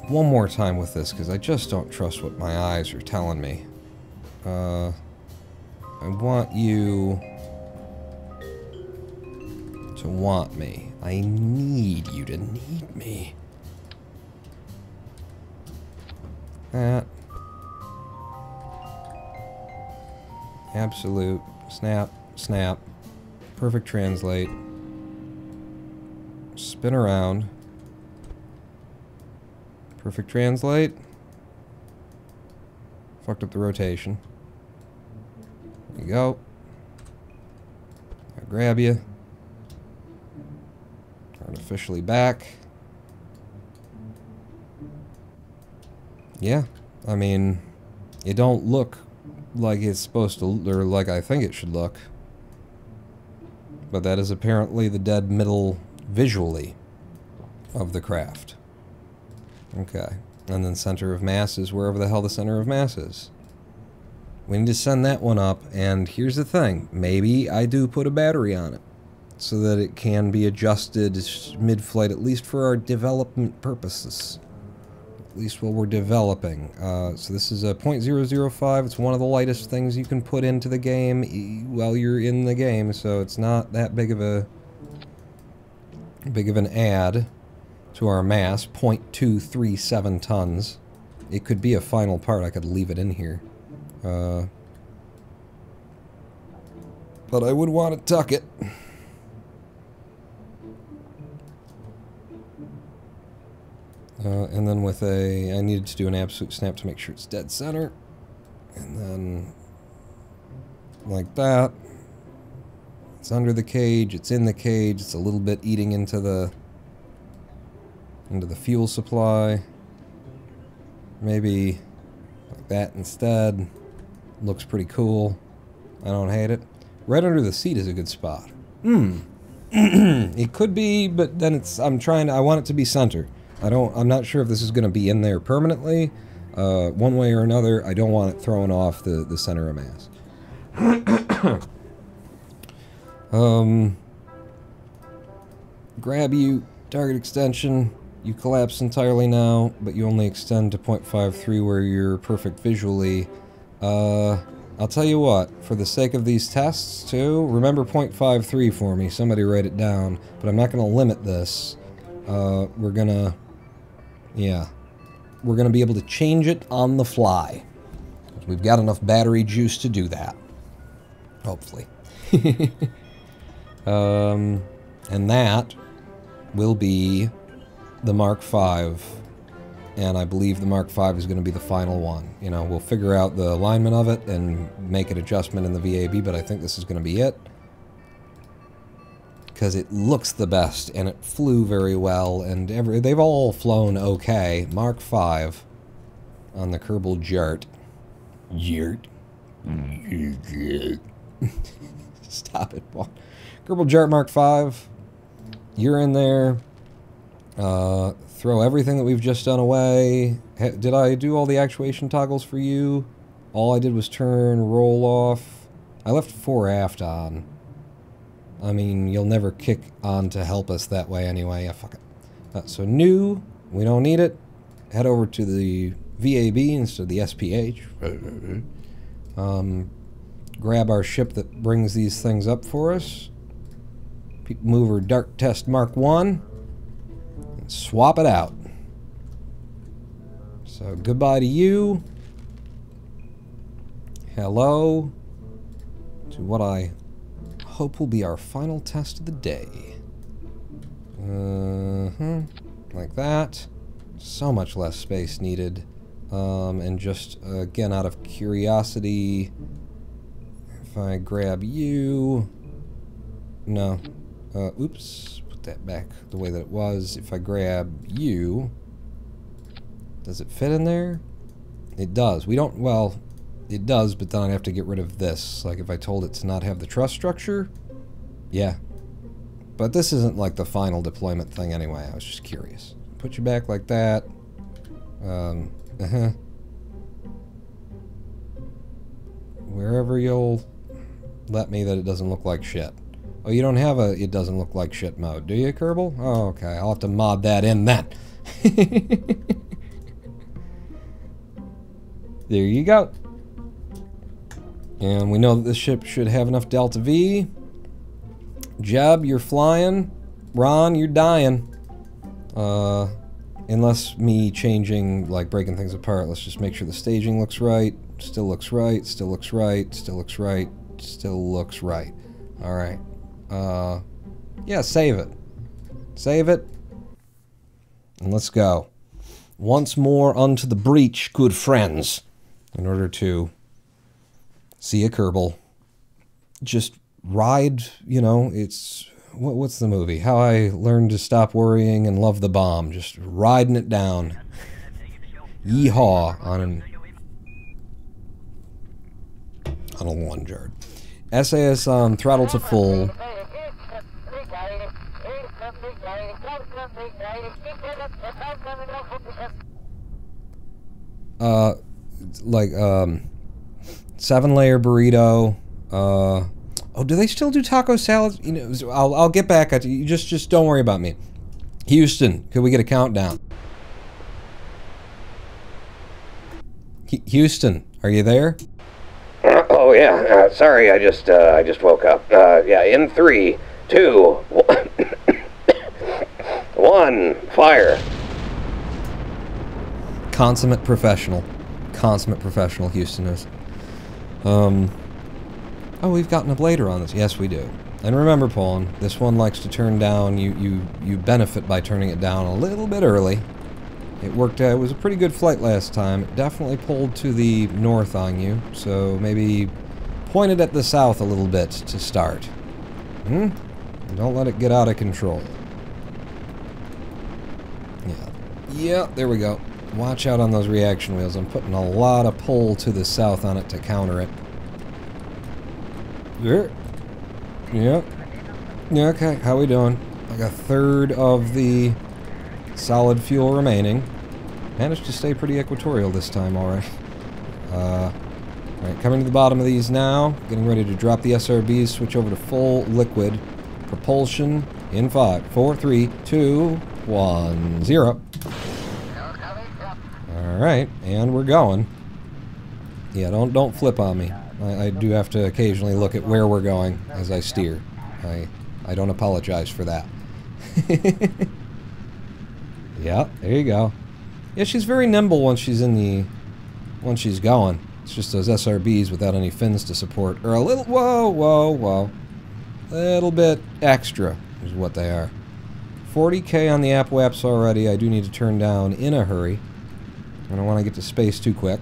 [SPEAKER 1] One more time with this, because I just don't trust what my eyes are telling me. I want you to want me. I need you to need me. That. Absolute. Snap. Snap. Perfect translate. Spin around. Perfect translate. Fucked up the rotation. There you go. I'll grab you. Artificially back. Yeah, I mean, it don't look like it's supposed to, or like I think it should look. But that is apparently the dead middle visually of the craft. Okay, and then center of mass is wherever the hell the center of mass is. We need to send that one up, and here's the thing. Maybe I do put a battery on it, so that it can be adjusted mid-flight, at least for our development purposes. At least while we're developing. So this is a .005. It's one of the lightest things you can put into the game while you're in the game, so it's not that big of an add to our mass. 0.237 tons. It could be a final part. I could leave it in here. But I would want to tuck it. And then with I needed to do an absolute snap to make sure it's dead center. And then, like that. It's under the cage, it's in the cage, it's a little bit eating into the fuel supply. Maybe like that instead. Looks pretty cool. I don't hate it. Right under the seat is a good spot. It could be, but then I want it to be center. I'm not sure if this is going to be in there permanently, one way or another. I don't want it throwing off the center of mass. Grab you, target extension, you collapse entirely now, but you only extend to 0.53 where you're perfect visually. I'll tell you what, for the sake of these tests too, remember 0.53 for me, somebody write it down, but I'm not going to limit this. We're gonna be able to change it on the fly. We've got enough battery juice to do that. Hopefully. And that will be the Mark V. And I believe the Mark V is going to be the final one. You know, we'll figure out the alignment of it and make an adjustment in the VAB, but I think this is going to be it. Because it looks the best, and it flew very well, and they've all flown okay. Mark V on the Kerbal JART. Stop it, Paul. Kerbal JART Mark 5. You're in there. Throw everything that we've just done away. Did I do all the actuation toggles for you? All I did was turn roll off. I left fore aft on. I mean, you'll never kick on to help us that way anyway. Yeah, fuck it. So new, we don't need it. Head over to the VAB instead of the SPH. Grab our ship that brings these things up for us. Mover Dart Test Mark 1. And swap it out. So goodbye to you. Hello to what I hope will be our final test of the day. Like that. So much less space needed. And just, again, out of curiosity, if I grab you... No. Oops. Put that back the way that it was. If I grab you... Does it fit in there? It does. We don't... Well, it does, but then I'd have to get rid of this. Like, if I told it to not have the truss structure? Yeah. But this isn't, like, the final deployment thing anyway. I was just curious. Put you back like that. Wherever you'll let me that it doesn't look like shit. Oh, you don't have a it doesn't look like shit mode, do you, Kerbal? Oh, okay. I'll have to mod that in then. There you go. And we know that this ship should have enough Delta V. Jeb, you're flying. Ron, you're dying. Unless me changing, like breaking things apart, let's just make sure the staging looks right. Still looks right, still looks right, still looks right, still looks right. Alright. Yeah, save it. Save it. And let's go. Once more unto the breach, good friends. In order to see a Kerbal. Just ride, you know, it's... What's the movie? How I Learned to Stop Worrying and Love the Bomb. Just riding it down. Yeehaw on a lawn jar. SAS on throttle to full. Like 7-layer burrito. Oh, do they still do taco salads? You know, I'll get back at you. Just don't worry about me. Houston, could we get a countdown? Houston, are you there?
[SPEAKER 2] Oh yeah. Sorry, I just woke up. Yeah, in 3, 2, 1, fire.
[SPEAKER 1] Consummate professional. Consummate professional, Houston is. Oh, we've got an ablator on this. Yes, we do. And remember, Paulin, this one likes to turn down. You benefit by turning it down a little bit early. It worked out. It was a pretty good flight last time. It definitely pulled to the north on you. So maybe point it at the south a little bit to start. Don't let it get out of control. Yeah. Yeah, there we go. Watch out on those reaction wheels. I'm putting a lot of pull to the south on it to counter it. Yeah. Yeah. Yeah, okay. How we doing? Like a third of the solid fuel remaining. Managed to stay pretty equatorial this time, alright. Alright, coming to the bottom of these now. Getting ready to drop the SRBs, switch over to full liquid propulsion in 5, 4, 3, 2, 1, 0. Alright, and we're going. Yeah, don't flip on me. I do have to occasionally look at where we're going as I steer. I don't apologize for that. Yeah, there you go. Yeah, she's very nimble once she's going. It's just those SRBs without any fins to support are a little, whoa. Little bit extra is what they are. 40K on the APWAPs already. I do need to turn down in a hurry. I don't want to get to space too quick.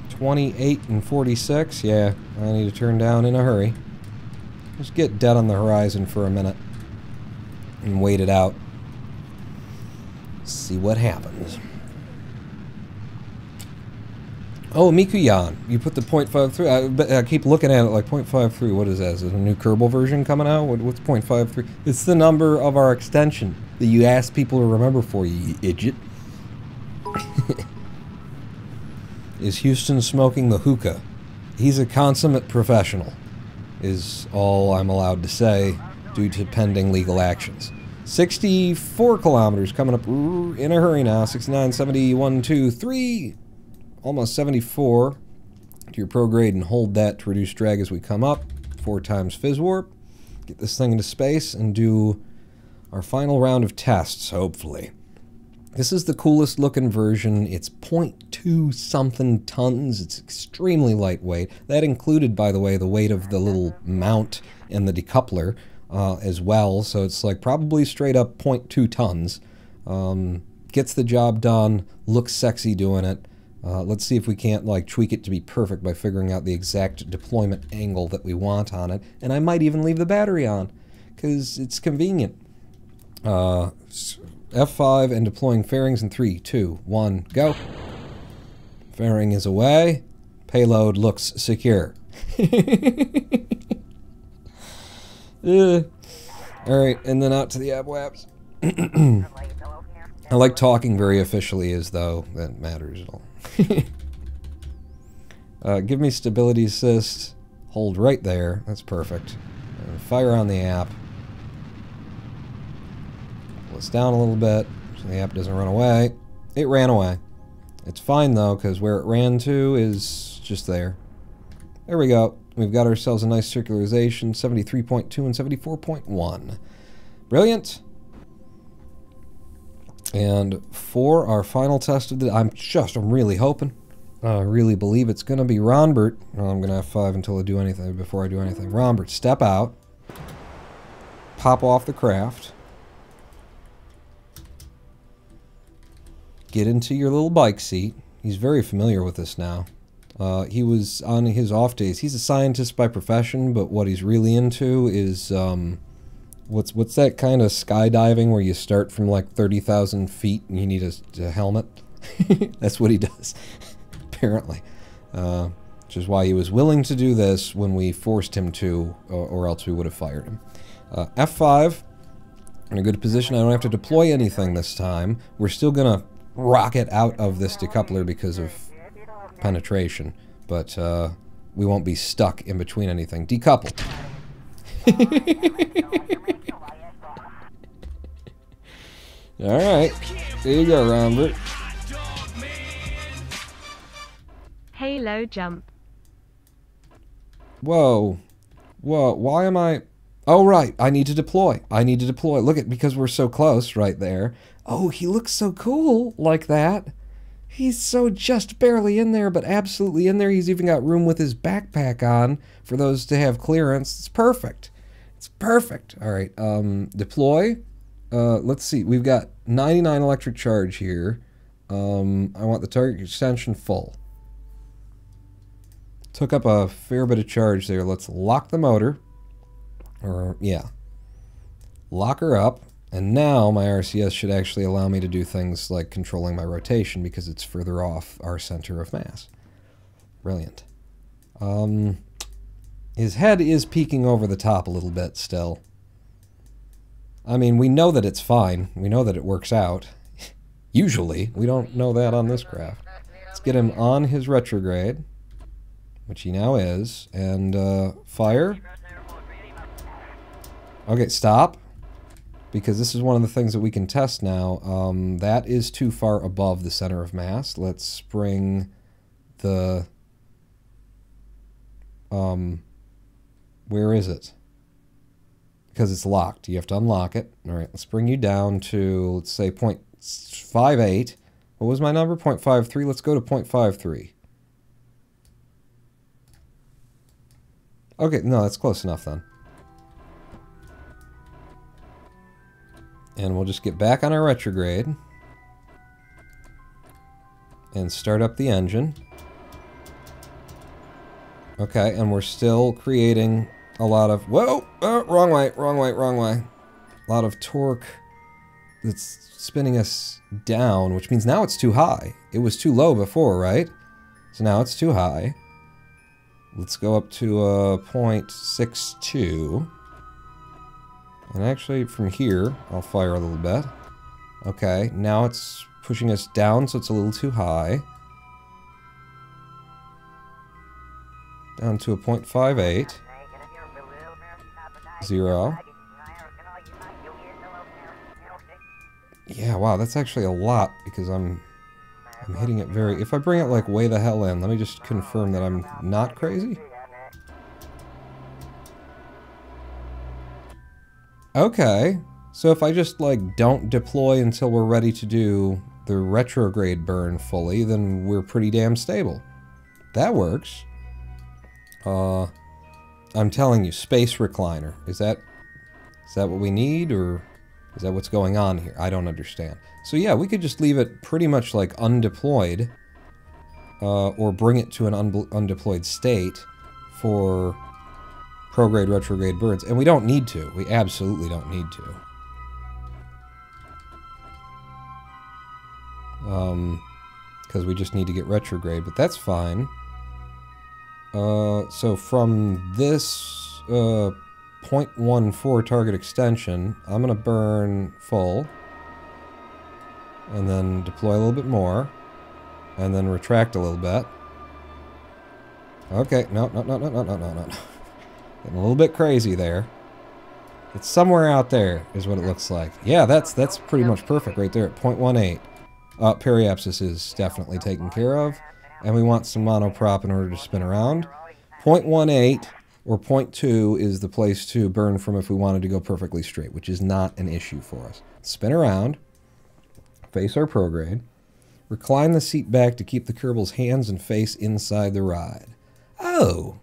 [SPEAKER 1] 28 and 46, yeah, I need to turn down in a hurry. Just get dead on the horizon for a minute and wait it out. See what happens. Oh, Mikuyan. You put the 0.53. I keep looking at it like 0.53. What is that? Is it a new Kerbal version coming out? What's 0.53? It's the number of our extension that you asked people to remember for you idiot. Is Houston smoking the hookah? He's a consummate professional, is all I'm allowed to say due to pending legal actions. 64 kilometers coming up in a hurry now. 69, 70, 1, 2, 3. Almost 74 to your prograde and hold that to reduce drag as we come up. 4 times fizz warp. Get this thing into space and do our final round of tests, hopefully. This is the coolest looking version. It's 0.2 something tons. It's extremely lightweight. That included, by the way, the weight of the little mount and the decoupler as well. So it's like probably straight up 0.2 tons. Gets the job done. Looks sexy doing it. Let's see if we can't like tweak it to be perfect by figuring out the exact deployment angle that we want on it. And I might even leave the battery on, because it's convenient. F5 and deploying fairings in 3, 2, 1, go. Fairing is away. Payload looks secure. Alright, and then out to the abwabs. I like talking very officially as though that matters at all. Give me stability assist. Hold right there. That's perfect. Fire on the app. Pull us down a little bit so the app doesn't run away. It ran away. It's fine though, because where it ran to is just there. There we go. We've got ourselves a nice circularization, 73.2 and 74.1. Brilliant. And for our final test of the... I'm really hoping. I really believe it's going to be Ronbert. Well, I'm going to F5 until I do anything, before I do anything. Ronbert, step out. Pop off the craft. Get into your little bike seat. He's very familiar with this now. He was on his off days. He's a scientist by profession, but what he's really into is... What's that kind of skydiving where you start from like 30,000 feet and you need a helmet? That's what he does, apparently. Which is why he was willing to do this when we forced him to, or else we would have fired him. F5, in a good position. I don't have to deploy anything this time. We're still going to rocket out of this decoupler because of penetration, but we won't be stuck in between anything. Decouple. Alright, there you go, Robert.
[SPEAKER 4] Halo jump.
[SPEAKER 1] Whoa. Whoa, why am I... Oh, right, I need to deploy. I need to deploy. Look at, because we're so close right there. Oh, he looks so cool like that. He's so just barely in there, but absolutely in there. He's even got room with his backpack on for those to have clearance. It's perfect. It's perfect. All right, deploy. Let's see. We've got 99 electric charge here. I want the target extension full. Took up a fair bit of charge there. Let's lock the motor. Or, yeah. Lock her up. And now my RCS should actually allow me to do things like controlling my rotation because it's further off our center of mass. Brilliant. His head is peeking over the top a little bit still. I mean, we know that it's fine. We know that it works out. Usually. We don't know that on this craft. Let's get him on his retrograde, which he now is, and fire. Okay, stop. Because this is one of the things that we can test now. That is too far above the center of mass. Let's bring the... where is it? Because it's locked. You have to unlock it. Alright, let's bring you down to, let's say, 0.58. What was my number? 0.53. Let's go to 0.53. Okay, no, that's close enough then. And we'll just get back on our retrograde and start up the engine. Okay, and we're still creating a lot of... Whoa! Oh, wrong way, wrong way, wrong way. A lot of torque that's spinning us down, which means now it's too high. It was too low before, right? So now it's too high. Let's go up to 0.62. And actually, from here, I'll fire a little bit. Okay, now it's pushing us down, so it's a little too high. Down to a 0.58. 0. Yeah, wow, that's actually a lot, because I'm hitting it very... If I bring it, like, way the hell in, let me just confirm that I'm not crazy. Okay, so if I just, like, don't deploy until we're ready to do the retrograde burn fully, then we're pretty damn stable. That works. I'm telling you, space recliner. Is that what we need, or is that what's going on here? I don't understand. So yeah, we could just leave it pretty much like undeployed, or bring it to an undeployed state for prograde retrograde burns. And we don't need to. We absolutely don't need to. Because we just need to get retrograde, but that's fine. So from this 0.14 target extension, I'm going to burn full, and then deploy a little bit more, and then retract a little bit. Okay, no. Getting a little bit crazy there. It's somewhere out there, is what it looks like. Yeah, that's pretty much perfect right there at 0.18. Periapsis is definitely taken care of. And we want some monoprop in order to spin around. 0.18 or 0.2 is the place to burn from if we wanted to go perfectly straight, which is not an issue for us. Spin around, face our prograde, recline the seat back to keep the Kerbal's hands and face inside the ride. Oh!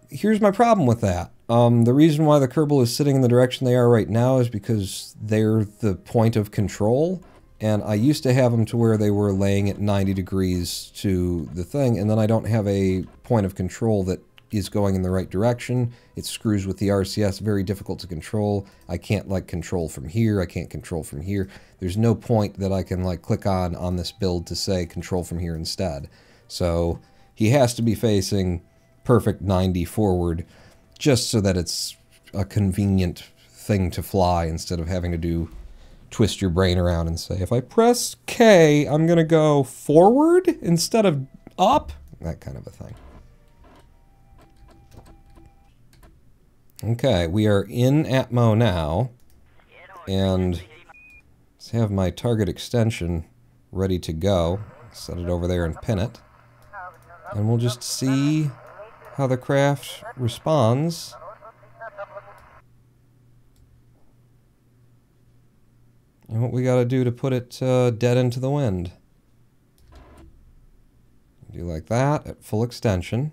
[SPEAKER 1] Here's my problem with that. The reason why the Kerbal is sitting in the direction they are right now is because they're the point of control. And I used to have them to where they were laying at 90 degrees to the thing, and then I don't have a point of control that is going in the right direction. It screws with the RCS, very difficult to control. I can't, like, control from here. I can't control from here. There's no point that I can, like, click on this build to say control from here instead. So he has to be facing perfect 90 forward just so that it's a convenient thing to fly instead of having to twist your brain around and say, if I press K, I'm going to go forward instead of up? That kind of a thing. Okay, we are in Atmo now, and let's have my target extension ready to go. Set it over there and pin it. And we'll just see how the craft responds. And what we got to do to put it dead into the wind. Do like that at full extension.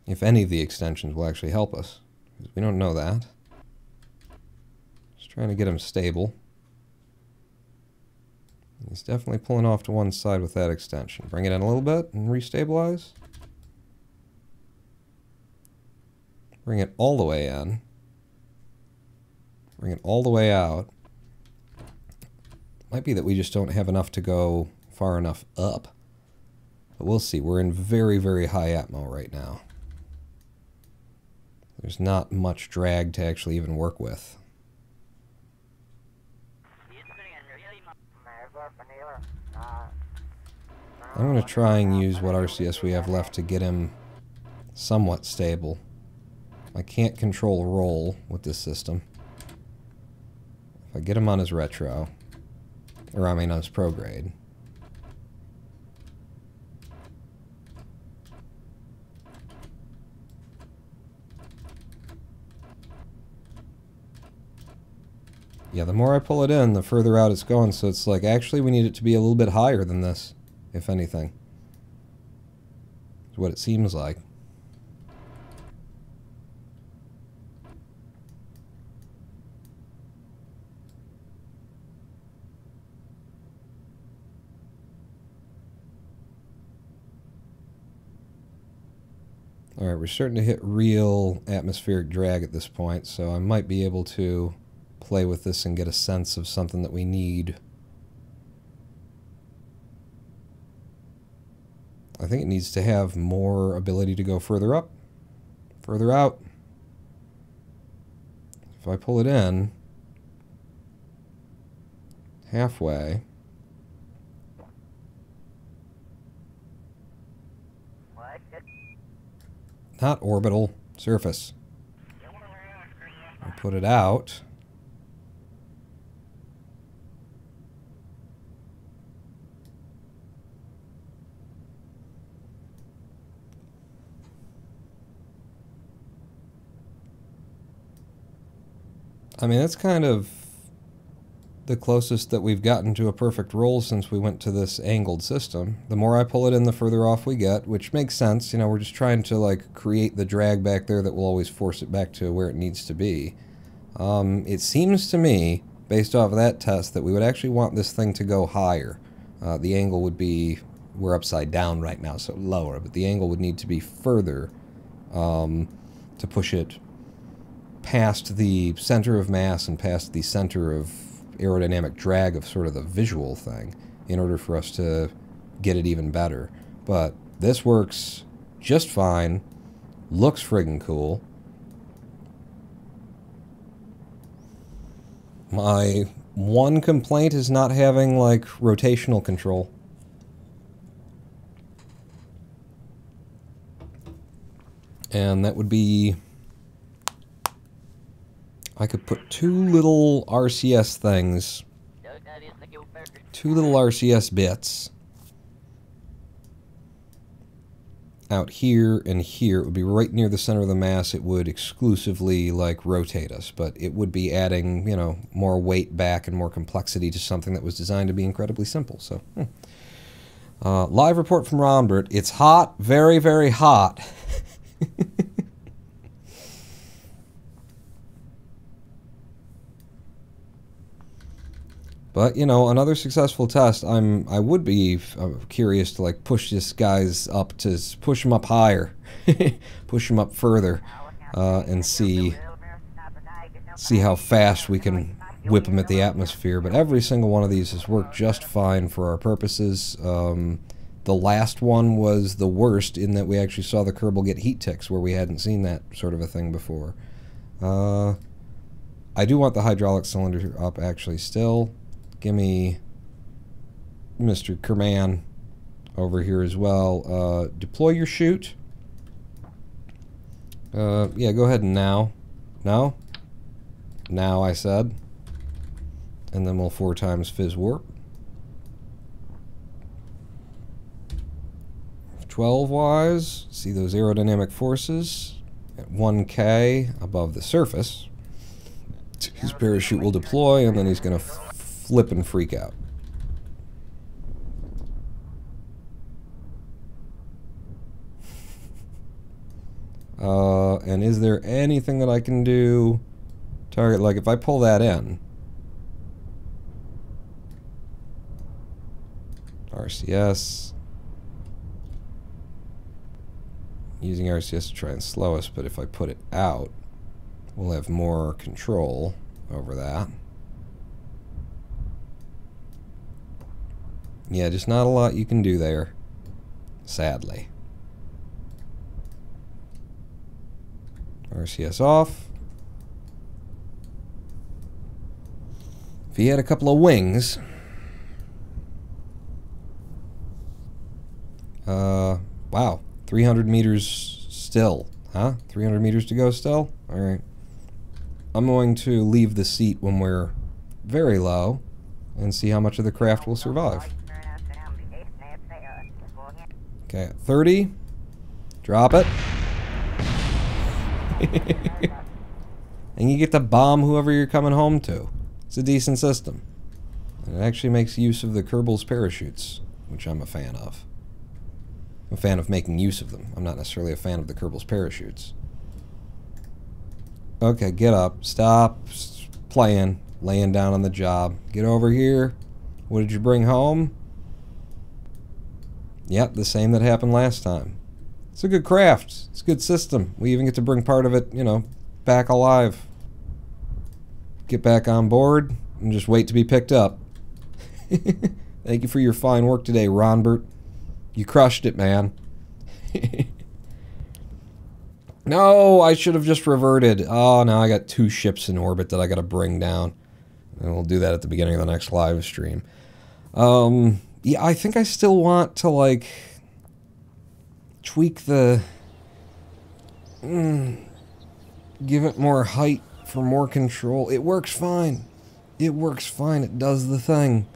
[SPEAKER 1] If any of the extensions will actually help us. Because we don't know that. Just trying to get him stable. He's definitely pulling off to one side with that extension. Bring it in a little bit and restabilize. Bring it all the way in. Bring it all the way out. Might be that we just don't have enough to go far enough up. But we'll see. We're in very, very high atmo right now. There's not much drag to actually even work with. I'm going to try and use what RCS we have left to get him somewhat stable. I can't control roll with this system. If I get him on his retro, or I mean on his prograde. Yeah, the more I pull it in, the further out it's going, so it's like, actually we need it to be a little bit higher than this, if anything. That's what it seems like. Alright, we're starting to hit real atmospheric drag at this point, so I might be able to play with this and get a sense of something that we need I think it needs to have more ability to go further up, further out. If I pull it in halfway, not orbital, surface. I put it out. I mean, that's kind of the closest that we've gotten to a perfect roll since we went to this angled system. The more I pull it in, the further off we get, which makes sense. You know, we're just trying to, like, create the drag back there that will always force it back to where it needs to be. It seems to me, based off of that test, that we would actually want this thing to go higher. The angle would be, we're upside down right now, so lower, but the angle would need to be further to push it past the center of mass and past the center of aerodynamic drag of sort of the visual thing in order for us to get it even better. But this works just fine, looks friggin' cool. My one complaint is not having, like, rotational control. And that would be... I could put two little RCS things, two little RCS bits out here and here. It would be right near the center of the mass. It would exclusively, like, rotate us, but it would be adding, you know, more weight back and more complexity to something that was designed to be incredibly simple. So, live report from Ronbert. It's hot, very, very hot. But, you know, another successful test, I would be curious to, like, push this guy's up to, push him up higher, push him up further, and see how fast we can whip him at the atmosphere. But every single one of these has worked just fine for our purposes. The last one was the worst in that we actually saw the Kerbal get heat ticks where we hadn't seen that sort of a thing before. I do want the hydraulic cylinder up, actually, still. Give me Mr. Kerman over here as well. Deploy your chute. Yeah, go ahead and now. No? Now, I said. And then we'll 4 times fizz warp. 12-wise, see those aerodynamic forces at 1K above the surface. His parachute will deploy, and then he's going to flip and freak out. And is there anything that I can do? Target, like if I pull that in, RCS, using RCS to try and slow us, but if I put it out, we'll have more control over that. Yeah, just not a lot you can do there, sadly. RCS off. If he had a couple of wings, wow, 300 meters still, huh? 300 meters to go still? All right. I'm going to leave the seat when we're very low and see how much of the craft will survive. Okay, at 30, drop it. And you get to bomb whoever you're coming home to. It's a decent system. And it actually makes use of the Kerbals parachutes, which I'm a fan of. I'm a fan of making use of them. I'm not necessarily a fan of the Kerbals parachutes. Okay, get up. Stop playing. Laying down on the job. Get over here. What did you bring home? Yep, the same that happened last time. It's a good craft. It's a good system. We even get to bring part of it, you know, back alive. Get back on board and just wait to be picked up. Thank you for your fine work today, Ronbert. You crushed it, man. No, I should have just reverted. Oh, now I got 2 ships in orbit that I got to bring down. And we'll do that at the beginning of the next live stream. Yeah, I think I still want to, like, tweak the... give it more height for more control. It works fine. It works fine. It does the thing.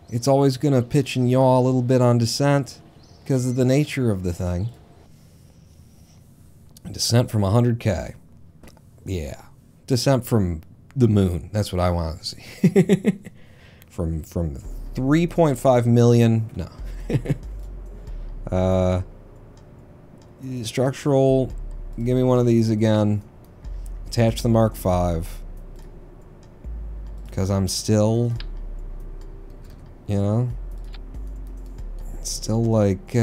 [SPEAKER 1] It's always going to pitch and yaw a little bit on descent because of the nature of the thing. Descent from 100K. Yeah. Descent from the moon. That's what I want to see. from 3.5 million. No. Structural. Give me one of these again. Attach the Mark V. Because I'm still... You know? Still like...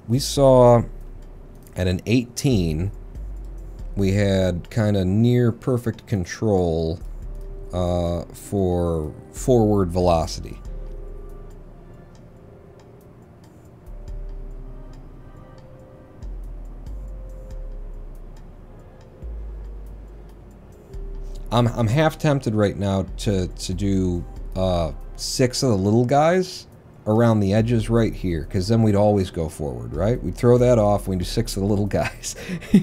[SPEAKER 1] we saw... At an 18, we had kind of near perfect control for forward velocity. I'm half tempted right now to do 6 of the little guys around the edges right here, because then we'd always go forward, right? We'd throw that off, we'd do 6 of the little guys. You're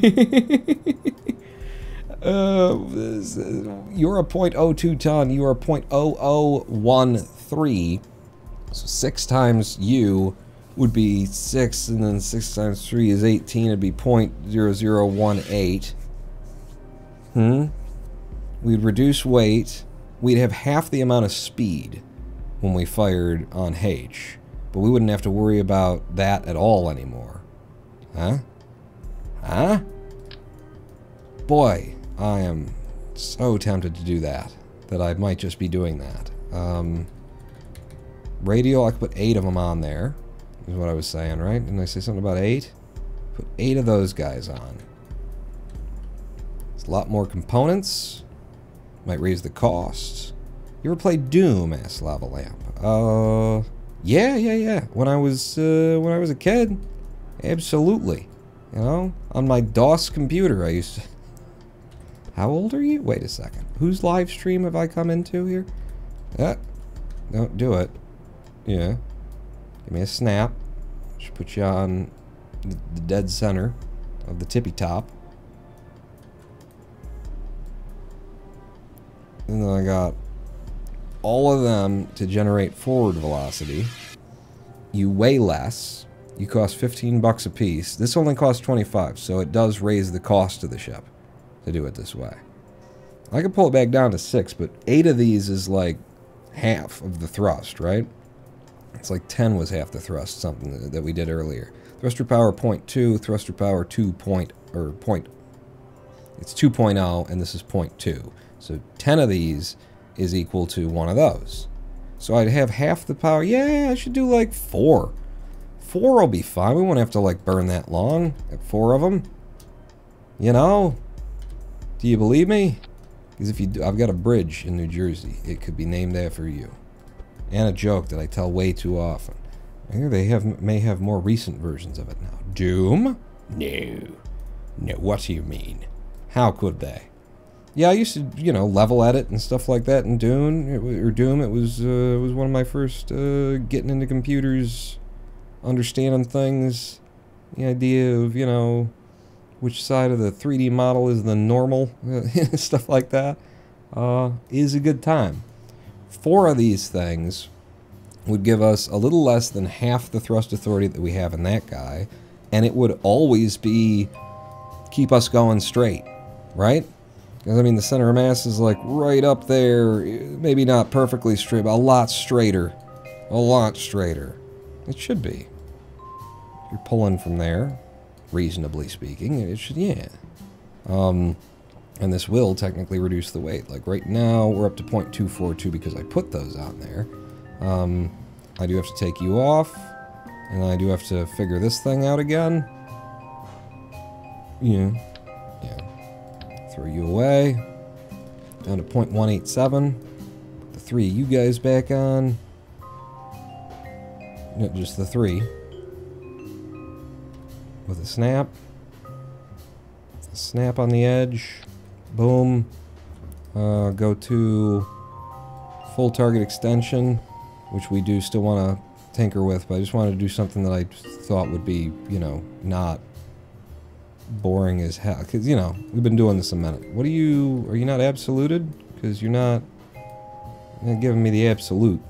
[SPEAKER 1] a 0.02 ton, you are 0.0013. So 6 times you would be 6, and then 6 times 3 is 18, it'd be 0.0018. We'd reduce weight, we'd have half the amount of speed when we fired on H, but we wouldn't have to worry about that at all anymore. Huh? Huh? Boy, I am so tempted to do that, that I might just be doing that. Radial, I could put 8 of them on there, is what I was saying, right? Didn't I say something about 8? Put 8 of those guys on. It's a lot more components. Might raise the costs. You ever played Doom? Asked Lava Lamp. Yeah. When I was a kid, absolutely. You know, on my DOS computer, I used to. How old are you? Wait a second. Whose live stream have I come into here? Don't do it. Yeah. Give me a snap. Should put you on the dead center of the tippy top. And then I got all of them to generate forward velocity. You weigh less. You cost 15 bucks a piece. This only costs 25, so it does raise the cost of the ship to do it this way. I could pull it back down to 6, but 8 of these is like half of the thrust, right? It's like 10 was half the thrust, something that we did earlier. Thruster power 0.2, thruster power 2 point, or point, it's 2.0, and this is 0.2. So 10 of these is equal to one of those. So I'd have half the power. Yeah, I should do like 4. 4 will be fine. We won't have to like burn that long at 4 of them. You know? Do you believe me? Because if you do, I've got a bridge in New Jersey. It could be named after you. And a joke that I tell way too often. I hear they may have more recent versions of it now. Doom? No. No, what do you mean? How could they? Yeah, I used to, you know, level edit and stuff like that in Doom. It was one of my first getting into computers, understanding things. The idea of, you know, which side of the 3D model is the normal, stuff like that, is a good time. 4 of these things would give us a little less than half the thrust authority that we have in that guy, and it would always be keep us going straight, right? Because, I mean, the center of mass is, like, right up there. Maybe not perfectly straight, but a lot straighter. A lot straighter. It should be. If you're pulling from there, reasonably speaking, it should, yeah. And this will technically reduce the weight. Like, right now, we're up to 0.242 because I put those on there. I do have to take you off. And I do have to figure this thing out again. Yeah. Throw you away. Down to 0.187. Put the 3 of you guys back on. No, just the 3. With a snap. Snap on the edge. Boom. Go to full target extension, which we do still want to tinker with, but I just wanted to do something that I thought would be, you know, not boring as hell. Because, you know, we've been doing this a minute. What are you not absoluted? Because you're not giving me the absolute.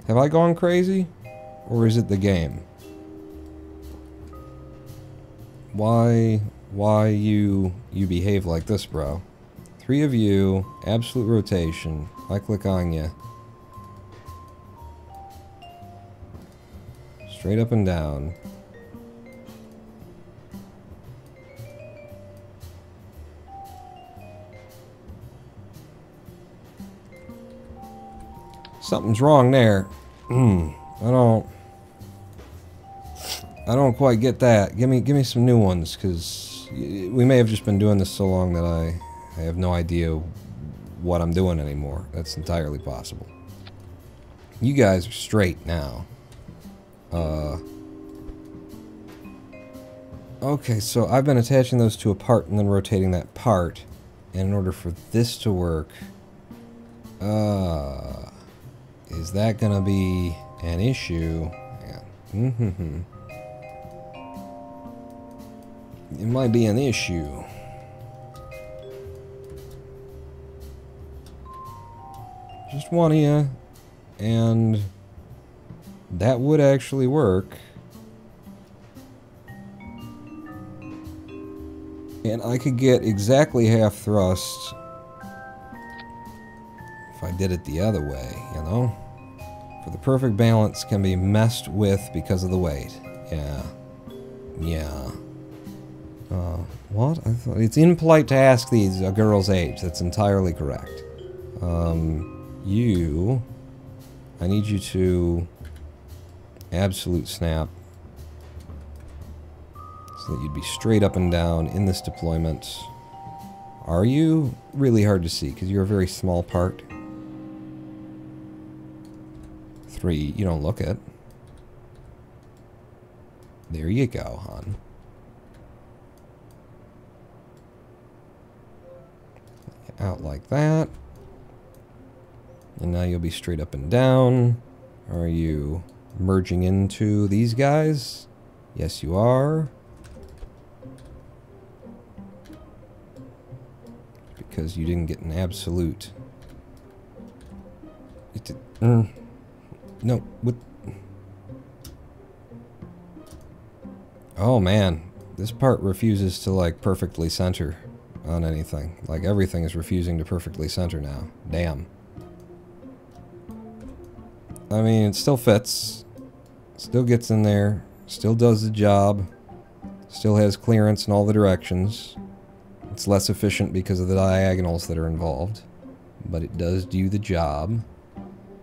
[SPEAKER 1] Have I gone crazy? Or is it the game? Why you behave like this, bro? 3 of you, absolute rotation. I click on you. Straight up and down. Something's wrong there. I don't quite get that. Give me some new ones, because we may have just been doing this so long that I have no idea what I'm doing anymore. That's entirely possible. You guys are straight now. Okay, so I've been attaching those to a part and then rotating that part. And in order for this to work, is that gonna be an issue? Yeah. It might be an issue. Just one of you, and that would actually work. And I could get exactly half thrust if I did it the other way, you know? For the perfect balance can be messed with because of the weight. Yeah. Yeah. What? I thought it's impolite to ask these a girl's age. That's entirely correct. You... I need you to absolute snap so that you'd be straight up and down in this deployment. Are you? Really hard to see because you're a very small part. 3, you don't look it. There you go, hon. Out like that. And now you'll be straight up and down. Are you merging into these guys? Yes, you are. Because you didn't get an absolute. No, what? Oh man, this part refuses to like perfectly center on anything. Like everything is refusing to perfectly center now. Damn. I mean, it still fits. Still gets in there. Still does the job. Still has clearance in all the directions. It's less efficient because of the diagonals that are involved. But it does do the job.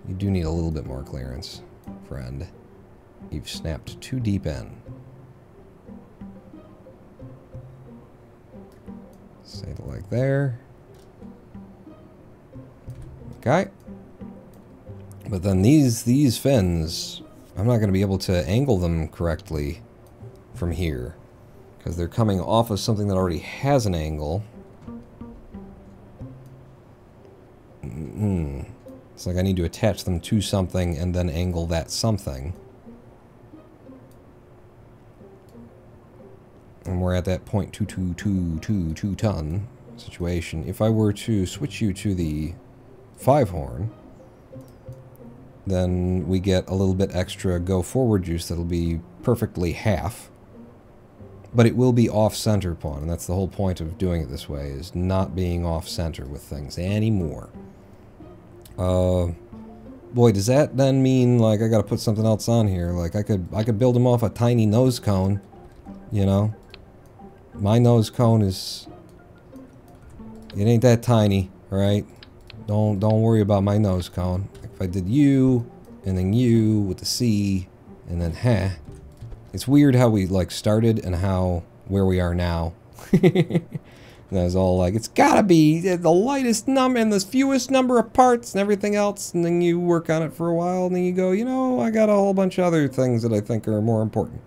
[SPEAKER 1] You do need a little bit more clearance, friend. You've snapped too deep in. Say it like there. Okay. But then these fins, I'm not going to be able to angle them correctly from here. Because they're coming off of something that already has an angle. It's like I need to attach them to something and then angle that something. And we're at that 0.2222 ton situation. If I were to switch you to the 5-horn, then we get a little bit extra go forward juice that'll be perfectly half. But it will be off-center pawn, and that's the whole point of doing it this way, is not being off-center with things anymore. Boy, does that then mean, like, I gotta put something else on here? Like, I could build them off a tiny nose cone, you know? My nose cone is... It ain't that tiny, alright? Don't worry about my nose cone. If I did you, and then you with the C, and then heh. It's weird how we, like, started and where we are now. And I was all like, it's gotta be the lightest number and the fewest number of parts and everything else. And then you work on it for a while and then you go, you know, I got a whole bunch of other things that I think are more important.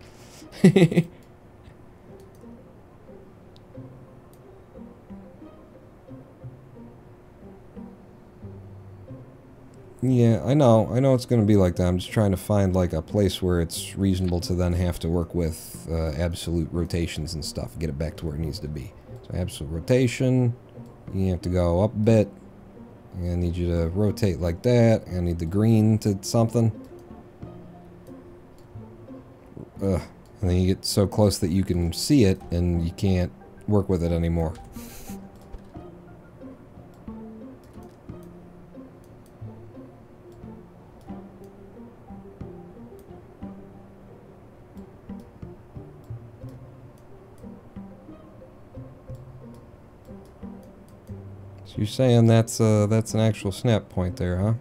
[SPEAKER 1] Yeah, I know it's going to be like that. I'm just trying to find like a place where it's reasonable to then have to work with absolute rotations and stuff. Get it back to where it needs to be. So absolute rotation, you have to go up a bit. I need you to rotate like that. I need the green to something. And then you get so close that you can see it and you can't work with it anymore. So you're saying that's an actual snap point there, huh?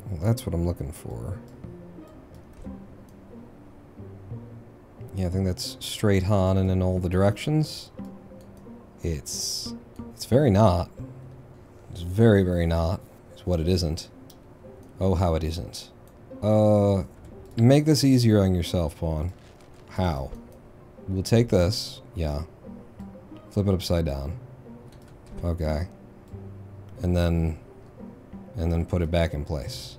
[SPEAKER 1] Well, that's what I'm looking for. Yeah, I think that's straight on and in all the directions. It's very not. It's very, very not. It's what it isn't. Oh, how it isn't. Make this easier on yourself, Pawn. How? We'll take this. Yeah. Flip it upside down. Okay. And then put it back in place.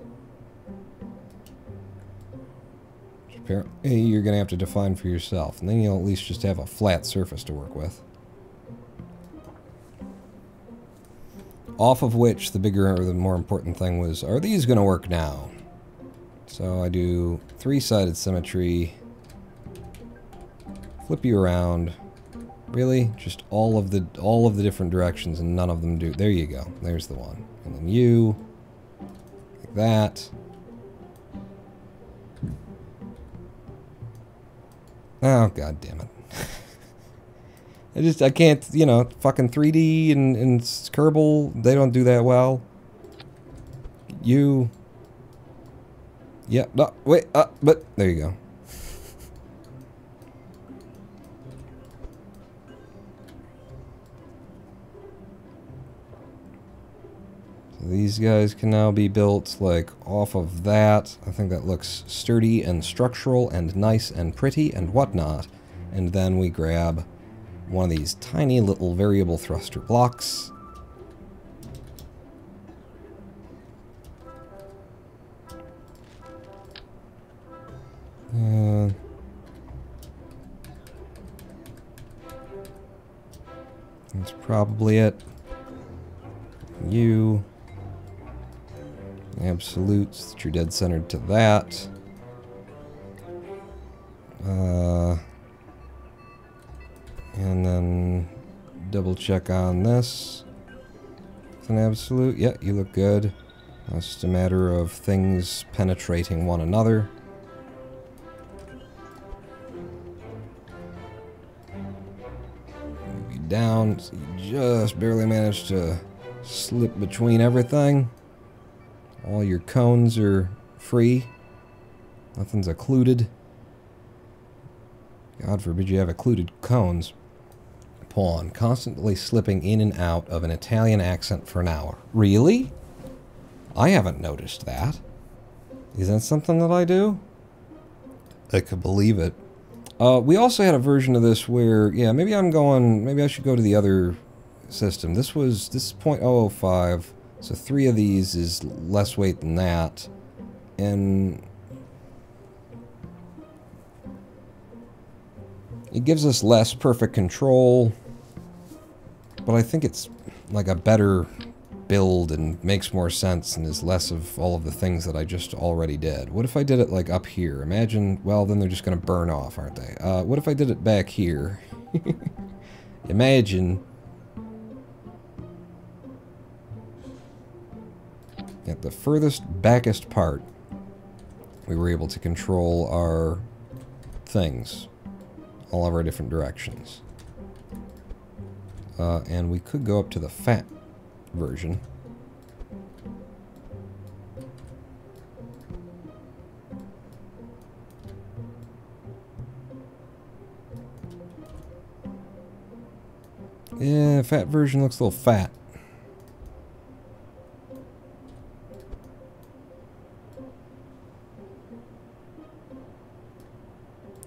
[SPEAKER 1] Which apparently you're going to have to define for yourself. And then you'll at least just have a flat surface to work with. Off of which the bigger or the more important thing was, are these going to work now? So I do three-sided symmetry. Flip you around. Really? Just all of the different directions and none of them do. There you go. There's the one. And then you. Like that. Oh, god damn it. I can't, you know, fucking 3D and Kerbal, they don't do that well. You. Yeah, no, wait, but there you go. These guys can now be built, like, off of that. I think that looks sturdy and structural and nice and pretty and whatnot. And then we grab one of these tiny little variable thruster blocks. That's probably it. You. Absolutes, that you're dead centered to that. And then double check on this. With an absolute. Yeah, you look good. It's just a matter of things penetrating one another. Move you down, so you just barely managed to slip between everything. All your cones are free. Nothing's occluded. God forbid you have occluded cones. Pawn, constantly slipping in and out of an Italian accent for an hour. Really? I haven't noticed that. Is that something that I do? I could believe it. We also had a version of this where, yeah, maybe I should go to the other system. This is 0.005. So 3 of these is less weight than that. And it gives us less perfect control. But I think it's like a better build and makes more sense and is less of all of the things that I just already did. What if I did it like up here? Imagine, well, then they're just going to burn off, aren't they? What if I did it back here? Imagine. At the furthest backest part, we were able to control our things, all of our different directions. And we could go up to the fat version. Yeah, fat version looks a little fat.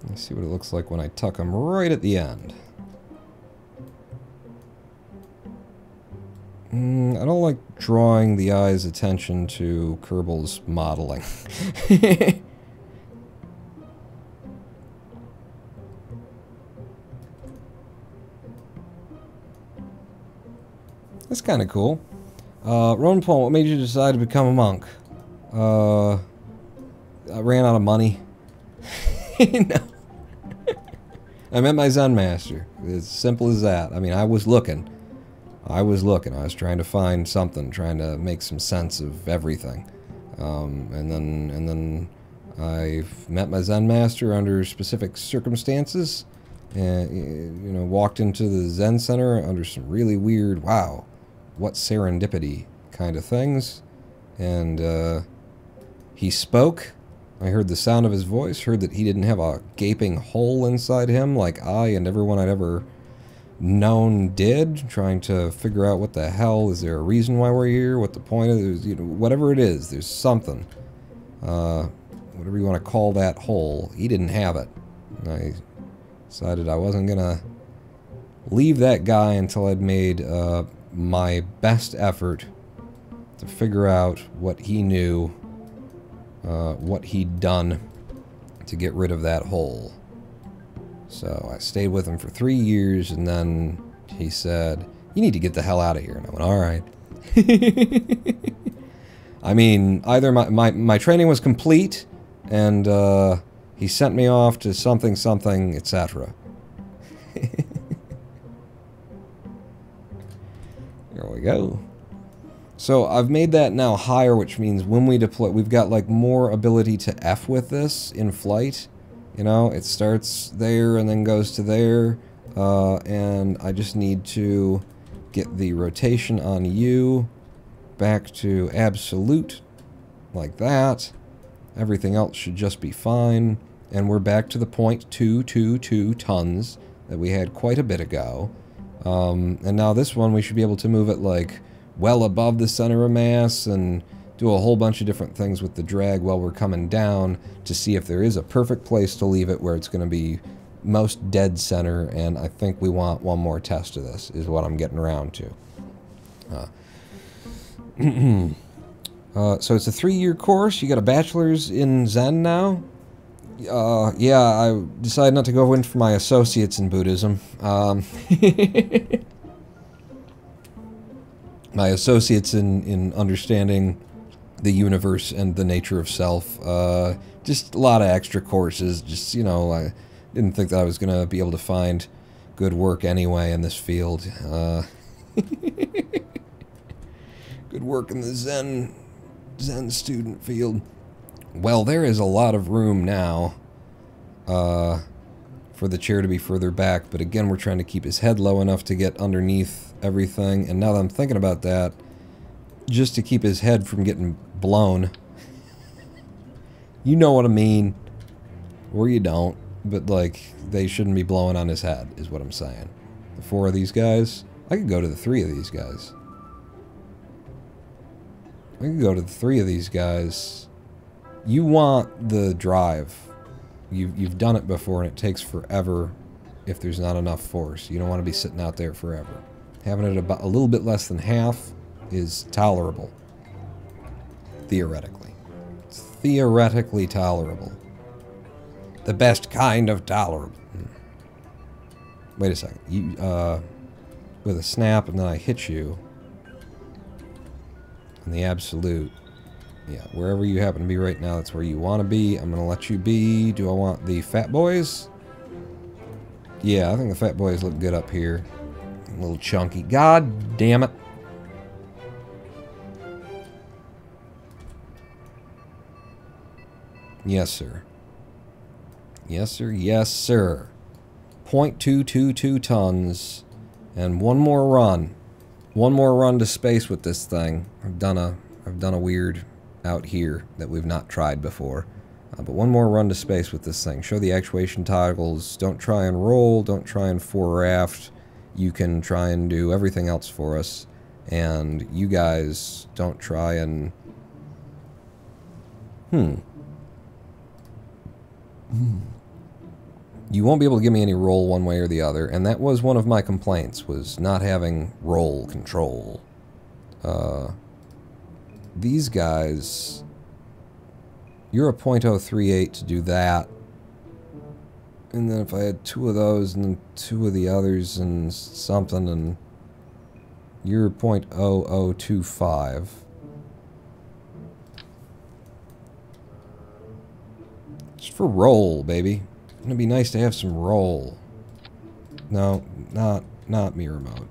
[SPEAKER 1] Let's see what it looks like when I tuck them right at the end. I don't like drawing the eye's attention to Kerbal's modeling. That's kind of cool. Ronan Paul, what made you decide to become a monk? I ran out of money. No. I met my Zen master. As simple as that. I mean, I was looking. I was trying to find something, trying to make some sense of everything. And then I met my Zen master under specific circumstances. And, you know, walked into the Zen center under some really weird, wow, what serendipity kind of things. And he spoke. I heard the sound of his voice, heard that he didn't have a gaping hole inside him like I and everyone I'd ever known did, trying to figure out what the hell, is there a reason why we're here, what the point of it is, you know, whatever it is, there's something. Whatever you want to call that hole, he didn't have it. And I decided I wasn't going to leave that guy until I'd made my best effort to figure out what he knew, what he'd done to get rid of that hole. So I stayed with him for 3 years, and then he said, "You need to get the hell out of here." And I went, "All right." I mean, either my training was complete, and he sent me off to something, etc. There we go. So I've made that now higher, which means when we deploy, we've got like more ability to F with this in flight. You know, it starts there and then goes to there, and I just need to get the rotation on U back to absolute, like that. Everything else should just be fine, and we're back to the 0.222 tons that we had quite a bit ago. And now this one, we should be able to move it like well above the center of mass and do a whole bunch of different things with the drag while we're coming down to see if there is a perfect place to leave it where it's going to be most dead center. And I think we want one more test of this, is what I'm getting around to. So it's a 3-year course. You got a bachelor's in Zen now? Yeah, I decided not to go in for my associates in Buddhism. My associates in understanding the universe and the nature of self. Just a lot of extra courses. Just, you know, I didn't think that I was going to be able to find good work anyway in this field. Good work in the Zen student field. Well, there is a lot of room now for the chair to be further back, but again, we're trying to keep his head low enough to get underneath everything. And now that I'm thinking about that, just to keep his head from getting blown. You know what I mean. Or you don't. But, like, they shouldn't be blowing on his head, is what I'm saying. The 4 of these guys. I could go to the 3 of these guys. I could go to the 3 of these guys. You want the drive. You've done it before, and it takes forever if there's not enough force. You don't want to be sitting out there forever. Having it about a little bit less than half is tolerable. Theoretically. It's theoretically tolerable. The best kind of tolerable. Wait a second. You, with a snap, and then I hit you. In the absolute. Yeah, wherever you happen to be right now, that's where you want to be. I'm going to let you be. Do I want the fat boys? Yeah, I think the fat boys look good up here. A little chunky. God damn it. Yes, sir. Yes, sir. Yes, sir. 0.222 tons. And one more run. One more run to space with this thing. I've done a weird out here that we've not tried before. But one more run to space with this thing. Show the actuation toggles. Don't try and roll. Don't try and fore aft. you can try and do everything else for us, and you guys don't try and... You won't be able to give me any roll one way or the other, and that was one of my complaints, was not having roll control. These guys... You're a .038 to do that. And then if I had 2 of those and then 2 of the others and something, and you're .0025. Just for roll, baby. It'd be nice to have some roll. No, not mirror mode.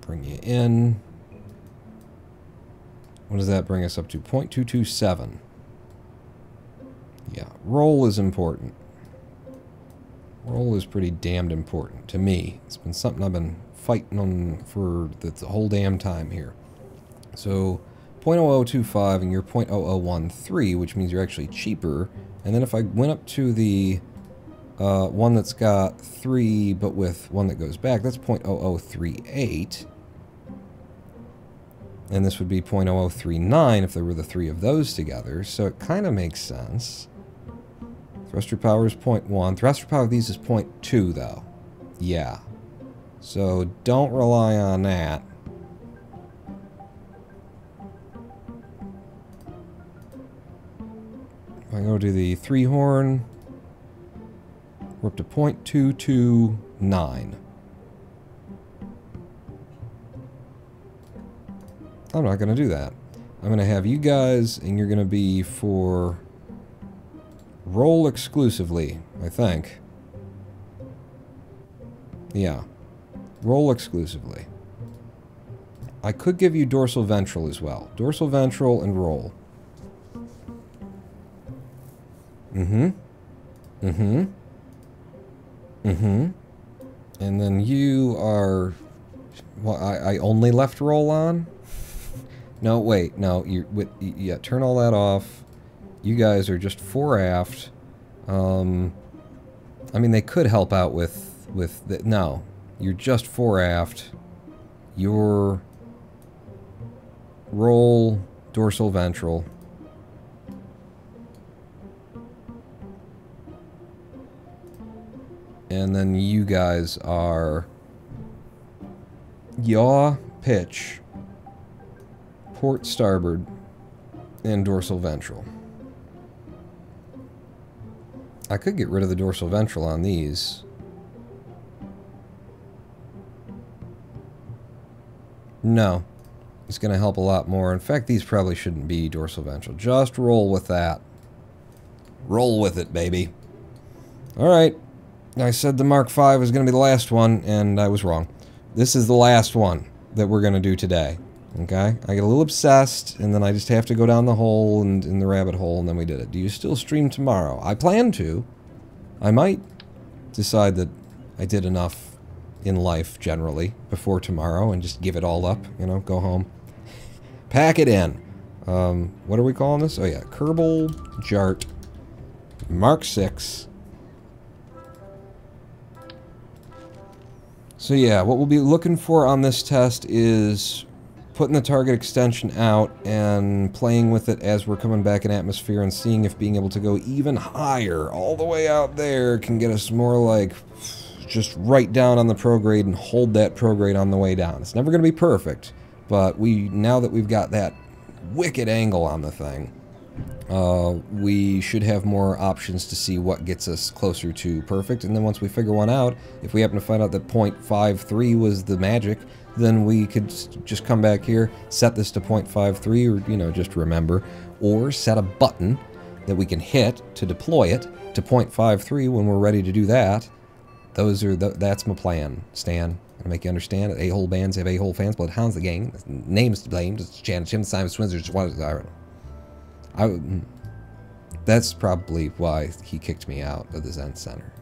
[SPEAKER 1] Bring you in. What does that bring us up to? .227. Yeah, roll is important. Roll is pretty damned important to me. It's been something I've been fighting on for the whole damn time here. So, .0025 and you're .0013, which means you're actually cheaper. And then if I went up to the one that's got 3, but with one that goes back, that's .0038. And this would be .0039 if there were the 3 of those together. So it kind of makes sense. Thruster power is 0.1. Thruster power of these is 0.2, though. Yeah. So don't rely on that. If I go to the 3-horn, we're up to .229. I'm not going to do that. I'm going to have you guys, and you're going to be for roll exclusively, I think. Yeah. Roll exclusively. I could give you dorsal ventral as well. Dorsal ventral and roll. And then you are... Well, I only left roll on? No, wait, no, yeah, turn all that off. You guys are just fore aft. I mean, they could help out with the, no, you're just fore aft. Your roll dorsal ventral. And then you guys are yaw pitch, port starboard, and dorsal ventral. I could get rid of the dorsal ventral on these. No. It's going to help a lot more. In fact, these probably shouldn't be dorsal ventral. Just roll with that. Roll with it, baby. Alright. I said the Mark V was going to be the last one, and I was wrong. This is the last one that we're going to do today. Okay? I get a little obsessed, and then I just have to go down the hole and in the rabbit hole, and then we did it. Do you still stream tomorrow? I plan to. I might decide that I did enough in life, generally, before tomorrow, and just give it all up, you know, go home. Pack it in. What are we calling this? Oh yeah, Kerbal JART Mark VI. So yeah, what we'll be looking for on this test is putting the target extension out and playing with it as we're coming back in atmosphere and seeing if being able to go even higher, all the way out there, can get us more like just right down on the prograde and hold that prograde on the way down. It's never going to be perfect, but now that we've got that wicked angle on the thing, we should have more options to see what gets us closer to perfect. And then once we figure one out, if we happen to find out that .53 was the magic, then we could just come back here, set this to .53, or, you know, just remember, or set a button that we can hit to deploy it to .53 when we're ready to do that. That's my plan, Stan. Gonna make you understand. A-hole bands have a-hole fans, bloodhounds the gang. Names to blame. Just Chan, Jim, Simon, Swinzer, just one. That's probably why he kicked me out of the Zen Center.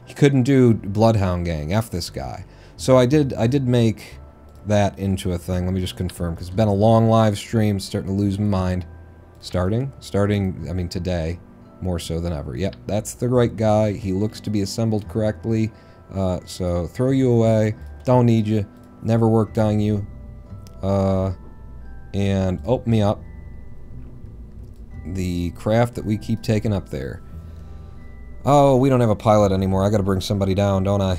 [SPEAKER 1] He couldn't do Bloodhound Gang. F this guy. So I did make that into a thing. Let me just confirm, because it's been a long live stream. Starting to lose my mind. Starting, I mean today, more so than ever. Yep, that's the right guy. He looks to be assembled correctly. So throw you away. Don't need you. Never worked on you. And open me up the craft that we keep taking up there. Oh, we don't have a pilot anymore. I gotta bring somebody down, don't I?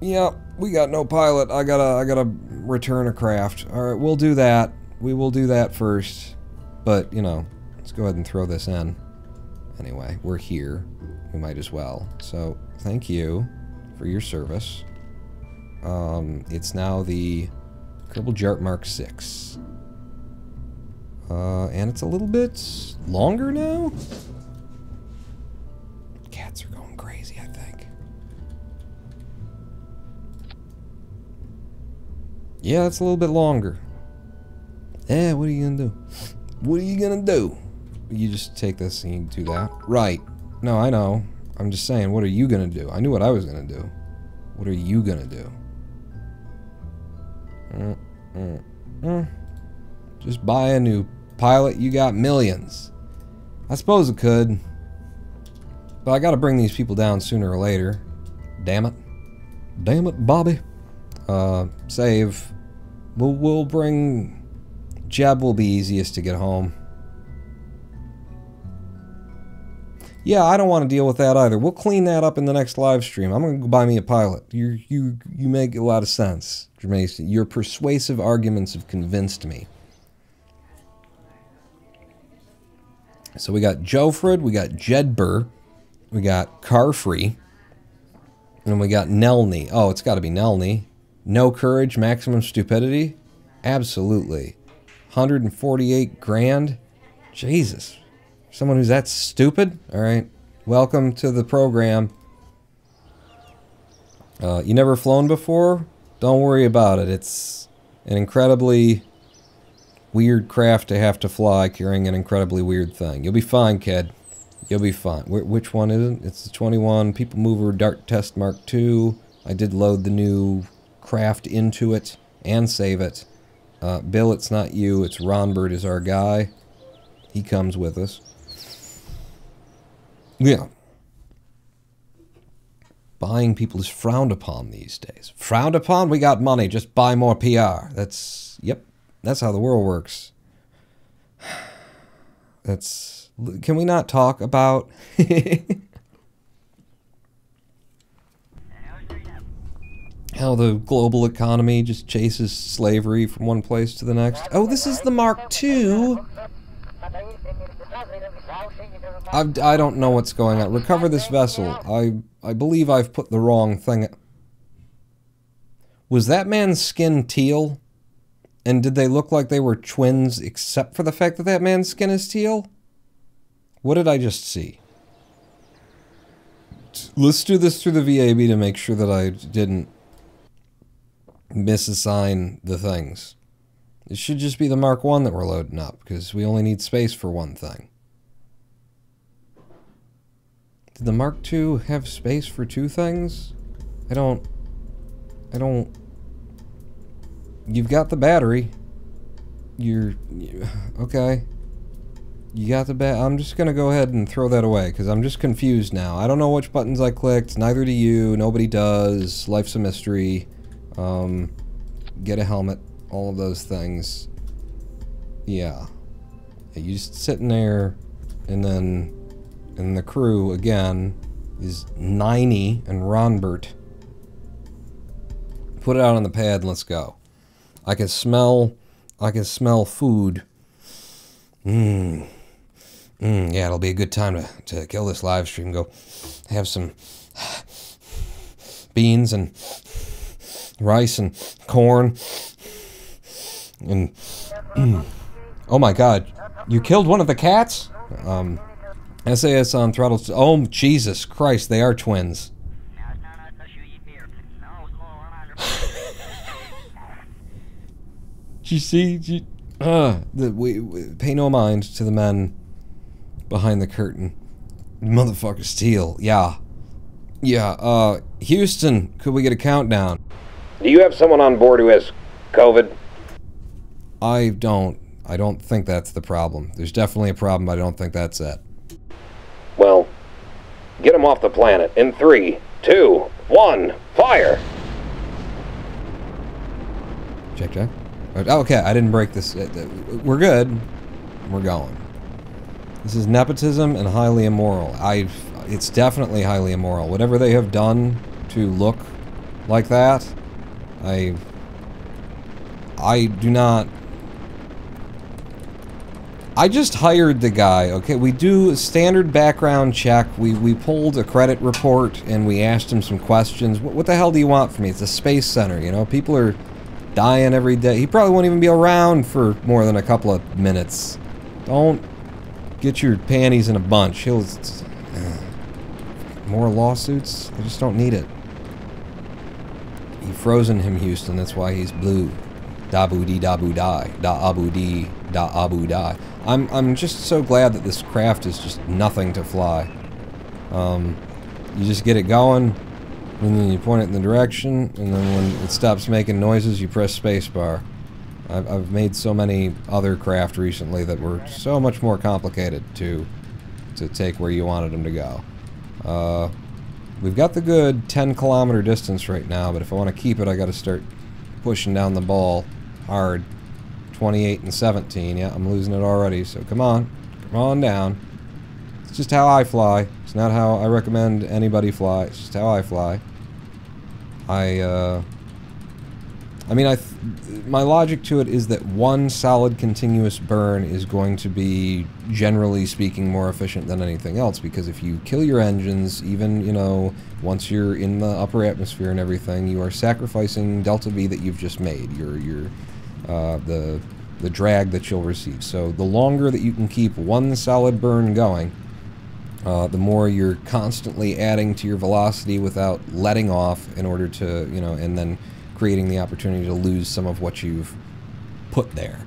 [SPEAKER 1] Yep, we got no pilot. I gotta return a craft. Alright, we'll do that. We will do that first. But, you know, let's go ahead and throw this in. Anyway, we're here. We might as well. So, thank you for your service. It's now the Kerbal JART Mark 6. And it's a little bit longer now? Cats are going crazy, I think. Yeah, it's a little bit longer. Eh, what are you gonna do? What are you gonna do? You just take this and you do that. Right. No, I know. I'm just saying, what are you gonna do? I knew what I was gonna do. What are you gonna do? Just buy a new pilot. You got millions. I suppose it could. But I gotta bring these people down sooner or later. Damn it. Damn it, Bobby. Save. We'll bring... Jeb will be easiest to get home. Yeah, I don't want to deal with that either. We'll clean that up in the next live stream. I'm gonna go buy me a pilot. You make a lot of sense, Jermaine. Your persuasive arguments have convinced me. So we got Jofrid, we got Jedber, we got Carfree, and we got Nelney. Oh, it's got to be Nelney. No courage, maximum stupidity. Absolutely. 148 grand. Jesus. Someone who's that stupid? Alright. Welcome to the program. You never flown before? Don't worry about it. It's an incredibly weird craft to have to fly carrying an incredibly weird thing. You'll be fine, kid. You'll be fine. Which one is it? It's the 21 People Mover Dart Test Mark II. I did load the new craft into it and save it. Bill, it's not you. It's Ronbert is our guy. He comes with us. Yeah. Buying people is frowned upon these days. Frowned upon? We got money. Just buy more PR. That's... Yep. That's how the world works. That's... Can we not talk about... how the global economy just chases slavery from one place to the next? Oh, this is the Mark II. I don't know what's going on. Recover this vessel. I believe I've put the wrong thing. Was that man's skin teal? And did they look like they were twins except for the fact that that man's skin is teal? What did I just see? Let's do this through the VAB to make sure that I didn't misassign the things. It should just be the Mark I that we're loading up, because we only need space for one thing. Did the Mark II have space for two things? I don't... You've got the battery. Okay. You got the I'm just gonna go ahead and throw that away, because I'm just confused now. I don't know which buttons I clicked, neither do you, nobody does, life's a mystery. Get a helmet, all of those things. Yeah. You just sitting there, and then... And the crew, again, is 90 and Ronbert. Put it out on the pad and let's go. I can smell food. Yeah, it'll be a good time to kill this live stream. Go have some beans and rice and corn. And oh my god, you killed one of the cats? SAS on throttle. Oh, Jesus Christ, they are twins. You see? We pay no mind to the men behind the curtain. Motherfucker steal. Yeah. Yeah, Houston, could we get a countdown?
[SPEAKER 2] Do you have someone on board who has COVID?
[SPEAKER 1] I don't think that's the problem. There's definitely a problem, but I don't think that's it.
[SPEAKER 2] Well, get him off the planet in 3, 2, 1, fire!
[SPEAKER 1] Check. Okay, I didn't break this. We're good. We're going. This is nepotism and highly immoral. It's definitely highly immoral. Whatever they have done to look like that, I do not... I just hired the guy, okay? We do a standard background check. We pulled a credit report and we asked him some questions. What the hell do you want from me? It's a space center, you know? People are dying every day. He probably won't even be around for more than a couple of minutes. Don't get your panties in a bunch. More lawsuits? I just don't need it. You frozen him, Houston. That's why he's blue. Da-boo-dee, da-boo-die. Da-abu-dee, da-abu-die. I'm just so glad that this craft is just nothing to fly. You just get it going, and then you point it in the direction, and then when it stops making noises, you press spacebar. I've made so many other craft recently that were so much more complicated to take where you wanted them to go. We've got the good 10-kilometer distance right now, but if I want to keep it, I got to start pushing down the ball hard. 28 and 17. Yeah, I'm losing it already, so come on down. It's just how I fly. It's not how I recommend anybody fly. It's just how I fly. My logic to it is that one solid continuous burn is going to be, generally speaking, more efficient than anything else, because if you kill your engines, even, you know, once you're in the upper atmosphere and everything, you are sacrificing delta V that you've just made, the drag that you'll receive. So the longer that you can keep one solid burn going, the more you're constantly adding to your velocity without letting off in order to, you know, and then creating the opportunity to lose some of what you've put there.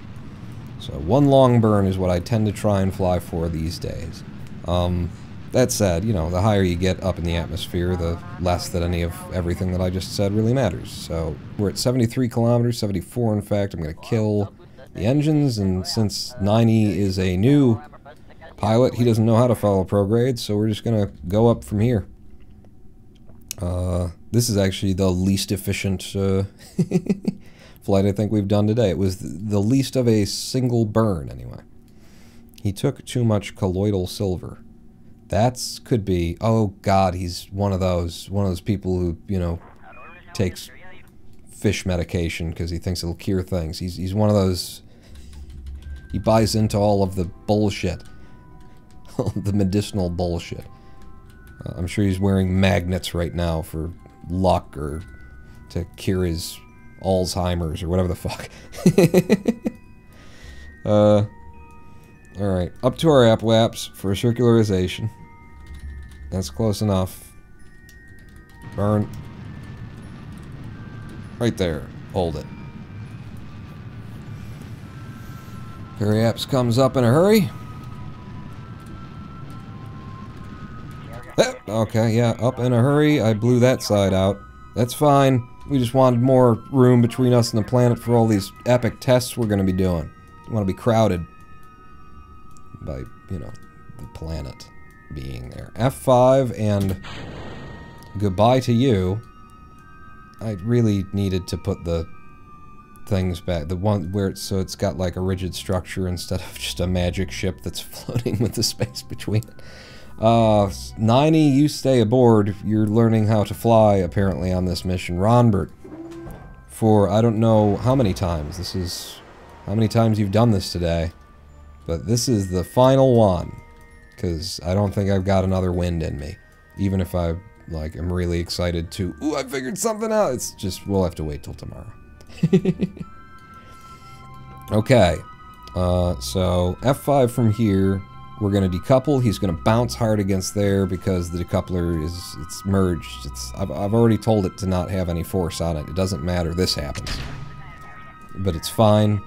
[SPEAKER 1] So one long burn is what I tend to try and fly for these days. That said, you know, the higher you get up in the atmosphere, the less that any of everything that I just said really matters. So we're at 73 kilometers, 74 in fact. I'm going to kill the engines, and since 90 is a new pilot, he doesn't know how to follow prograde, so we're just going to go up from here. This is actually the least efficient flight I think we've done today. It was the least of a single burn, anyway. He took too much colloidal silver. That's could be... Oh, God, he's one of those people who, you know, takes fish medication because he thinks it'll cure things. He's one of those... He buys into all of the bullshit. The medicinal bullshit. I'm sure he's wearing magnets right now for luck or to cure his Alzheimer's or whatever the fuck. Alright, up to our apoaps for circularization. That's close enough. Burn. Right there. Hold it. Periaps comes up in a hurry. Okay, yeah, up in a hurry. I blew that side out. That's fine. We just wanted more room between us and the planet for all these epic tests we're going to be doing. We want to be crowded by, you know, the planet being there. F5 and goodbye to you. I really needed to put the things back. The one where it's, so it's got like a rigid structure instead of just a magic ship that's floating with the space between it. 90, you stay aboard. You're learning how to fly, apparently, on this mission. Ronbert, for I don't know how many times. This is how many times you've done this today. But this is the final one. Because I don't think I've got another wind in me. Even if I, like, am really excited to, ooh, I figured something out. It's just, we'll have to wait till tomorrow. Okay. So, F5 from here. We're going to decouple. He's going to bounce hard against there because the decoupler is, it's merged. I've already told it to not have any force on it. It doesn't matter. This happens. But it's fine.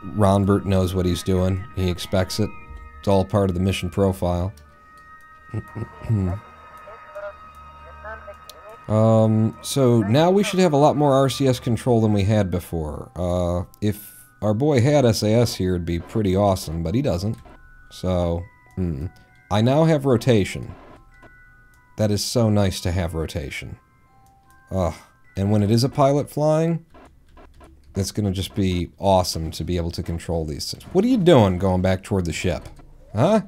[SPEAKER 1] Ronbert knows what he's doing. He expects it. It's all part of the mission profile. So now we should have a lot more RCS control than we had before. If our boy had SAS here, it'd be pretty awesome, but he doesn't. So, I now have rotation. That is so nice to have rotation. Ugh. And when it is a pilot flying, it's going to just be awesome to be able to control these things. What are you doing going back toward the ship? Huh?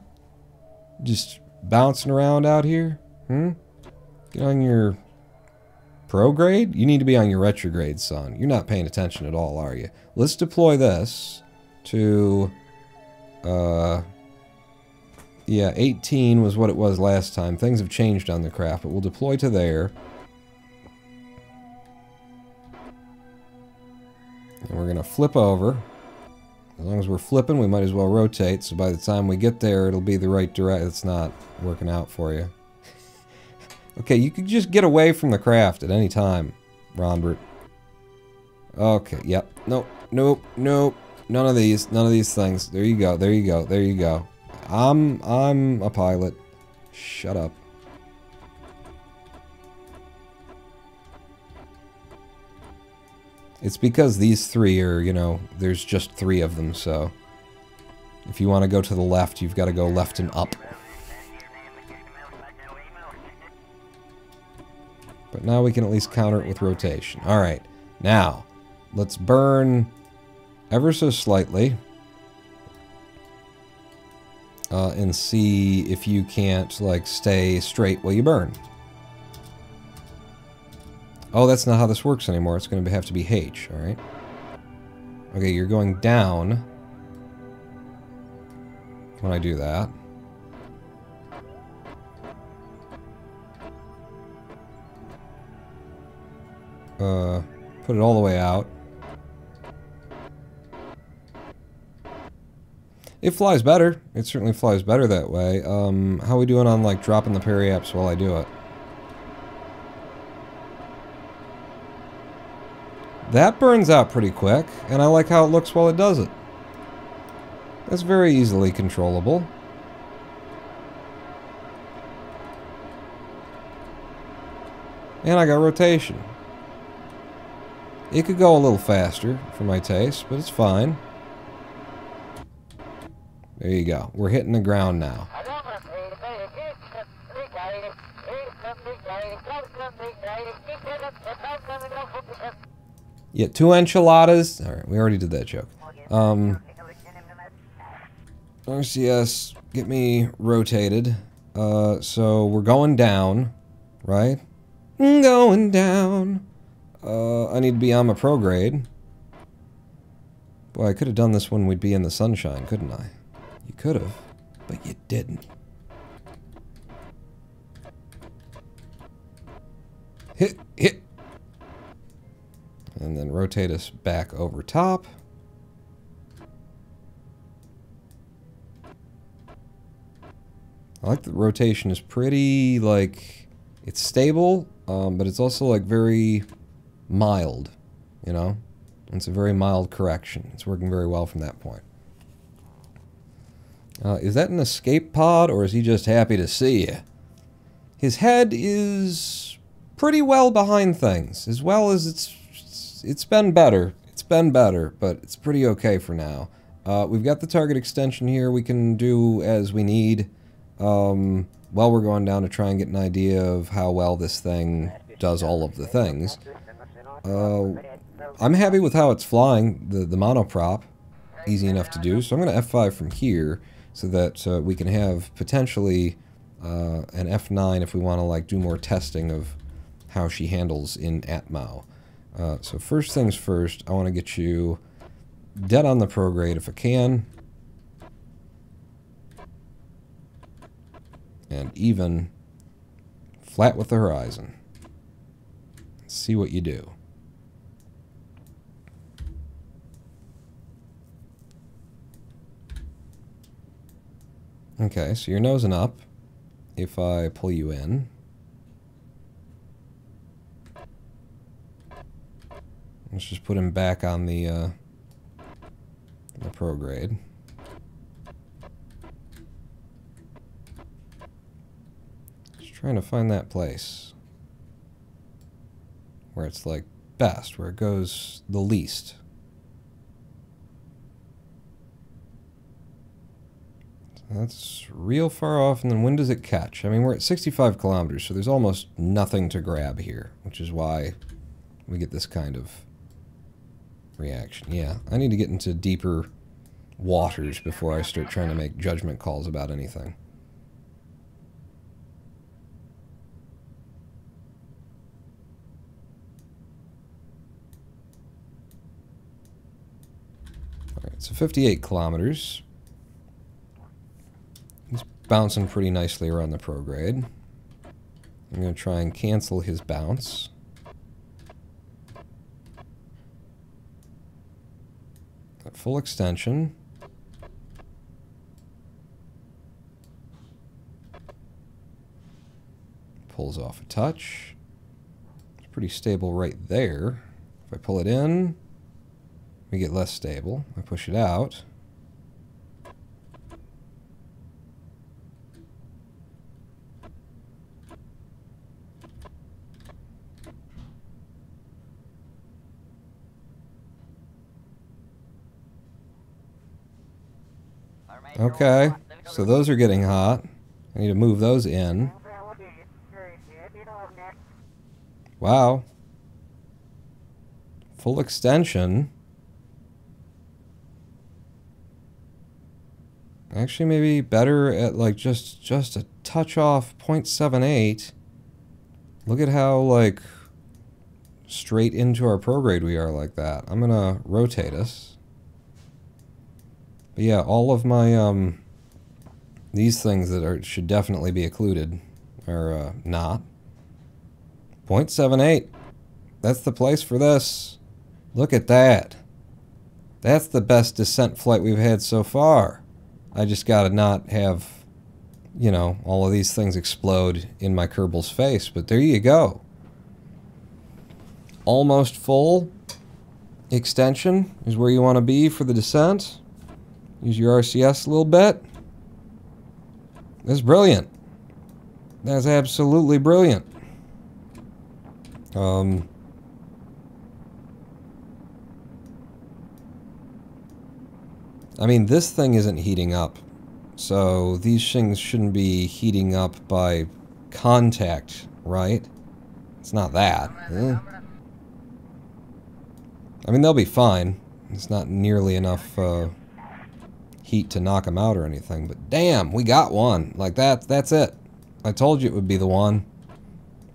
[SPEAKER 1] Just bouncing around out here? Get on your prograde? You need to be on your retrograde, son. You're not paying attention at all, are you? Let's deploy this to... yeah, 18 was what it was last time. Things have changed on the craft, but we'll deploy to there. And we're going to flip over. As long as we're flipping, we might as well rotate, so by the time we get there, it'll be the right direction. It's not working out for you. Okay, you could just get away from the craft at any time, Ronbert. Okay, yep. Nope, nope, nope. None of these things. There you go, there you go, there you go. I'm a pilot. Shut up. It's because these three are, you know, there's just 3 of them, so... If you want to go to the left, you've got to go left and up. But now we can at least counter it with rotation. Alright, now, let's burn ever so slightly. And see if you can't, like, stay straight while you burn. Oh, that's not how this works anymore. It's going to have to be H, alright? Okay, you're going down when I do that. Put it all the way out. It flies better. It certainly flies better that way. How are we doing on, like, dropping the periaps while I do it? That burns out pretty quick, and I like how it looks while it does it. That's very easily controllable. And I got rotation. It could go a little faster for my taste, but it's fine. There you go. We're hitting the ground now. Yeah, 2 enchiladas. Alright, we already did that joke. RCS, get me rotated. So we're going down, right? Going down. I need to be on my prograde. Boy, I could have done this when we'd be in the sunshine, couldn't I? You could have, but you didn't. Hit. And then rotate us back over top. I like the rotation is pretty, like, it's stable, but it's also, like, very mild, you know? It's a very mild correction. It's working very well from that point. Is that an escape pod, or is he just happy to see you? His head is pretty well behind things, as well as it's been better. It's been better, but it's pretty okay for now. We've got the target extension here. We can do as we need while we're going down to try and get an idea of how well this thing does all of the things. I'm happy with how it's flying, the monoprop. Easy enough to do. So I'm going to F5 from here so that we can have potentially an F9 if we want to, like, do more testing of how she handles in Atmo. So first things first, I want to get you dead on the prograde if I can. And even flat with the horizon. Let's see what you do. Okay, so you're nosing up. If I pull you in. Let's just put him back on the prograde. Just trying to find that place where it's, like, best, where it goes the least. That's real far off, and then when does it catch? I mean, we're at 65 kilometers, so there's almost nothing to grab here, which is why we get this kind of reaction. Yeah, I need to get into deeper waters before I start trying to make judgment calls about anything. Alright, so 58 kilometers. He's bouncing pretty nicely around the prograde. I'm going to try and cancel his bounce. At full extension. Pulls off a touch. It's pretty stable right there. If I pull it in, we get less stable. I push it out. Okay, so those are getting hot. I need to move those in. Wow. Full extension. Actually, maybe better at like just a touch off 0.78. Look at how like straight into our prograde we are like that. I'm gonna rotate us. But yeah, all of my these things that should definitely be occluded are not. 0.78. That's the place for this. Look at that. That's the best descent flight we've had so far. I just gotta not have, you know, all of these things explode in my Kerbal's face, but there you go. Almost full extension is where you want to be for the descent. Use your RCS a little bit. That's brilliant. That's absolutely brilliant. I mean, this thing isn't heating up, so these things shouldn't be heating up by contact, right? It's not that. I mean, they'll be fine. It's not nearly enough heat to knock them out or anything, but damn, we got one. Like, that's it. I told you it would be the one,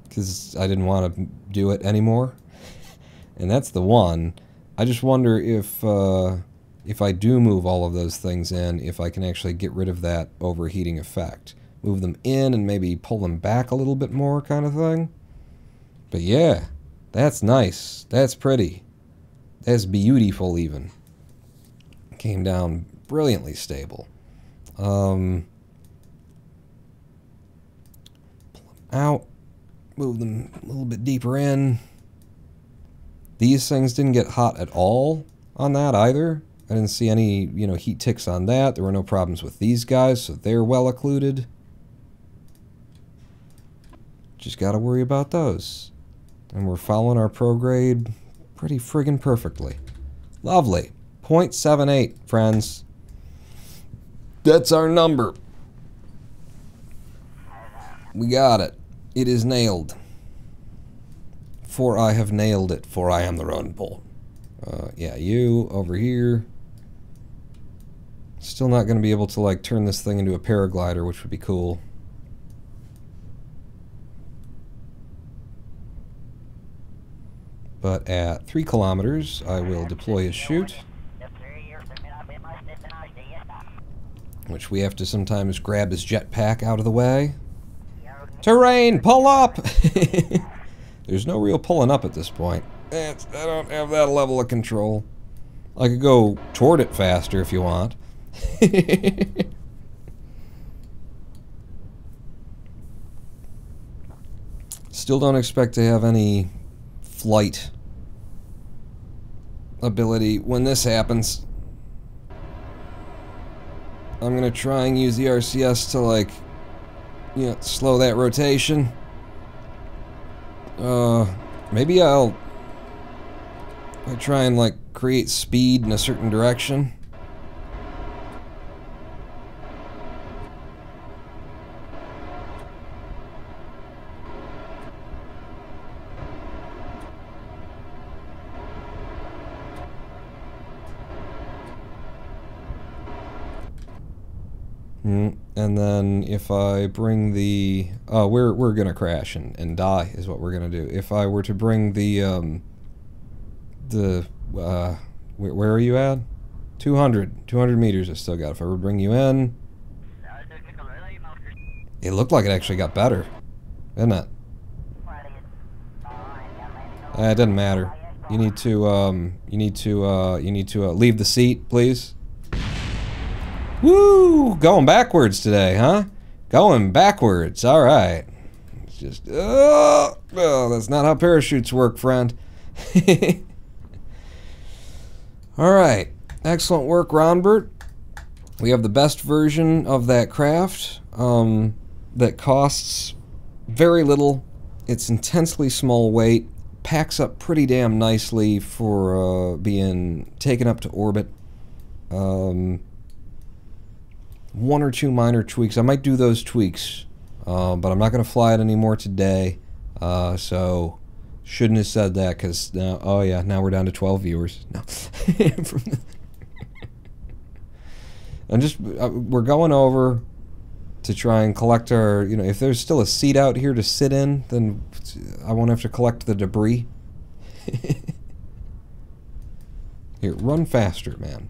[SPEAKER 1] because I didn't want to do it anymore. And that's the one. I just wonder if I do move all of those things in, if I can actually get rid of that overheating effect. Move them in and maybe pull them back a little bit more kind of thing. But yeah, that's nice. That's pretty. That's beautiful even. Came down brilliantly stable. Pull them out. Move them a little bit deeper in. These things didn't get hot at all on that either. I didn't see any, you know, heat ticks on that. There were no problems with these guys, so they're well occluded. Just gotta worry about those. And we're following our prograde pretty friggin' perfectly. Lovely. 0.78, friends. That's our number. We got it. It is nailed. For I have nailed it, for I am the run bull. Yeah, you over here. Still not going to be able to like turn this thing into a paraglider, which would be cool. But at 3 kilometers, I will deploy a chute. Which we have to sometimes grab his jetpack out of the way. Terrain, pull up! There's no real pulling up at this point. I don't have that level of control. I could go toward it faster if you want. Still don't expect to have any flight ability when this happens. I'm gonna try and use the RCS to, like, you know, slow that rotation. Maybe I'll try and, like, create speed in a certain direction. And then if I bring the... Oh, we're gonna crash and die is what we're gonna do. If I were to bring the where are you at? 200 meters I still got. If I were to bring you in... It looked like it actually got better. Didn't it? It doesn't matter. You need to leave the seat, please. Woo! Going backwards today, huh? Going backwards. All right. It's just oh, that's not how parachutes work, friend. All right. Excellent work, Ronbert. We have the best version of that craft that costs very little. It's intensely small weight. Packs up pretty damn nicely for being taken up to orbit. One or two minor tweaks. I might do those tweaks, but I'm not going to fly it anymore today. So shouldn't have said that because now, oh yeah, now we're down to 12 viewers. No, I'm just we're going over to try and collect our. You know, if there's still a seat out here to sit in, then I won't have to collect the debris. Here, run faster, man.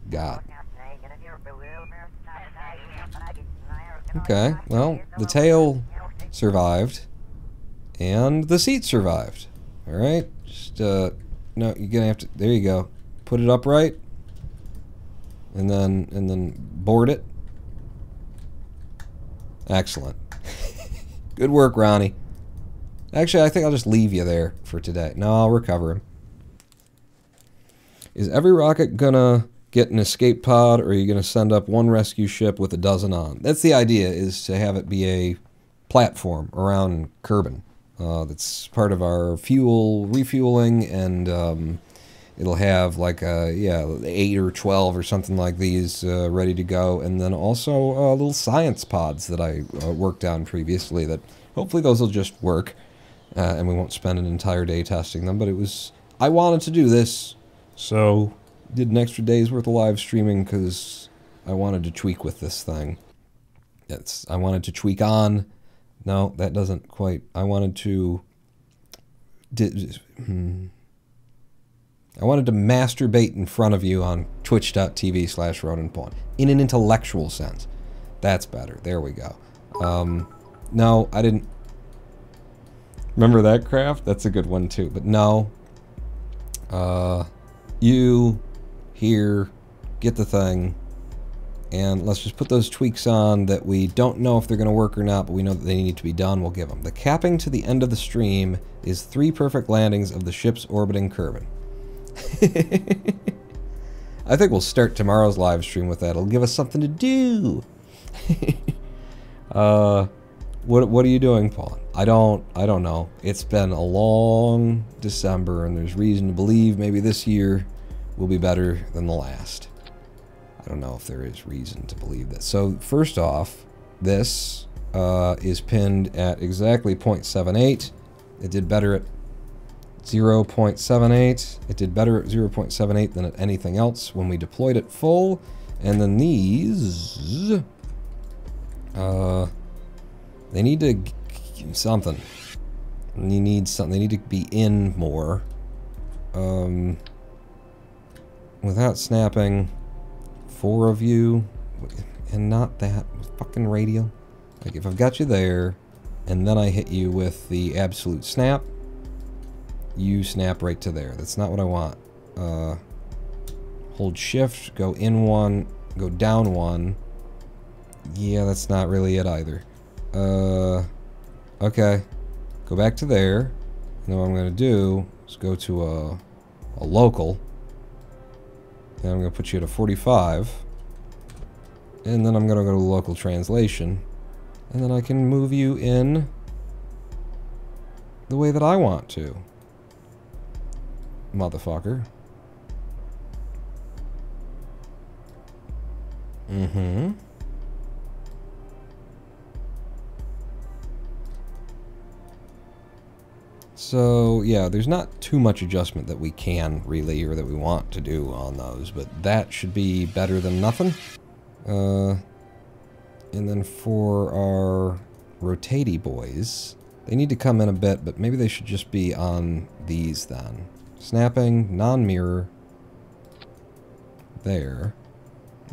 [SPEAKER 1] God. Okay, well, the tail survived, and the seat survived. Alright, just, no, you're gonna have to, there you go. Put it upright, and then board it. Excellent. Good work, Ronnie. Actually, I think I'll just leave you there for today. No, I'll recover him. Is every rocket gonna get an escape pod, or are you going to send up one rescue ship with a dozen on? That's the idea, is to have it be a platform around Kerbal. That's part of our fuel refueling, and it'll have like a, yeah, 8 or 12 or something like these ready to go, and then also little science pods that I worked on previously that hopefully those will just work, and we won't spend an entire day testing them, but it was, I wanted to do this, so did an extra day's worth of live streaming because I wanted to tweak with this thing. I wanted to tweak on. No, that doesn't quite. I wanted to. I wanted to masturbate in front of you on twitch.tv/RonanPawn in an intellectual sense. That's better. There we go. No, I didn't. Remember that craft? That's a good one too. But no. You. Here, get the thing, and let's just put those tweaks on that we don't know if they're going to work or not, but we know that they need to be done. We'll give them. The capping to the end of the stream is 3 perfect landings of the ships orbiting Kerbal. I think we'll start tomorrow's live stream with that. It'll give us something to do. What are you doing, Paul? I don't know. It's been a long December, and there's reason to believe maybe this year will be better than the last. I don't know if there is reason to believe that. So first off, this is pinned at exactly 0.78. It did better at 0.78. It did better at 0.78 than at anything else when we deployed it full. And then these, they need to something. They need something. They need to be in more. Without snapping, 4 of you, and not that fucking radial. Like if I've got you there, and then I hit you with the absolute snap, you snap right to there. That's not what I want. Hold shift, go in 1, go down 1. Yeah, that's not really it either. Okay. Go back to there. And then what I'm gonna do is go to a local. And I'm going to put you at a 45. And then I'm going to go to local translation. And then I can move you in the way that I want to. Motherfucker. Mm-hmm. So, yeah, there's not too much adjustment that we can really, or that we want to do on those, but that should be better than nothing. And then for our rotatey boys, they need to come in a bit, but maybe they should just be on these then. Snapping, non-mirror. There.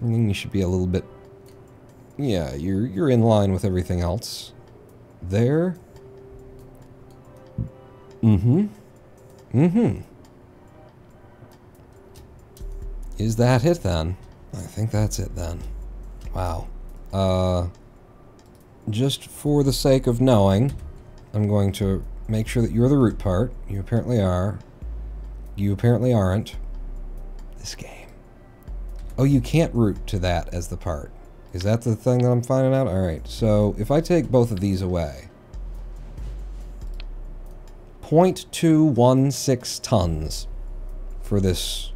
[SPEAKER 1] And then you should be a little bit... Yeah, you're in line with everything else. There. Mm-hmm. Mm-hmm. Is that it then? I think that's it then. Wow. Just for the sake of knowing, I'm going to make sure that you're the root part. You apparently are. You apparently aren't. This game. Oh, you can't root to that as the part. Is that the thing that I'm finding out? Alright, so if I take both of these away, 0.216 tons for this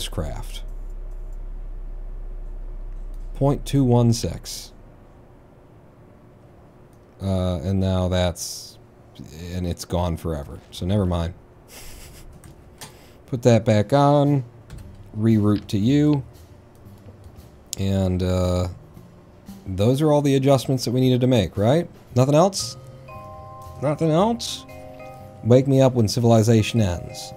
[SPEAKER 1] craft. 0.216. And now that's... and it's gone forever. So never mind. Put that back on. Reroute to you. And, those are all the adjustments that we needed to make, right? Nothing else? Nothing else? Wake me up when civilization ends.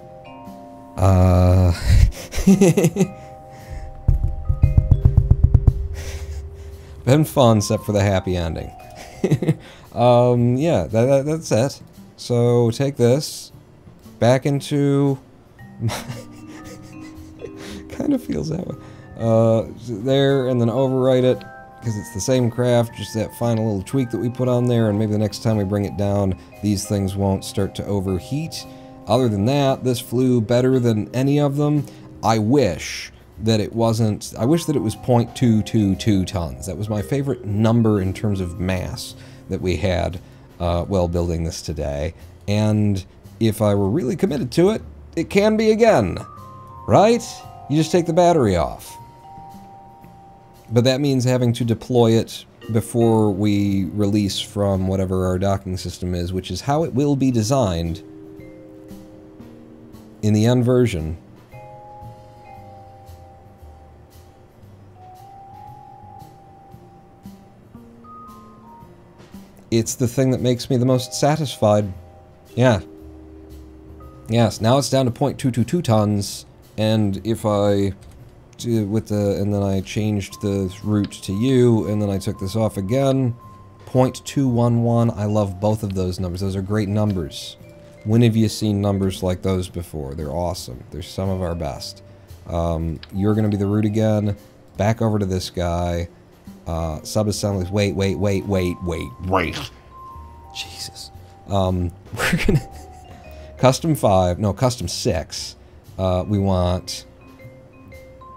[SPEAKER 1] Been fun, except for the happy ending. Yeah, that's it. So, take this. Back into... kind of feels that way. There, and then overwrite it. Because it's the same craft, just that final little tweak that we put on there, and maybe the next time we bring it down, these things won't start to overheat. Other than that, this flew better than any of them. I wish that it wasn't... I wish that it was 0.222 tons. That was my favorite number in terms of mass that we had while building this today. And if I were really committed to it, it can be again. Right? You just take the battery off. But that means having to deploy it before we release from whatever our docking system is, which is how it will be designed in the end version. It's the thing that makes me the most satisfied. Yeah. Yes, now it's down to 0.222 tons, and if I... and then I changed the route to you, and then I took this off again. 0.211. I love both of those numbers. Those are great numbers. When have you seen numbers like those before? They're awesome. They're some of our best. You're going to be the route again. Back over to this guy. Sub-assemblies. Wait. Jesus. We're going to... Custom 5. No, Custom 6. We want...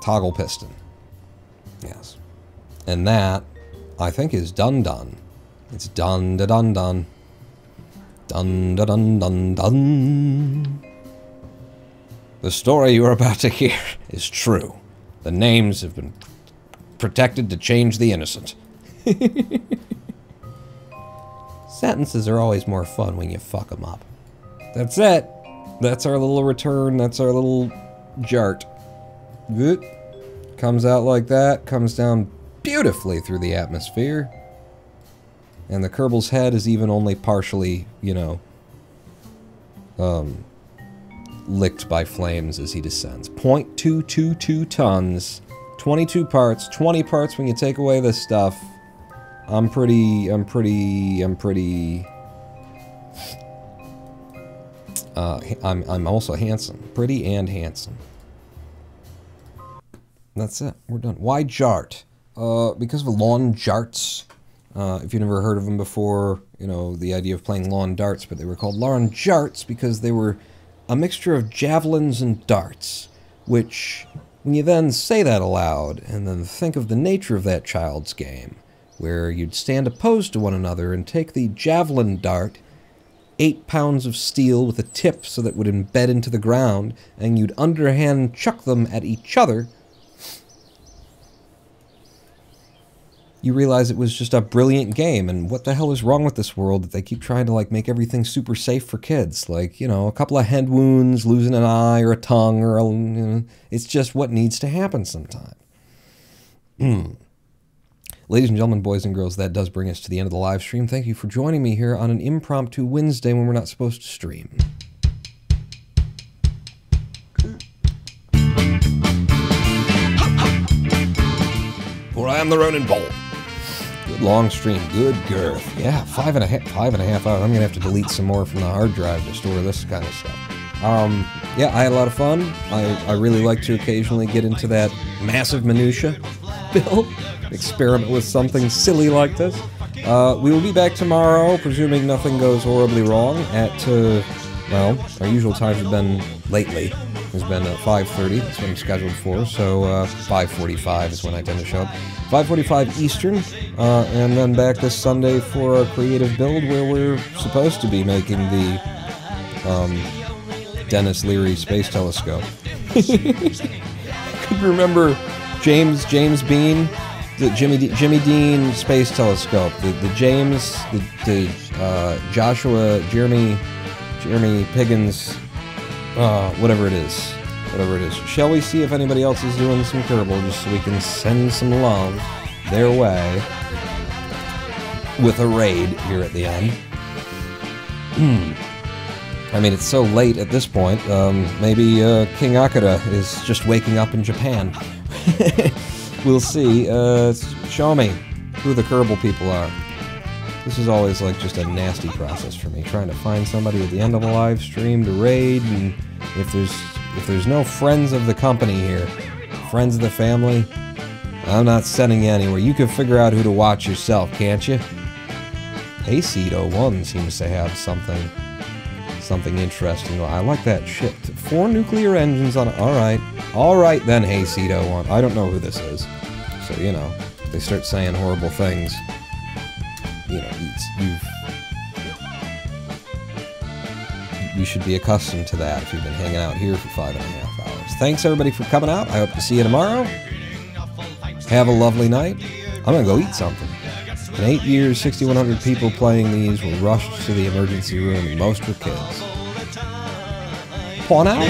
[SPEAKER 1] toggle piston. Yes. And that, I think, is done. It's done. Dun. The story you are about to hear is true. The names have been protected to change the innocent. Sentences are always more fun when you fuck them up. That's it. That's our little return. That's our little jart. Good. Comes out like that, comes down beautifully through the atmosphere. And the Kerbal's head is even only partially, you know, licked by flames as he descends. 0.222 tons, 22 parts, 20 parts when you take away this stuff. I'm also handsome. Pretty and handsome. That's it. We're done. Why JART? Because of lawn JARTS. If you've never heard of them before, you know, the idea of playing lawn darts, but they were called lawn JARTS because they were a mixture of javelins and darts, which, when you then say that aloud, and then think of the nature of that child's game, where you'd stand opposed to one another and take the javelin dart, 8 pounds of steel with a tip so that it would embed into the ground, and you'd underhand chuck them at each other, you realize it was just a brilliant game, and what the hell is wrong with this world that they keep trying to, like, make everything super safe for kids? Like, you know, a couple of head wounds, losing an eye or a tongue, or, you know, it's just what needs to happen sometime. Ladies and gentlemen, boys and girls, that does bring us to the end of the live stream. Thank you for joining me here on an impromptu Wednesday when we're not supposed to stream. For I am the Ronin Bolt. Good long stream, good girth. Yeah, 5.5 hours. I'm gonna have to delete some more from the hard drive to store this kind of stuff. Yeah, I had a lot of fun. I really like to occasionally get into that massive minutia build, experiment with something silly like this. We will be back tomorrow, presuming nothing goes horribly wrong, at, well, our usual times have been lately. It's been 5:30, that's what I'm scheduled for, so 5:45 is when I tend to show up. 5:45 Eastern, and then back this Sunday for a creative build where we're supposed to be making the Dennis Leary Space Telescope. I could remember James Bean, the Jimmy Dean Space Telescope, the Joshua Jeremy Piggins, whatever it is. Shall we see if anybody else is doing some Kerbal, just so we can send some love their way with a raid here at the end? I mean, it's so late at this point, maybe King Akira is just waking up in Japan. We'll see. Show me who the Kerbal people are. This is always like just a nasty process for me, trying to find somebody at the end of a live stream to raid, and if there's no friends of the company here, friends of the family, I'm not sending you anywhere. You can figure out who to watch yourself, can't you? Hayseed 01 seems to have something interesting. I like that ship. 4 nuclear engines on it. Alright then, Hayseed 01. I don't know who this is. So, you know, if they start saying horrible things, you know, you should be accustomed to that if you've been hanging out here for 5.5 hours. Thanks everybody for coming out. I hope to see you tomorrow. Have a lovely night. I'm gonna go eat something. In 8 years, 6,100 people playing these were rushed to the emergency room, and most were kids. Pawn out.